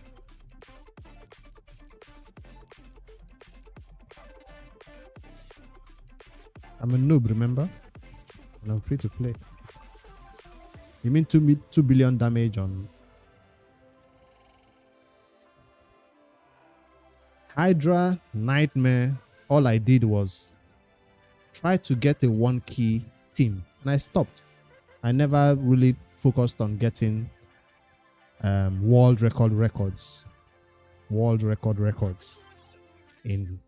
I'm a noob, remember? And I'm free to play. You mean 2 billion damage on Hydra Nightmare? All I did was try to get a 1-key team, and I stopped. I never really focused on getting world records in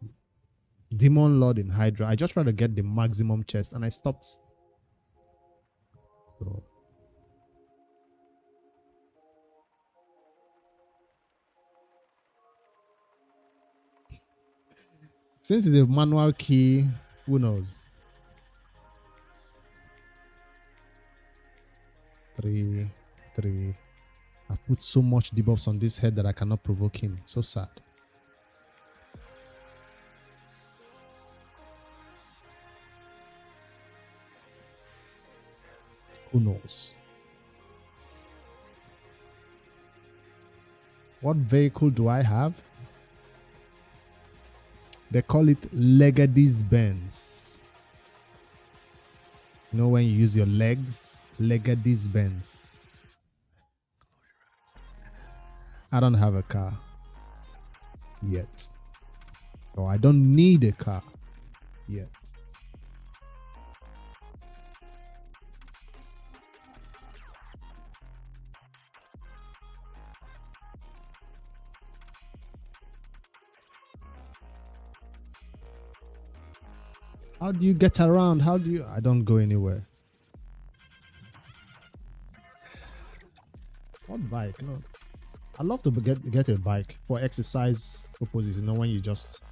Demon Lord in Hydra. I just tried to get the maximum chest and I stopped. So since it's a manual key, who knows? 3. I put so much debuffs on this head that I cannot provoke him. So sad. Who knows? What vehicle do I have? They call it Legady's Benz. You know when you use your legs? Legady's Benz. I don't have a car yet. Or I don't need a car yet. How do you get around? How do you... I don't go anywhere. What bike? No. I love to get a bike for exercise purposes. You know, when you just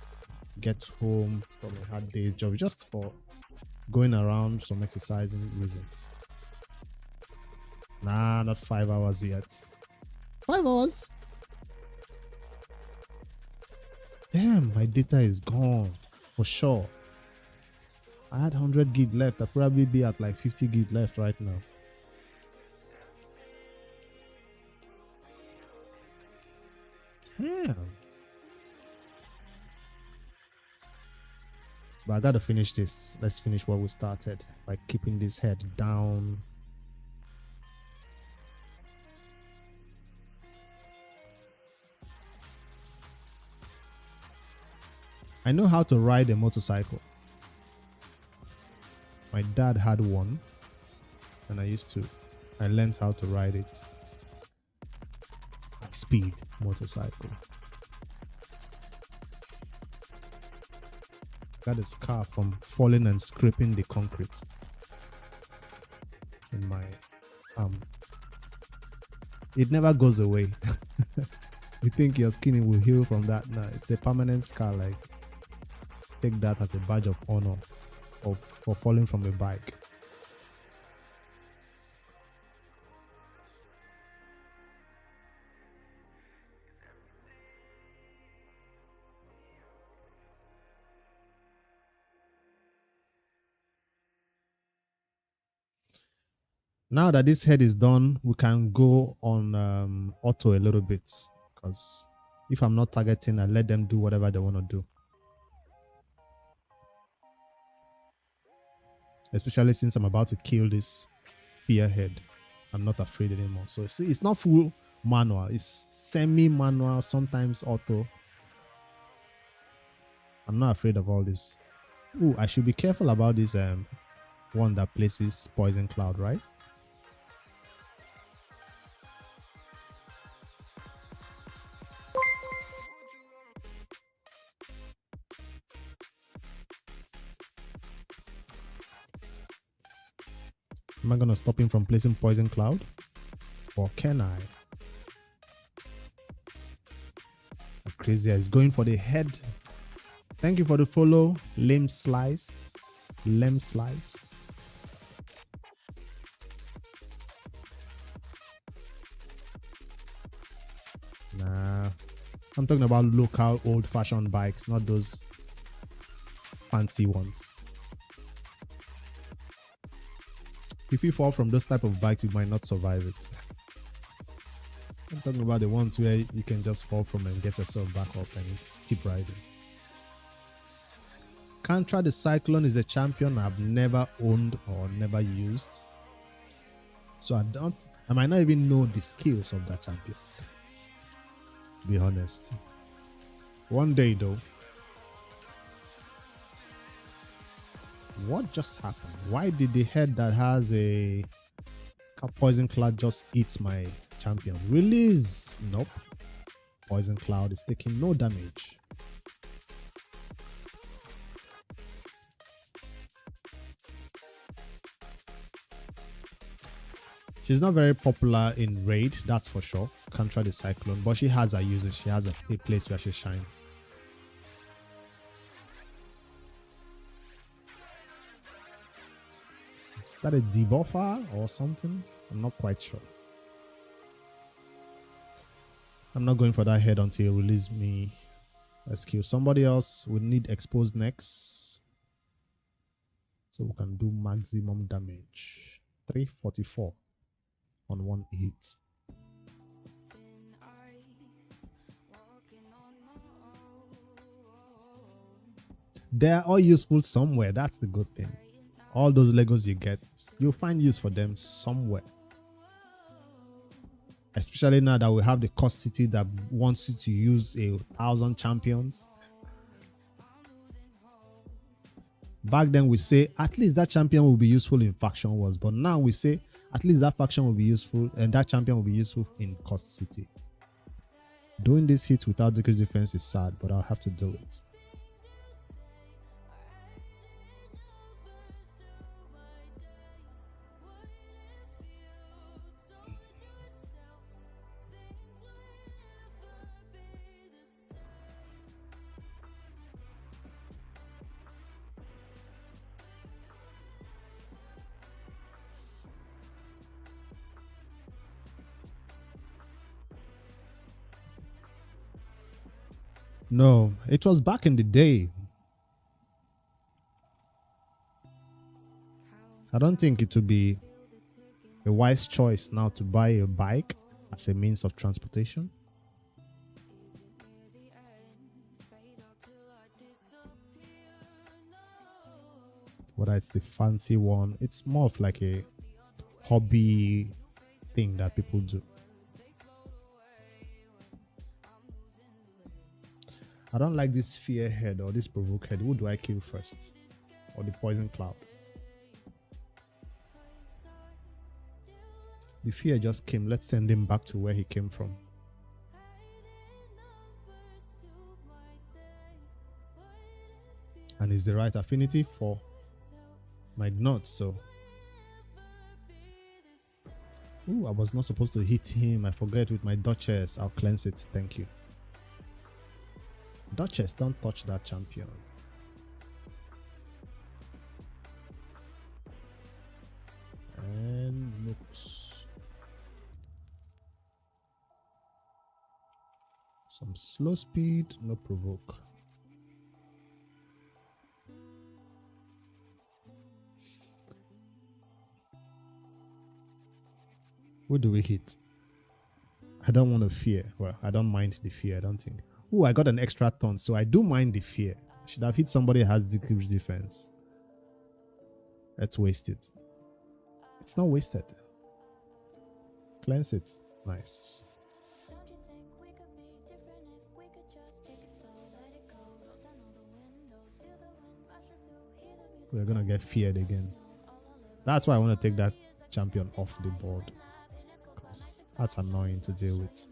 get home from a hard day's job, just for going around, some exercising reasons. Nah, not 5 hours yet. 5 hours? Damn, my data is gone for sure. I had 100 gig left. I'd probably be at like 50 gig left right now. Damn. But I gotta finish this. Let's finish what we started by keeping this head down. I know how to ride a motorcycle. My dad had one and I learned how to ride it. Speed motorcycle. Got a scar from falling and scraping the concrete in my arm. It never goes away. You think your skin will heal from that? No, it's a permanent scar. Like, take that as a badge of honor for falling from a bike. Now that this head is done, we can go on auto a little bit, because if I'm not targeting, I let them do whatever they want to do. Especially since I'm about to kill this spearhead. I'm not afraid anymore. So see, it's not full manual. It's semi-manual, sometimes auto. I'm not afraid of all this. Ooh, I should be careful about this one that places poison cloud, right? Am I gonna stop him from placing poison cloud? Or can I? Crazy, he's going for the head. Thank you for the follow, Lame Slice. Lem slice. Nah, I'm talking about local old-fashioned bikes, not those fancy ones. If you fall from those type of bikes, you might not survive it. I'm talking about the ones where you can just fall from and get yourself back up and keep riding. Contra the Cyclone is a champion I've never owned or never used. So I might not even know the skills of that champion, to be honest. One day though. What just happened? Why did the head that has a poison cloud just eat my champion? Release. Nope. Poison cloud is taking no damage. She's not very popular in raid, that's for sure. Contra the Cyclone, but she has her uses. She has a place where she shines. Is that a debuffer or something? I'm not quite sure. I'm not going for that head until you release me. Let's kill somebody else. We need exposed next, so we can do maximum damage. 344 on one hit. They're all useful somewhere. That's the good thing. All those Legos you get, you'll find use for them somewhere. Especially now that we have the cost city that wants you to use 1,000 champions. Back then we say at least that champion will be useful in faction wars, but now we say at least that faction will be useful and that champion will be useful in cost city. Doing this hit without decreased defense is sad, but I'll have to do it. No, it was back in the day. I don't think it would be a wise choice now to buy a bike as a means of transportation. Whether it's the fancy one, it's more of like a hobby thing that people do. I don't like this fear head or this provoke head. Who do I kill first? Or the poison cloud? The fear just came. Let's send him back to where he came from. And it's the right affinity for my gnot, so. Ooh, I was not supposed to hit him. I forget with my Duchess. I'll cleanse it. Thank you. Duchess, don't touch that champion. And looks. Some slow speed, no provoke. Who do we hit? I don't want to fear. Well, I don't mind the fear, I don't think. Oh, I got an extra ton, so I do mind the fear. I should have hit somebody who has decreased defense. Let's waste it. It's not wasted. Cleanse it. Nice. We're gonna get feared again. That's why I want to take that champion off the board, because that's annoying to deal with.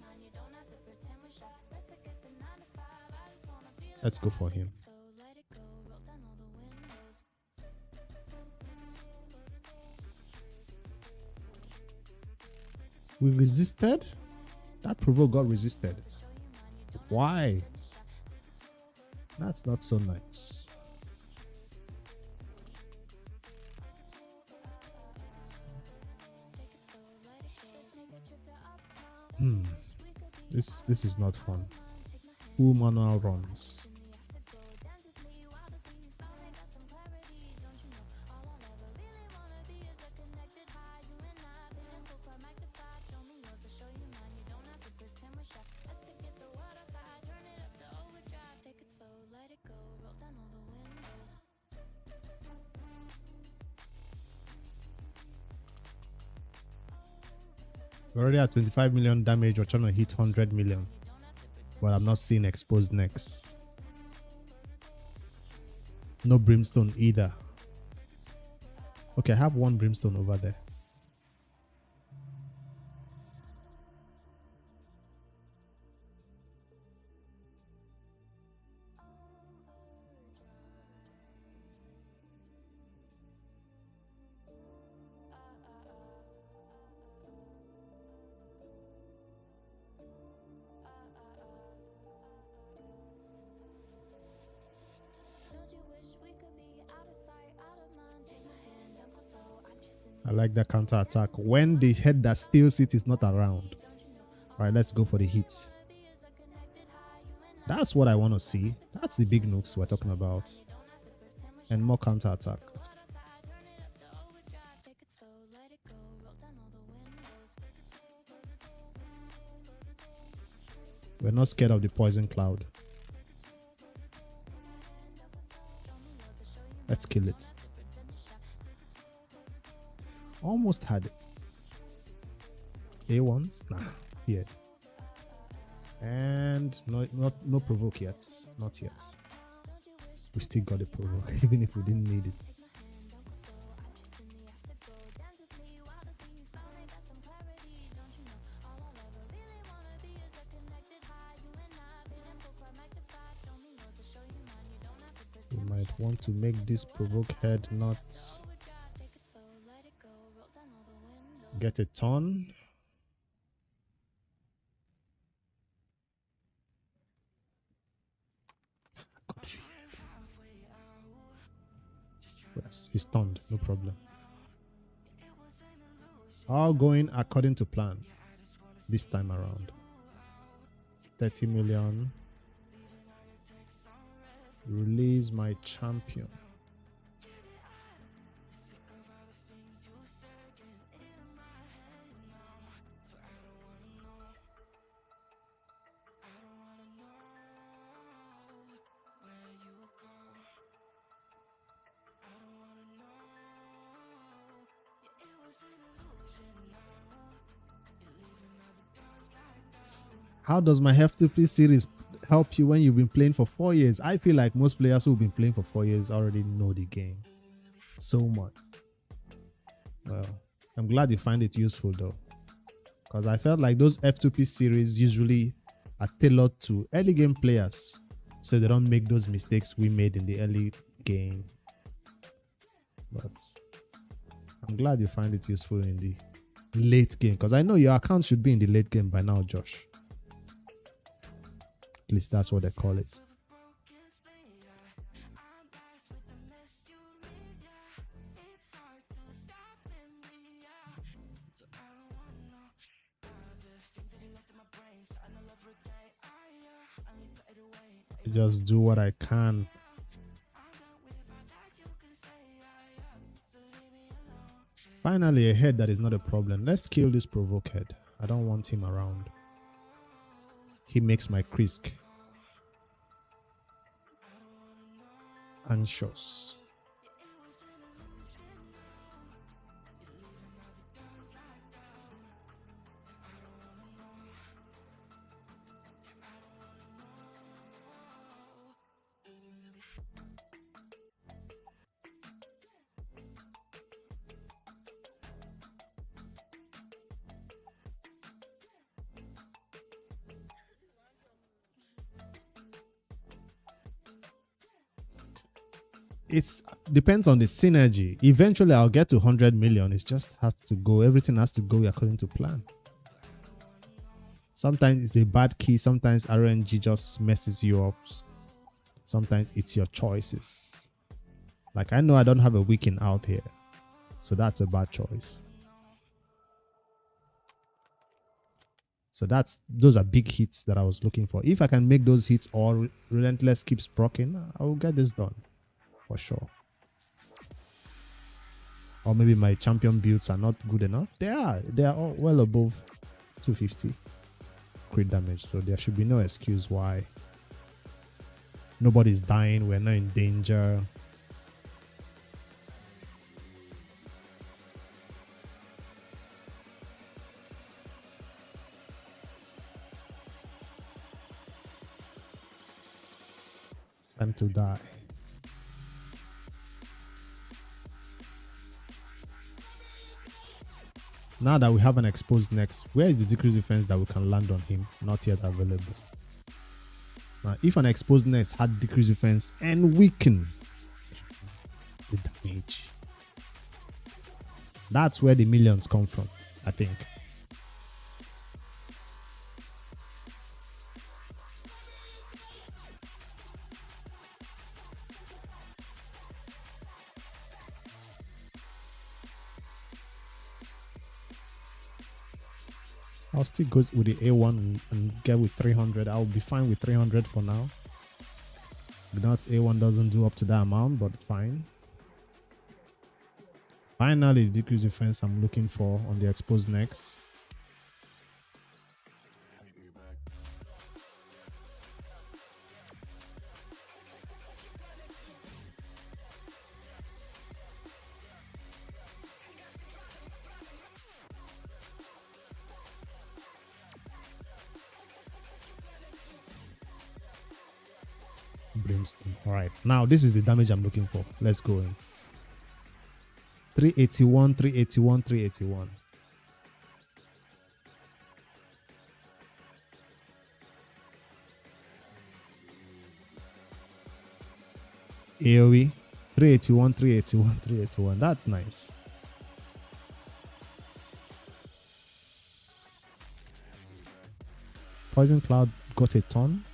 Let's go for him. We resisted? That provoke got resisted. Why? That's not so nice. This is not fun. Full manual runs. We're already at 25 million damage. We're trying to hit 100 million. But I'm not seeing exposed necks. No brimstone either. Okay, I have one brimstone over there. I like that counter attack when the head that steals it is not around. All right, let's go for the hit. That's what I want to see. That's the big nukes we're talking about. And more counter attack. We're not scared of the poison cloud. Let's kill it. Almost had it. A1s? Nah, here. And no provoke yet. Not yet. We still got a provoke, even if we didn't need it. We might want to make this provoke head not get a ton. Yes, he's stunned, no problem. All going according to plan this time around. 30 million. Release my champion. How does my F2P series help you when you've been playing for 4 years? I feel like most players who've been playing for 4 years already know the game so much. Well, I'm glad you find it useful though, because I felt like those F2P series usually are tailored to early game players, so they don't make those mistakes we made in the early game. But I'm glad you find it useful in the late game, because I know your account should be in the late game by now, Josh. At least that's what they call it. Just do what I can. Finally, a head that is not a problem. Let's kill this provoke head. I don't want him around. He makes my Krisk anxious. It depends on the synergy. Eventually, I'll get to 100 million. It just has to go. Everything has to go according to plan. Sometimes it's a bad key. Sometimes RNG just messes you up. Sometimes it's your choices. Like, I know I don't have a weekend out here, so that's a bad choice. So those are big hits that I was looking for. If I can make those hits or Relentless keeps proccing, I will get this done for sure. Or maybe my champion builds are not good enough. They are all well above 250 crit damage, so there should be no excuse why nobody's dying. We're not in danger. Time to die. Now that we have an exposed next, where is the decreased defense that we can land on him? Not yet available. Now, if an exposed next had decreased defense and weaken the damage, that's where the millions come from, I think. I'll still go with the A1 and get with 300. I'll be fine with 300 for now. Gnot's A1 doesn't do up to that amount, but fine. Finally, the decreased defense I'm looking for on the exposed next. Brimstone. All right, now this is the damage I'm looking for. Let's go in. 381, 381, 381. AoE 381, 381, 381. That's nice. Poison Cloud got a ton.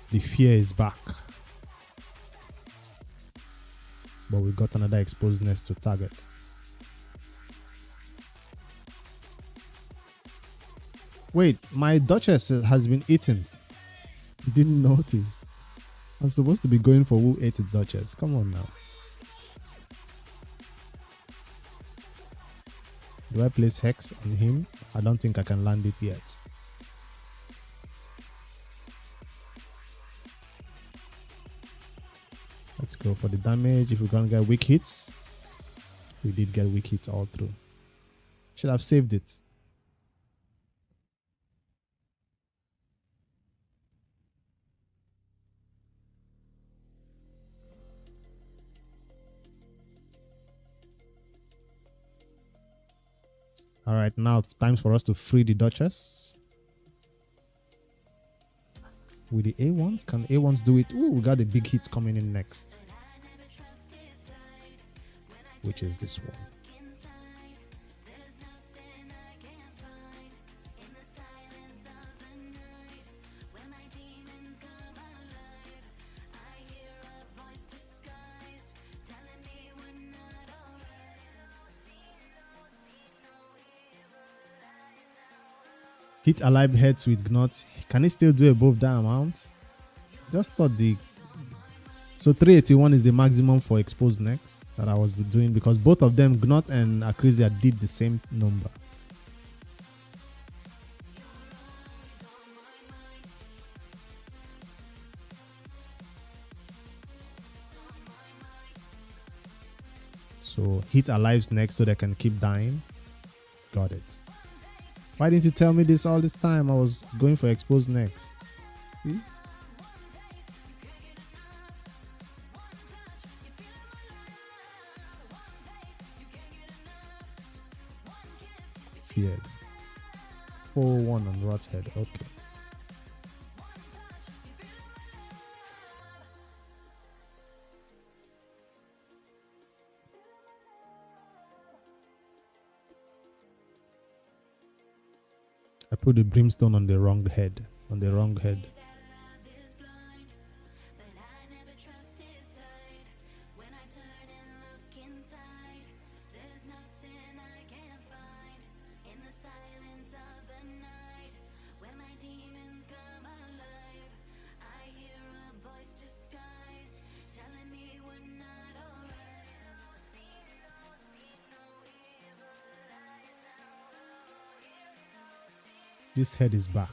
The fear is back. But we got another exposed nest to target. Wait, my Duchess has been eaten. Didn't notice. I'm supposed to be going for who ate the Duchess. Come on now. Do I place Hex on him? I don't think I can land it yet. Let's go for the damage. If we're gonna get weak hits, we did get weak hits all through. Should have saved it. All right, now time for us to free the Duchess. With the A1s, can A1s do it? Ooh, we got the big hit coming in next. Which is this one. Hit alive heads with Gnot. Can he still do above that amount? Just thought so 381 is the maximum for exposed necks that I was doing, because both of them, Gnot and Acrizia, did the same number. So hit alive next so they can keep dying. Got it. Why didn't you tell me this all this time? I was going for exposed next. See? Feared. 4-1 on Rot's head. Okay. I put the brimstone on the wrong head. On the wrong head. This head is back.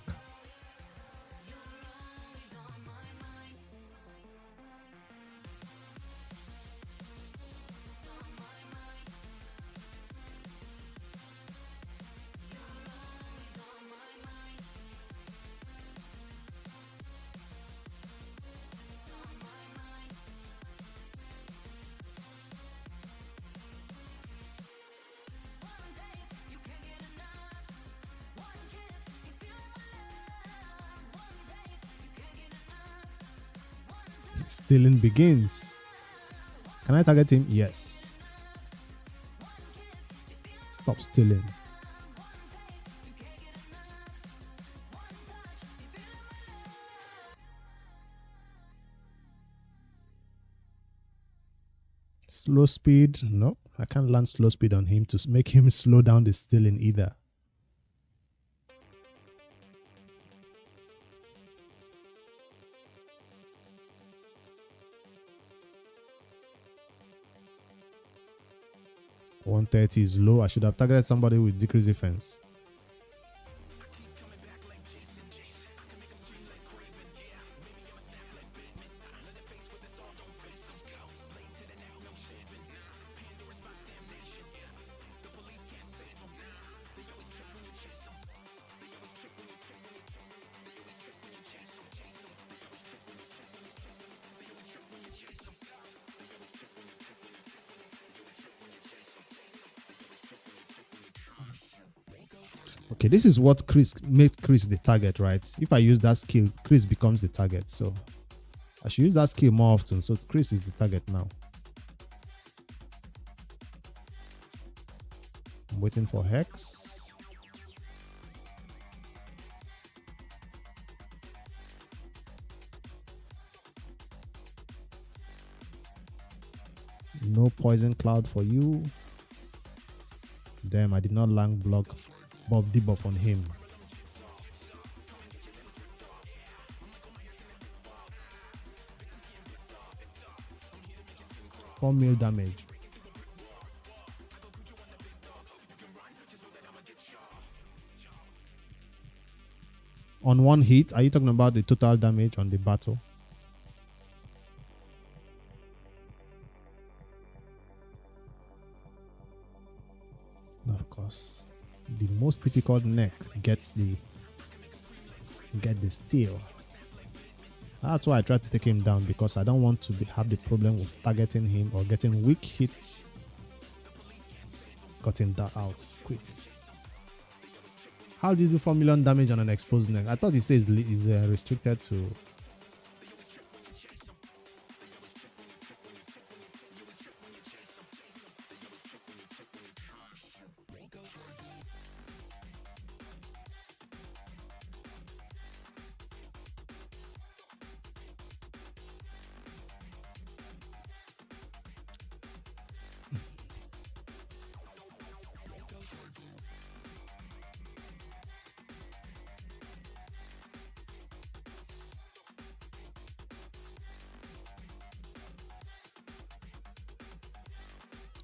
Stealing begins. Can I target him? Yes. Stop stealing. Slow speed. No, I can't land slow speed on him to make him slow down the stealing either. $130 is low. I should have targeted somebody with decreased defense. Okay, this is what made Chris the target, right? If I use that skill, Chris becomes the target. So I should use that skill more often. So Chris is the target now. I'm waiting for Hex. No poison cloud for you. Damn, I did not land block Bob debuff on him. $4 mil damage. On one hit, are you talking about the total damage on the battle? Of course, the most difficult neck gets the steal. That's why I tried to take him down, because I don't want to have the problem with targeting him or getting weak hits. Cutting that out quick. How do you do 4 million damage on an exposed neck? I thought it says is restricted to.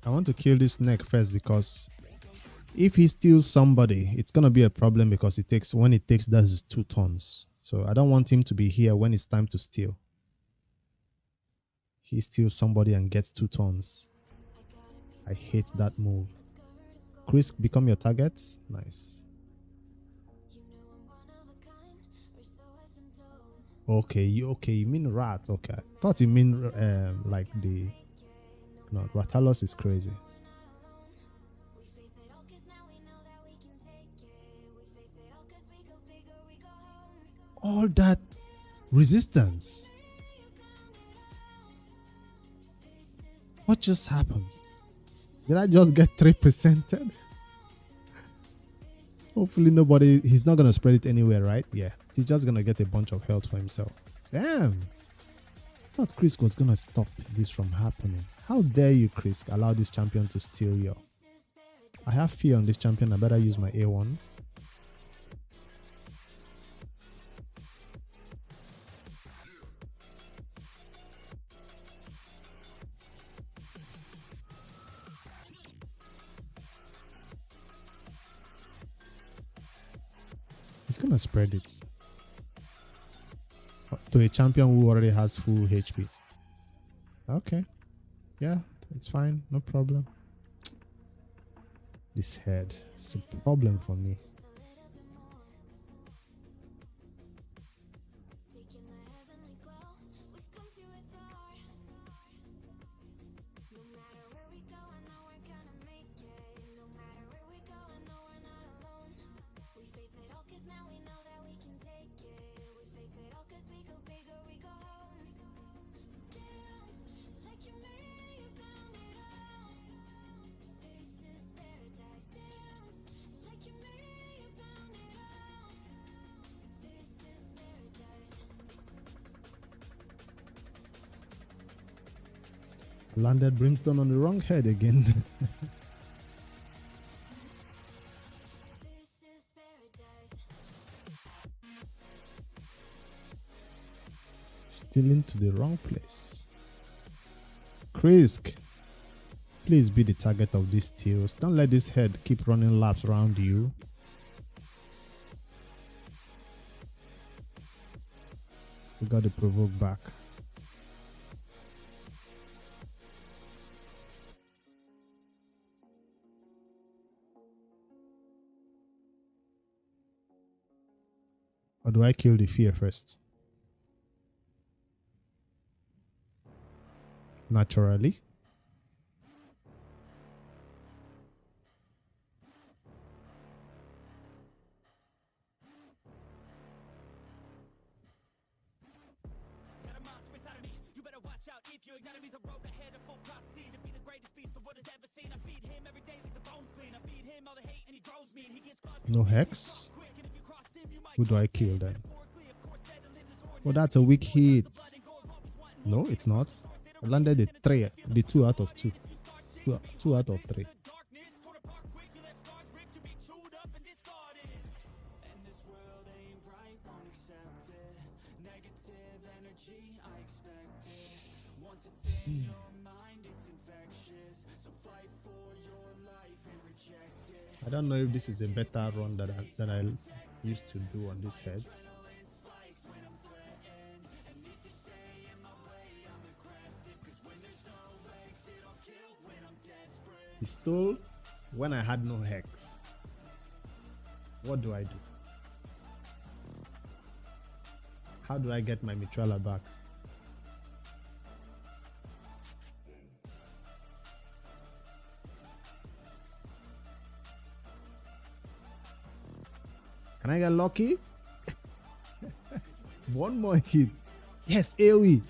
I want to kill this neck first, because if he steals somebody, it's gonna be a problem, because when it takes that is 2 turns. So I don't want him to be here when it's time to steal. He steals somebody and gets 2 turns. I hate that move. Chris, become your target. Nice. Okay, you mean rat? Okay, I thought you mean like the. No, Ratalos is crazy. All that resistance. What just happened? Did I just get 3%? Hopefully he's not going to spread it anywhere, right? Yeah, he's just going to get a bunch of health for himself. Damn. I thought Chris was going to stop this from happening. How dare you, Chris, allow this champion to steal your... I have fear on this champion. I better use my A1. It's gonna spread it to a champion who already has full HP. Okay. Yeah, it's fine. No problem. This head is a problem for me. Landed brimstone on the wrong head again. Still into the wrong place. Krisk, please be the target of these steals. Don't let this head keep running laps around you. We got to provoke back. Or do I kill the fear first? Naturally. No hex. Who do I kill then? Oh, that's a weak hit. No, it's not. I landed the 2 out of 2. 2 out of 3. I don't know if this is a better run that I used to do on these heads. He stole when I had no hex. What do I do? How do I get my Mitrala back? Can I get lucky? One more hit. Yes, AoE.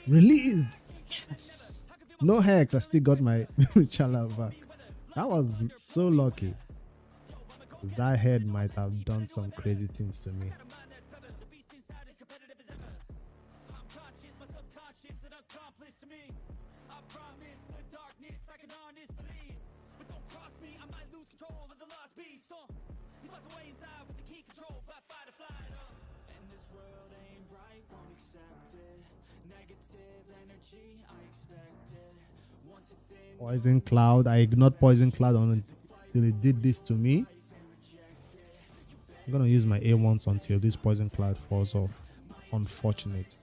Release. Yes. No hex. I still got my Mitrala back. That was so lucky. That head might have done some crazy things to me. Poison Cloud. I ignored Poison Cloud until it did this to me. I'm gonna use my A1s until this Poison Cloud falls off. Unfortunate.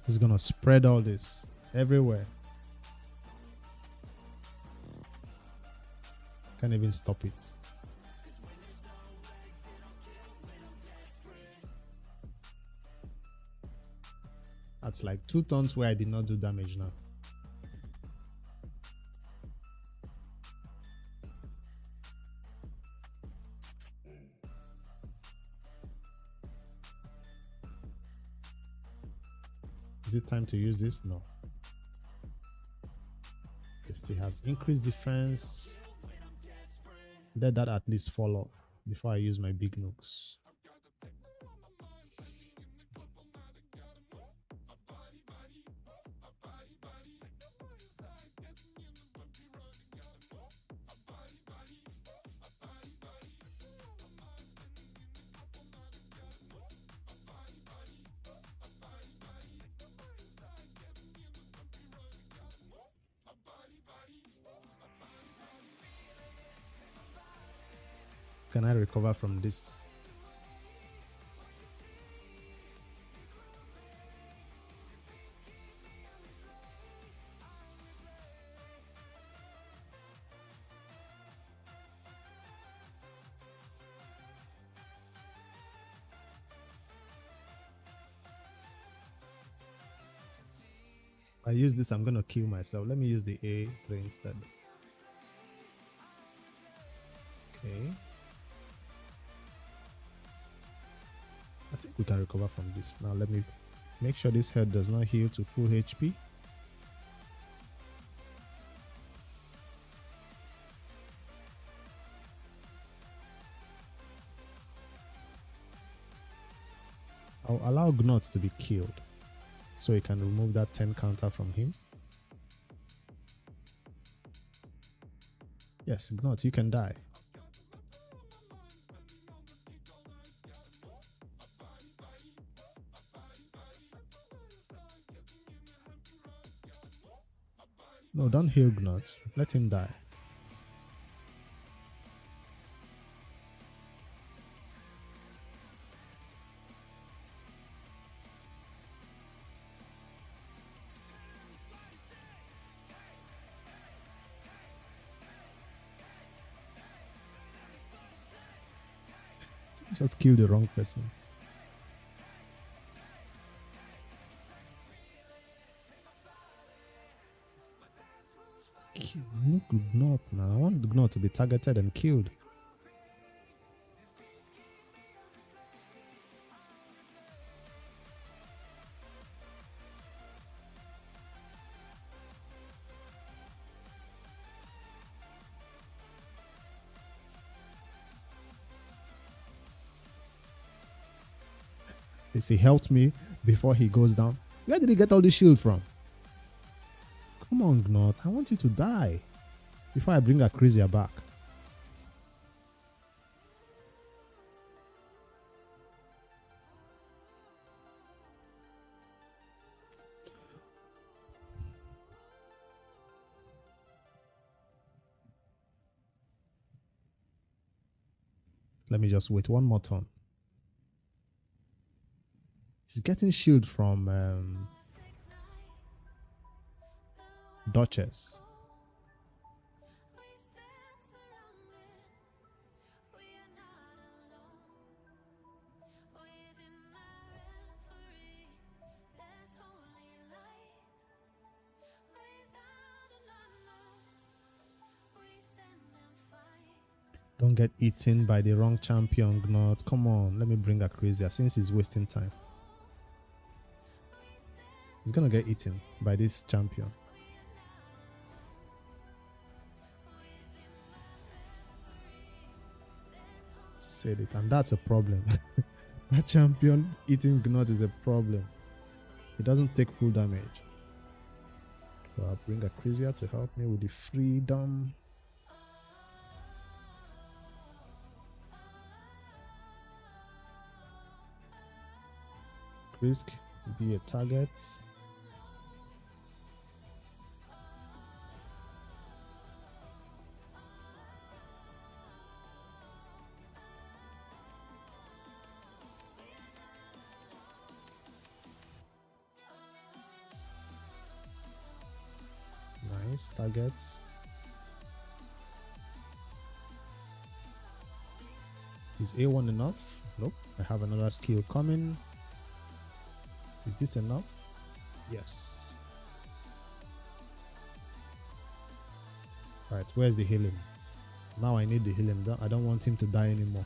He's gonna spread all this everywhere. Can't even stop it. That's like 2 turns where I did not do damage now. Is it time to use this? No. They still have increased defense. Let that at least fall off before I use my big nukes. Can I recover from this? I use this, I'm gonna kill myself. Let me use the A3 instead. Okay. I think we can recover from this. Now let me make sure this head does not heal to full HP. I'll allow Gnot to be killed so he can remove that 10 counter from him. Yes, Gnot, you can die. No, don't heal Gnot. Let him die. Just kill the wrong person. No Gnot now. I want Gnot to be targeted and killed. He helped me before he goes down. Where did he get all this shield from? Come on, Gnot. I want you to die before I bring Acrizia back. Let me just wait one more turn. He's getting shield from Duchess. Don't get eaten by the wrong champion, Gnot. Come on, let me bring Acrizia since he's wasting time. He's gonna get eaten by this champion. Said it, and that's a problem. That champion eating Gnot is a problem. It doesn't take full damage. So I'll bring Acrizia to help me with the freedom. Risk be a target. Nice targets. Is A1 enough? Nope. I have another skill coming. Is this enough? Yes. Alright, where's the healing? Now I need the healing. I don't want him to die anymore.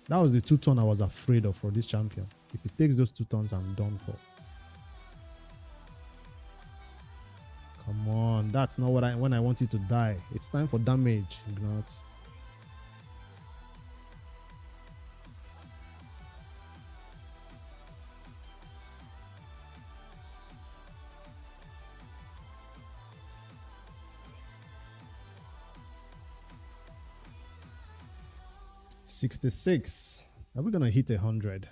That was the 2 turn I was afraid of for this champion. If he takes those 2 turns, I'm done for. Come on, that's not what when I want you to die. It's time for damage, Gnot. $66. Are we gonna hit 100?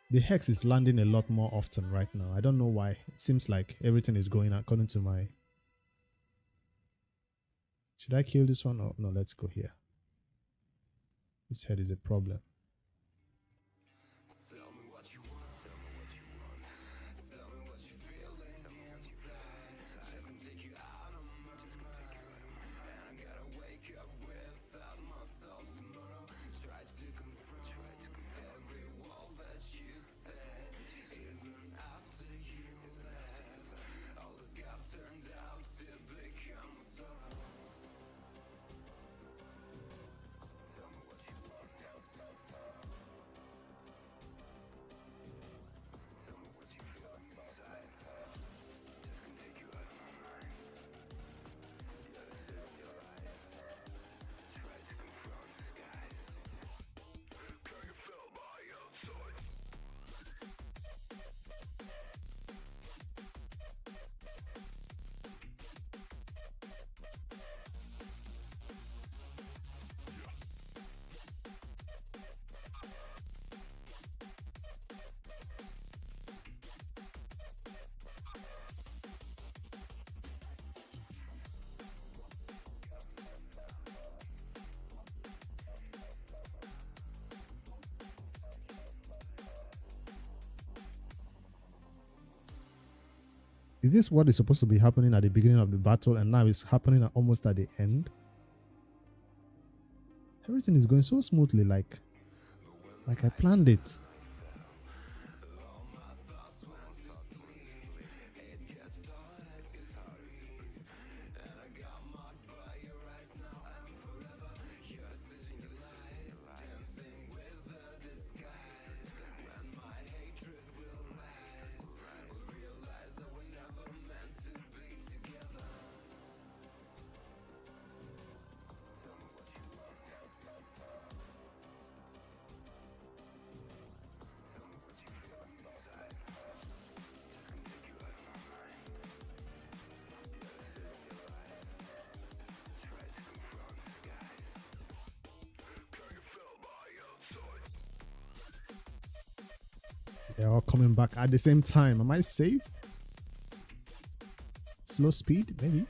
The hex is landing a lot more often right now. I don't know why. It seems like everything is going according to my... Should I kill this one? Or no, let's go here. This head is a problem. Is this what is supposed to be happening at the beginning of the battle and now it's happening almost at the end? Everything is going so smoothly, like I planned it. They're all coming back at the same time. Am I safe? Slow speed, maybe.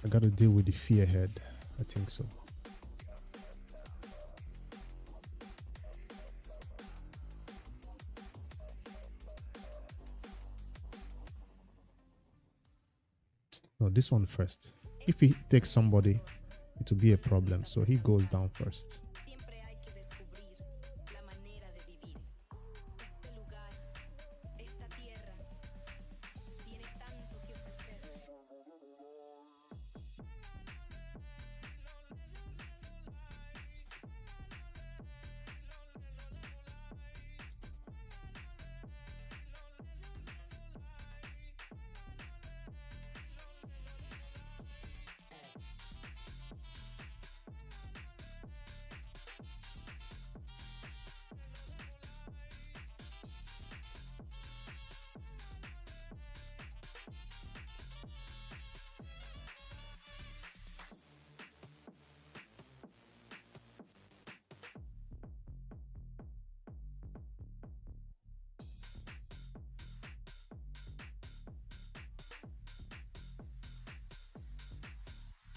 I gotta deal with the fear head. I think so. No, this one first. If he takes somebody, it will be a problem. So he goes down first.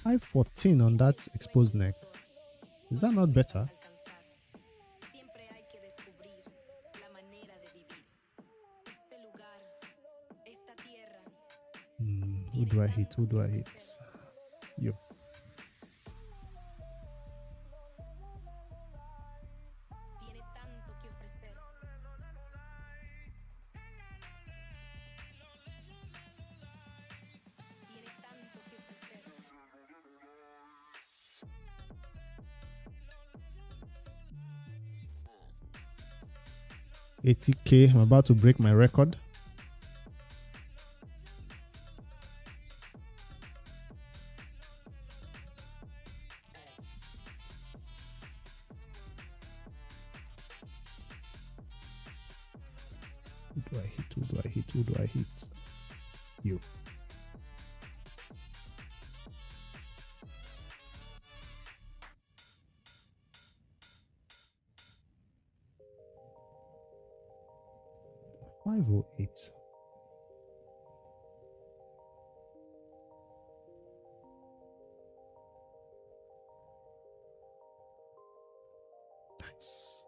I-14 on that exposed neck. Is that not better? Who do I hit? Who do I hit? Yo. $80K. I'm about to break my record. Who do I hit? Who do I hit? Who do I hit? you. $508. Nice.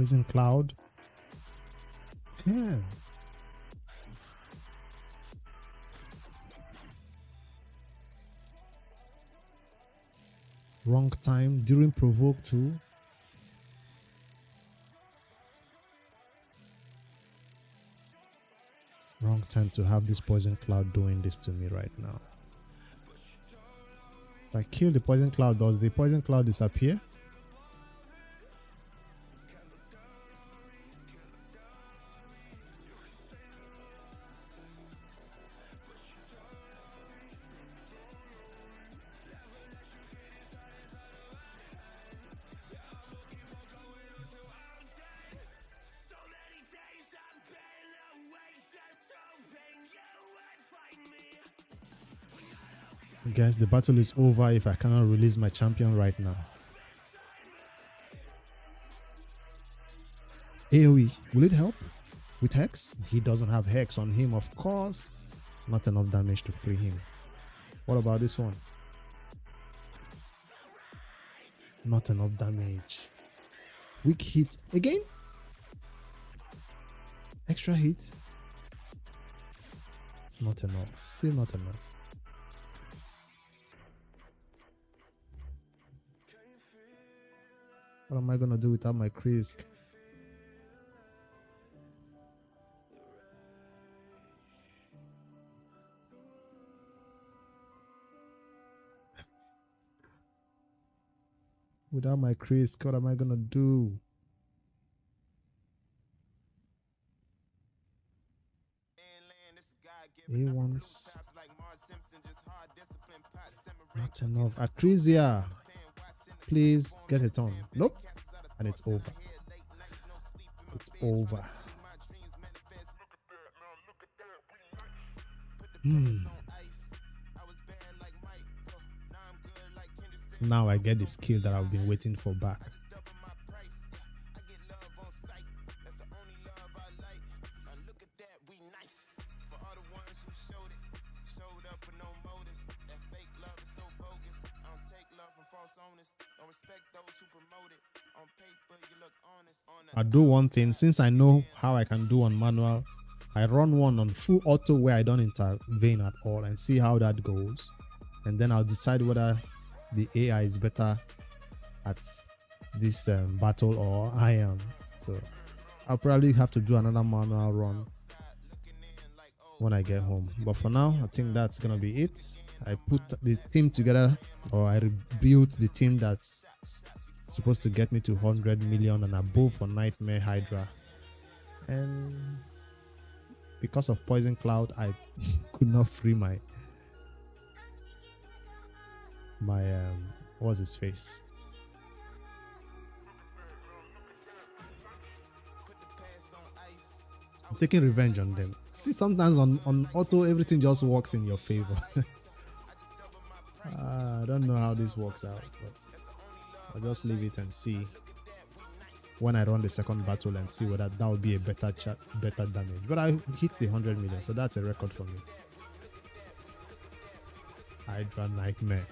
Poison Cloud. Yeah. Wrong time during provoke too. Wrong time to have this Poison Cloud doing this to me right now. If I kill the Poison Cloud, does the Poison Cloud disappear? Guys, the battle is over if I cannot release my champion right now. AoE, will it help with Hex? He doesn't have Hex on him, of course. Not enough damage to free him. What about this one? Not enough damage. Weak hit again. Extra hit. Not enough. Still not enough. What am I gonna do without my Krisk? Without my Krisk, what am I gonna do? A1's not enough. Acrisia, please get it on. Nope. And it's over. It's over. Now I get the skill that I've been waiting for back. I do one thing, since I know how I can do on manual, I run one on full auto where I don't intervene at all and see how that goes, and then I'll decide whether the AI is better at this battle or I am. So I'll probably have to do another manual run when I get home, but for now I think that's gonna be it. I put the team together, or I rebuilt the team that's supposed to get me to 100 million and above for Nightmare Hydra, and because of Poison Cloud I could not free my what's his face. I'm taking revenge on them. See, sometimes on auto everything just works in your favor. I don't know how this works out, but I'll just leave it and see when I run the second battle and see whether that would be a better damage. But I hit the 100 million, so that's a record for me. Hydra Nightmare.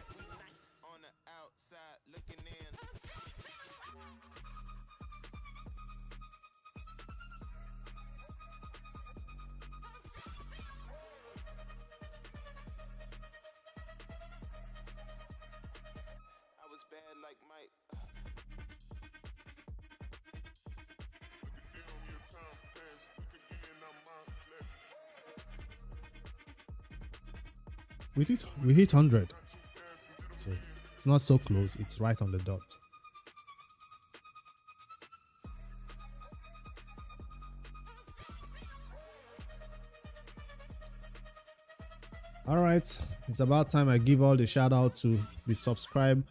We hit 100, so it's not so close, it's right on the dot. All right, it's about time I give all the shout out to the subscribers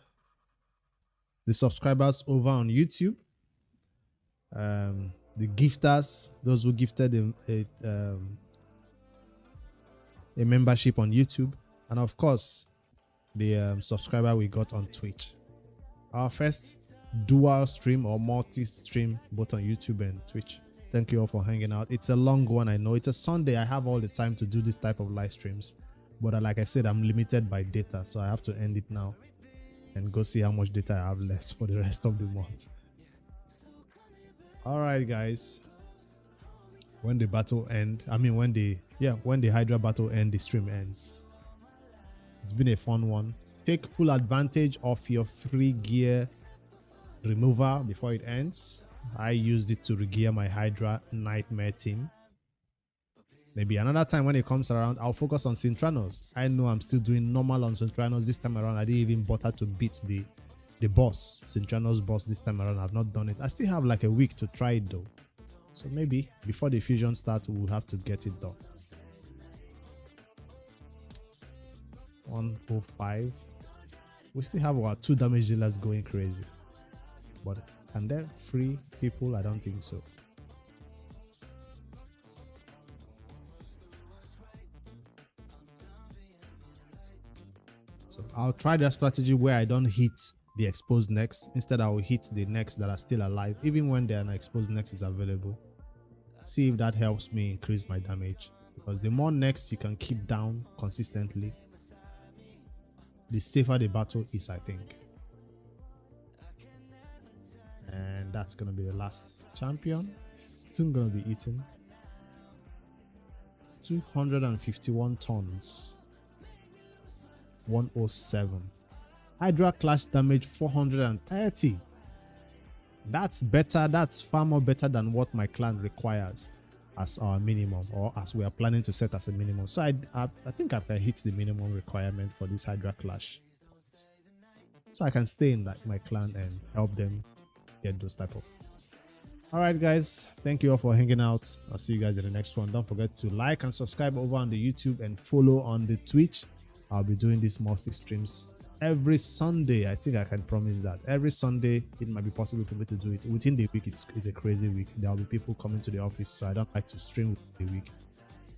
over on YouTube, the gifters, those who gifted a membership on YouTube, and of course the subscriber we got on Twitch. Our first dual stream or multi-stream both on YouTube and Twitch. Thank you all for hanging out. It's a long one, I know. It's a Sunday. I have all the time to do this type of live streams, but like I said, I'm limited by data, so I have to end it now and go see how much data I have left for the rest of the month. All right, guys. When the battle ends, when the Hydra battle ends, the stream ends. It's been a fun one. Take full advantage of your free gear removal before it ends. I used it to regear my Hydra Nightmare team. Maybe another time when it comes around, I'll focus on Cintranos. I know I'm still doing normal on Cintranos this time around. I didn't even bother to beat the boss, Cintranos boss this time around. I've not done it. I still have like a week to try it though. So maybe before the fusion starts, we'll have to get it done. 105. We still have our 2 damage dealers going crazy. But can they free people? I don't think so. So I'll try that strategy where I don't hit the exposed necks. Instead, I will hit the necks that are still alive, even when an exposed next is available. See if that helps me increase my damage. Because the more necks you can keep down consistently, the safer the battle is, I think. And that's going to be the last champion. Soon going to be eaten. 251 tons. 107. Hydra clash damage 430. That's better. That's far more better than what my clan requires as our minimum, or as we are planning to set as a minimum. So I think I can hit the minimum requirement for this Hydra clash, so I can stay in my clan and help them get those type of things. All right, guys, thank you all for hanging out. I'll see you guys in the next one. Don't forget to like and subscribe over on the YouTube and follow on the Twitch. I'll be doing these multi streams every Sunday. I think I can promise that every Sunday it might be possible for me to do it. Within the week, it's a crazy week. There will be people coming to the office, so I don't like to stream within the week.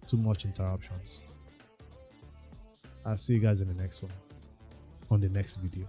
Too much interruptions. I'll see you guys in the next one, on the next video.